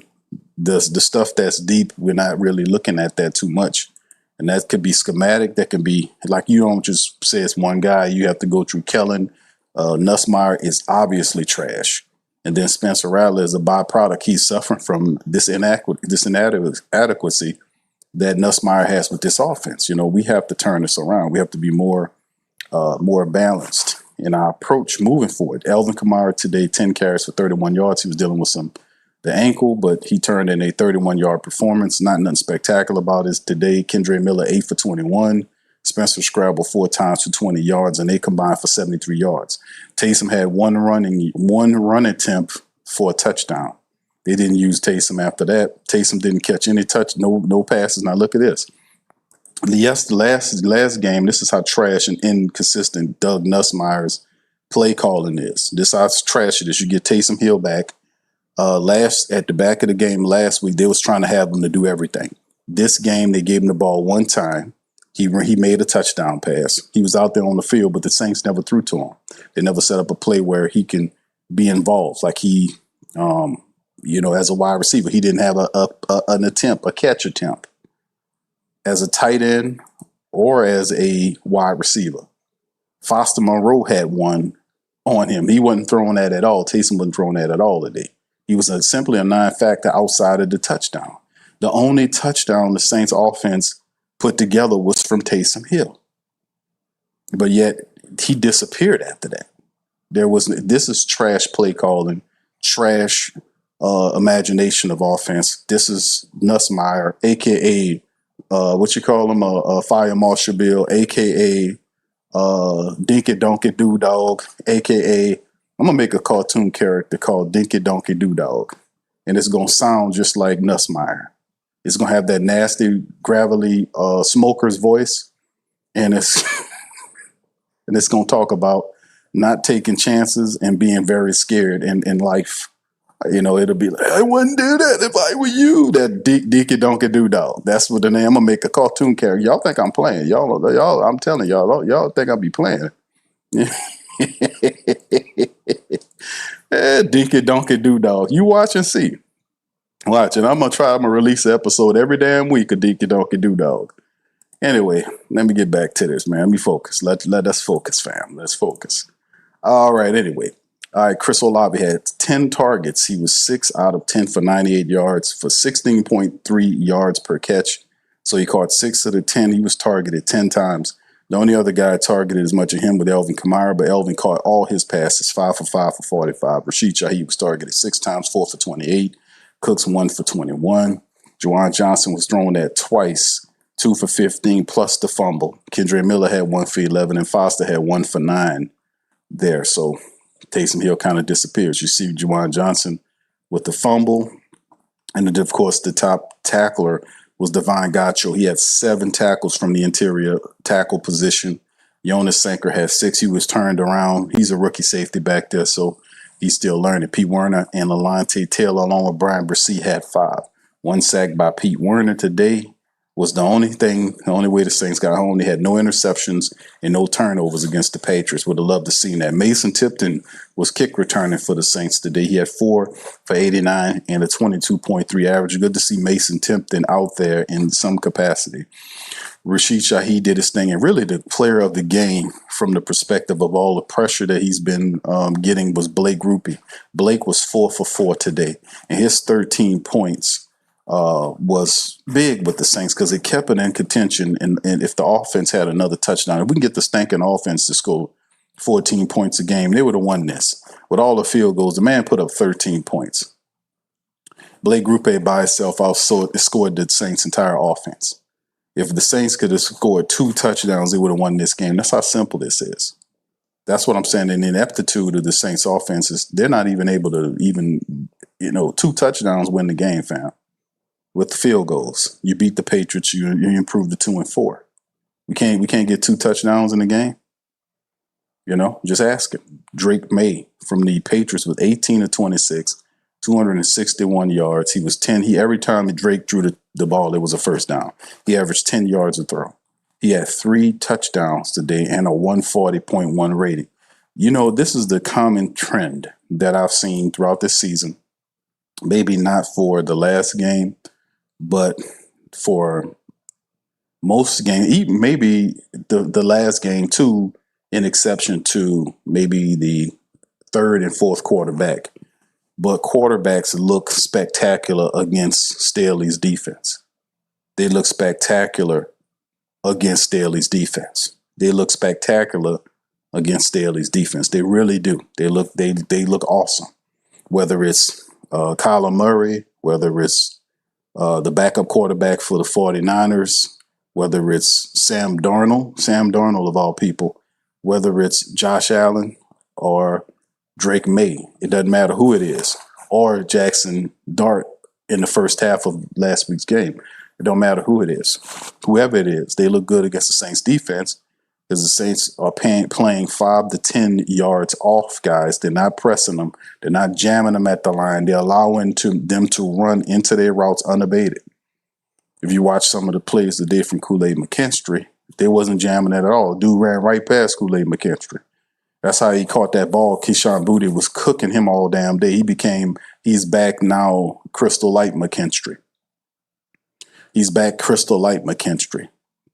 The stuff that's deep, we're not really looking at that too much. And that could be schematic. That can be, like, you don't just say it's one guy. You have to go through Kellen. Nussmeier is obviously trash. And then Spencer Rattler is a byproduct. He's suffering from this inadequacy that Nussmeier has with this offense. We have to turn this around. We have to be more balanced in our approach moving forward. Alvin Kamara today, 10 carries for 31 yards. He was dealing with the ankle, but he turned in a 31-yard performance. Not nothing spectacular about it today. Kendre Miller, 8 for 21. Spencer scrambled 4 times for 20 yards, and they combined for 73 yards. Taysom had one run attempt for a touchdown. They didn't use Taysom after that. Taysom didn't catch any no passes. Now look at this. Yes, the last game, this is how trash and inconsistent Doug Nussmeier's play calling is. This is how trash it is. You get Taysom Hill back. At the back of the game last week, they was trying to have him to do everything. This game, they gave him the ball one time. He made a touchdown pass. He was out there on the field, but the Saints never threw to him. They never set up a play where he can be involved. Like he, as a wide receiver, he didn't have a catch attempt as a tight end or as a wide receiver. Foster Monroe had one on him. He wasn't throwing that at all. Taysom wasn't throwing that at all today. He was simply a non-factor outside of the touchdown. The only touchdown the Saints offense put together was from Taysom Hill. But yet he disappeared after that. This is trash play calling, trash imagination of offense. This is Nussmeier, a.k.a. What you call him, Fire Marshal Bill, a.k.a. Dinky Donkey Doo Dog, a.k.a. I'm going to make a cartoon character called Dinky Donkey Doo Dog. And it's going to sound just like Nussmeier. It's going to have that nasty, gravelly smoker's voice. And it's and it's going to talk about not taking chances and being very scared in life. It'll be like, I wouldn't do that if I were you. That Dinky Donkey Doo Dog. That's what the name. I'm going to make a cartoon character. Y'all think I'm playing. Y'all, I'm telling y'all think I'll be playing. Dinky Donkey Doo Dog. You watch and see. Watch, and I'm going to release an episode every damn week of Dinky Donkey Doo Dog. Anyway, let me get back to this, man. Let me focus. Let us focus, fam. Let's focus. All right, anyway. All right, Chris Olave had 10 targets. He was 6 out of 10 for 98 yards for 16.3 yards per catch. So he caught 6 of the 10. He was targeted 10 times. The only other guy targeted as much as him was Alvin Kamara, but Alvin caught all his passes, 5 for 5 for 45. Rashid Shaheed was targeted 6 times, 4 for 28. Cooks 1 for 21. Juwan Johnson was thrown at twice, 2 for 15 plus the fumble. Kendre Miller had 1 for 11 and Foster had 1 for 9 there. So Taysom Hill kind of disappears. You see Juwan Johnson with the fumble. And then, of course, the top tackler was Devon Gotcho. He had 7 tackles from the interior tackle position. Jonas Sanker had 6. He was turned around. He's a rookie safety back there, so he's still learning. Pete Werner and Alontae Taylor, along with Brian Bresee, had 5. 1 sack by Pete Werner today was the only way the Saints got home. They had no interceptions and no turnovers against the Patriots. Would have loved to see that. Mason Tipton was kick returning for the Saints today. He had 4 for 89 and a 22.3 average. Good to see Mason Tipton out there in some capacity. Rashid Shaheed did his thing, and really the player of the game from the perspective of all the pressure that he's been getting was Blake Grupe. Blake was 4 for 4 today, and his 13 points was big with the Saints because it kept it in contention. And if the offense had another touchdown, if we can get the stinking offense to score 14 points a game, they would have won this. With all the field goals, the man put up 13 points. Blake Grupe by itself scored the Saints' entire offense. If the Saints could have scored 2 touchdowns, they would have won this game. That's how simple this is. That's what I'm saying. And the ineptitude of the Saints' offense is they're not even able to 2 touchdowns win the game, fam. With the field goals, you beat the Patriots. You improve to 2-4. We can't get 2 touchdowns in the game. Just ask him. Drake May from the Patriots with 18 of 26, 261 yards. He was 10. Every time Drake drew the ball, it was a first down. He averaged 10 yards a throw. He had 3 touchdowns today and a 140.1 rating. This is the common trend that I've seen throughout this season. Maybe not for the last game, but for most games, even maybe the last game too, in exception to maybe the 3rd and 4th quarterback. But quarterbacks look spectacular against Staley's defense. They look spectacular against Staley's defense. They look spectacular against Staley's defense. They really do. They look awesome. Whether it's Kyler Murray, whether it's the backup quarterback for the 49ers, whether it's Sam Darnold of all people, whether it's Josh Allen or Drake May, it doesn't matter who it is, or Jackson Dart in the first half of last week's game. It don't matter who it is. Whoever it is, they look good against the Saints defense because the Saints are playing 5 to 10 yards off guys. They're not pressing them. They're not jamming them at the line. They're allowing them to run into their routes unabated. If you watch some of the plays today from Kool-Aid McKinstry, they wasn't jamming it at all. Dude ran right past Kool-Aid McKinstry. That's how he caught that ball. Keyshawn Boutte was cooking him all damn day. He's back now, Crystal Light McKinstry. He's back Crystal Light McKinstry.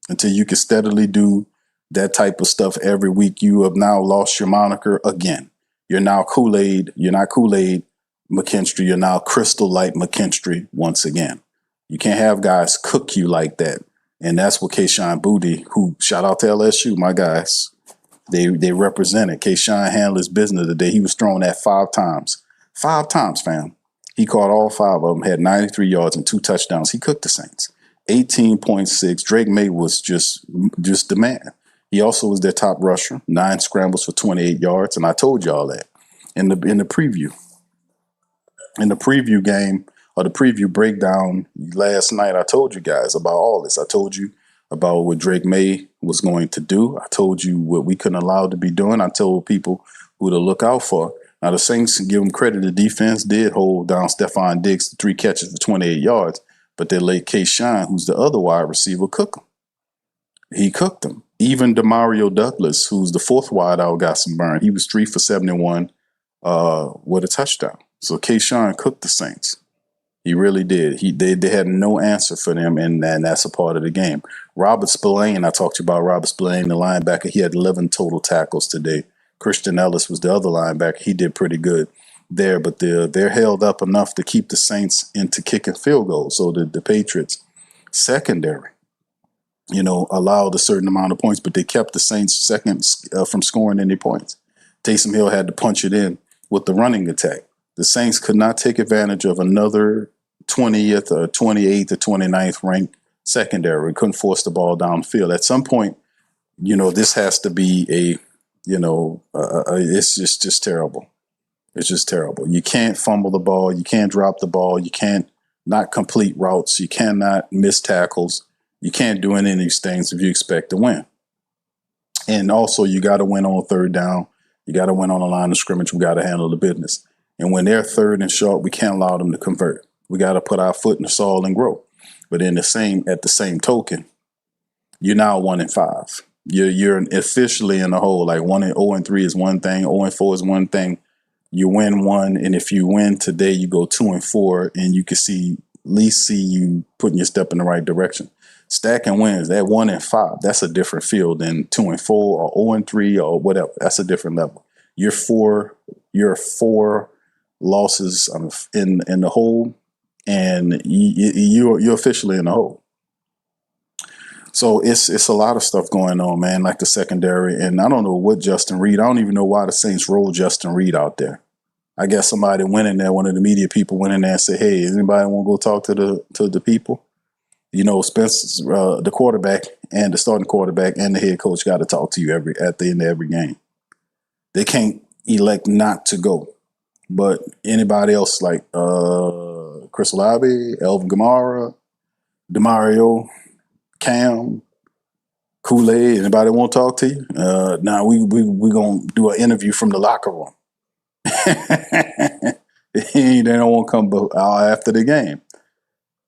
Until you can steadily do that type of stuff every week, you have now lost your moniker again. You're now Kool-Aid. You're not Kool-Aid McKinstry. You're now Crystal Light McKinstry once again. You can't have guys cook you like that. And that's what Keyshawn Boutte, who, shout out to LSU, my guys, they represented. Keyshawn handled his business today. He was thrown at 5 times. 5 times, fam. He caught all 5 of them, had 93 yards and 2 touchdowns. He cooked the Saints. 18.6. Drake May was just the man. He also was their top rusher, 9 scrambles for 28 yards, and I told y'all that in the preview. In the preview game or the preview breakdown last night, I told you guys about all this. I told you about what Drake May was going to do. I told you what we couldn't allow to be doing. I told people who to look out for. Now, the Saints, give them credit, the defense did hold down Stephon Diggs to 3 catches for 28 yards, but they let Keyshawn, who's the other wide receiver, cook him. He cooked him. Even Demario Douglas, who's the 4th wideout, got some burn. He was 3 for 71 with a touchdown. So Keyshawn cooked the Saints. He really did. They had no answer for them, and that's a part of the game. Robert Spillane, I talked to you about Robert Spillane, the linebacker. He had 11 total tackles today. Christian Ellis was the other linebacker. He did pretty good there, but they're held up enough to keep the Saints into kicking field goals. So the Patriots secondary, allowed a certain amount of points, but they kept the Saints second from scoring any points. Taysom Hill had to punch it in with the running attack. The Saints could not take advantage of another 20th or 28th or 29th ranked secondary. We couldn't force the ball downfield. At some point, this has to be It's just terrible. It's just terrible. You can't fumble the ball. You can't drop the ball. You can't not complete routes. You cannot miss tackles. You can't do any of these things if you expect to win. And also, you got to win on third down. You got to win on the line of scrimmage. We got to handle the business. And when they're third and short, we can't allow them to convert. We got to put our foot in the soil and grow. But at the same token, you're now 1-5. You're officially in the hole. Like 0-3 is one thing. 0-4 is one thing. You win one, and if you win today, you go 2-4, and you can at least see you putting your step in the right direction. Stacking wins at 1-5, that's a different field than 2-4 or 0-3 or whatever. That's a different level. You're four losses in the hole, and you're officially in the hole. So it's a lot of stuff going on, man, like the secondary. And I don't know what Justin Reed, I don't even know why the Saints rolled Justin Reed out there. I guess somebody went in there, one of the media people went in there and said, hey, anybody want to go talk to the people? Spence, the quarterback and the starting quarterback and the head coach got to talk to you at the end of every game. They can't elect not to go. But anybody else like Chris Olave, Alvin Kamara, DeMario, Cam, Kool-Aid, anybody want to talk to you? Now we going to do an interview from the locker room. They don't want to come after the game.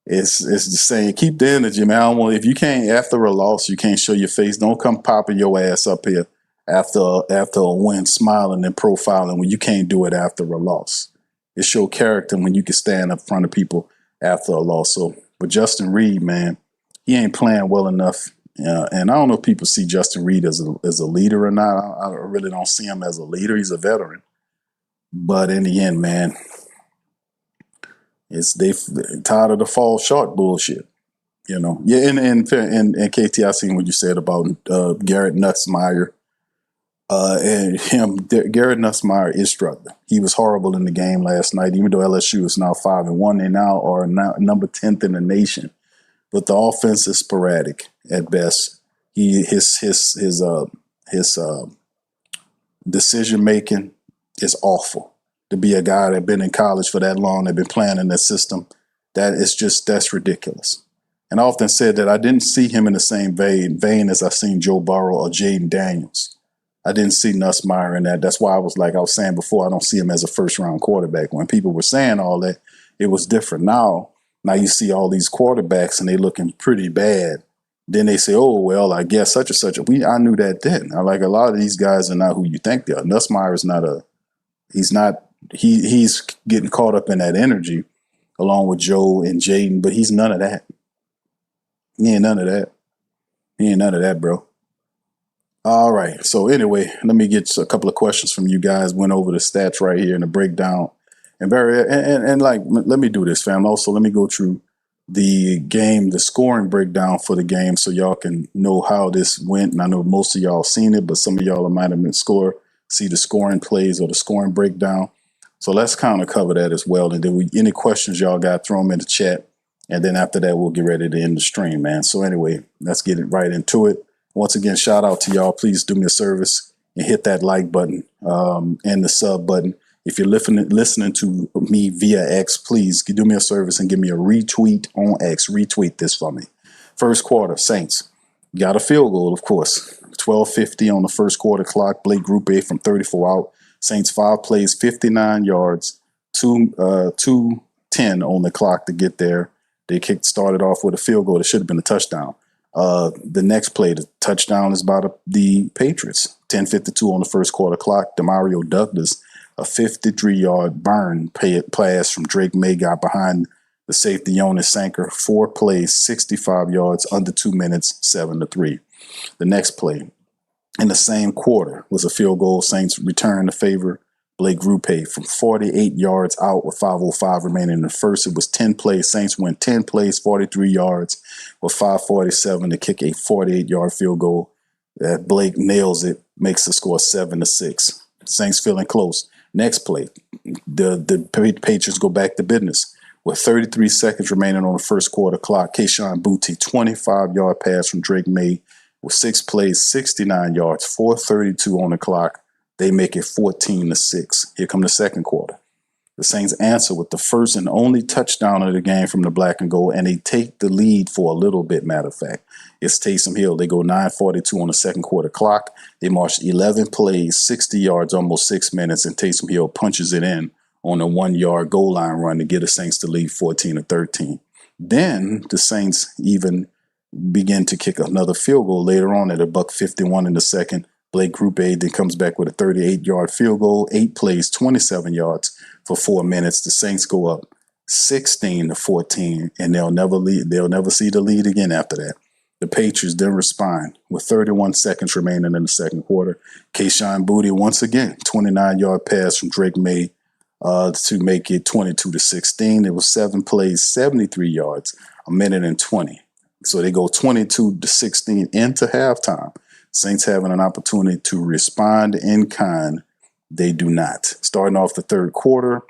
It's just saying, keep the energy, man. If you can't, after a loss, you can't show your face. Don't come popping your ass up here after a win, smiling and profiling when you can't do it after a loss. It's your character when you can stand up in front of people after a loss. So, but Justin Reed, man, he ain't playing well enough. And I don't know if people see Justin Reed as a leader or not. I really don't see him as a leader. He's a veteran. But in the end, man, they tired of the fall short bullshit, Yeah, and KT, I seen what you said about Garrett Nussmeier. And Garrett Nussmeier is struggling. He was horrible in the game last night, even though LSU is now 5-1. They now are number 10th in the nation. But the offense is sporadic at best. His decision making is awful. To be a guy that been in college for that long, that been playing in that system, that's ridiculous. And I often said that I didn't see him in the same vein as I seen Joe Burrow or Jaden Daniels. I didn't see Nussmeier in that. That's why I was saying before, I don't see him as a first-round quarterback. When people were saying all that, it was different. Now you see all these quarterbacks and they looking pretty bad. Then they say, oh, well, I guess such and such. I knew that then. A lot of these guys are not who you think they are. Nussmeier is he's getting caught up in that energy along with Joe and Jaden, but he's none of that. He ain't none of that. He ain't none of that, bro. All right. So anyway, let me get a couple of questions from you guys. Went over the stats right here in the breakdown. And let me do this, fam. Also, let me go through the game, the scoring breakdown for the game so y'all can know how this went. And I know most of y'all seen it, but some of y'all might have been see the scoring plays or the scoring breakdown. So let's kind of cover that as well. And then any questions y'all got, throw them in the chat. And then after that, we'll get ready to end the stream, man. So anyway, let's get it right into it. Once again, shout out to y'all. Please do me a service and hit that like button and the sub button. If you're listening to me via X, please do me a service and give me a retweet on X. Retweet this for me. First quarter, Saints got a field goal, of course. 12:50 on the first quarter clock. Blake Group A from 34 out. Saints 5 plays, 59 yards, 2:10 on the clock to get there. They started off with a field goal. It should have been a touchdown. The next play, the touchdown is by the Patriots. 10:52 on the first quarter clock. DeMario Douglas, a 53-yard burn pass from Drake May got behind the safety Jonas Sanker. 4 plays, 65 yards, under 2 minutes, 7-3. The next play in the same quarter was a field goal. Saints return the favor. Blake Group from 48 yards out with 5:05 remaining in the first. It was 10 plays. Saints went 10 plays, 43 yards with 5:47 to kick a 48-yard field goal. Blake nails it, makes the score 7-6. Saints feeling close. Next play, the Patriots go back to business. With 33 seconds remaining on the first quarter clock, Keyshawn Boutte, 25-yard pass from Drake May, with 6 plays, 69 yards, 4:32 on the clock. They make it 14-6. Here come the second quarter. The Saints answer with the first and only touchdown of the game from the black and gold, and they take the lead for a little bit, matter of fact. It's Taysom Hill. They go 9:42 on the second quarter clock. They march 11 plays, 60 yards, almost 6 minutes, and Taysom Hill punches it in on a 1-yard goal line run to get the Saints to lead 14-13. Then the Saints even begin to kick another field goal later on at $1:51 in the second. Blake Groupe then comes back with a 38-yard field goal, 8 plays, 27 yards for 4 minutes. The Saints go up 16-14, and they'll never see the lead again after that. The Patriots then respond with 31 seconds remaining in the second quarter. Kayshon Boutte once again, 29-yard pass from Drake May to make it 22-16. It was 7 plays, 73 yards, 1:20. So they go 22-16 into halftime. Saints having an opportunity to respond in kind. They do not. Starting off the third quarter,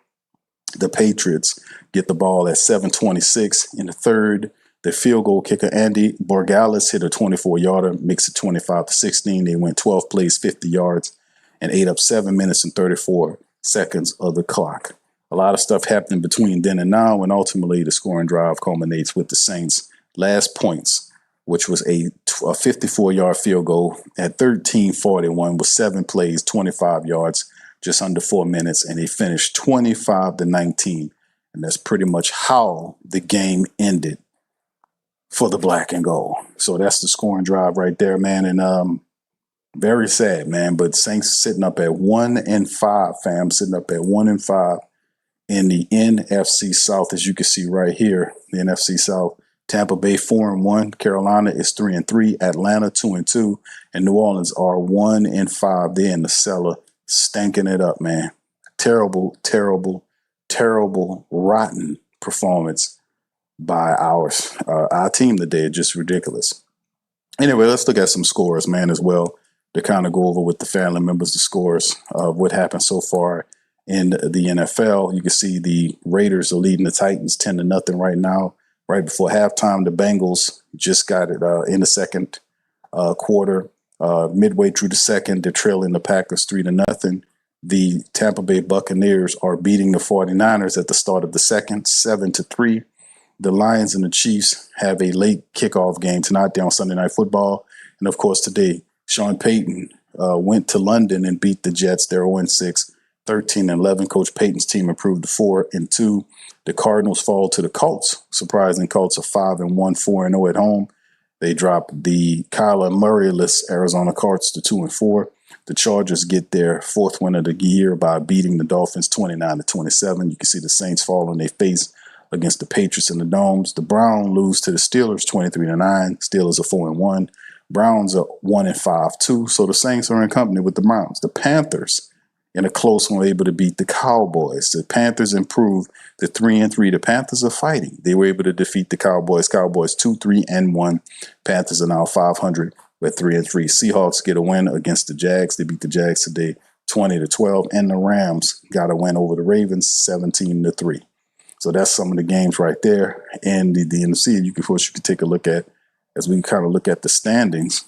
the Patriots get the ball at 7:26 in the third. The field goal kicker, Andy Borgalis, hit a 24-yarder, makes it 25-16. They went 12 plays, 50 yards, and ate up 7 minutes and 34 seconds of the clock. A lot of stuff happening between then and now, and ultimately the scoring drive culminates with the Saints' last points, which was a 54-yard field goal at 13:41 with 7 plays, 25 yards, just under 4 minutes, and they finished 25-19. And that's pretty much how the game ended for the black and gold. So that's the scoring drive right there, man. And very sad, man. But Saints sitting up at 1-5, fam, sitting up at 1-5 in the NFC South, as you can see right here. The NFC South. Tampa Bay 4-1, Carolina is 3-3, Atlanta 2-2, and New Orleans are 1-5. They're in the cellar, stinking it up, man. Terrible, terrible, terrible, rotten performance by our team today. Just ridiculous. Anyway, let's look at some scores, man, as well, to kind of go over with the family members the scores of what happened so far in the NFL. You can see the Raiders are leading the Titans 10-0 right now. Right before halftime, the Bengals just got it in the second quarter. Midway through the second, they're trailing the Packers 3-0. The Tampa Bay Buccaneers are beating the 49ers at the start of the second, 7-3. The Lions and the Chiefs have a late kickoff game tonight. They're on Sunday Night Football. And, of course, today, Sean Payton went to London and beat the Jets. They're 0-6, 13-11. Coach Payton's team improved to 4-2. The Cardinals fall to the Colts. Surprising, Colts are 5-1, 4-0 at home. They drop the Kyler Murray-less Arizona Cardinals to 2-4. The Chargers get their 4th win of the year by beating the Dolphins 29-27. You can see the Saints fall on their face against the Patriots in the Domes. The Browns lose to the Steelers 23-9. Steelers are 4-1. Browns are 1-5 too. So the Saints are in company with the Browns. The Panthers, in a close one, were able to beat the Cowboys. The Panthers improved to 3-3. The Panthers are fighting. They were able to defeat the Cowboys. Cowboys 2-3-1. Panthers are now 500 with 3-3. Seahawks get a win against the Jags. They beat the Jags today 20-12. And the Rams got a win over the Ravens 17-3. So that's some of the games right there. And the NFC, you can take a look at as we kind of look at the standings.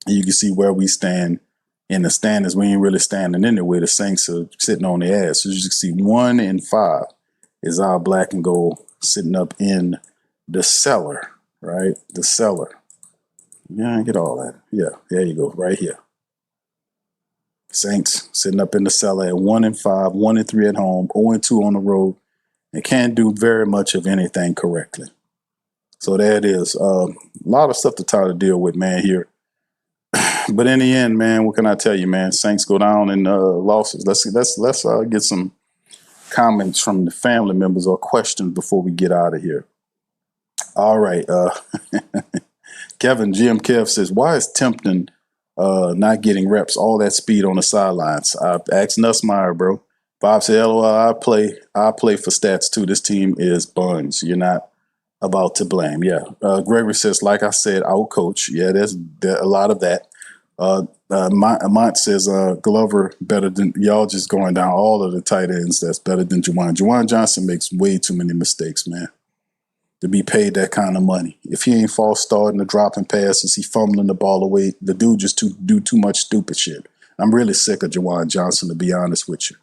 You can see where we stand. In the standings, we ain't really standing anywhere. The Saints are sitting on their ass. So you can see 1-5 is our black and gold sitting up in the cellar, right? The cellar. Yeah, I get all that. Yeah, there you go, right here. Saints sitting up in the cellar at 1-5, 1-3 at home, 0-2 on the road, and can't do very much of anything correctly. So there it is. A lot of stuff to try to deal with, man, here. But in the end, man, what can I tell you, man? Saints go down in losses. Let's get some comments from the family members or questions before we get out of here. All right. Kevin, Jim Kev says, why is Tempton not getting reps, all that speed on the sidelines? I asked Nussmeyer, bro. Bob said, LOL, I play for stats too. This team is buns. You're not about to blame. Yeah. Gregory says, like I said, out coach. Yeah, there's a lot of that. Mont says, Glover better than y'all, just going down all of the tight ends. That's better than Juwan. Juwan Johnson makes way too many mistakes, man. to be paid that kind of money. If he ain't false starting or dropping passes, he fumbling the ball away, the dude just do too much stupid shit. I'm really sick of Juwan Johnson, to be honest with you.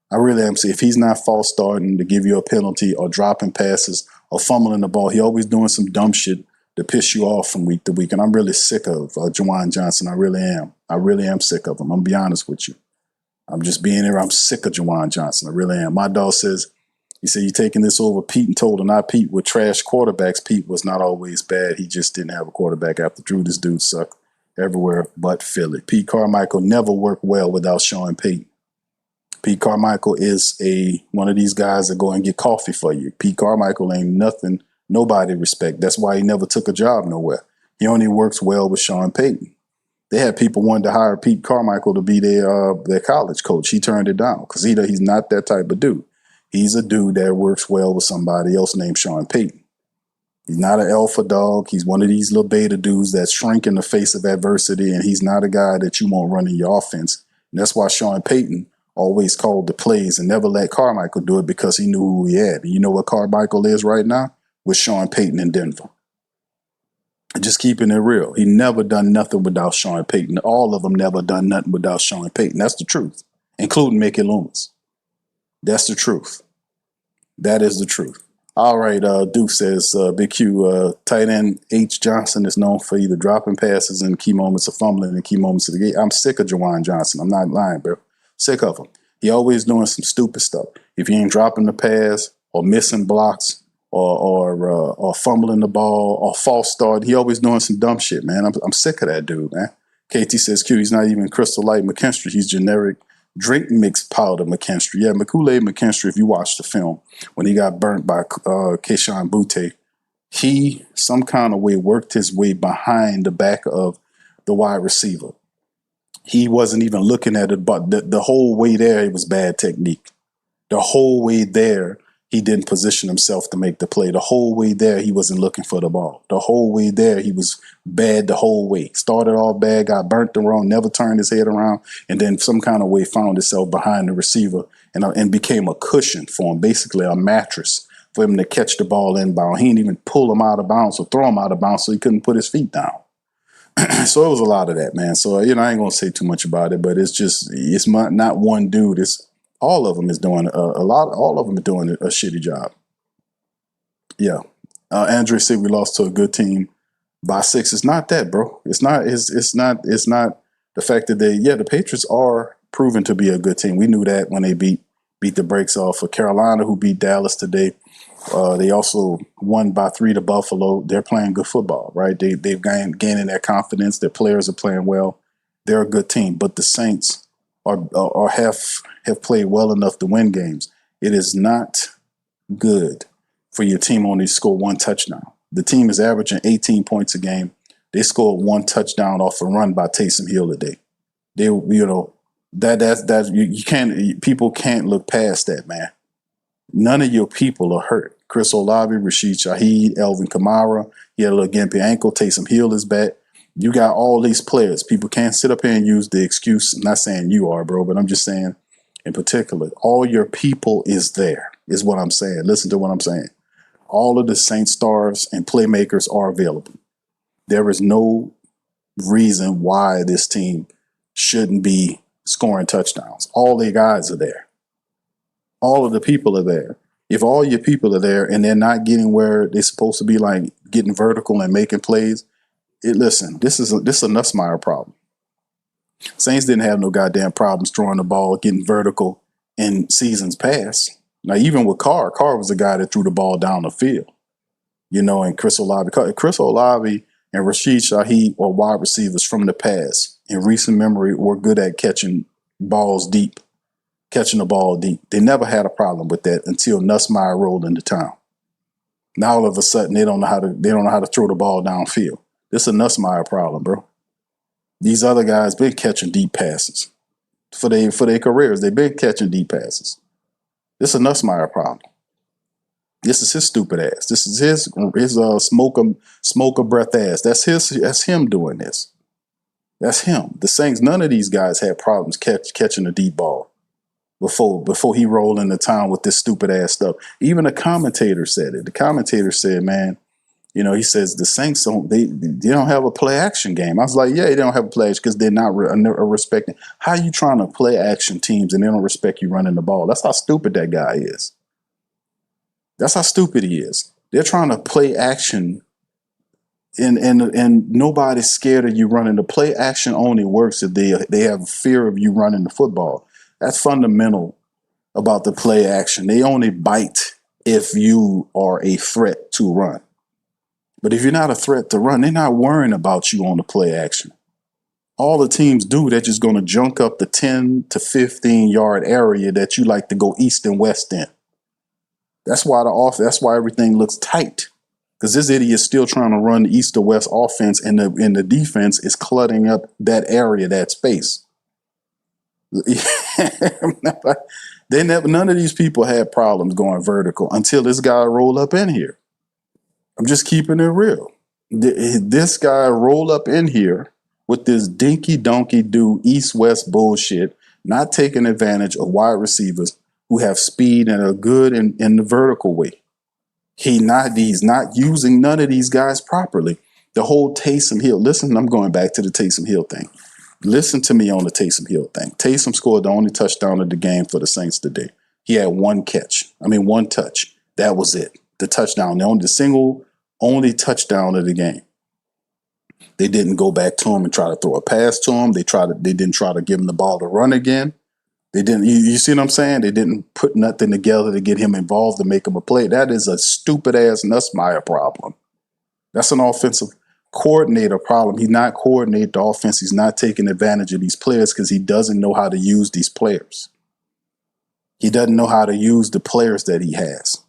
I really am. See, if he's not false starting to give you a penalty or dropping passes or fumbling the ball, he always doing some dumb shit to piss you off from week to week. And I'm really sick of Juwan Johnson. I really am. I really am sick of him. I'm going to be honest with you. I'm just being here. I'm sick of Juwan Johnson. I really am. My dog says, he said, you taking this over Pete and told him not Pete with trash quarterbacks. Pete was not always bad. He just didn't have a quarterback after Drew. This dude sucked everywhere but Philly. Pete Carmichael never worked well without Sean Payton. Pete Carmichael is one of these guys that go and get coffee for you. Pete Carmichael ain't nothing nobody respect. That's why he never took a job nowhere. He only works well with Sean Payton. They had people wanting to hire Pete Carmichael to be their college coach. He turned it down because he's not that type of dude. He's a dude that works well with somebody else named Sean Payton. He's not an alpha dog. He's one of these little beta dudes that shrink in the face of adversity, and he's not a guy that you want running your offense. And that's why Sean Payton always called the plays and never let Carmichael do it because he knew who he had. And you know what Carmichael is right now? With Sean Payton in Denver. Just keeping it real. He never done nothing without Sean Payton. All of them never done nothing without Sean Payton. That's the truth, including Mickey Loomis. That's the truth. That is the truth. All right, Duke says, Big Q, tight end H. Johnson is known for either dropping passes in key moments or fumbling in key moments of the game. I'm sick of Juwan Johnson. I'm not lying, bro. Sick of him. He always doing some stupid stuff. If he ain't dropping the pass or missing blocks or fumbling the ball or false start, he always doing some dumb shit, man. I'm sick of that dude, man. KT says, Q, he's not even Crystal Light McKinstry. He's generic drink mixed powder McKinstry. Yeah, Kool-Aid McKinstry, if you watch the film, when he got burnt by Keyshawn Butte, he some kind of way worked his way behind the back of the wide receiver. He wasn't even looking at it, but the whole way there, it was bad technique. The whole way there, he didn't position himself to make the play. The whole way there, he wasn't looking for the ball. The whole way there, he was bad the whole way. Started off bad, got burnt the wrong, never turned his head around, and then some kind of way found himself behind the receiver and became a cushion for him, basically a mattress for him to catch the ball inbound. He didn't even pull him out of bounds or throw him out of bounds so he couldn't put his feet down. So it was a lot of that, man. So, I ain't going to say too much about it, but it's not one dude. It's all of them is doing all of them are doing a shitty job. Yeah. Andre said we lost to a good team by 6. It's not that, bro. It's not the fact that the Patriots are proven to be a good team. We knew that when they beat the brakes off of Carolina, who beat Dallas today. They also won by 3 to Buffalo. They're playing good football, right? They've gaining their confidence. Their players are playing well. They're a good team, but the Saints have played well enough to win games. It is not good for your team only to score 1 touchdown. The team is averaging 18 points a game. They scored 1 touchdown off a run by Taysom Hill today. People can't look past that, man. None of your people are hurt. Chris Olave, Rashid Shaheed, Alvin Kamara, he had a little gimpy ankle. Taysom Hill is back. You got all these players. People can't sit up here and use the excuse. I'm not saying you are, bro, but I'm just saying in particular, all your people is there, is what I'm saying. Listen to what I'm saying. All of the Saints stars and playmakers are available. There is no reason why this team shouldn't be scoring touchdowns. All their guys are there. All of the people are there. If all your people are there and they're not getting where they're supposed to be, like getting vertical and making plays, this is a Nussmeier problem. Saints didn't have no goddamn problems throwing the ball, getting vertical in seasons past. Now, even with Carr was the guy that threw the ball down the field. And Chris Olave and Rashid Shaheed are wide receivers from the past. In recent memory, were good at catching the ball deep. They never had a problem with that until Nussmeier rolled into town. Now all of a sudden they don't know how to throw the ball downfield. This is a Nussmeier problem, bro. These other guys been catching deep passes for their careers. They've been catching deep passes. This is a Nussmeier problem. This is his stupid ass. This is his smoker breath ass. That's him doing this. That's him. The Saints, none of these guys had problems catching a deep ball. before he rolled into town with this stupid ass stuff. Even a commentator said it. The commentator said, man, you know, he says the Saints they don't have a play action game. I was like, yeah, they don't have a play action because they're not respecting. How are you trying to play action teams and they don't respect you running the ball? That's how stupid that guy is. That's how stupid he is. They're trying to play action and nobody's scared of you running. The play action only works if they have fear of you running the football. That's fundamental about the play action. They only bite if you are a threat to run. But if you're not a threat to run, they're not worrying about you on the play action. All the teams do, they're just going to junk up the 10 to 15 yard area that you like to go east and west in. That's why that's why everything looks tight. Because this idiot's still trying to run the east to west offense, and the defense is cluttering up that area, that space. None of these people had problems going vertical until this guy rolled up in here. I'm just keeping it real. This guy rolled up in here with this dinky donkey do east-west bullshit, not taking advantage of wide receivers who have speed and are good in the vertical way. He's not using none of these guys properly. The whole Taysom Hill. Listen, I'm going back to the Taysom Hill thing. Listen to me on the Taysom Hill thing. Taysom scored the only touchdown of the game for the Saints today. He had one touch. That was it. The touchdown. The single only touchdown of the game. They didn't go back to him and try to throw a pass to him. They didn't try to give him the ball to run again. They didn't. You see what I'm saying? They didn't put nothing together to get him involved to make him a play. That is a stupid ass Nussmeier problem. That's an offensive coordinator problem. He's not coordinating the offense. He's not taking advantage of these players because he doesn't know how to use these players. He doesn't know how to use the players that he has.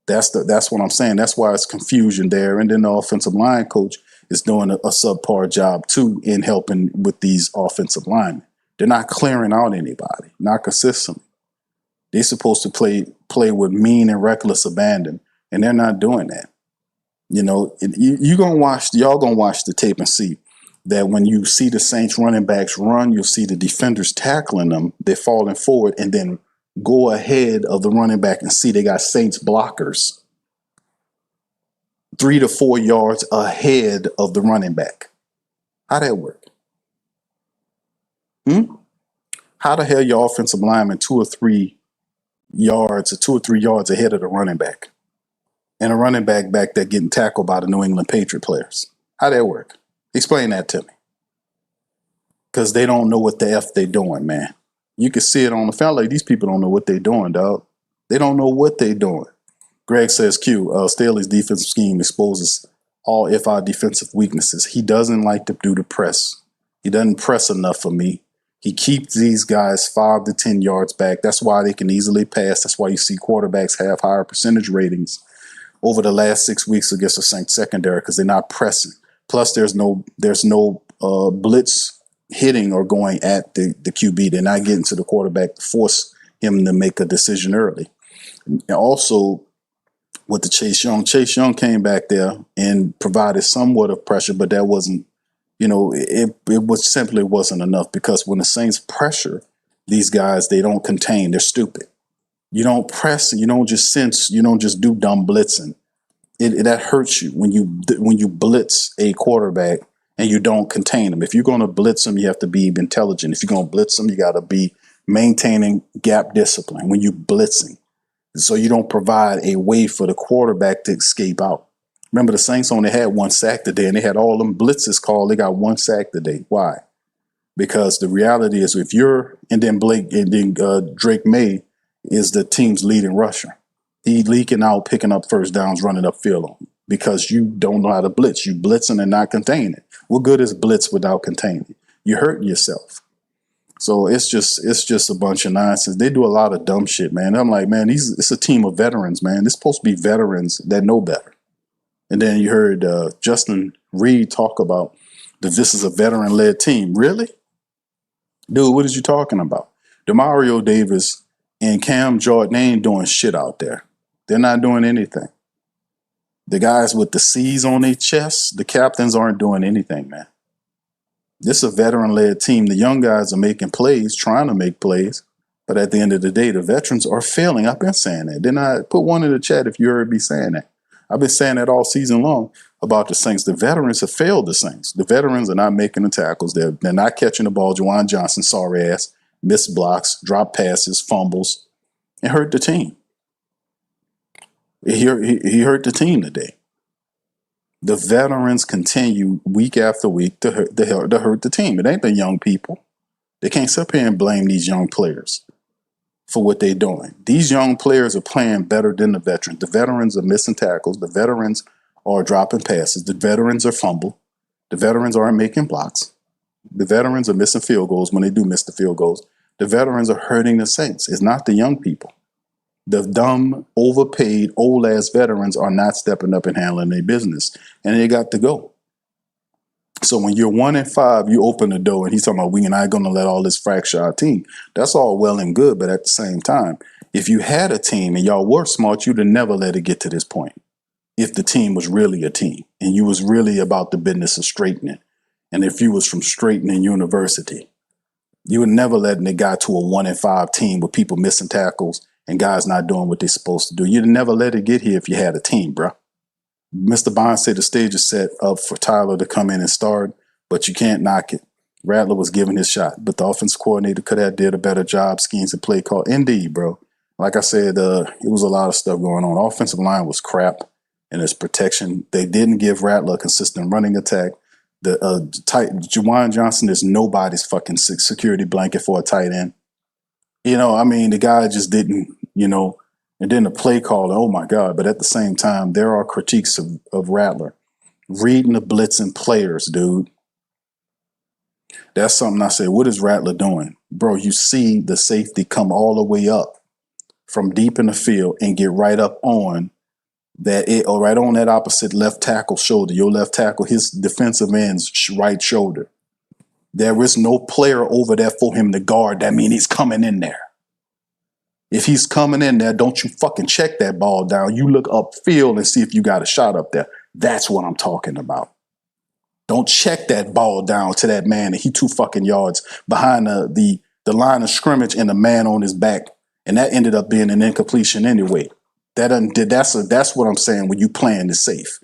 That's what I'm saying. That's why it's confusion there. And then the offensive line coach is doing a subpar job too in helping with these offensive linemen. They're not clearing out anybody, not consistently. They're supposed to play with mean and reckless abandon, and they're not doing that. You know, y'all gonna watch the tape and see that when you see the Saints running backs run, you'll see the defenders tackling them. They're falling forward and then go ahead of the running back and see they got Saints blockers 3 to 4 yards ahead of the running back. How that work? How the hell your offensive lineman 2 or 3 yards ahead of the running back? And a running back there getting tackled by the New England Patriots players. How that work? Explain that to me. Because they don't know what the F they doing, man. You can see it on the film. Like, these people don't know what they doing, dog. They don't know what they doing. Greg says, Staley's defensive scheme exposes all FI defensive weaknesses. He doesn't like to do the press. He doesn't press enough for me. He keeps these guys 5 to 10 yards back. That's why they can easily pass. That's why you see quarterbacks have higher percentage ratings over the last 6 weeks against the Saints secondary because they're not pressing. Plus, there's no blitz hitting or going at the QB. They're not getting to the quarterback to force him to make a decision early. And also, with the Chase Young came back there and provided somewhat of pressure, but that wasn't, it simply wasn't enough because when the Saints pressure these guys, they don't contain. They're stupid. You don't press. You don't just sense. You don't just do dumb blitzing. That hurts you when you blitz a quarterback and you don't contain them. If you're going to blitz them, you have to be intelligent. If you're going to blitz them, you got to be maintaining gap discipline when you're blitzing. So you don't provide a way for the quarterback to escape out. Remember, the Saints only had 1 sack today, and they had all them blitzes called. They got 1 sack today. Why? Because the reality is, Drake May is the team's leading rusher. He leaking out, picking up first downs, running up field because you don't know how to blitz. You blitzing and not containing. What good is blitz without containing? You're hurting yourself. So it's just a bunch of nonsense. They do a lot of dumb shit, man. I'm like, man, it's a team of veterans, man. It's supposed to be veterans that know better. And then you heard Justin Reed talk about that this is a veteran-led team. Really? Dude, what is you talking about? DeMario Davis and Cam Jordan, they ain't doing shit out there. They're not doing anything. The guys with the C's on their chests, the captains aren't doing anything, man. This is a veteran-led team. The young guys are making plays, trying to make plays, But at the end of the day, the veterans are failing. I've been saying that. Then I put one in the chat if you heard me saying that. I've been saying that all season long about the Saints. The veterans have failed the Saints. The veterans are not making the tackles. They're not catching the ball. Juwan Johnson, sorry ass, missed blocks, dropped passes, fumbles, and hurt the team. He hurt the team today. The veterans continue week after week to hurt the team. It ain't the young people. They can't sit here and blame these young players for what they're doing. These young players are playing better than the veterans. The veterans are missing tackles. The veterans are dropping passes. The veterans are fumble. The veterans aren't making blocks. The veterans are missing field goals when they do miss the field goals. The veterans are hurting the Saints. It's not the young people. The dumb, overpaid, old-ass veterans are not stepping up and handling their business, and they got to go. So when you're 1-5, you open the door, and he's talking about we're not going to let all this fracture our team. That's all well and good, but at the same time, if you had a team and y'all were smart, you'd have never let it get to this point. If the team was really a team, and you was really about the business of straightening, and if you was from straightening university, you would never let it got to a 1-5 team with people missing tackles and guys not doing what they're supposed to do. You'd never let it get here if you had a team, bro. Mr. Bond said the stage is set up for Tyler to come in and start, but you can't knock it. Rattler was given his shot, but the offensive coordinator could have did a better job, schemes and play call. Indeed, bro. Like I said, it was a lot of stuff going on. Offensive line was crap in its protection. They didn't give Rattler a consistent running attack. Juwan Johnson is nobody's fucking security blanket for a tight end. The guy just didn't, and then the play call, oh my God. But at the same time, there are critiques of Rattler. Reading the blitzing players, dude. That's something I say, what is Rattler doing? Bro, you see the safety come all the way up from deep in the field and get right up on right on that opposite left tackle shoulder. Your left tackle, his defensive end's right shoulder. There is no player over there for him to guard. That means he's coming in there. If he's coming in there, don't you fucking check that ball down. You look upfield and see if you got a shot up there. That's what I'm talking about. Don't check that ball down to that man and he 2 fucking yards behind the line of scrimmage and the man on his back. And that ended up being an incompletion anyway. That's what I'm saying when you playing it safe.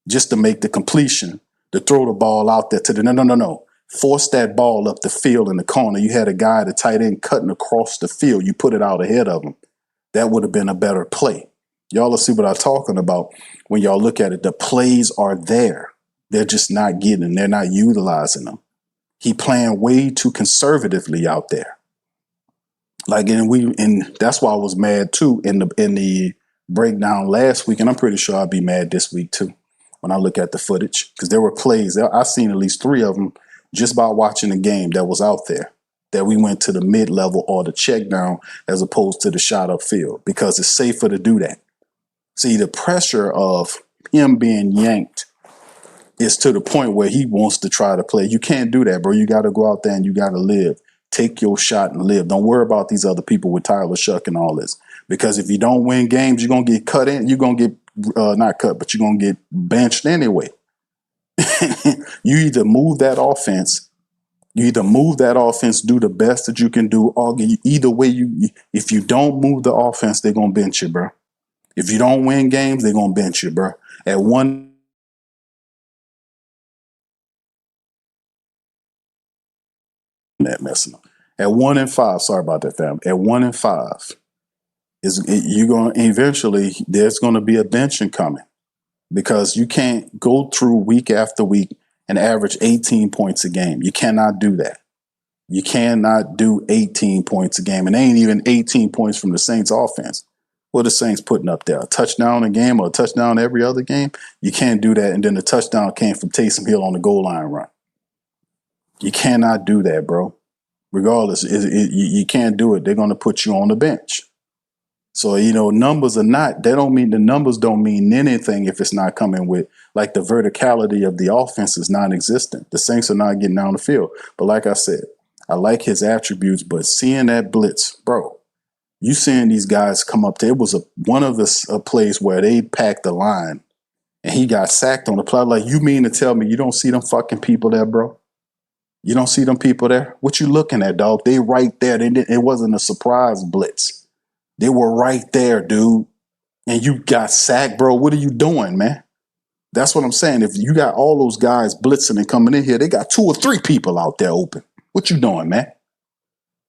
Just to make the completion, to throw the ball out there to the no. Force that ball up the field in the corner. You had a guy, the tight end, cutting across the field. You put it out ahead of him. That would have been a better play. Y'all will see what I'm talking about when y'all look at it. The plays are there. They're just not getting them. They're not utilizing them. He playing way too conservatively out there. And that's why I was mad too in the breakdown last week, and I'm pretty sure I'll be mad this week too when I look at the footage, because there were plays. I've seen at least 3 of them just by watching the game that was out there, that we went to the mid-level or the check down as opposed to the shot upfield, because it's safer to do that. See, the pressure of him being yanked is to the point where he wants to try to play. You can't do that, bro. You got to go out there and you got to live. Take your shot and live. Don't worry about these other people with Tyler Shuck and all this, because if you don't win games, you're going to get cut in. You're going to get, not cut, but you're going to get benched anyway. You either move that offense, do the best that you can do, or either way, if you don't move the offense, they're going to bench you, bro. If you don't win games, they're going to bench you, bro. That messing up. At 1-5, sorry about that, fam. At 1-5, you're going to eventually, there's going to be a benching coming, because you can't go through week after week and average 18 points a game. You cannot do that. You cannot do 18 points a game. And they ain't even 18 points from the Saints offense. What are the Saints putting up there? A touchdown a game or a touchdown every other game? You can't do that. And then the touchdown came from Taysom Hill on the goal line run. You cannot do that, bro. Regardless, you can't do it. They're going to put you on the bench. So, numbers are not, the numbers don't mean anything if it's not coming with, like, the verticality of the offense is non-existent. The Saints are not getting down the field. But like I said, I like his attributes, but seeing that blitz, bro, you seeing these guys come up there. It was one of the plays where they packed the line and he got sacked on the play. Like, you mean to tell me you don't see them fucking people there, bro? You don't see them people there? What you looking at, dog? They right there. It wasn't a surprise blitz. They were right there, dude. And you got sacked, bro. What are you doing, man? That's what I'm saying. If you got all those guys blitzing and coming in here, they got 2 or 3 people out there open. What you doing, man?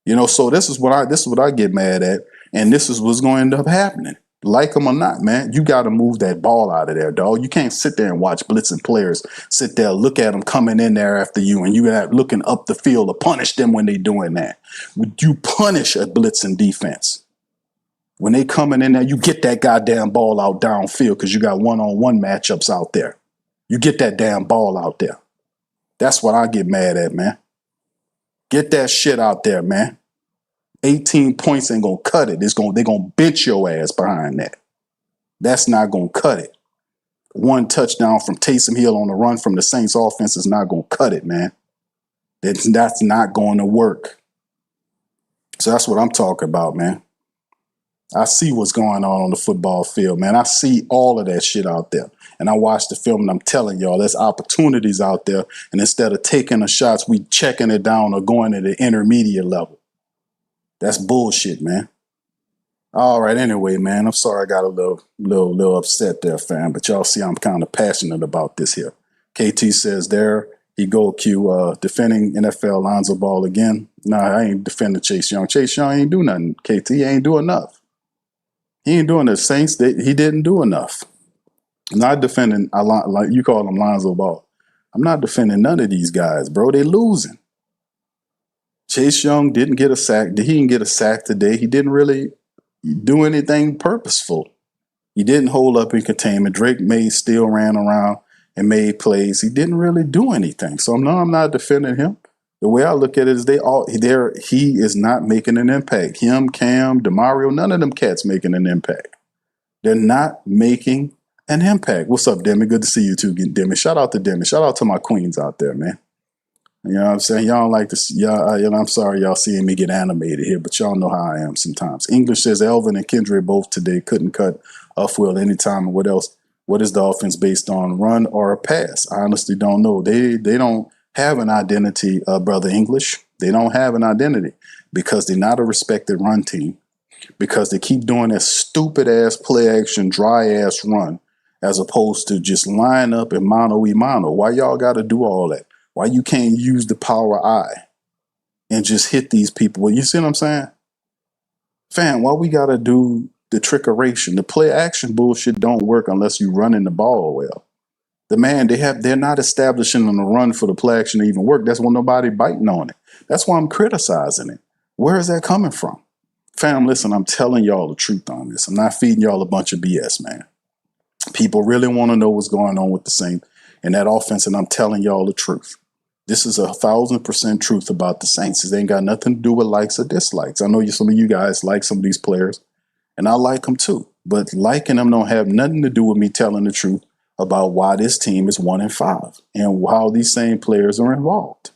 You know, so this is what I get mad at, and this is what's going to end up happening. Like them or not, man, you got to move that ball out of there, dog. You can't sit there and watch blitzing players sit there, look at them coming in there after you, and you got looking up the field to punish them when they doing that. You punish a blitzing defense. When they coming in there, you get that goddamn ball out downfield because you got one-on-one matchups out there. You get that damn ball out there. That's what I get mad at, man. Get that shit out there, man. 18 points ain't gonna cut it. They're gonna bench your ass behind that. That's not gonna cut it. 1 touchdown from Taysom Hill on the run from the Saints offense is not gonna cut it, man. That's not going to work. So that's what I'm talking about, man. I see what's going on the football field, man. I see all of that shit out there. And I watched the film and I'm telling y'all, there's opportunities out there. And instead of taking the shots, we checking it down or going to the intermediate level. That's bullshit, man. All right, anyway, man, I'm sorry I got a little upset there, fam. But y'all see I'm kind of passionate about this here. KT says there he go, Q, defending NFL Lonzo Ball again. Nah, I ain't defending Chase Young. Chase Young ain't do nothing. KT ain't do enough. He ain't doing the Saints. He didn't do enough. I'm not defending, like you call him Lonzo Ball. I'm not defending none of these guys, bro. They losing. Chase Young didn't get a sack. He didn't get a sack today. He didn't really do anything purposeful. He didn't hold up in containment. Drake May still ran around and made plays. He didn't really do anything. So no, I'm not defending him. The way I look at it is he is not making an impact. Him, Cam, DeMario, none of them cats making an impact. They're not making an impact. What's up, Demi? Good to see you too, Demi. Shout out to Demi. Shout out to my queens out there, man. You know what I'm saying? Y'all don't like this. I'm sorry y'all seeing me get animated here, but y'all know how I am sometimes. English says Alvin and Kendrick both today couldn't cut Upfield anytime. And what else? What is the offense based on, run or a pass? I honestly don't know. They don't have an identity, Brother English. They don't have an identity because they're not a respected run team, because they keep doing that stupid-ass play-action, dry-ass run as opposed to just line up and mano-a-mano. Why y'all got to do all that? Why you can't use the power eye and just hit these people? Well, you see what I'm saying? Fam, why we got to do the trickeration? The play-action bullshit don't work unless you running the ball well. They're not establishing on the run for the play action to even work. That's why nobody biting on it. That's why I'm criticizing it. Where is that coming from? Fam, listen, I'm telling y'all the truth on this. I'm not feeding y'all a bunch of BS, man. People really want to know what's going on with the Saints and that offense, and I'm telling y'all the truth. This is 1,000% truth about the Saints. It ain't got nothing to do with likes or dislikes. I know some of you guys like some of these players, and I like them too. But liking them don't have nothing to do with me telling the truth about why this team is 1-5 and how these same players are involved.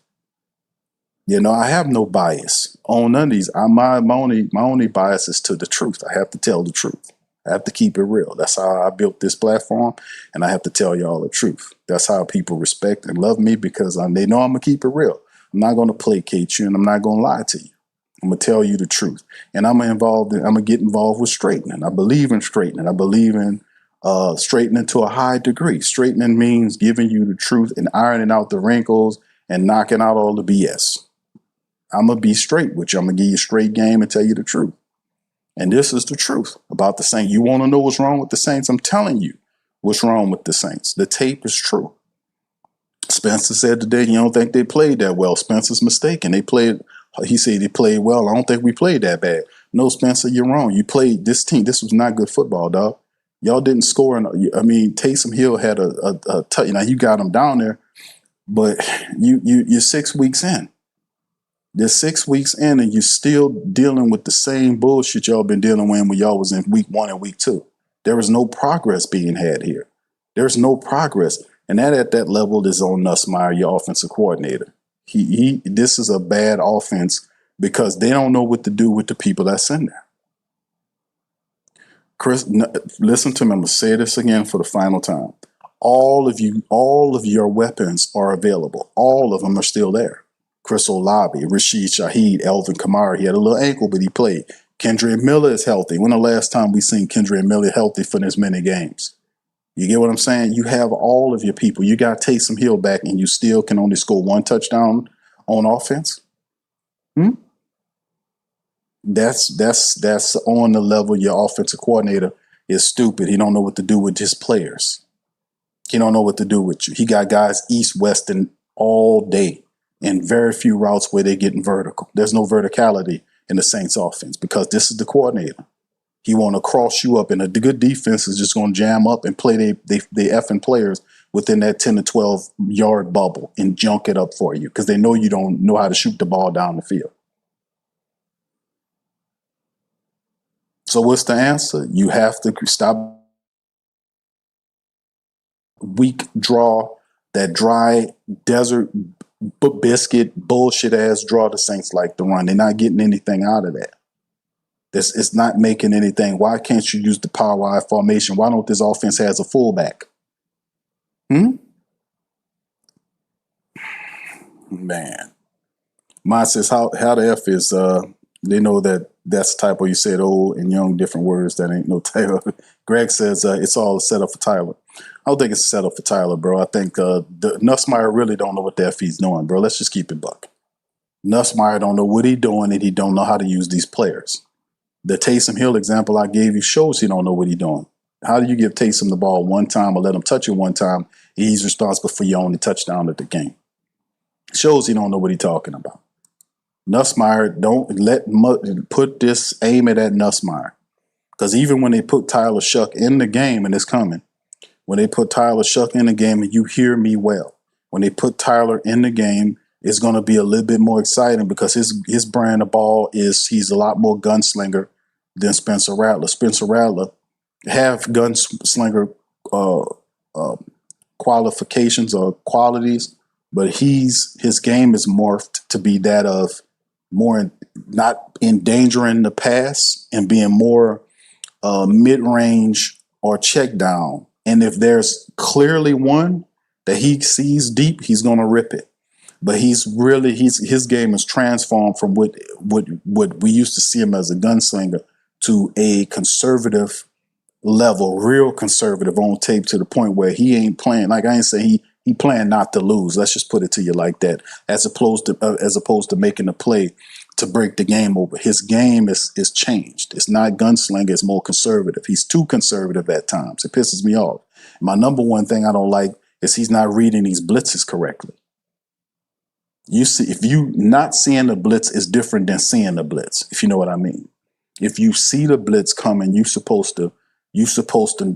You know, I have no bias on none of these. My only bias is to the truth. I have to tell the truth. I have to keep it real. That's how I built this platform, and I have to tell y'all the truth. That's how people respect and love me, because they know I'm going to keep it real. I'm not going to placate you, and I'm not going to lie to you. I'm going to tell you the truth. And I'm going to get involved with straightening. I believe in straightening. I believe in straightening to a high degree. Straightening means giving you the truth and ironing out the wrinkles and knocking out all the BS. I'm going to be straight with you. I'm going to give you a straight game and tell you the truth. And this is the truth about the Saints. You want to know what's wrong with the Saints? I'm telling you what's wrong with the Saints. The tape is true. Spencer said today, you don't think they played that well. Spencer's mistaken. He said they played well. I don't think we played that bad. No, Spencer, you're wrong. You played this team. This was not good football, dog. Y'all didn't score. Taysom Hill had a touch. Now you got him down there, but you're 6 weeks in. They're 6 weeks in, and you're still dealing with the same bullshit y'all been dealing with when y'all was in week 1 and week 2. There is no progress being had here. There's no progress, and that at that level is on Nussmeier, your offensive coordinator. This is a bad offense because they don't know what to do with the people that's in there. Chris, listen to me. I'm going to say this again for the final time. All of your weapons are available. All of them are still there. Chris Olave, Rashid Shaheed, Alvin Kamara. He had a little ankle, but he played. Kendrick Miller is healthy. When the last time we seen Kendrick Miller healthy for this many games? You get what I'm saying? You have all of your people. You got Taysom Hill back, and you still can only score one touchdown on offense. That's on the level your offensive coordinator is stupid. He don't know what to do with his players. He don't know what to do with you. He got guys east, west, and all day, and very few routes where they're getting vertical. There's no verticality in the Saints offense because this is the coordinator. He want to cross you up, and a good defense is just going to jam up and play they effing players within that 10 to 12 yard bubble and junk it up for you because they know you don't know how to shoot the ball down the field. So what's the answer? You have to stop weak draw, that dry desert biscuit bullshit ass draw the Saints like to run. They're not getting anything out of that. It's not making anything. Why can't you use the power wide formation? Why don't this offense has a fullback? Man. Mine says how the F is they know that's the type where you said old and young different words that ain't no Taylor. Greg says it's all a setup for Tyler. I don't think it's a setup for Tyler, bro. I think the Nussmeier really don't know what the F he's doing, bro. Let's just keep it buck. Nussmeier don't know what he's doing, and he don't know how to use these players. The Taysom Hill example I gave you shows he don't know what he's doing. How do you give Taysom the ball one time or let him touch it one time? He's responsible for your only touchdown of the game. Shows he don't know what he's talking about. Nussmeier, don't put this, aim it at Nussmeier. Because even when they put Tyler Shuck in the game, and it's coming, when they put Tyler Shuck in the game, and you hear me well, when they put Tyler in the game, it's going to be a little bit more exciting because his brand of ball is he's a lot more gunslinger than Spencer Rattler. Spencer Rattler have gunslinger qualifications or qualities, but his game is morphed to be that of more not endangering the pass and being more mid-range or check down. And if there's clearly one that he sees deep, he's going to rip it. But his game is transformed from what we used to see him as a gunslinger to a conservative level, real conservative on tape to the point where he ain't playing. Like I ain't say he playing not to lose. Let's just put it to you like that, as opposed to making a play to break the game over. His game is changed. It's not gunslinger. It's more conservative. He's too conservative at times. It pisses me off. My number one thing I don't like is he's not reading these blitzes correctly. You see, if you not seeing the blitz is different than seeing the blitz, if you know what I mean. If you see the blitz coming, you're supposed to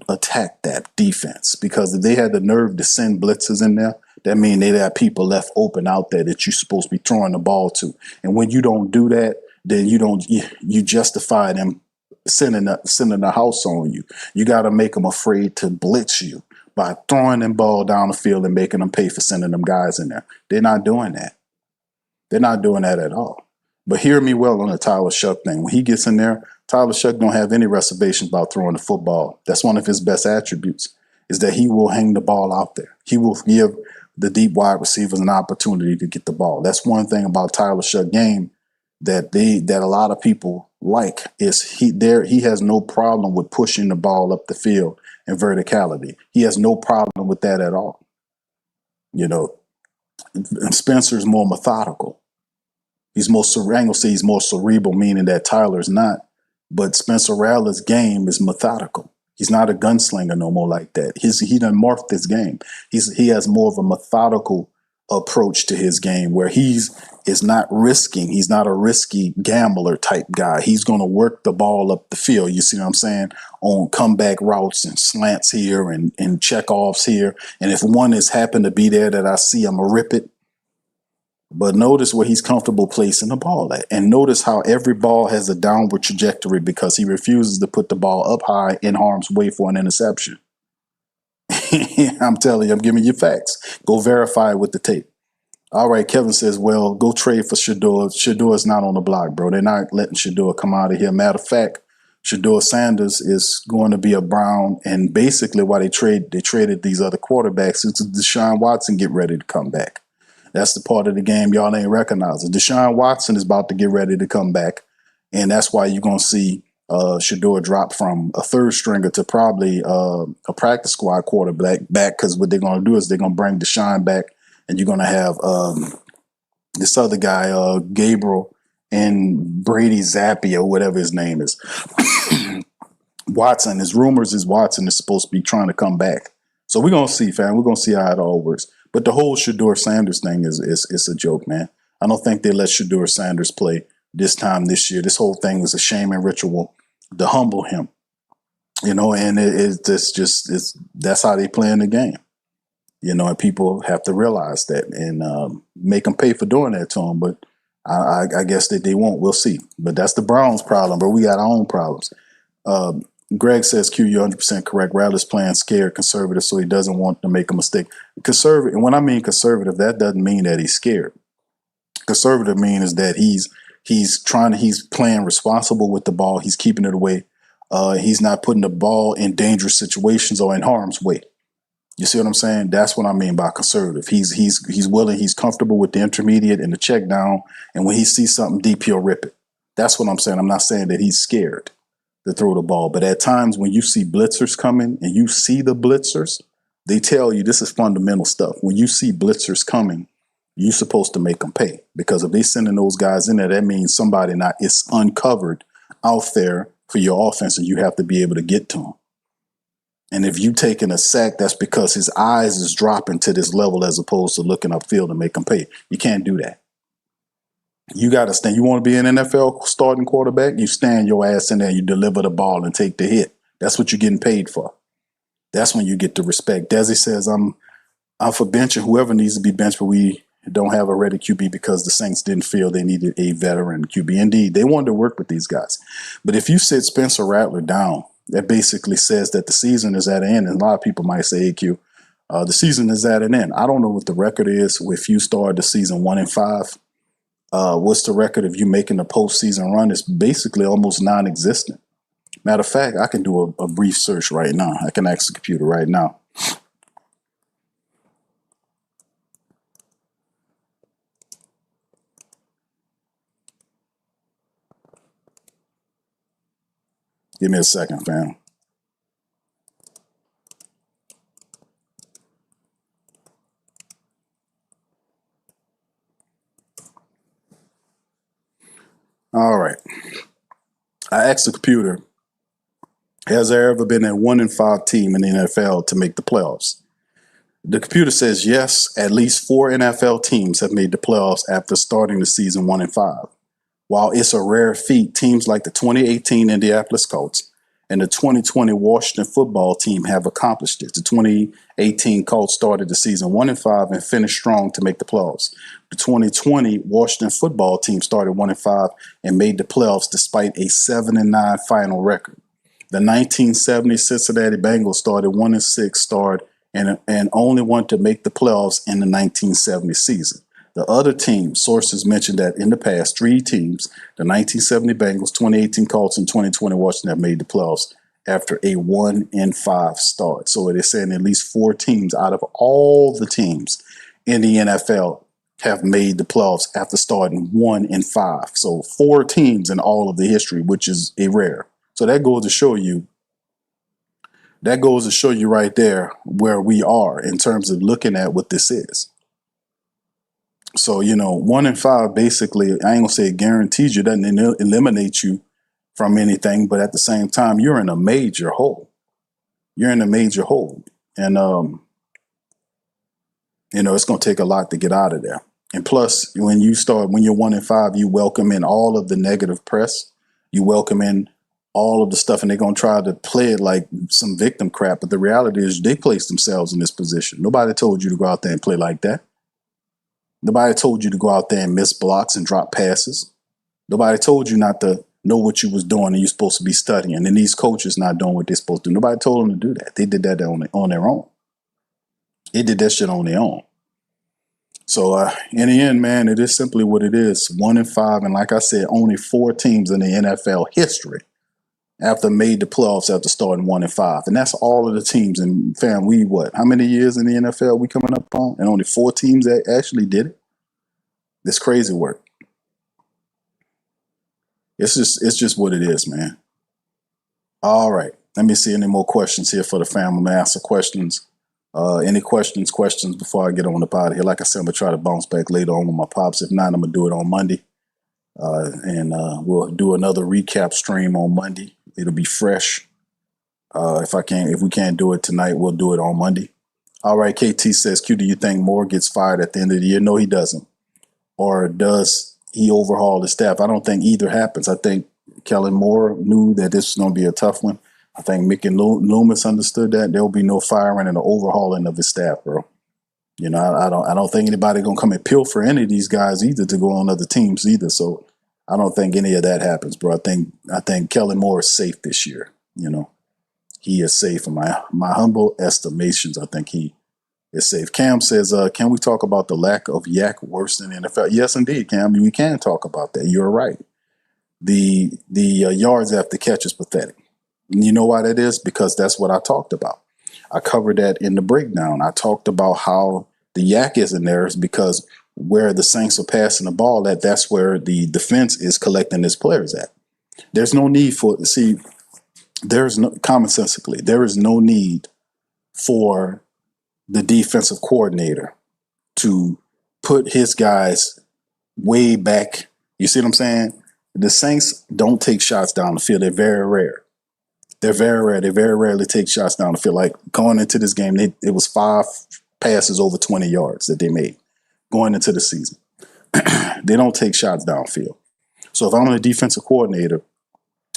attack that defense, because if they had the nerve to send blitzes in there, that means they have people left open out there that you're supposed to be throwing the ball to. And when you don't do that, then you justify them sending the house on you. You got to make them afraid to blitz you by throwing them ball down the field and making them pay for sending them guys in there. They're not doing that. They're not doing that at all. But hear me well on the Tyler Shuck thing. When he gets in there, Tyler Shuck don't have any reservations about throwing the football. That's one of his best attributes, is that he will hang the ball out there. He will give the deep wide receivers an opportunity to get the ball. That's one thing about Tyler Shuck game that a lot of people like, is he has no problem with pushing the ball up the field in verticality. He has no problem with that at all. You know, and Spencer's more methodical. He's more he's more cerebral, meaning that Tyler's not. But Spencer Rattler's game is methodical. He's not a gunslinger no more like that. He done morphed his game. He has more of a methodical approach to his game, where is not risking. He's not a risky gambler type guy. He's going to work the ball up the field. You see what I'm saying? On comeback routes and slants here and checkoffs here. And if one has happened to be there that I see, I'm going to rip it. But notice where he's comfortable placing the ball at. And notice how every ball has a downward trajectory, because he refuses to put the ball up high in harm's way for an interception. I'm telling you, I'm giving you facts. Go verify it with the tape. All right, Kevin says, well, go trade for Shedeur. Shedeur is not on the block, bro. They're not letting Shedeur come out of here. Matter of fact, Shedeur Sanders is going to be a Brown. And basically why they traded these other quarterbacks is Deshaun Watson get ready to come back. That's the part of the game y'all ain't recognizing. Deshaun Watson is about to get ready to come back, and that's why you're going to see Shador drop from a third stringer to probably a practice squad quarterback back, because what they're going to do is they're going to bring Deshaun back, and you're going to have this other guy, Gabriel, and Brady Zappi or whatever his name is. Watson, his rumors is Watson is supposed to be trying to come back. So we're going to see, fam. We're going to see how it all works. But the whole Shador Sanders thing is a joke, man. I don't think they let Shador Sanders play this time this year. This whole thing was a shame and ritual to humble him, and that's how they play in the game, and people have to realize that and make them pay for doing that to him. But I guess that they won't. We'll see. But that's the Browns' problem, but we got our own problems. Greg says, Q, you're 100% correct. Rattler's playing scared, conservative, so he doesn't want to make a mistake. Conservative, and when I mean conservative, that doesn't mean that he's scared. Conservative means that he's playing responsible with the ball. He's keeping it away. He's not putting the ball in dangerous situations or in harm's way. You see what I'm saying? That's what I mean by conservative. He's willing, he's comfortable with the intermediate and the check down, and when he sees something deep, he'll rip it. That's what I'm saying. I'm not saying that he's scared to throw the ball. But at times when you see blitzers coming and you see the blitzers, they tell you this is fundamental stuff. When you see blitzers coming, you're supposed to make them pay, because if they sending those guys in there, that means somebody is uncovered out there for your offense, and you have to be able to get to them. And if you taking a sack, that's because his eyes is dropping to this level as opposed to looking upfield and make them pay. You can't do that. You got to stand. You want to be an NFL starting quarterback? You stand your ass in there, you deliver the ball and take the hit. That's what you're getting paid for. That's when you get the respect. Desi says, I'm for benching whoever needs to be benched, but we don't have a ready QB because the Saints didn't feel they needed a veteran QB. Indeed, they wanted to work with these guys. But if you sit Spencer Rattler down, that basically says that the season is at an end. And a lot of people might say, AQ, the season is at an end. I don't know what the record is if you start the season 1-5. What's the record of you making a postseason run? It's basically almost non-existent. Matter of fact, I can do a brief search right now. I can ask the computer right now. Give me a second, fam. All right. I asked the computer, has there ever been a 1-5 team in the NFL to make the playoffs? The computer says yes, at least 4 NFL teams have made the playoffs after starting the season 1-5. While it's a rare feat, teams like the 2018 Indianapolis Colts and the 2020 Washington football team have accomplished it. The 2018 Colts started the season 1-5 and finished strong to make the playoffs. The 2020 Washington football team started 1-5 and made the playoffs despite a 7-9 final record. The 1970 Cincinnati Bengals started 1-6 and only wanted to make the playoffs in the 1970 season. The other teams, sources mentioned that in the past, 3 teams, the 1970 Bengals, 2018 Colts, and 2020 Washington have made the playoffs after a 1-5 start. So it is saying at least 4 teams out of all the teams in the NFL have made the playoffs after starting 1-5. So 4 teams in all of the history, which is a rare. So that goes to show you right there where we are in terms of looking at what this is. So, 1-5, basically, I ain't gonna say it guarantees you, doesn't eliminate you from anything, but at the same time, you're in a major hole. And, it's gonna take a lot to get out of there. And plus, when you're 1-5, you welcome in all of the negative press. You welcome in all of the stuff, and they're going to try to play it like some victim crap. But the reality is they placed themselves in this position. Nobody told you to go out there and play like that. Nobody told you to go out there and miss blocks and drop passes. Nobody told you not to know what you was doing and you're supposed to be studying. And these coaches not doing what they're supposed to do. Nobody told them to do that. They did that on their own. They did that shit on their own. So in the end, man, it is simply what it is. 1-5. And like I said, only 4 teams in the NFL history after made the playoffs after starting 1-5. And that's all of the teams. And fam, how many years in the NFL we coming up on? And only 4 teams that actually did it. This crazy work. It's just what it is, man. All right. Let me see any more questions here for the family. I'm gonna answer questions. Any questions before I get on the pod here. Like I said, I'm gonna try to bounce back later on with my pops. If not, I'm gonna do it on Monday. And we'll do another recap stream on Monday. It'll be fresh. If we can't do it tonight, we'll do it on Monday. All right, KT says, Q, do you think Moore gets fired at the end of the year? No, he doesn't. Or does he overhaul the staff? I don't think either happens. I think Kellen Moore knew that this was going to be a tough one. I think Mick and Loomis understood that. There will be no firing and an overhauling of his staff, bro. You know, I don't think anybody going to come and pilfer any of these guys either to go on other teams either. So I don't think any of that happens, bro. I think Kellen Moore is safe this year. You know, he is safe in my humble estimations. I think he is safe. Cam says, can we talk about the lack of yak worse than the NFL? Yes, indeed, Cam. We can talk about that. You're right. The yards after catch is pathetic. And you know why that is? Because that's what I talked about. I covered that in the breakdown. I talked about how the yak isn't there is because where the Saints are passing the ball at, that's where the defense is collecting its players at. There's no need commonsensically, there is no need for the defensive coordinator to put his guys way back. You see what I'm saying? The Saints don't take shots down the field. They're very rare. They're very rare. They very rarely take shots down the field. Like going into this game, it was 5 passes over 20 yards that they made going into the season. They don't take shots downfield. So if I'm a defensive coordinator,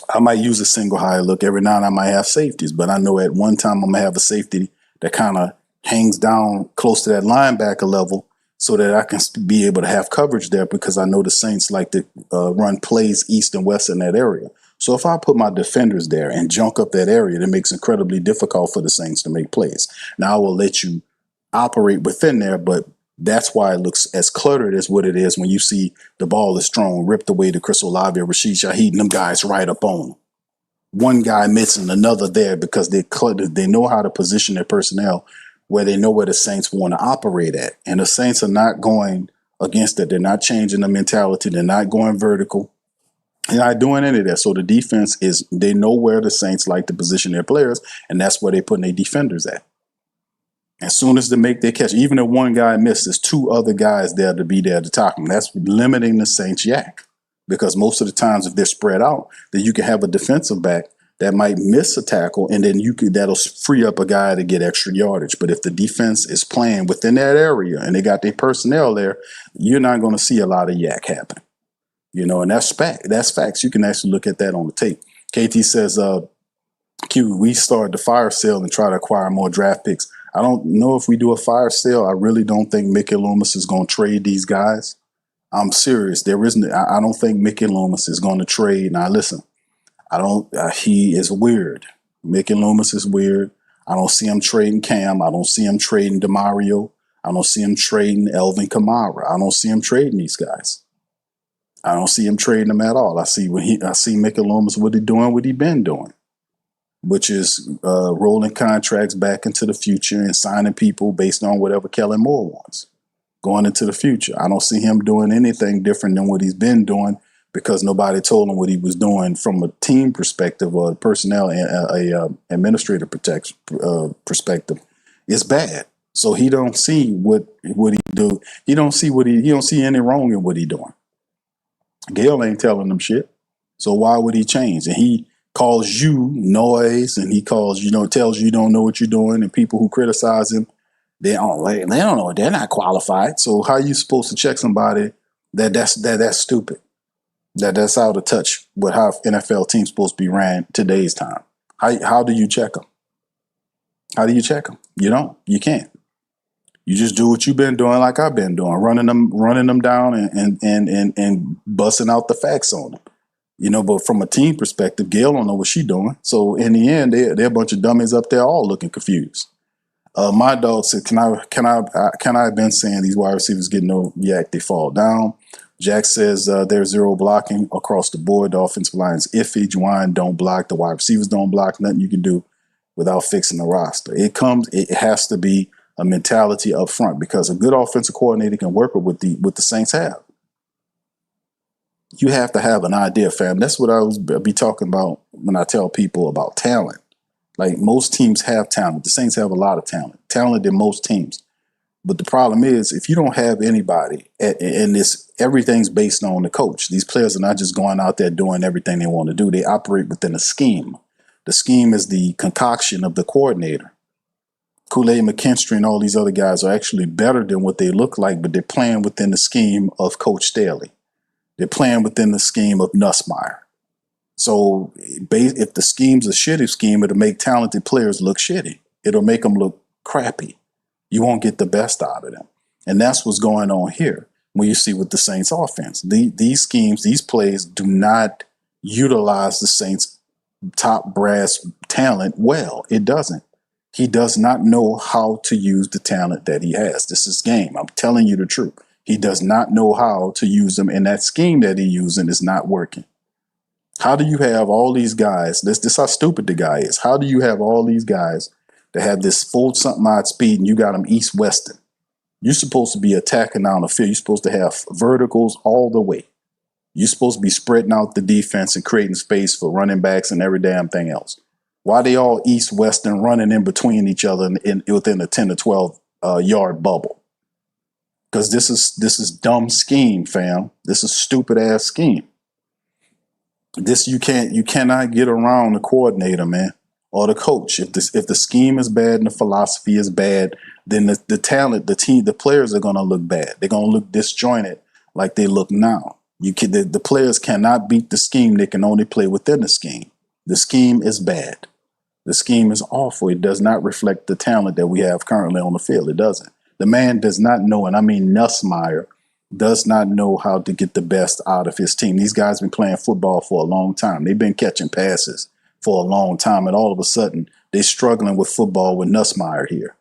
I might use a single high look. Every now and then I might have safeties, but I know at one time I'm going to have a safety that kind of hangs down close to that linebacker level so that I can be able to have coverage there because I know the Saints like to run plays east and west in that area. So if I put my defenders there and junk up that area, that makes it incredibly difficult for the Saints to make plays. Now I will let you operate within there, but that's why it looks as cluttered as what it is when you see the ball is thrown, ripped away to Chris Olave or Rashid Shaheed, and them guys right up on them. One guy missing, another there because they cluttered. They know how to position their personnel where they know where the Saints want to operate at. And the Saints are not going against it. They're not changing the mentality. They're not going vertical. They're not doing any of that. So the defense they know where the Saints like to position their players, and that's where they're putting their defenders at. As soon as they make their catch, even if one guy misses, 2 other guys there to be there to top them. That's limiting the Saints yak. Because most of the times if they're spread out, then you can have a defensive back that might miss a tackle, and then that'll free up a guy to get extra yardage. But if the defense is playing within that area and they got their personnel there, you're not going to see a lot of yak happen. You know, and that's facts. You can actually look at that on the tape. KT says, Q, we started the fire sale and try to acquire more draft picks. I don't know if we do a fire sale. I really don't think Mickey Loomis is going to trade these guys. I'm serious. I don't think Mickey Loomis is going to trade. Now, listen, he is weird. Mickey Loomis is weird. I don't see him trading Cam. I don't see him trading DeMario. I don't see him trading Alvin Kamara. I don't see him trading these guys. I don't see him trading them at all. I see Mickey Loomis, what he been doing, which is rolling contracts back into the future and signing people based on whatever Kellen Moore wants going into the future. I don't see him doing anything different than what he's been doing because nobody told him what he was doing from a team perspective or personnel and administrative perspective. It's bad. So he don't see what he do. He don't see any wrong in what he doing. Gail ain't telling them shit. So why would he change? And he calls you noise, and he tells you you don't know what you're doing, and people who criticize him, they don't know. They're not qualified. So how are you supposed to check somebody that's stupid? That's out of touch with how NFL teams supposed to be ran today's time. How do you check them? How do you check them? You don't. You can't. You just do what you've been doing, like I've been doing, running them down and busting out the facts on them. You know, but from a team perspective, Gail don't know what she's doing. So in the end, they're a bunch of dummies up there, all looking confused. My dog said, "Can I have been saying these wide receivers get no yak? They fall down." Jack says there's 0 blocking across the board. The offensive line is iffy. Juwan don't block. The wide receivers don't block. Nothing you can do without fixing the roster. It has to be a mentality up front because a good offensive coordinator can work with what the Saints have. You have to have an idea, fam. That's what I be talking about when I tell people about talent. Like, most teams have talent. The Saints have a lot of talent than most teams. But the problem is, if you don't have anybody, and everything's based on the coach. These players are not just going out there doing everything they want to do. They operate within a scheme. The scheme is the concoction of the coordinator. Kool-Aid McKinstry and all these other guys are actually better than what they look like, but they're playing within the scheme of Coach Staley. They're playing within the scheme of Nussmeier. So if the scheme's a shitty scheme, it'll make talented players look shitty. It'll make them look crappy. You won't get the best out of them. And that's what's going on here when you see with the Saints offense. These schemes, these plays do not utilize the Saints' top brass talent well. It doesn't. He does not know how to use the talent that he has. This is game. I'm telling you the truth. He does not know how to use them, and that scheme that he's using is not working. How do you have all these guys? This how stupid the guy is. How do you have all these guys that have this full something odd speed and you got them east-westing? You're supposed to be attacking down the field. You're supposed to have verticals all the way. You're supposed to be spreading out the defense and creating space for running backs and every damn thing else. Why they all east-west and running in between each other within a 10 to 12 yard bubble? Because this is dumb scheme, fam. This is stupid ass scheme. You cannot get around the coordinator, man, or the coach. If the scheme is bad and the philosophy is bad, then the talent, the team, the players are gonna look bad. They're gonna look disjointed like they look now. The players cannot beat the scheme. They can only play within the scheme. The scheme is bad. The scheme is awful. It does not reflect the talent that we have currently on the field. It doesn't. The man does not know, and I mean Nussmeier, does not know how to get the best out of his team. These guys have been playing football for a long time. They've been catching passes for a long time, and all of a sudden, they're struggling with football with Nussmeier here.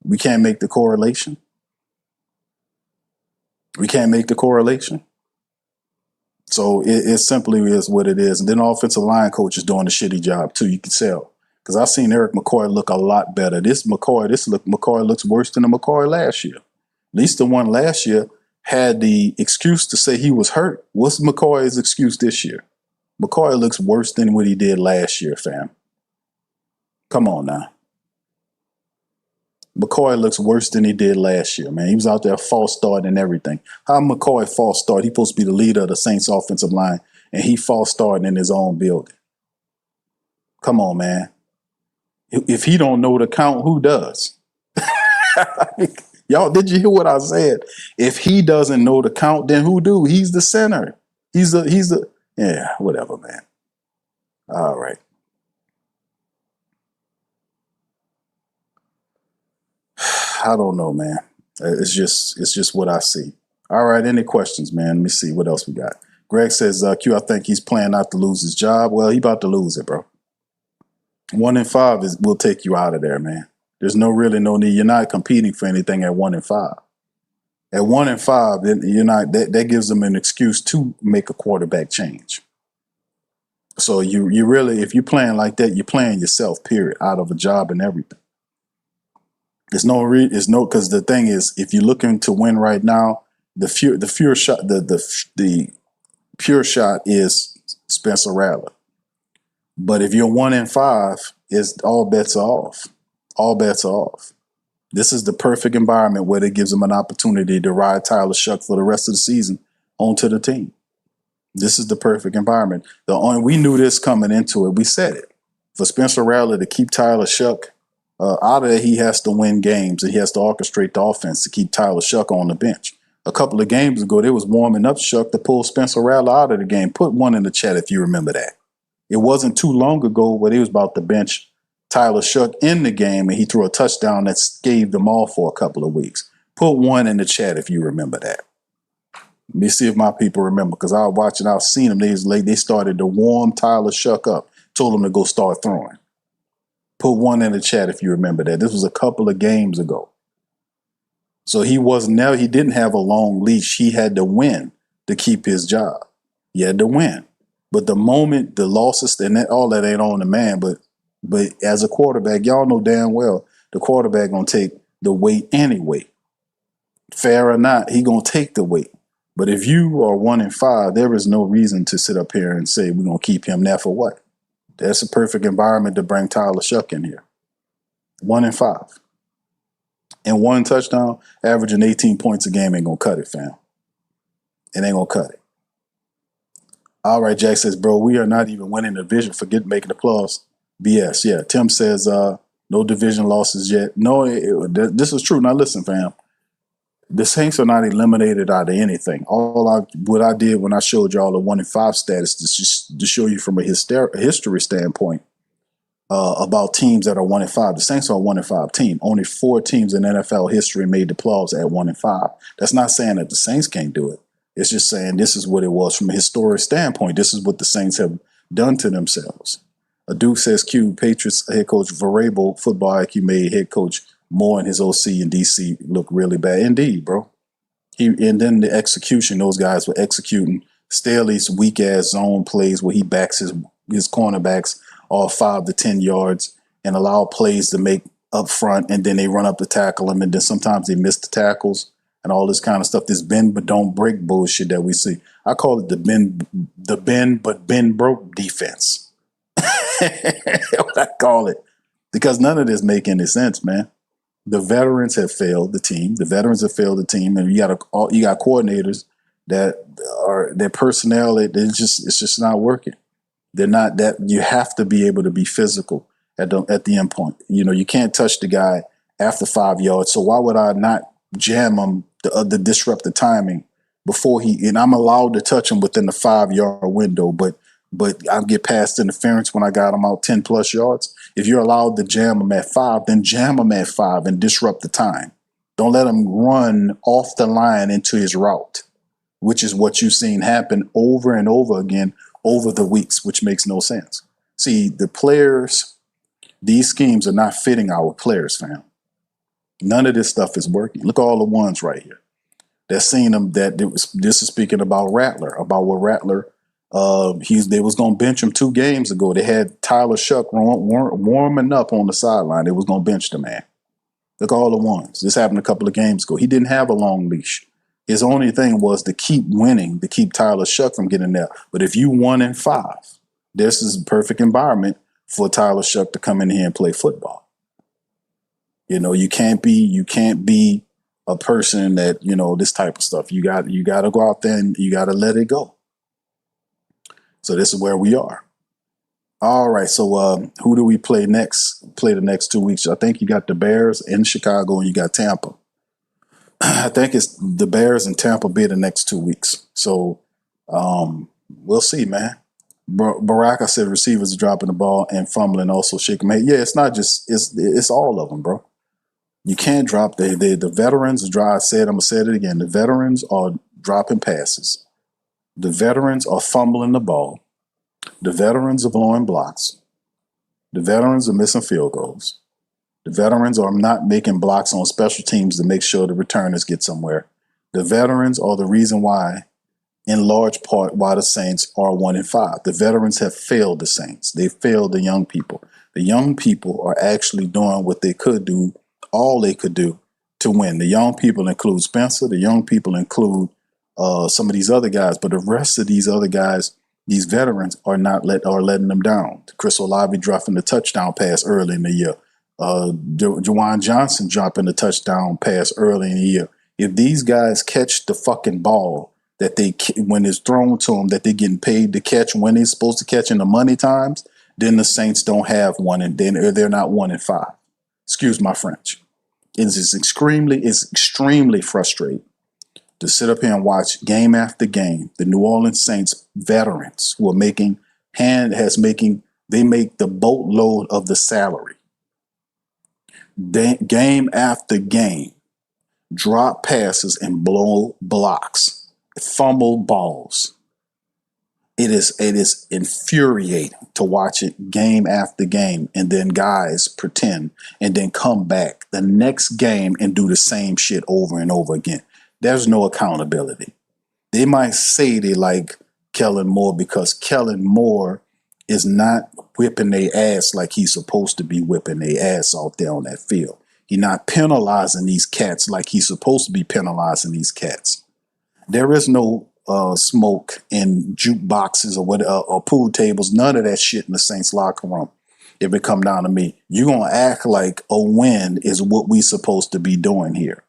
We can't make the correlation. We can't make the correlation. So it simply is what it is. And then offensive line coach is doing a shitty job too. You can tell. Because I've seen Eric McCoy look a lot better. McCoy looks worse than the McCoy last year. At least the one last year had the excuse to say he was hurt. What's McCoy's excuse this year? McCoy looks worse than what he did last year, fam. Come on now. McCoy looks worse than he did last year, man. He was out there false starting and everything. How McCoy false start? He's supposed to be the leader of the Saints offensive line, and he false starting in his own building. Come on, man. If he don't know the count, who does? Y'all, did you hear what I said? If he doesn't know the count, then who do? He's the center. Yeah, whatever, man. All right. I don't know, man. It's just what I see. All right, any questions, man? Let me see what else we got. Greg says, Q, I think he's playing not to lose his job. Well, he about to lose it, bro. 1-5 will take you out of there, man. There's no need. You're not competing for anything at 1-5. At 1-5, then you're not. That gives them an excuse to make a quarterback change. So you really, if you're playing like that, you're playing yourself. Period. Out of a job and everything. Because the thing is, if you're looking to win right now, the pure shot is Spencer Rattler. But if you're 1-5, all bets are off. All bets are off. This is the perfect environment where it gives them an opportunity to ride Tyler Shuck for the rest of the season onto the team. This is the perfect environment. We knew this coming into it. We said it. For Spencer Rattler to keep Tyler Shuck out of there, he has to win games and he has to orchestrate the offense to keep Tyler Shuck on the bench. A couple of games ago, they was warming up Shuck to pull Spencer Rattler out of the game. Put one in the chat if you remember that. It wasn't too long ago where they was about to bench Tyler Shuck in the game and he threw a touchdown that staved them off for a couple of weeks. Put one in the chat if you remember that. Let me see if my people remember, because I was watching, I've seen them. They started to warm Tyler Shuck up, told him to go start throwing. Put one in the chat if you remember that. This was a couple of games ago. So he didn't have a long leash. He had to win to keep his job. He had to win. But the moment the losses, and all that ain't on the man, but as a quarterback, y'all know damn well the quarterback gonna take the weight anyway. Fair or not, he gonna take the weight. But if you are 1-5, there is no reason to sit up here and say we're gonna keep him there for what? That's a perfect environment to bring Tyler Shuck in here. 1-5. And 1 touchdown, averaging 18 points a game ain't gonna cut it, fam. It ain't gonna cut it. All right, Jack says, bro, we are not even winning the division. Forget making the playoffs. BS. Yeah. Tim says, no division losses yet. No, this is true. Now listen, fam. The Saints are not eliminated out of anything. What I did when I showed y'all the 1-5 status is just to show you from a history standpoint about teams that are 1-5. The Saints are a 1-5 team. Only 4 teams in NFL history made the playoffs at 1-5. That's not saying that the Saints can't do it. It's just saying this is what it was from a historic standpoint. This is what the Saints have done to themselves. Duke says, Q, Patriots head coach Vrabel, football IQ made head coach Moore and his OC in D.C. look really bad. Indeed, bro. And then the execution, those guys were executing Staley's weak-ass zone plays where he backs his cornerbacks all 5 to 10 yards and allow plays to make up front, and then they run up to tackle him, and then sometimes they miss the tackles and all this kind of stuff, this bend but don't break bullshit that we see. I call it the bend but bend broke defense. That's what I call it. Because none of this make any sense, man. The veterans have failed the team. And you got coordinators that are their personnel. It's just not working. They're not that. You have to be able to be physical at the end point. You know, you can't touch the guy after 5 yards. So why would I not jam him to disrupt the timing before and I'm allowed to touch him within the 5-yard window, but I get past interference when I got him out 10 plus yards. If you're allowed to jam him at 5, then jam him at 5 and disrupt the time. Don't let him run off the line into his route, which is what you've seen happen over and over again over the weeks, which makes no sense. See, the players, these schemes are not fitting our players, fam. None of this stuff is working. Look at all the ones right here. They're seeing them this is speaking about Rattler, about what Rattler they was gonna bench him 2 games ago. They had Tyler Shuck warming up on the sideline. They was gonna bench the man. Look at all the ones. This happened a couple of games ago. He didn't have a long leash. His only thing was to keep winning, to keep Tyler Shuck from getting there. But if you 1-5, this is a perfect environment for Tyler Shuck to come in here and play football. You know, you can't be a person that, you know, this type of stuff. You got to go out there and you got to let it go. So this is where we are. All right. So who do we play next? Play the next 2 weeks. I think you got the Bears in Chicago and you got Tampa. I think it's the Bears and Tampa Bay the next 2 weeks. So we'll see, man. Barack, I said receivers are dropping the ball and fumbling, also shaking my head. Yeah, it's not just it's all of them, bro. You can't drop the veterans. I'm gonna say it again. The veterans are dropping passes. The veterans are fumbling the ball. The veterans are blowing blocks. The veterans are missing field goals. The veterans are not making blocks on special teams to make sure the returners get somewhere. The veterans are the reason why, in large part, why the Saints are 1-5. The veterans have failed the Saints. They failed the young people. The young people are actually doing what they could do, all they could do to win. The young people include Spencer. The young people include some of these other guys, but the rest of these other guys, these veterans are letting them down. Chris Olave dropping the touchdown pass early in the year. Juwan Johnson dropping the touchdown pass early in the year. If these guys catch the fucking ball when it's thrown to them, that they're getting paid to catch when they're supposed to catch in the money times, then the Saints don't have one, and then they're not 1-5. Excuse my French. It's extremely frustrating to sit up here and watch game after game the New Orleans Saints veterans who are they make the boatload of the salary. Game after game, drop passes and blow blocks, fumble balls. It is infuriating to watch it game after game, and then guys pretend and then come back the next game and do the same shit over and over again. There's no accountability. They might say they like Kellen Moore because Kellen Moore is not whipping their ass like he's supposed to be whipping their ass out there on that field. He's not penalizing these cats like he's supposed to be penalizing these cats. There is no smoke in jukeboxes or pool tables. None of that shit in the Saints locker room. If it come down to me, you're going to act like a win is what we supposed to be doing here.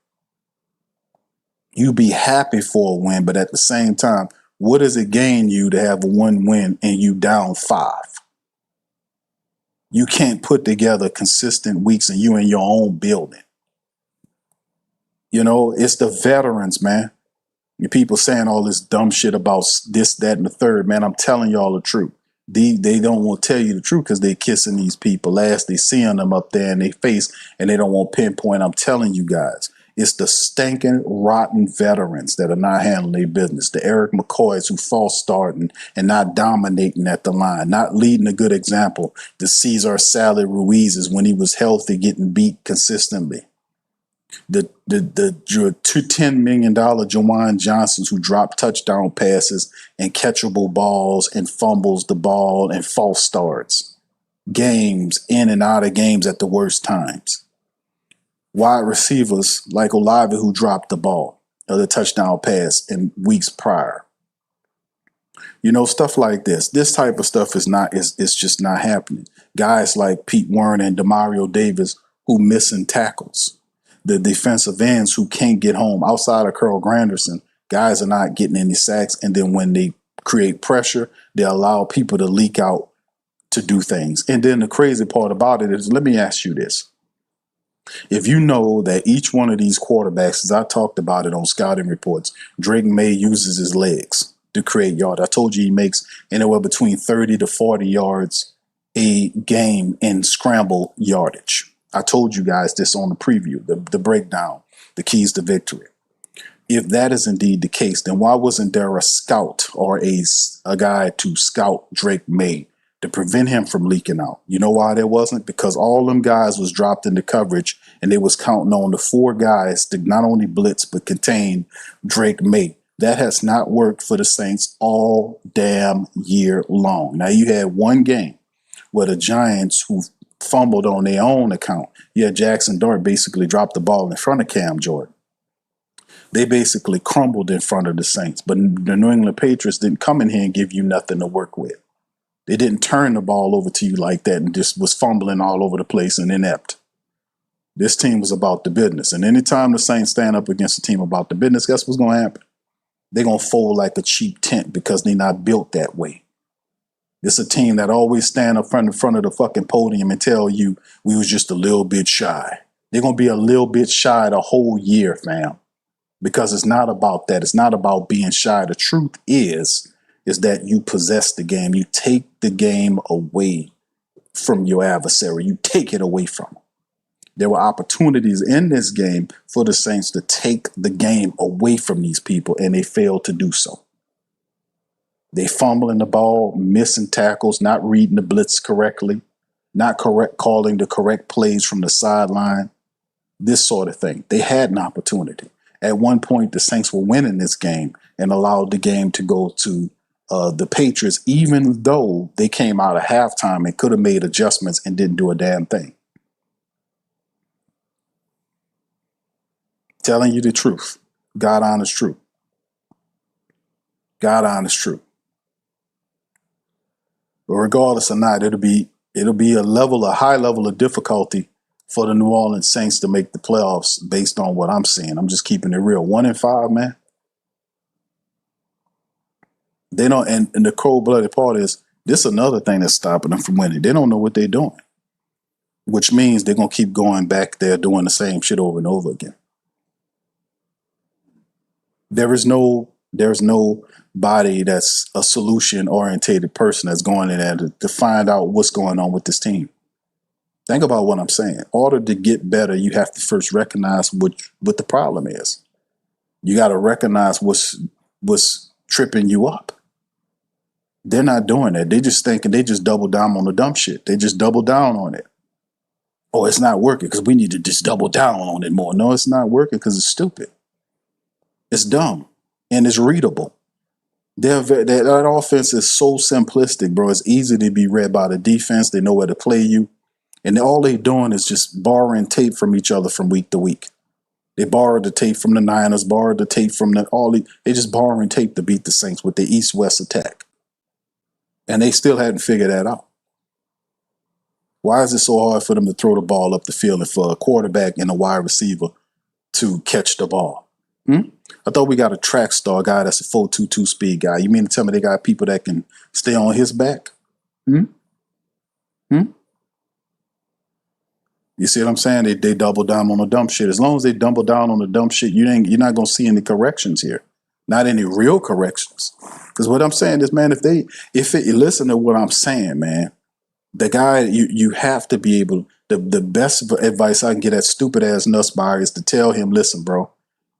You be happy for a win, but at the same time, what does it gain you to have one win and you down 5? You can't put together consistent weeks and you in your own building. You know, it's the veterans, man. You people saying all this dumb shit about this, that, and the third. Man, I'm telling y'all the truth. They don't want to tell you the truth because they kissing these people ass. They seeing them up there in their face and they don't want pinpoint. I'm telling you guys, it's the stinking, rotten veterans that are not handling their business. The Eric McCoys who false starting and not dominating at the line, not leading a good example. The Cesar Salad Ruizes when he was healthy getting beat consistently. The $10 million Jawan Johnsons who drop touchdown passes and catchable balls and fumbles the ball and false starts. Games in and out of games at the worst times. Wide receivers like Olave who dropped the ball or the touchdown pass in weeks prior. You know, stuff like this. This type of stuff is just not happening. Guys like Pete Werner and Demario Davis who missing tackles. The defensive ends who can't get home outside of Carl Granderson, guys are not getting any sacks. And then when they create pressure, they allow people to leak out to do things. And then the crazy part about it is, let me ask you this. If you know that each one of these quarterbacks, as I talked about it on scouting reports, Drake May uses his legs to create yards. I told you he makes anywhere between 30 to 40 yards a game in scramble yardage. I told you guys this on the preview, the breakdown, the keys to victory. If that is indeed the case, then why wasn't there a scout or a guy to scout Drake May to prevent him from leaking out? You know why there wasn't? Because all them guys was dropped into coverage and they was counting on the 4 guys to not only blitz but contain Drake May. That has not worked for the Saints all damn year long. Now you had one game where the Giants who fumbled on their own account. Yeah, Jackson Dart basically dropped the ball in front of Cam Jordan. They basically crumbled in front of the Saints. But the New England Patriots didn't come in here and give you nothing to work with. They didn't turn the ball over to you like that and just was fumbling all over the place and inept. This team was about the business. And anytime the Saints stand up against a team about the business, guess what's going to happen? They're going to fold like a cheap tent because they're not built that way. It's a team that always stand up in front of the fucking podium and tell you we was just a little bit shy. They're going to be a little bit shy the whole year, fam, because it's not about that. It's not about being shy. The truth is that you possess the game. You take the game away from your adversary. You take it away from them. There were opportunities in this game for the Saints to take the game away from these people, and they failed to do so. They fumbling the ball, missing tackles, not reading the blitz correctly, not calling the correct plays from the sideline, this sort of thing. They had an opportunity. At one point, the Saints were winning this game and allowed the game to go to the Patriots, even though they came out of halftime and could have made adjustments and didn't do a damn thing. Telling you the truth. God honest truth. God honest truth. But regardless or not, it'll be a high level of difficulty for the New Orleans Saints to make the playoffs based on what I'm seeing. I'm just keeping it real. 1-5, man. They don't, and the cold-blooded part is this is another thing that's stopping them from winning. They don't know what they're doing, which means they're gonna keep going back there doing the same shit over and over again. There's nobody that's a solution-orientated person that's going in there to find out what's going on with this team. Think about what I'm saying. In order to get better, you have to first recognize what the problem is. You got to recognize what's tripping you up. They're not doing that. They just thinking they just double down on the dumb shit. They just double down on it. Oh, it's not working because we need to just double down on it more. No, it's not working because it's stupid. It's dumb and it's readable. That offense is so simplistic, bro. It's easy to be read by the defense. They know where to play you. And all they're doing is just borrowing tape from each other from week to week. They borrowed the tape from the Niners, borrowed the tape from they just borrowing tape to beat the Saints with the East-West attack. And they still hadn't figured that out. Why is it so hard for them to throw the ball up the field and for a quarterback and a wide receiver to catch the ball? I thought we got a track star guy that's a 4.22 speed guy. You mean to tell me they got people that can stay on his back? You see what I'm saying? They double down on the dumb shit. As long as they double down on the dumb shit, you're not gonna see any corrections here. Not any real corrections. Because what I'm saying is, man, listen to what I'm saying, man. The guy, you have to be able. The best advice I can get that stupid ass Nussmeier is to tell him, listen, bro,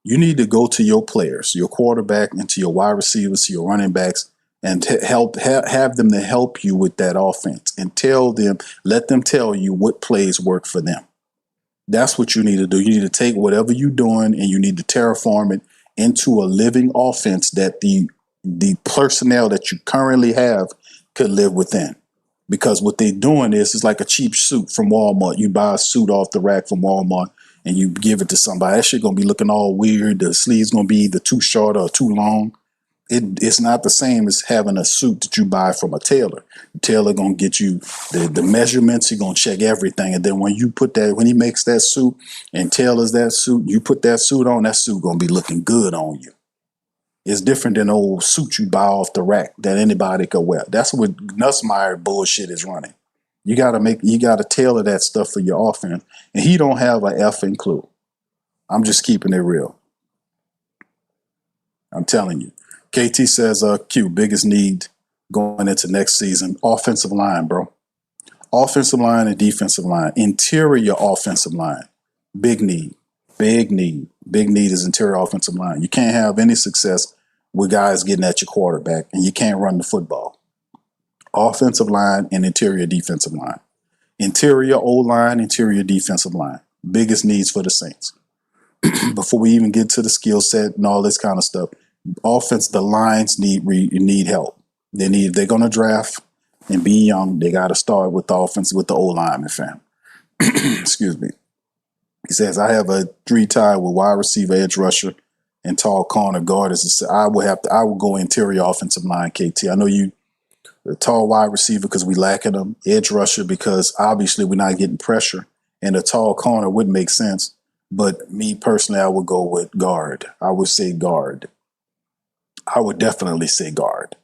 you need to go to your players, your quarterback, and to your wide receivers, to your running backs, and have them to help you with that offense, and let them tell you what plays work for them. That's what you need to do. You need to take whatever you're doing and you need to terraform it into a living offense that the personnel that you currently have could live within. Because what they're doing is like a cheap suit from Walmart. You buy a suit off the rack from Walmart and you give it to somebody. That shit gonna be looking all weird. The sleeve's gonna be either too short or too long. It's not the same as having a suit that you buy from a tailor. The tailor gonna get you the measurements. He gonna check everything, and then when he makes that suit and tailors that suit, you put that suit on. That suit gonna be looking good on you. It's different than old suit you buy off the rack that anybody could wear. That's what Nussmeier bullshit is running. You gotta tailor that stuff for your offense, and he don't have an effing clue. I'm just keeping it real. I'm telling you. KT says, Q, biggest need going into next season, offensive line, bro. Offensive line and defensive line. Interior offensive line. Big need. Big need. Big need is interior offensive line. You can't have any success with guys getting at your quarterback, and you can't run the football. Offensive line and interior defensive line. Interior O-line, interior defensive line. Biggest needs for the Saints. Before we even get to the skill set and all this kind of stuff, the lines need help. They're going to draft and be young. They got to start with the offense with the O-lineman, fam. Excuse me. He says, I have a 3-tie with wide receiver, edge rusher, and tall corner guard. I would go interior offensive line, KT. I know you a tall wide receiver because we lacking them, edge rusher because obviously we're not getting pressure, and a tall corner would make sense. But me personally, I would go with guard. I would say guard. I would definitely say guard.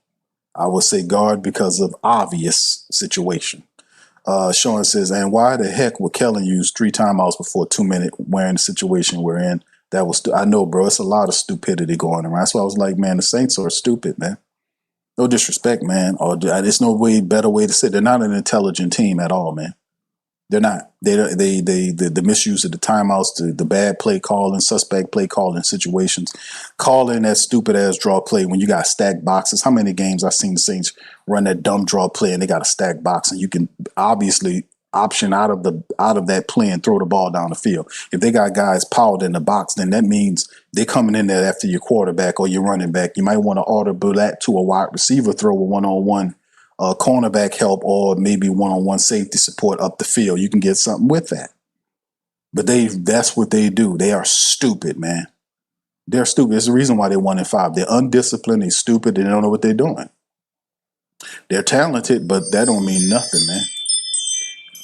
I would say guard because of obvious situation. Sean says, and why the heck would Kellen use 3 timeouts before 2 minute wearing the situation we're in? That was, I know, bro, it's a lot of stupidity going around. That's why I was like, man, the Saints are stupid, man. No disrespect, man. Or there's no better way to say it. They're not an intelligent team at all, man. They're not. The misuse of the timeouts, the bad play calling, suspect play calling situations, calling that stupid ass draw play when you got stacked boxes. How many games I've seen the Saints run that dumb draw play and they got a stacked box and you can obviously option out of that play and throw the ball down the field. If they got guys piled in the box, then that means they're coming in there after your quarterback or your running back. You might want to audible that to a wide receiver throw with one-on-one cornerback help or maybe one-on-one safety support up the field. You can get something with that. But that's what they do. They are stupid, man. They're stupid. It's the reason why they're 1-5. They're undisciplined, they're stupid, they don't know what they're doing. They're talented, but that don't mean nothing, man.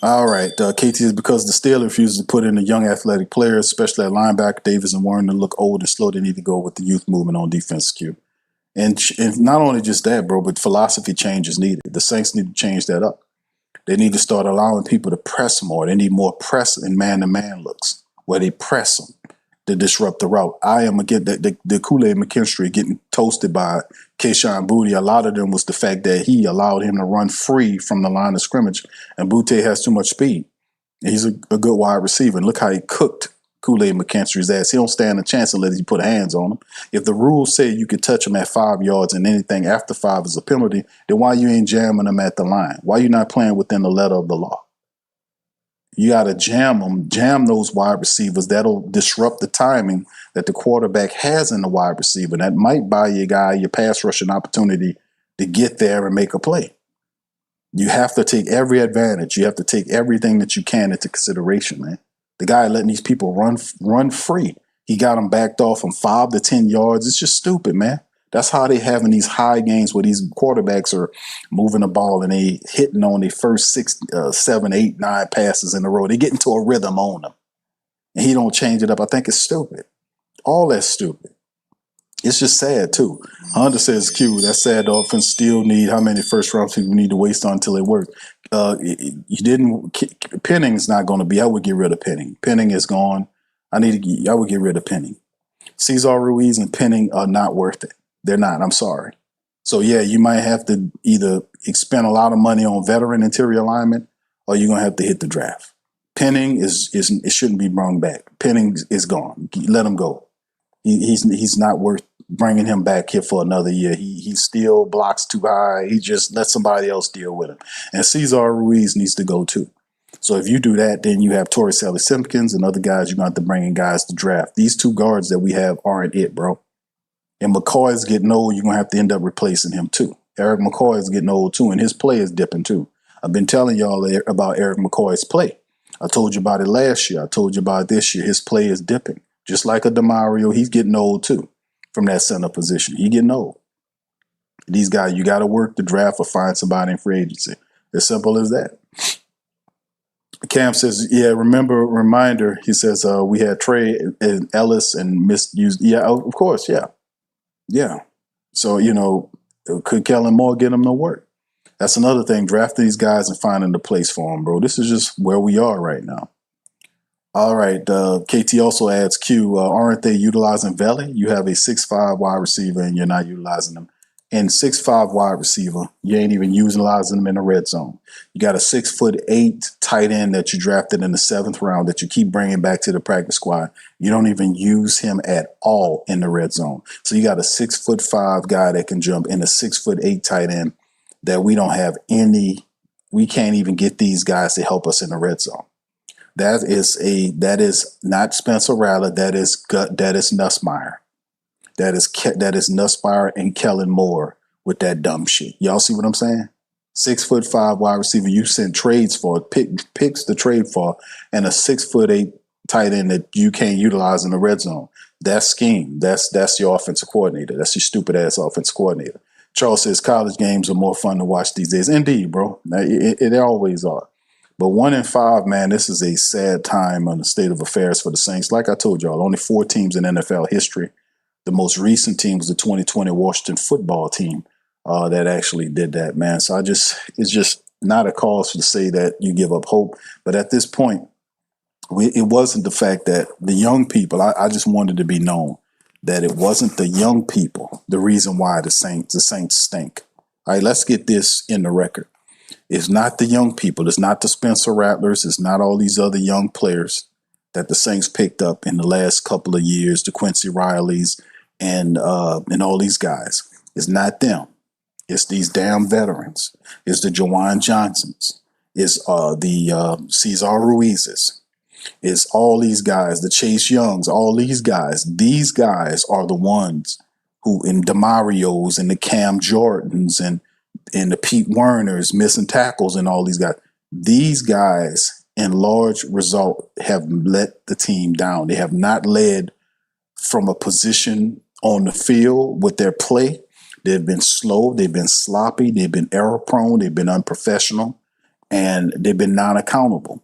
All right, KT is because the Steelers refuses to put in the young athletic players, especially at linebacker. Davis and Warren to look old and slow. They need to go with the youth movement on defense, Q. And not only just that, bro, but philosophy change is needed. The Saints need to change that up. They need to start allowing people to press more. They need more press and man-to-man looks where they press them to disrupt the route. I am again the Kool-Aid McKinstry getting toasted by Kayshon Boutte. A lot of them was the fact that he allowed him to run free from the line of scrimmage, and Boutte has too much speed. He's a good wide receiver. And look how he cooked Kool-Aid McKinstry's ass. He don't stand a chance unless you put hands on him. If the rules say you could touch him at 5 yards and anything after 5 is a penalty, then why you ain't jamming him at the line? Why you not playing within the letter of the law? You got to jam those wide receivers. That'll disrupt the timing that the quarterback has in the wide receiver. That might buy your guy, your pass rushing opportunity to get there and make a play. You have to take every advantage. You have to take everything that you can into consideration, man. The guy letting these people run free. He got them backed off from 5 to 10 yards. It's just stupid, man. That's how they having these high games where these quarterbacks are moving the ball and they hitting on their first 6, 7, 8, 9 passes in a row. They get into a rhythm on them. And he don't change it up. I think it's stupid. All that's stupid. It's just sad, too. Hunter says, Q, that's sad. The offense still need how many first-round picks we need to waste on until it works. Penning's not going to be. I would get rid of Penning. Penning is gone. I would get rid of Penning. Cesar Ruiz and Penning are not worth it. They're not. I'm sorry. So, yeah, you might have to either expend a lot of money on veteran interior linemen or you're going to have to hit the draft. Penning it shouldn't be brought back. Penning is gone. Let him go. He's not worth bringing him back here for another year. He still blocks too high. He just let somebody else deal with him. And Cesar Ruiz needs to go too. So if you do that, then you have Torrey Simpkins and other guys you're going to have to bring in guys to draft. These 2 guards that we have aren't it, bro. And McCoy is getting old. You're going to have to end up replacing him too. Eric McCoy is getting old too, and his play is dipping too. I've been telling y'all about Eric McCoy's play. I told you about it last year. I told you about it this year. His play is dipping. Just like a DeMario, he's getting old too from that center position. He's getting old. These guys, you got to work the draft or find somebody in free agency. As simple as that. Cam says, yeah, reminder, he says, we had Trey and Ellis and misused. Yeah, of course, yeah. Yeah. So, could Kellen Moore get him to work? That's another thing, drafting these guys and finding the place for them, bro. This is just where we are right now. All right, KT also adds, Q, aren't they utilizing Veli? You have a 6'5" wide receiver and you're not utilizing them. And 6'5" wide receiver, you ain't even utilizing them in the red zone. You got a 6'8" tight end that you drafted in the 7th round that you keep bringing back to the practice squad. You don't even use him at all in the red zone. So you got a 6'5" guy that can jump and a 6'8" tight end that we don't have any. We can't even get these guys to help us in the red zone. That is not Spencer Rattler. That is Nussmeier. That is Nussmeier and Kellen Moore with that dumb shit. Y'all see what I'm saying? 6'5" wide receiver you sent trades for, picks to trade for, and a 6'8" tight end that you can't utilize in the red zone. That's scheme. That's your offensive coordinator. That's your stupid ass offensive coordinator. Charles says college games are more fun to watch these days. Indeed, bro. It always are. But 1-5, man, this is a sad time on the state of affairs for the Saints. Like I told y'all, only 4 teams in NFL history. The most recent team was the 2020 Washington football team that actually did that, man. So it's just not a cause to say that you give up hope. But at this point, it wasn't the fact that the young people, I just wanted to be known that it wasn't the young people, the reason why the Saints stink. All right, let's get this in the record. It's not the young people. It's not the Spencer Rattlers. It's not all these other young players that the Saints picked up in the last couple of years, the Quincy Rileys and all these guys. It's not them. It's these damn veterans. It's the Jawan Johnsons. It's the Cesar Ruizes. It's all these guys, the Chase Youngs, all these guys. These guys are the ones who, in DeMario's and the Cam Jordans and the Pete Werners missing tackles and all these guys in large result have let the team down. They have not led from a position on the field with their play. They've been slow. They've been sloppy. They've been error prone. They've been unprofessional, and they've been non-accountable.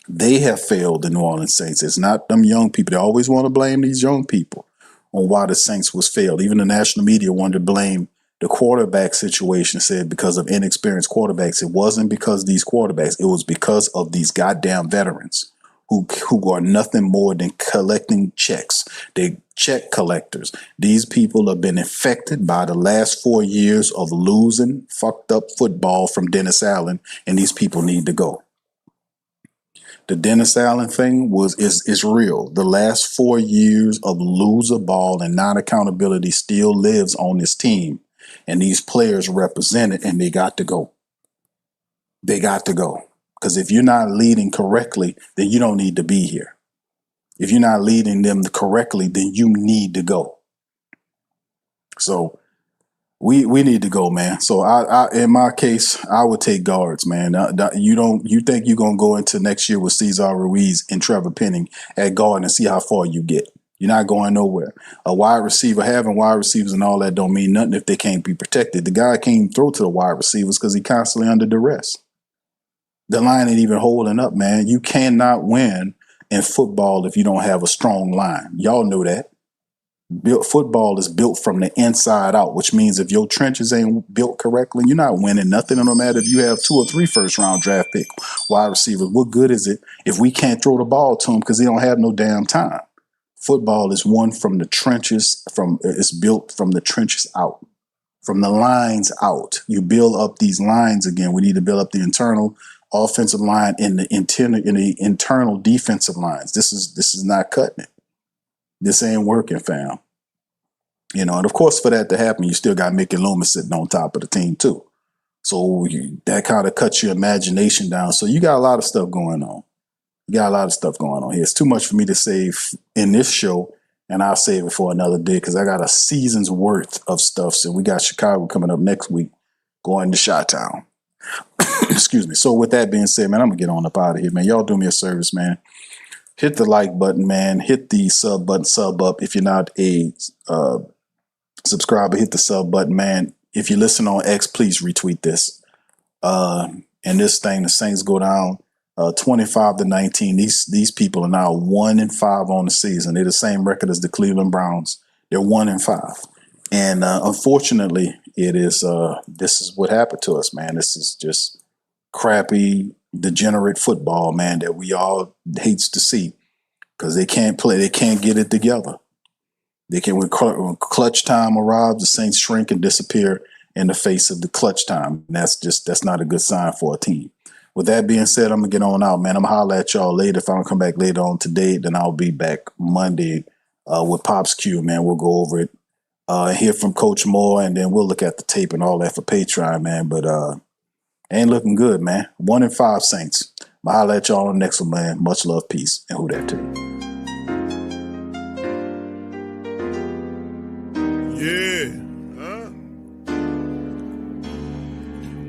They have failed the New Orleans Saints. It's not them young people. They always want to blame these young people on why the Saints was failed. Even the national media wanted to blame the quarterback situation, said because of inexperienced quarterbacks. It wasn't because of these quarterbacks. It was because of these goddamn veterans who are nothing more than collecting checks. They check collectors. These people have been infected by the last 4 years of losing, fucked up football from Dennis Allen, and these people need to go. The Dennis Allen thing is real. The last 4 years of loser ball and non-accountability still lives on this team. And these players represent it, and they got to go. They got to go. Because if you're not leading correctly, then you don't need to be here. If you're not leading them correctly, then you need to go. So we need to go, man. So I in my case, I would take guards, man. You think you're gonna go into next year with Cesar Ruiz and Trevor Penning at guard and see how far you get? You're not going nowhere. A wide receiver, having wide receivers and all that don't mean nothing if they can't be protected. The guy can't even throw to the wide receivers because he's constantly under duress. The line ain't even holding up, man. You cannot win in football if you don't have a strong line. Y'all know that. Football is built from the inside out, which means if your trenches ain't built correctly, you're not winning nothing. No matter if you have 2 or 3 first-round draft pick wide receivers, what good is it if we can't throw the ball to them because they don't have no damn time? Football is won from the trenches. It's built from the trenches out, from the lines out. You build up these lines again. We need to build up the internal offensive line and the internal defensive lines. This is not cutting it. This ain't working, fam. And of course, for that to happen, you still got Mickey Loomis sitting on top of the team too. So that kind of cuts your imagination down. So you got a lot of stuff going on. Here. It's too much for me to save in this show, and I'll save it for another day because I got a season's worth of stuff. So we got Chicago coming up next week, going to Chi-Town. Excuse me. So with that being said, man, I'm going to get on up out of here, man. Y'all do me a service, man. Hit the like button, man. Hit the sub button, sub up. If you're not a subscriber, hit the sub button, man. If you listen on X, please retweet this. And this thing, the Saints go down 25-19. These people are now 1-5 on the season. They're the same record as the Cleveland Browns. They're 1-5. And unfortunately, this is what happened to us, man. This is just crappy, degenerate football, man, that we all hates to see because they can't play. They can't get it together. They can when clutch time arrives, the Saints shrink and disappear in the face of the clutch time. And that's not a good sign for a team. With that being said, I'm gonna get on out, man. I'm gonna holler at y'all later. If I don't come back later on today, then I'll be back Monday with Pops Q, man. We'll go over it, hear from Coach Moore, and then we'll look at the tape and all that for Patreon, man. But ain't looking good, man. 1-5 Saints. I'll holler at y'all on the next one, man. Much love, peace, and who that to you. Yeah.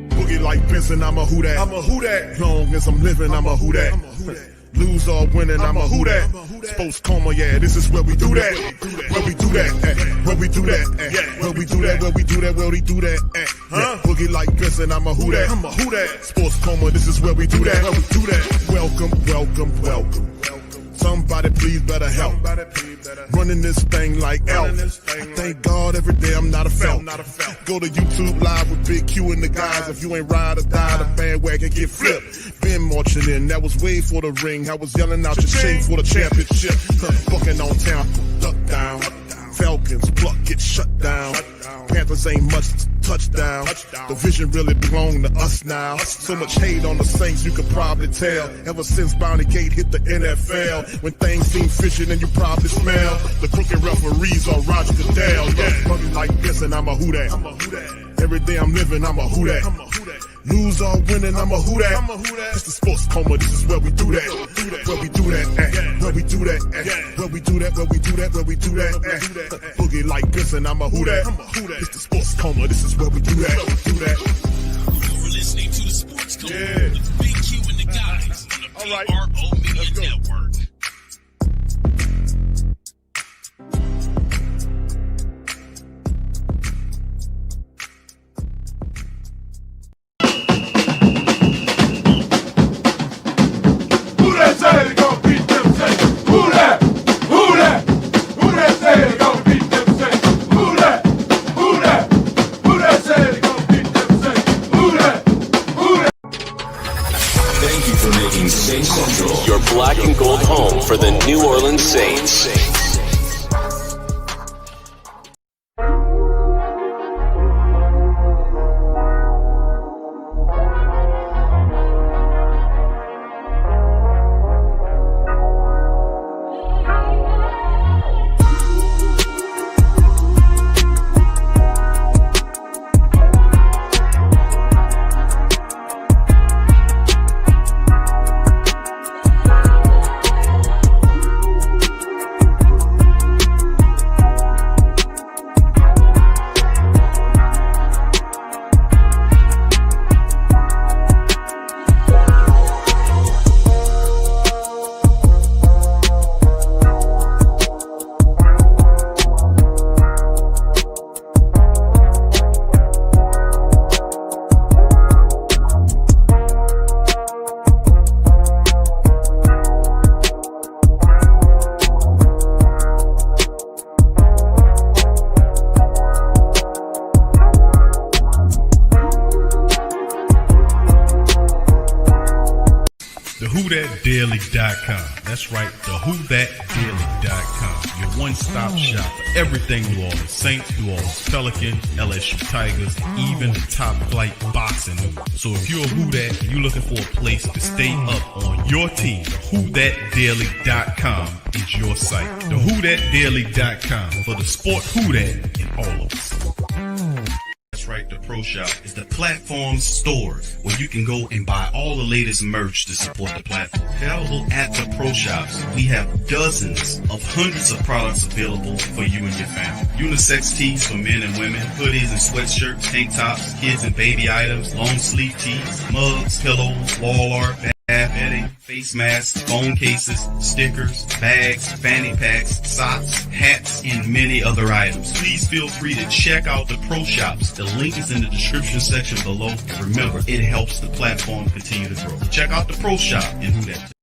Boogie like Benson, I'm a who that. I'm a who that. Long as I'm living, I'm a who that. Lose or winning, I'm a who that. Sports Coma, yeah, this is where we do that. Where we do that, where we do that, where we do that, where we do that, where we do that, huh? Boogie like Benson, I'm a who that. I'm a who that. Sports Coma, this is where we do that. Where we do that. Welcome, welcome, welcome. Somebody please better help. Running this thing like Elf. I thank God every day I'm not a felt. Go to YouTube Live with Big Q and the guys. If you ain't ride or die, the bandwagon get flipped. Been marching in, that was way for the ring. I was yelling out your shame for the championship. Bucking on town, duck down. Falcons, pluck, get shut down. Panthers ain't much touchdown. The vision really belong to us now. So much hate on the Saints, you could probably tell. Ever since Bounty Gate hit the NFL, when things seem fishy, then you probably smell the crooked referees on Roger Goodell. Yeah, fucking like this, and I'm a who that. Every day I'm living, I'm a who that. Lose or winning, I'm a who that. It's the Sports Coma, this is where we do that. Where we do that, where we do that, where we do that, where we do that, where we do that. Boogie like this, and I'm a who that. It's the Sports Coma, this is where we do that. You're listening to the Sports Coma with Big Q and the guys on the PRO Media Network. Saints Central, your black and gold home for the New Orleans Saints. WhoThatDaily.com. That's right, the WhoThatDaily.com. Your one-stop shop for everything New Orleans Saints, New Orleans Pelicans, LSU Tigers, even the top-flight boxing news. So if you're a Who Dat and you're looking for a place to stay up on your team, WhoThatDaily.com is your site. The WhoThatDaily.com for the sport Who Dat in all of us. That's right, the Pro Shop is the platform store where you can go and buy all the latest merch to support the platform. Available at the Pro Shops, we have dozens of hundreds of products available for you and your family. Unisex tees for men and women, hoodies and sweatshirts, tank tops, kids and baby items, long sleeve tees, mugs, pillows, wall art, bedding, face masks, phone cases, stickers, bags, fanny packs, socks, hats, and many other items. Please feel free to check out the Pro Shops. The link is in the description section below. Remember, it helps the platform continue to grow. Check out the Pro Shop and Who Dat.